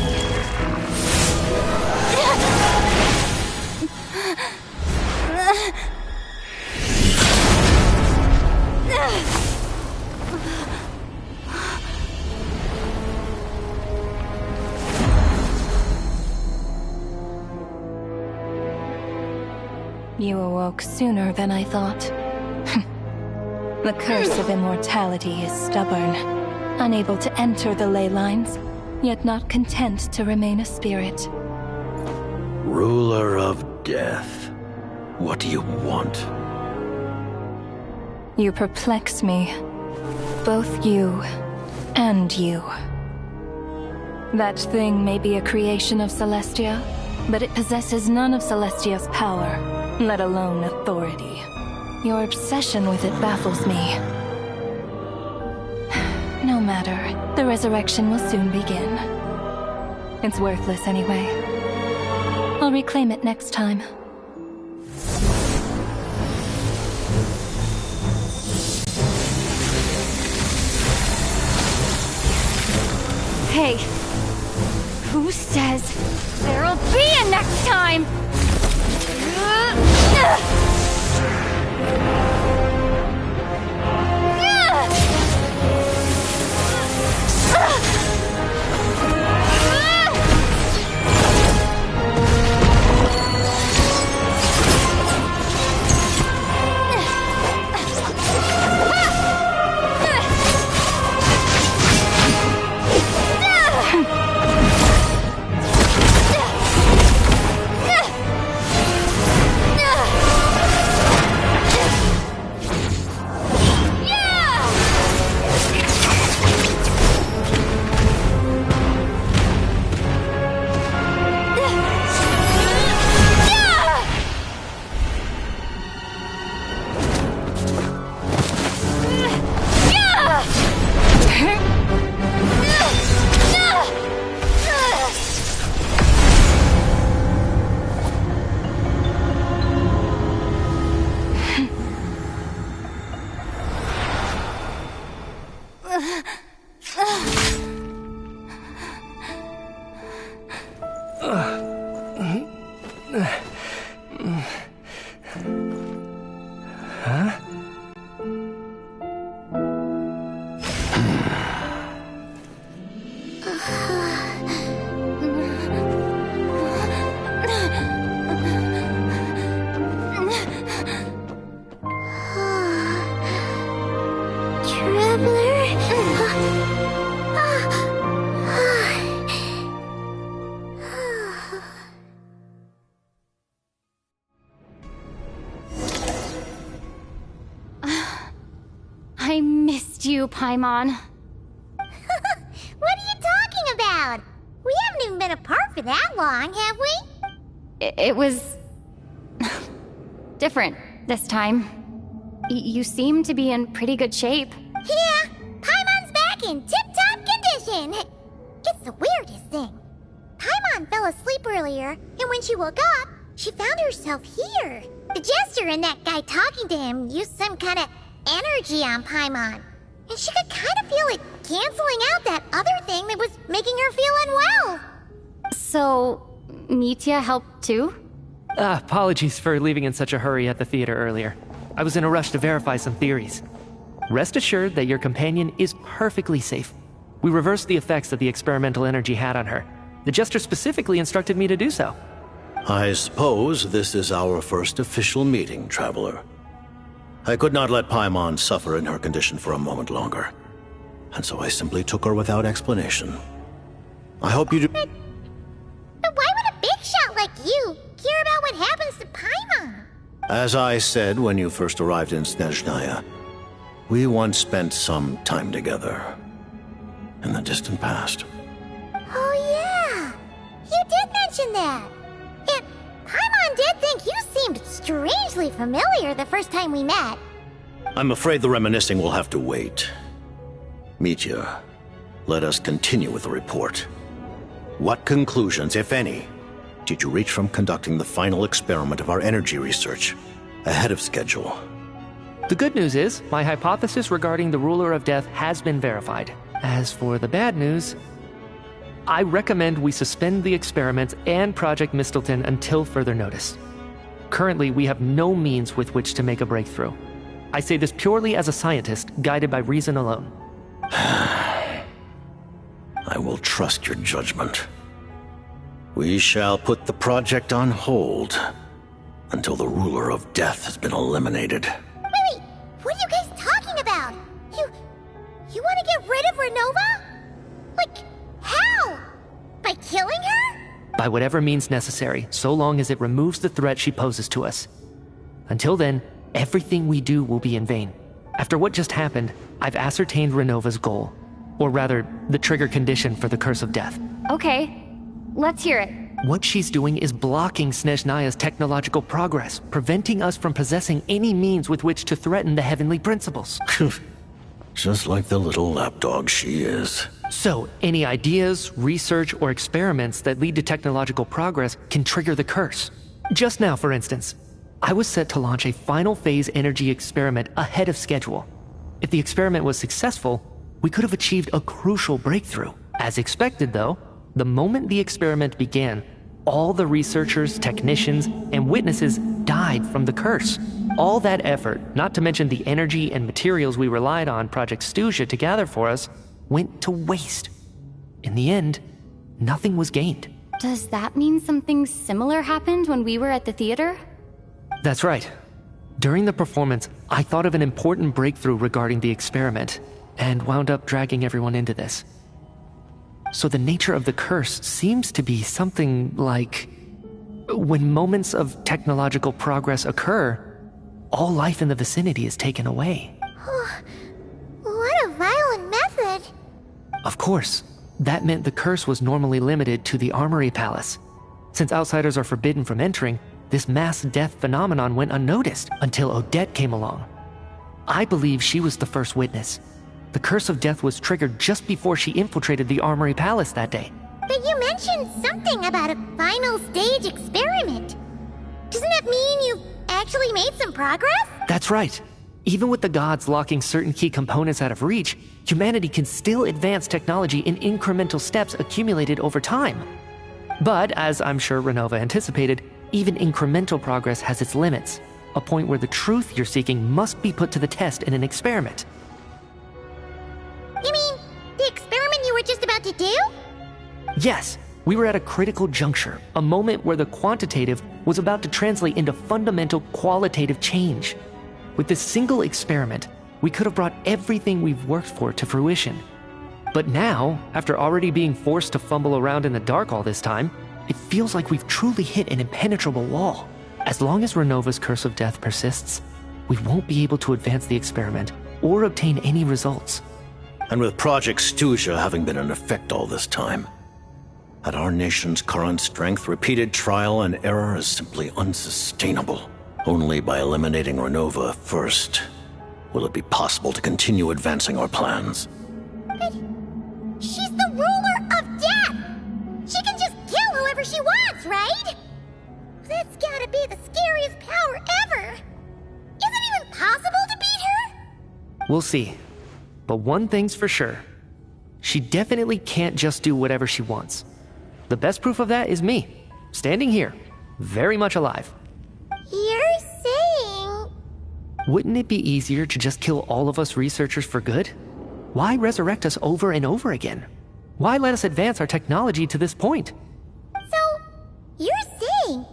You awoke sooner than I thought. The curse of immortality is stubborn, unable to enter the ley lines, yet not content to remain a spirit. Ruler of death. What do you want? You perplex me. Both you and you. That thing may be a creation of Celestia, but it possesses none of Celestia's power, let alone authority. Your obsession with it baffles me. No matter, the resurrection will soon begin. It's worthless anyway. I'll reclaim it next time. Hey, who says there'll be a next time? I missed you, Paimon. What are you talking about? We haven't even been apart for that long, have we? It was... different this time. You seem to be in pretty good shape. Yeah, Paimon's back in tip-top condition. It's the weirdest thing. Paimon fell asleep earlier, and when she woke up, she found herself here. The Jester and that guy talking to him used some kind of energy on Paimon. And she could kind of feel it canceling out that other thing that was making her feel unwell. So, Mitya helped too? Apologies for leaving in such a hurry at the theater earlier. I was in a rush to verify some theories. Rest assured that your companion is perfectly safe. We reversed the effects that the experimental energy had on her. The Jester specifically instructed me to do so. I suppose this is our first official meeting, Traveler. I could not let Paimon suffer in her condition for a moment longer, and so I simply took her without explanation. I hope you do... But why would a big shot like you care about what happens to Paimon? As I said when you first arrived in Snezhnaya, we once spent some time together. In the distant past. Oh yeah! You did mention that! And Paimon did think you seemed strangely familiar the first time we met. I'm afraid the reminiscing will have to wait. Mitya, let us continue with the report. What conclusions, if any, did you reach from conducting the final experiment of our energy research ahead of schedule? The good news is, my hypothesis regarding the Ruler of Death has been verified. As for the bad news, I recommend we suspend the experiments and Project Mistelton until further notice. Currently, we have no means with which to make a breakthrough. I say this purely as a scientist, guided by reason alone. I will trust your judgment. We shall put the project on hold until the Ruler of Death has been eliminated. Wait, what are you guys talking about? You want to get rid of Renova? Like, how? By killing her? By whatever means necessary, so long as it removes the threat she poses to us. Until then, everything we do will be in vain. After what just happened, I've ascertained Renova's goal. Or rather, the trigger condition for the Curse of Death. Okay, let's hear it. What she's doing is blocking Snezhnaya's technological progress, preventing us from possessing any means with which to threaten the heavenly principles. Just like the little lapdog she is. So, any ideas, research, or experiments that lead to technological progress can trigger the curse. Just now, for instance, I was set to launch a final phase energy experiment ahead of schedule. If the experiment was successful, we could have achieved a crucial breakthrough. As expected, though, the moment the experiment began, all the researchers, technicians, and witnesses died from the curse. All that effort, not to mention the energy and materials we relied on Project Stuja to gather for us, went to waste. In the end, nothing was gained. Does that mean something similar happened when we were at the theater? That's right. During the performance, I thought of an important breakthrough regarding the experiment, and wound up dragging everyone into this. So the nature of the curse seems to be something like, when moments of technological progress occur, all life in the vicinity is taken away. What a violent method! Of course, that meant the curse was normally limited to the Armory Palace. Since outsiders are forbidden from entering, this mass death phenomenon went unnoticed until Odette came along. I believe she was the first witness. The Curse of Death was triggered just before she infiltrated the Armory Palace that day. But you mentioned something about a final stage experiment. Doesn't that mean you've actually made some progress? That's right. Even with the gods locking certain key components out of reach, humanity can still advance technology in incremental steps accumulated over time. But, as I'm sure Renova anticipated, even incremental progress has its limits, a point where the truth you're seeking must be put to the test in an experiment. You mean, the experiment you were just about to do? Yes, we were at a critical juncture, a moment where the quantitative was about to translate into fundamental qualitative change. With this single experiment, we could have brought everything we've worked for to fruition. But now, after already being forced to fumble around in the dark all this time, it feels like we've truly hit an impenetrable wall. As long as Renova's Curse of Death persists, we won't be able to advance the experiment or obtain any results. And with Project Stuja having been in effect all this time, at our nation's current strength, repeated trial and error is simply unsustainable. Only by eliminating Renova first will it be possible to continue advancing our plans. But she's the ruler of death! She can just kill whoever she wants, right? That's gotta be the scariest power ever! Is it even possible to beat her? We'll see. But one thing's for sure. She definitely can't just do whatever she wants. The best proof of that is me, standing here, very much alive. You're saying... Wouldn't it be easier to just kill all of us researchers for good? Why resurrect us over and over again? Why let us advance our technology to this point? So, you're saying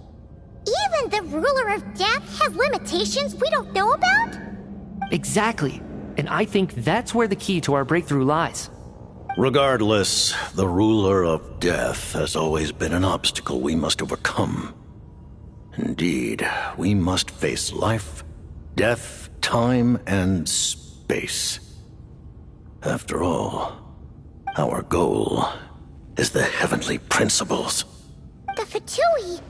even the ruler of death has limitations we don't know about? Exactly. And I think that's where the key to our breakthrough lies. Regardless, the ruler of death has always been an obstacle we must overcome. Indeed, we must face life, death, time, and space. After all, our goal is the heavenly principles. The Fatui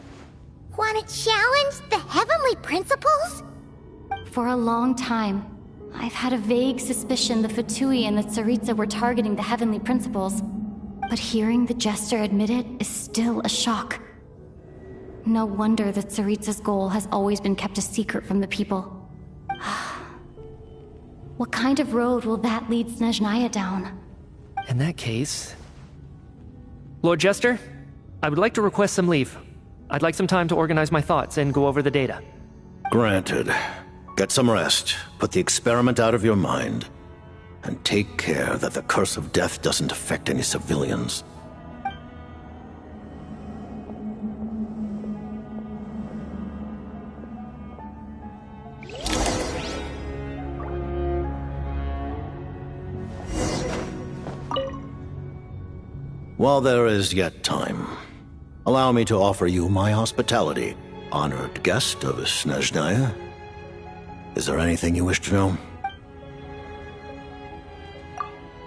want to challenge the heavenly principles? For a long time, I've had a vague suspicion the Fatui and the Tsaritsa were targeting the heavenly principles. But hearing the Jester admit it is still a shock. No wonder the Tsaritsa's goal has always been kept a secret from the people. What kind of road will that lead Snezhnaya down? In that case... Lord Jester, I would like to request some leave. I'd like some time to organize my thoughts and go over the data. Granted. Get some rest, put the experiment out of your mind, and take care that the Curse of Death doesn't affect any civilians. While there is yet time, allow me to offer you my hospitality, honored guest of Snezhnaya. Is there anything you wish to know?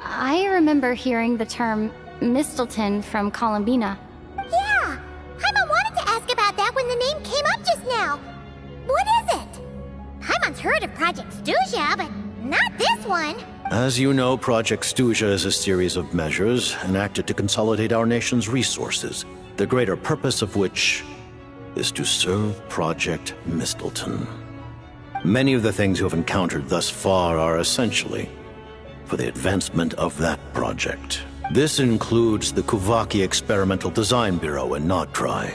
I remember hearing the term Mistleton from Columbina. Yeah! Paimon wanted to ask about that when the name came up just now. What is it? Paimon's heard of Project Stuja, but not this one. As you know, Project Stuja is a series of measures enacted to consolidate our nation's resources, the greater purpose of which is to serve Project Mistleton. Many of the things you have encountered thus far are essentially for the advancement of that project. This includes the Kuvaki Experimental Design Bureau in Notri.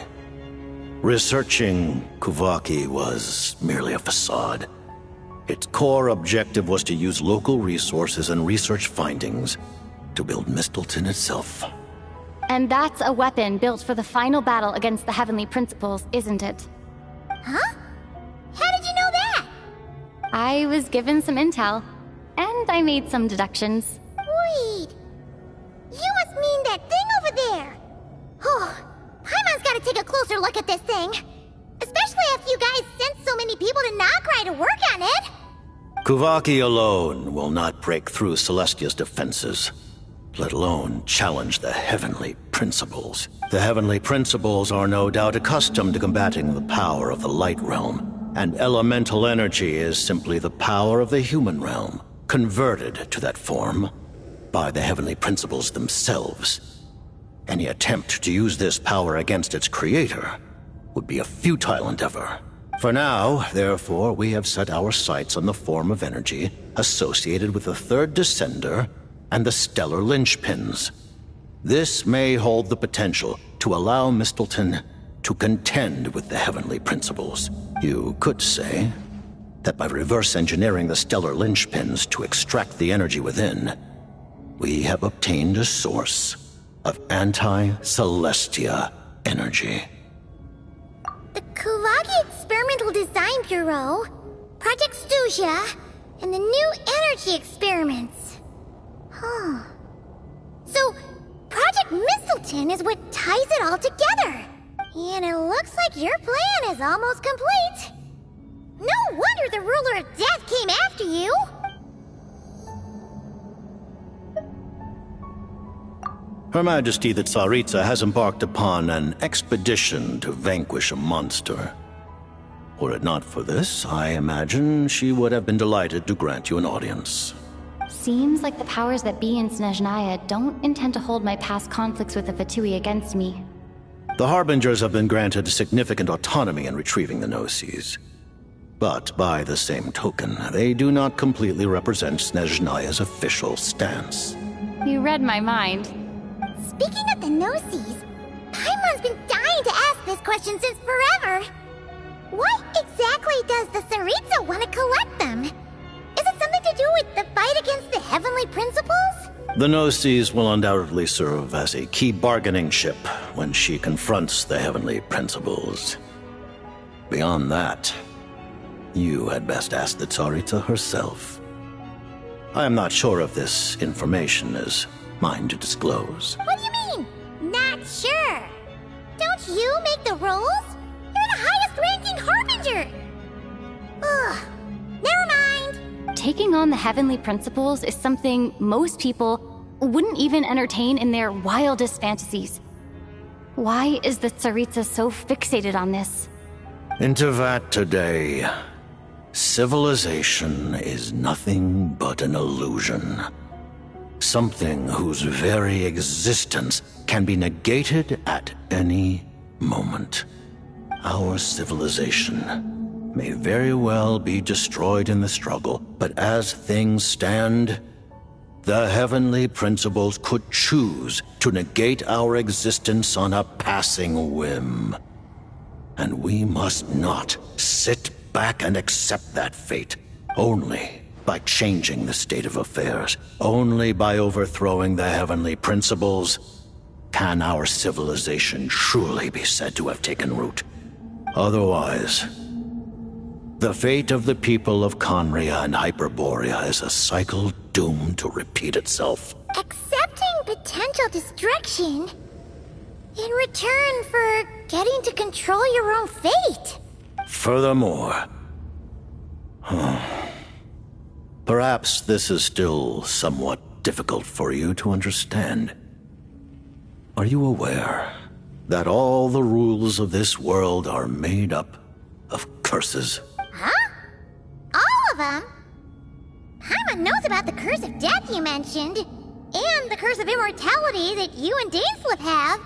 Researching Kuvaki was merely a facade. Its core objective was to use local resources and research findings to build Mistleton itself. And that's a weapon built for the final battle against the Heavenly Principles, isn't it? Huh? How did you know that? I was given some intel, and I made some deductions. Wait. You must mean that thing over there. Oh, Paimon's gotta take a closer look at this thing. Especially after you guys sent so many people to Nagrai to work on it. Kuvaki alone will not break through Celestia's defenses, let alone challenge the Heavenly Principles. The Heavenly Principles are no doubt accustomed to combating the power of the Light Realm, and elemental energy is simply the power of the human realm, converted to that form by the Heavenly Principles themselves. Any attempt to use this power against its creator would be a futile endeavor. For now, therefore, we have set our sights on the form of energy associated with the Third Descender and the Stellar Linchpins. This may hold the potential to allow Mistleton to contend with the Heavenly Principles. You could say that by reverse engineering the Stellar Linchpins to extract the energy within, we have obtained a source of anti-Celestia energy. The Kuvaki Experimental Design Bureau, Project Stuja, and the new energy experiments. Huh. So, Project Mistleton is what ties it all together. And it looks like your plan is almost complete. No wonder the Ruler of Death came after you. Her Majesty the Tsaritsa has embarked upon an expedition to vanquish a monster. Were it not for this, I imagine she would have been delighted to grant you an audience. Seems like the powers that be in Snezhnaya don't intend to hold my past conflicts with the Fatui against me. The Harbingers have been granted significant autonomy in retrieving the Gnosis. But by the same token, they do not completely represent Snezhnaya's official stance. You read my mind. Speaking of the Gnosis, Paimon's been dying to ask this question since forever. Why exactly does the Tsaritsa want to collect them? Is it something to do with the fight against the Heavenly Principles? The Gnosis will undoubtedly serve as a key bargaining chip when she confronts the Heavenly Principles. Beyond that, you had best ask the Tsaritsa herself. I am not sure if this information is mine to disclose. What do you mean, not sure? Don't you make the rules? You're the highest-ranking Harbinger! Ugh, never mind. Taking on the Heavenly Principles is something most people wouldn't even entertain in their wildest fantasies. Why is the Tsaritsa so fixated on this? In Teyvat today, civilization is nothing but an illusion. Something whose very existence can be negated at any moment. Our civilization may very well be destroyed in the struggle, but as things stand, the Heavenly Principles could choose to negate our existence on a passing whim. And we must not sit back and accept that fate. Only by changing the state of affairs, only by overthrowing the Heavenly Principles, can our civilization truly be said to have taken root. Otherwise, the fate of the people of Conria and Hyperborea is a cycle doomed to repeat itself. Accepting potential destruction in return for getting to control your own fate. Furthermore, Perhaps this is still somewhat difficult for you to understand. Are you aware that all the rules of this world are made up of curses? Huh? All of them? Paimon knows about the curse of death you mentioned, and the curse of immortality that you and Dainsleif have.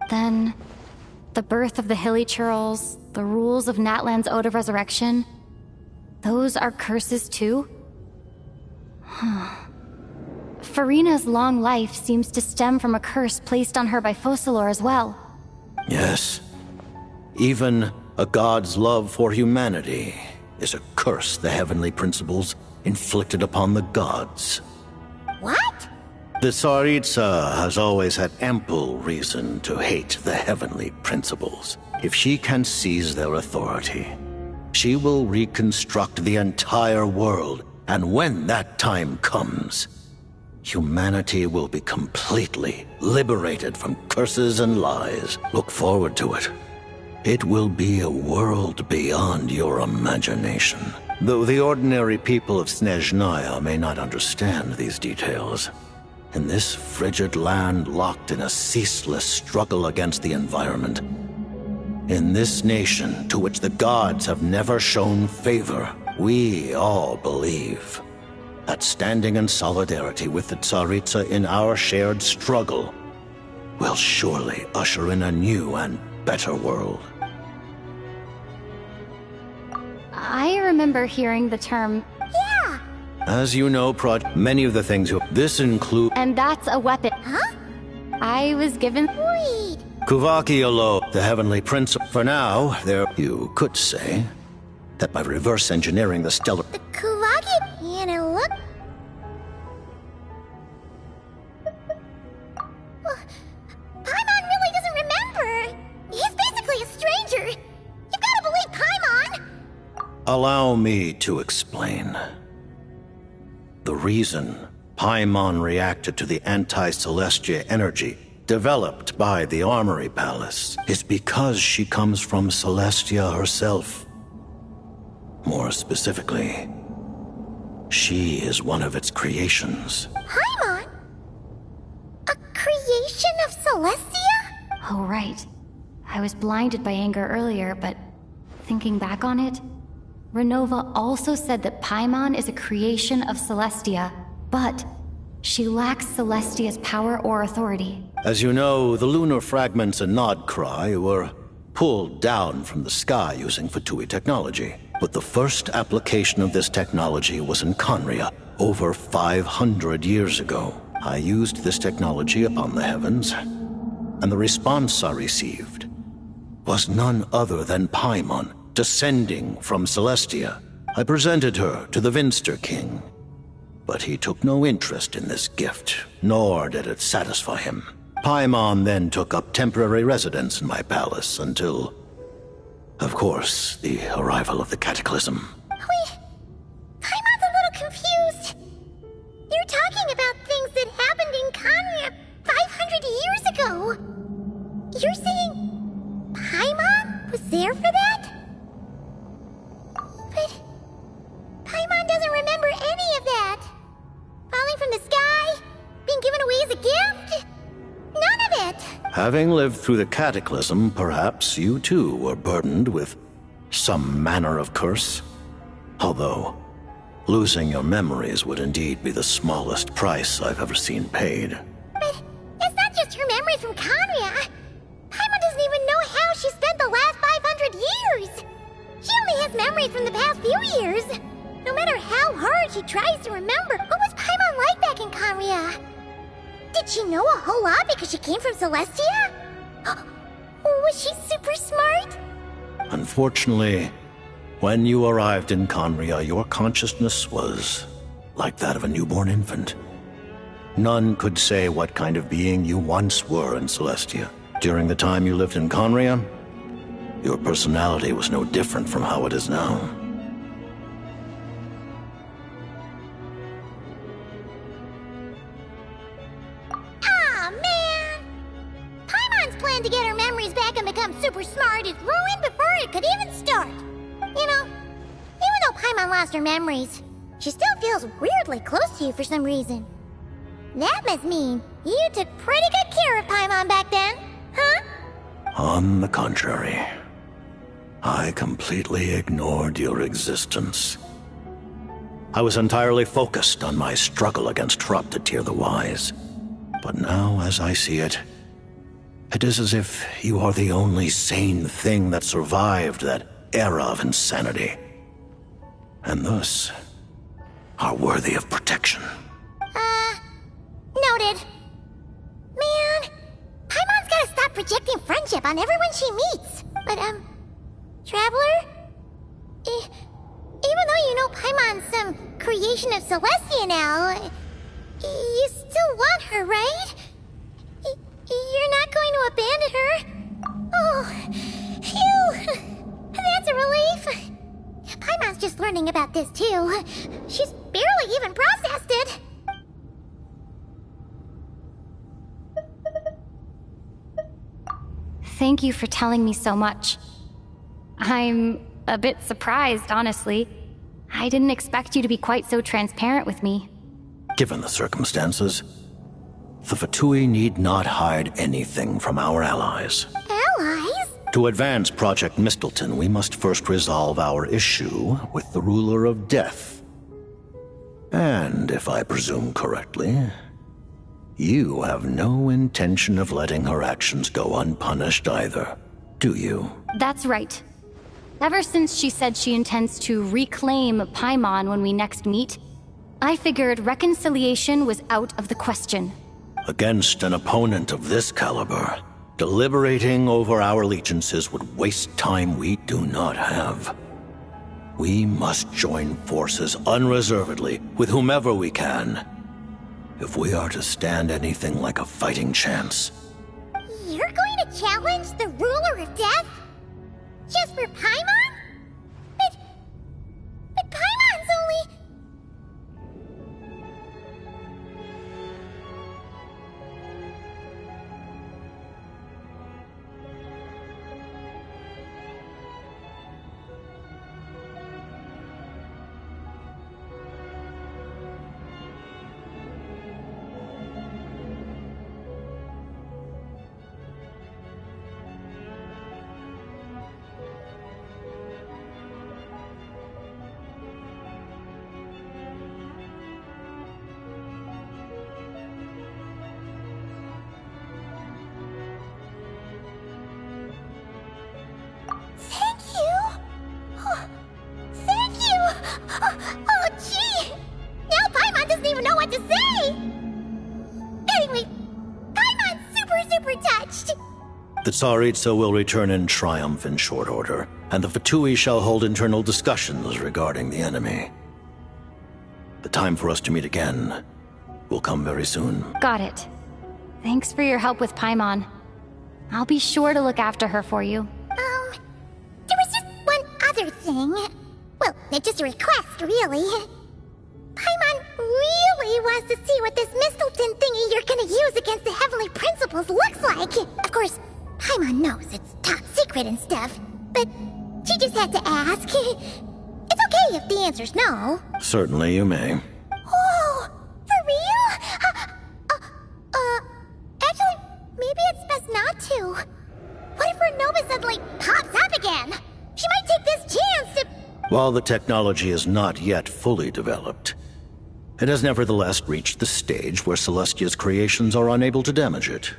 Then, the birth of the Hilly Churls, the rules of Natlan's Ode of Resurrection, those are curses too? Farina's long life seems to stem from a curse placed on her by Focalor as well. Yes. Even a god's love for humanity is a curse the heavenly principles inflicted upon the gods. What? The Tsaritsa has always had ample reason to hate the heavenly principles. If she can seize their authority, she will reconstruct the entire world, and when that time comes, humanity will be completely liberated from curses and lies. Look forward to it. It will be a world beyond your imagination. Though the ordinary people of Snezhnaya may not understand these details, in this frigid land locked in a ceaseless struggle against the environment, in this nation to which the gods have never shown favor, we all believe that standing in solidarity with the Tsaritsa in our shared struggle will surely usher in a new and better world. I remember hearing the term... Yeah! As you know, many of the things this include... And that's a weapon. Huh? I was given... Wait! Kuvaki Alo, the heavenly prince. For now, you could say that by reverse engineering the stellar... The Kuvaki... And it look... Paimon really doesn't remember! He's basically a stranger! You've gotta believe Paimon! Allow me to explain. The reason Paimon reacted to the anti-Celestia energy developed by the Armory Palace is because she comes from Celestia herself. More specifically, she is one of its creations. Paimon? A creation of Celestia? Oh, right. I was blinded by anger earlier, but thinking back on it, Renova also said that Paimon is a creation of Celestia, but she lacks Celestia's power or authority. As you know, the lunar fragments in Nodcry were pulled down from the sky using Fatui technology. But the first application of this technology was in Conria, over 500 years ago. I used this technology upon the heavens, and the response I received was none other than Paimon, descending from Celestia. I presented her to the Vinster King, but he took no interest in this gift, nor did it satisfy him. Paimon then took up temporary residence in my palace until, of course, the arrival of the Cataclysm. Wait, Paimon's a little confused. You're talking about things that happened in Conria 500 years ago. You're saying Paimon was there for that? But Paimon doesn't remember any of that. Falling from the sky? Being given away as a gift? None of it! Having lived through the Cataclysm, perhaps you too were burdened with some manner of curse. Although, losing your memories would indeed be the smallest price I've ever seen paid. But it's not just her memory from Conria. Paimon doesn't even know how she spent the last 500 years. She only has memories from the past few years. No matter how hard she tries to remember, what was Paimon like back in Conria? Did she know a whole lot because she came from Celestia? Was she super smart? Unfortunately, when you arrived in Conria, your consciousness was like that of a newborn infant. None could say what kind of being you once were in Celestia. During the time you lived in Conria, your personality was no different from how it is now. Aw, man! Paimon's plan to get her memories back and become super smart is ruined before it could even start. You know, even though Paimon Paimon lost her memories, she still feels weirdly close to you for some reason. That must mean you took pretty good care of Paimon back then, huh? On the contrary, I completely ignored your existence. I was entirely focused on my struggle against Thruptatier the Wise. But now, as I see it, it is as if you are the only sane thing that survived that era of insanity. And thus, are worthy of protection. Noted. Man, Paimon's gotta stop projecting friendship on everyone she meets. But, Traveler? Even though you know Paimon's some creation of Celestia now, you still want her, right? You're not going to abandon her? Oh, phew! That's a relief. Paimon's just learning about this, too. She's barely even processed it. Thank you for telling me so much. I'm a bit surprised, honestly. I didn't expect you to be quite so transparent with me. Given the circumstances, the Fatui need not hide anything from our allies. Allies? To advance Project Mistleton, we must first resolve our issue with the Ruler of Death. And, if I presume correctly, you have no intention of letting her actions go unpunished either, do you? That's right. Ever since she said she intends to reclaim Paimon when we next meet, I figured reconciliation was out of the question. Against an opponent of this caliber, deliberating over our allegiances would waste time we do not have. We must join forces unreservedly with whomever we can, if we are to stand anything like a fighting chance. You're going to challenge the Ruler of Death? Just for Paimon? But Paimon's only... Oh, gee! Now Paimon doesn't even know what to say! Anyway, Paimon's super touched! The Tsaritsa will return in triumph in short order, and the Fatui shall hold internal discussions regarding the enemy. The time for us to meet again will come very soon. Got it. Thanks for your help with Paimon. I'll be sure to look after her for you. There was just one other thing. Well, just a request, really. Paimon really wants to see what this Mistleton thingy you're gonna use against the Heavenly Principles looks like. Of course, Paimon knows it's top secret and stuff, but she just had to ask. It's okay if the answer's no. Certainly you may. Oh, for real? Actually, maybe it's best not to. What if her Nova suddenly pops up again? She might take this chance to... While the technology is not yet fully developed, it has nevertheless reached the stage where Celestia's creations are unable to damage it.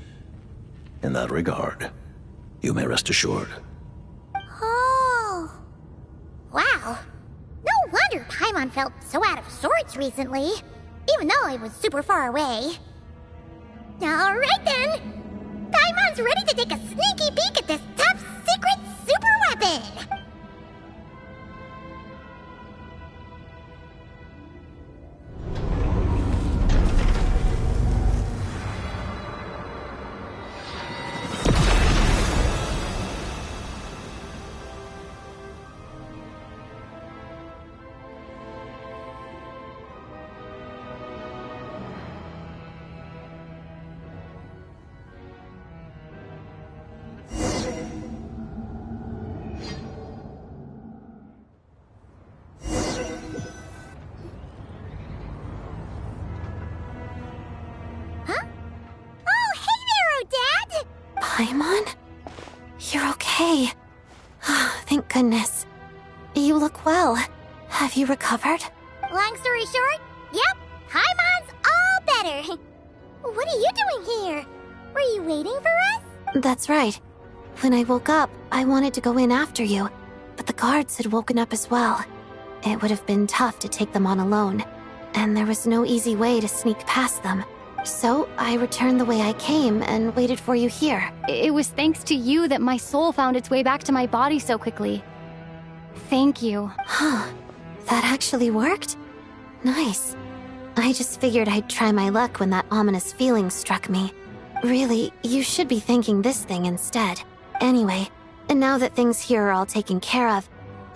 In that regard, you may rest assured. Oh. Wow. No wonder Paimon felt so out of sorts recently, even though he was super far away. Alright then! Paimon's ready to take a sneaky peek at this top secret super weapon! Paimon? You're okay. Thank goodness. You look well. Have you recovered? Long story short, yep, Paimon's all better. What are you doing here? Were you waiting for us? That's right. When I woke up, I wanted to go in after you, but the guards had woken up as well. It would have been tough to take them on alone, and there was no easy way to sneak past them. So I returned the way I came and waited for you here. It was thanks to you that my soul found its way back to my body so quickly. Thank you. Huh. That actually worked? Nice. I just figured I'd try my luck when that ominous feeling struck me. Really, you should be thanking this thing instead. Anyway, and now that things here are all taken care of,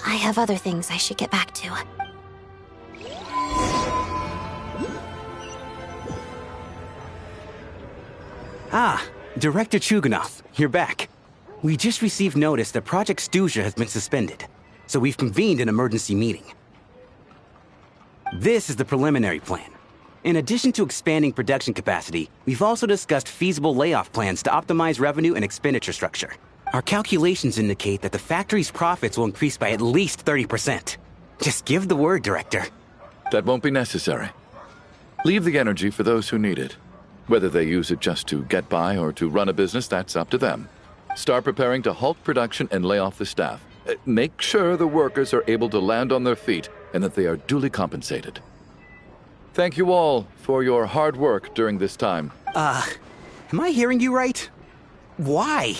I have other things I should get back to. Ah, Director Chuganov, you're back. We just received notice that Project Stuja has been suspended, so we've convened an emergency meeting. This is the preliminary plan. In addition to expanding production capacity, we've also discussed feasible layoff plans to optimize revenue and expenditure structure. Our calculations indicate that the factory's profits will increase by at least 30%. Just give the word, Director. That won't be necessary. Leave the energy for those who need it. Whether they use it just to get by or to run a business, that's up to them. Start preparing to halt production and lay off the staff. Make sure the workers are able to land on their feet and that they are duly compensated. Thank you all for your hard work during this time. Am I hearing you right? Why?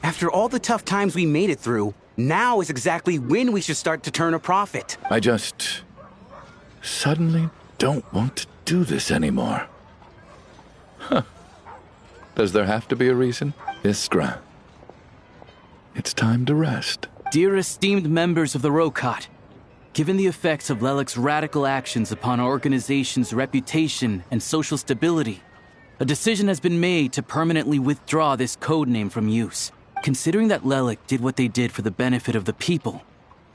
After all the tough times we made it through, now is exactly when we should start to turn a profit. I just suddenly don't want to do this anymore. Huh. Does there have to be a reason? Iskra. It's time to rest. Dear esteemed members of the Rokot, given the effects of Lelik's radical actions upon our organization's reputation and social stability, a decision has been made to permanently withdraw this codename from use. Considering that Lelik did what they did for the benefit of the people,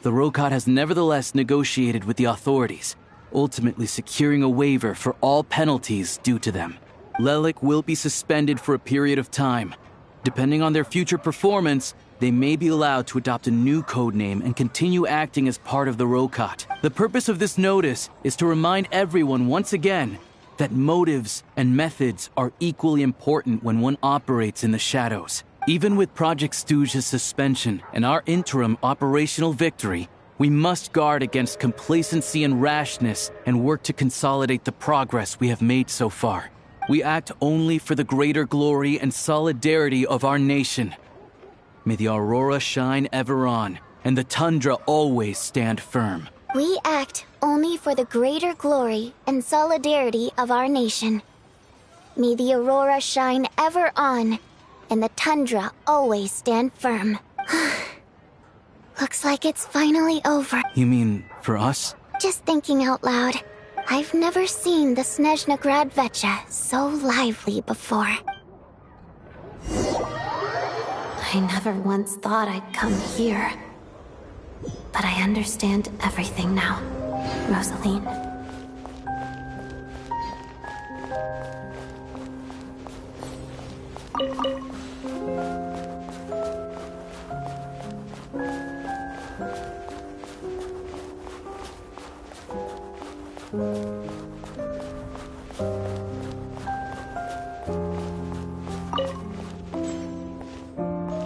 the Rokot has nevertheless negotiated with the authorities, ultimately securing a waiver for all penalties due to them. Lelik will be suspended for a period of time. Depending on their future performance, they may be allowed to adopt a new codename and continue acting as part of the Rokot. The purpose of this notice is to remind everyone once again that motives and methods are equally important when one operates in the shadows. Even with Project Stuja's suspension and our interim operational victory, we must guard against complacency and rashness and work to consolidate the progress we have made so far. We act only for the greater glory and solidarity of our nation. May the aurora shine ever on, and the tundra always stand firm. We act only for the greater glory and solidarity of our nation. May the aurora shine ever on, and the tundra always stand firm. Looks like it's finally over. You mean for us? Just thinking out loud. I've never seen the Snezhna Grad Vecha so lively before. I never once thought I'd come here. But I understand everything now, Rosaline.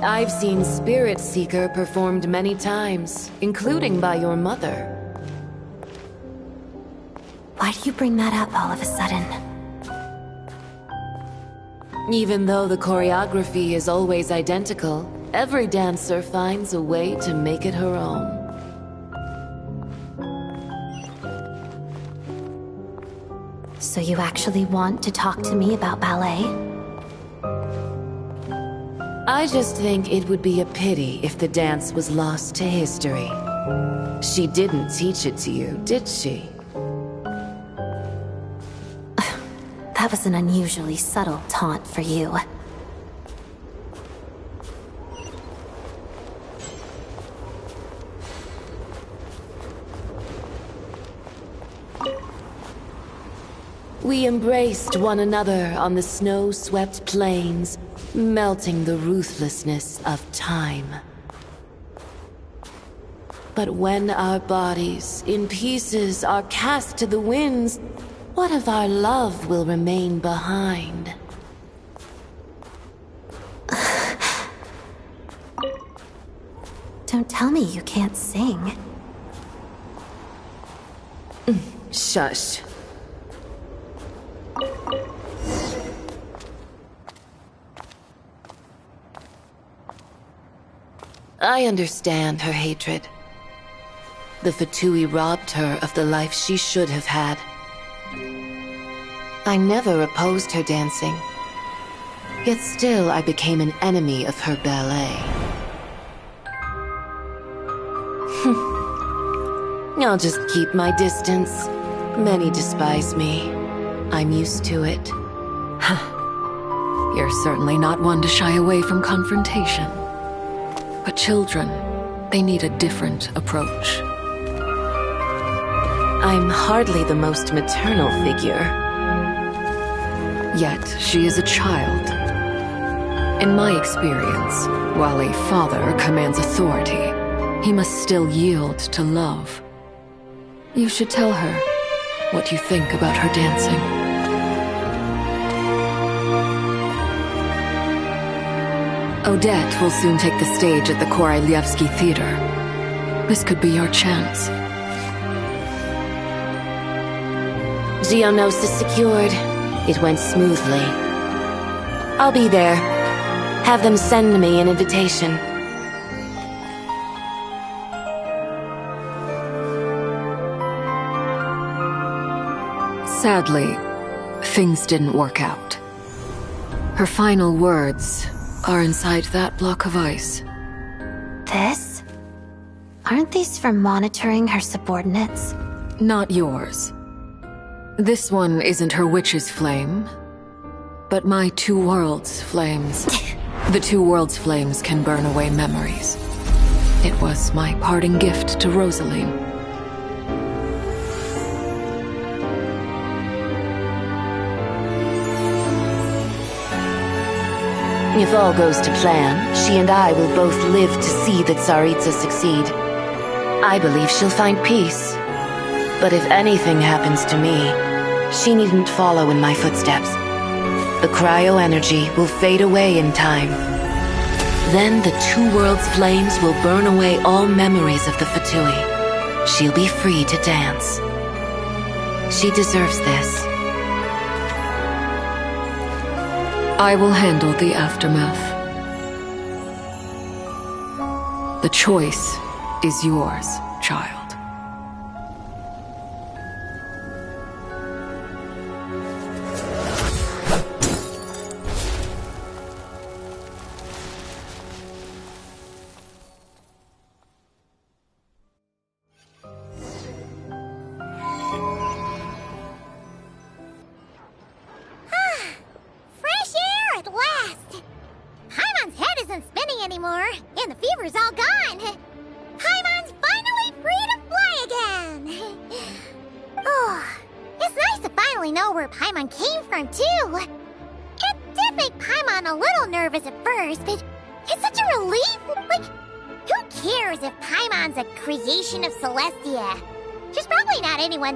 I've seen Spirit Seeker performed many times, including by your mother. Why do you bring that up all of a sudden? Even though the choreography is always identical, every dancer finds a way to make it her own. So you actually want to talk to me about ballet? I just think it would be a pity if the dance was lost to history. She didn't teach it to you, did she? That was an unusually subtle taunt for you. We embraced one another on the snow-swept plains, melting the ruthlessness of time. But when our bodies, in pieces, are cast to the winds, what of our love will remain behind? Don't tell me you can't sing. Shush. I understand her hatred. The Fatui robbed her of the life she should have had. I never opposed her dancing. Yet still I became an enemy of her ballet. I'll just keep my distance. Many despise me. I'm used to it. You're certainly not one to shy away from confrontation. But children, they need a different approach. I'm hardly the most maternal figure. Yet, she is a child. In my experience, while a father commands authority, he must still yield to love. You should tell her what you think about her dancing. Odette will soon take the stage at the Korolyevsky Theater. This could be your chance. Geonosis secured. It went smoothly. I'll be there. Have them send me an invitation. Sadly, things didn't work out. Her final words are inside that block of ice. This? Aren't these for monitoring her subordinates? Not yours. This one isn't her witch's flame, but my two worlds' flames. The two worlds' flames can burn away memories. It was my parting gift to Rosaline. If all goes to plan, she and I will both live to see that Tsaritsa succeed. I believe she'll find peace. But if anything happens to me, she needn't follow in my footsteps. The cryo-energy will fade away in time. Then the two worlds' flames will burn away all memories of the Fatui. She'll be free to dance. She deserves this. I will handle the aftermath. The choice is yours, child.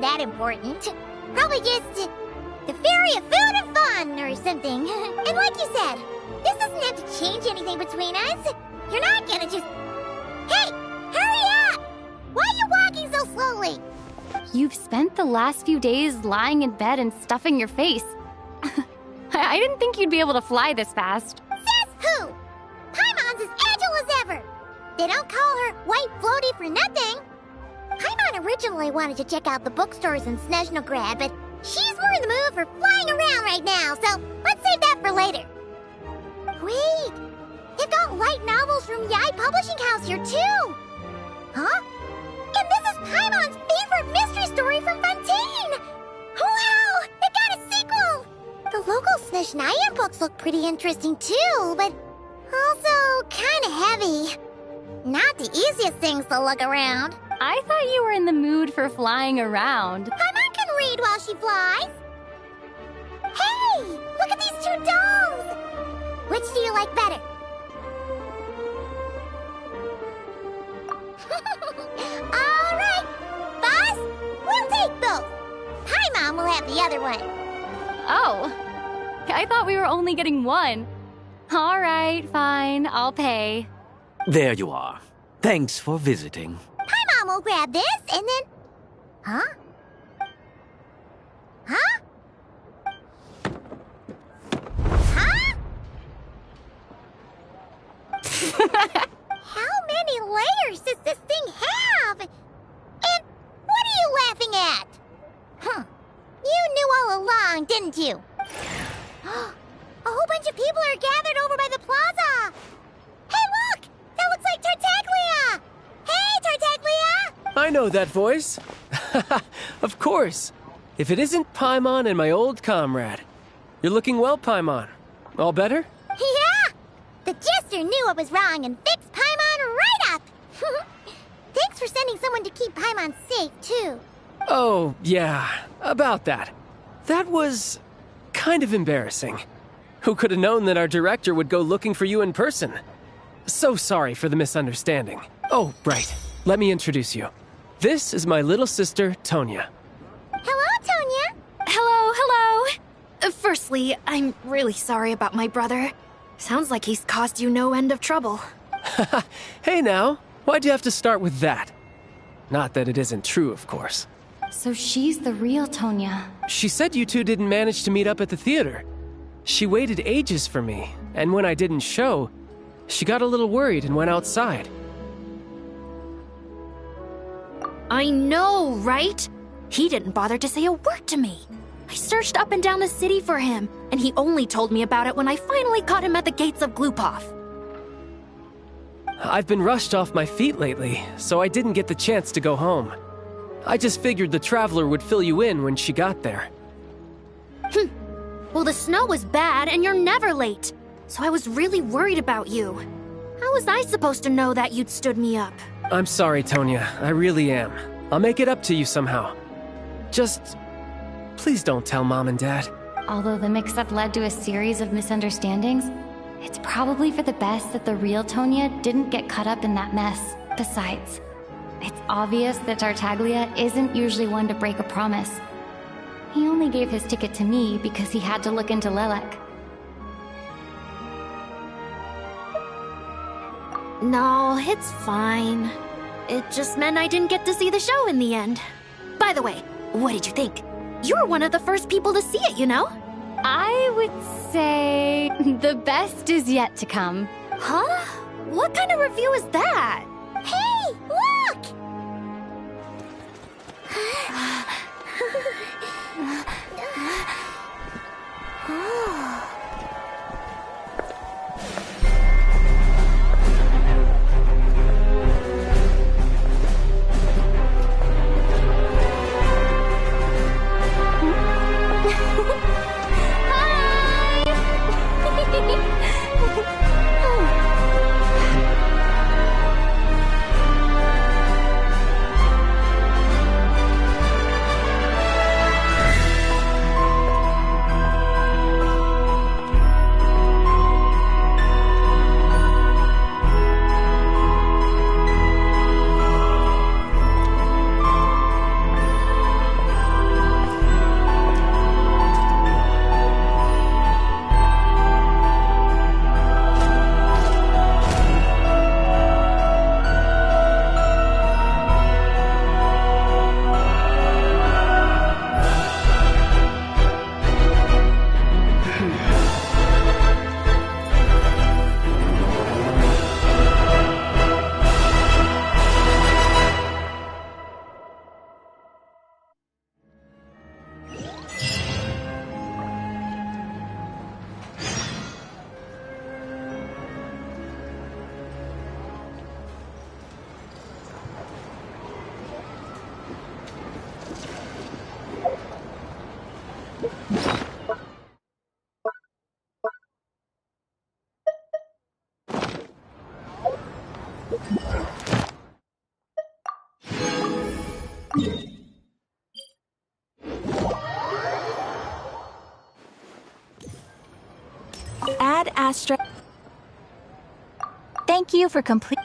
That important. Probably just the fairy of food and fun or something. And like you said, this doesn't have to change anything between us. You're not gonna just... Hey! Hurry up! Why are you walking so slowly? You've spent the last few days lying in bed and stuffing your face. I didn't think you'd be able to fly this fast. Says who? Paimon's as agile as ever. They don't call her White Floaty for nothing. Paimon originally wanted to check out the bookstores in Snezhnograd, but she's more in the mood for flying around right now, so let's save that for later. Wait, they've got light novels from Yai Publishing House here too. Huh? And this is Paimon's favorite mystery story from Fontaine. Wow, they got a sequel. The local Snezhnaya books look pretty interesting too, but also kind of heavy. Not the easiest things to lug around. I thought you were in the mood for flying around. Paimon can read while she flies. Which do you like better? All right, boss, we'll take both. Paimon will have the other one. Oh, I thought we were only getting one. All right, fine, I'll pay. There you are. Thanks for visiting. Paimon will grab this and then... Huh? Huh? Huh? How many layers does this thing have? And what are you laughing at? Huh. You knew all along, didn't you? A whole bunch of people are gathered over by the plaza. Hey, look! That looks like Tartaglia! Hey, Tartaglia! I know that voice. Of course. If it isn't Paimon and my old comrade. You're looking well, Paimon. All better? Yeah! The Jester knew I was wrong and fixed Paimon right up! Thanks for sending someone to keep Paimon safe, too. Oh, yeah. About that. That was... kind of embarrassing. Who could have known that our director would go looking for you in person? So sorry for the misunderstanding. Oh, right. Let me introduce you. This is my little sister, Tonya. Hello, Tonya. Hello. Firstly, I'm really sorry about my brother. Sounds like he's caused you no end of trouble. Hey now, why'd you have to start with that? Not that it isn't true, of course. So she's the real Tonya. She said you two didn't manage to meet up at the theater. She waited ages for me, and when I didn't show, she got a little worried and went outside. I know, right? He didn't bother to say a word to me. I searched up and down the city for him, and he only told me about it when I finally caught him at the gates of Glupov. I've been rushed off my feet lately, so I didn't get the chance to go home. I just figured the Traveler would fill you in when she got there. Well, the snow was bad, and you're never late. So I was really worried about you. How was I supposed to know that you'd stood me up? I'm sorry, Tonya. I really am. I'll make it up to you somehow. Just... please don't tell Mom and Dad. Although the mix-up led to a series of misunderstandings, it's probably for the best that the real Tonya didn't get caught up in that mess. Besides, it's obvious that Tartaglia isn't usually one to break a promise. He only gave his ticket to me because he had to look into Lelek. No, it's fine. It just meant I didn't get to see the show in the end. By the way, what did you think? You were one of the first people to see it, you know? I would say the best is yet to come. Huh? What kind of review is that? Hey, look! Add Astra. Thank you for complete.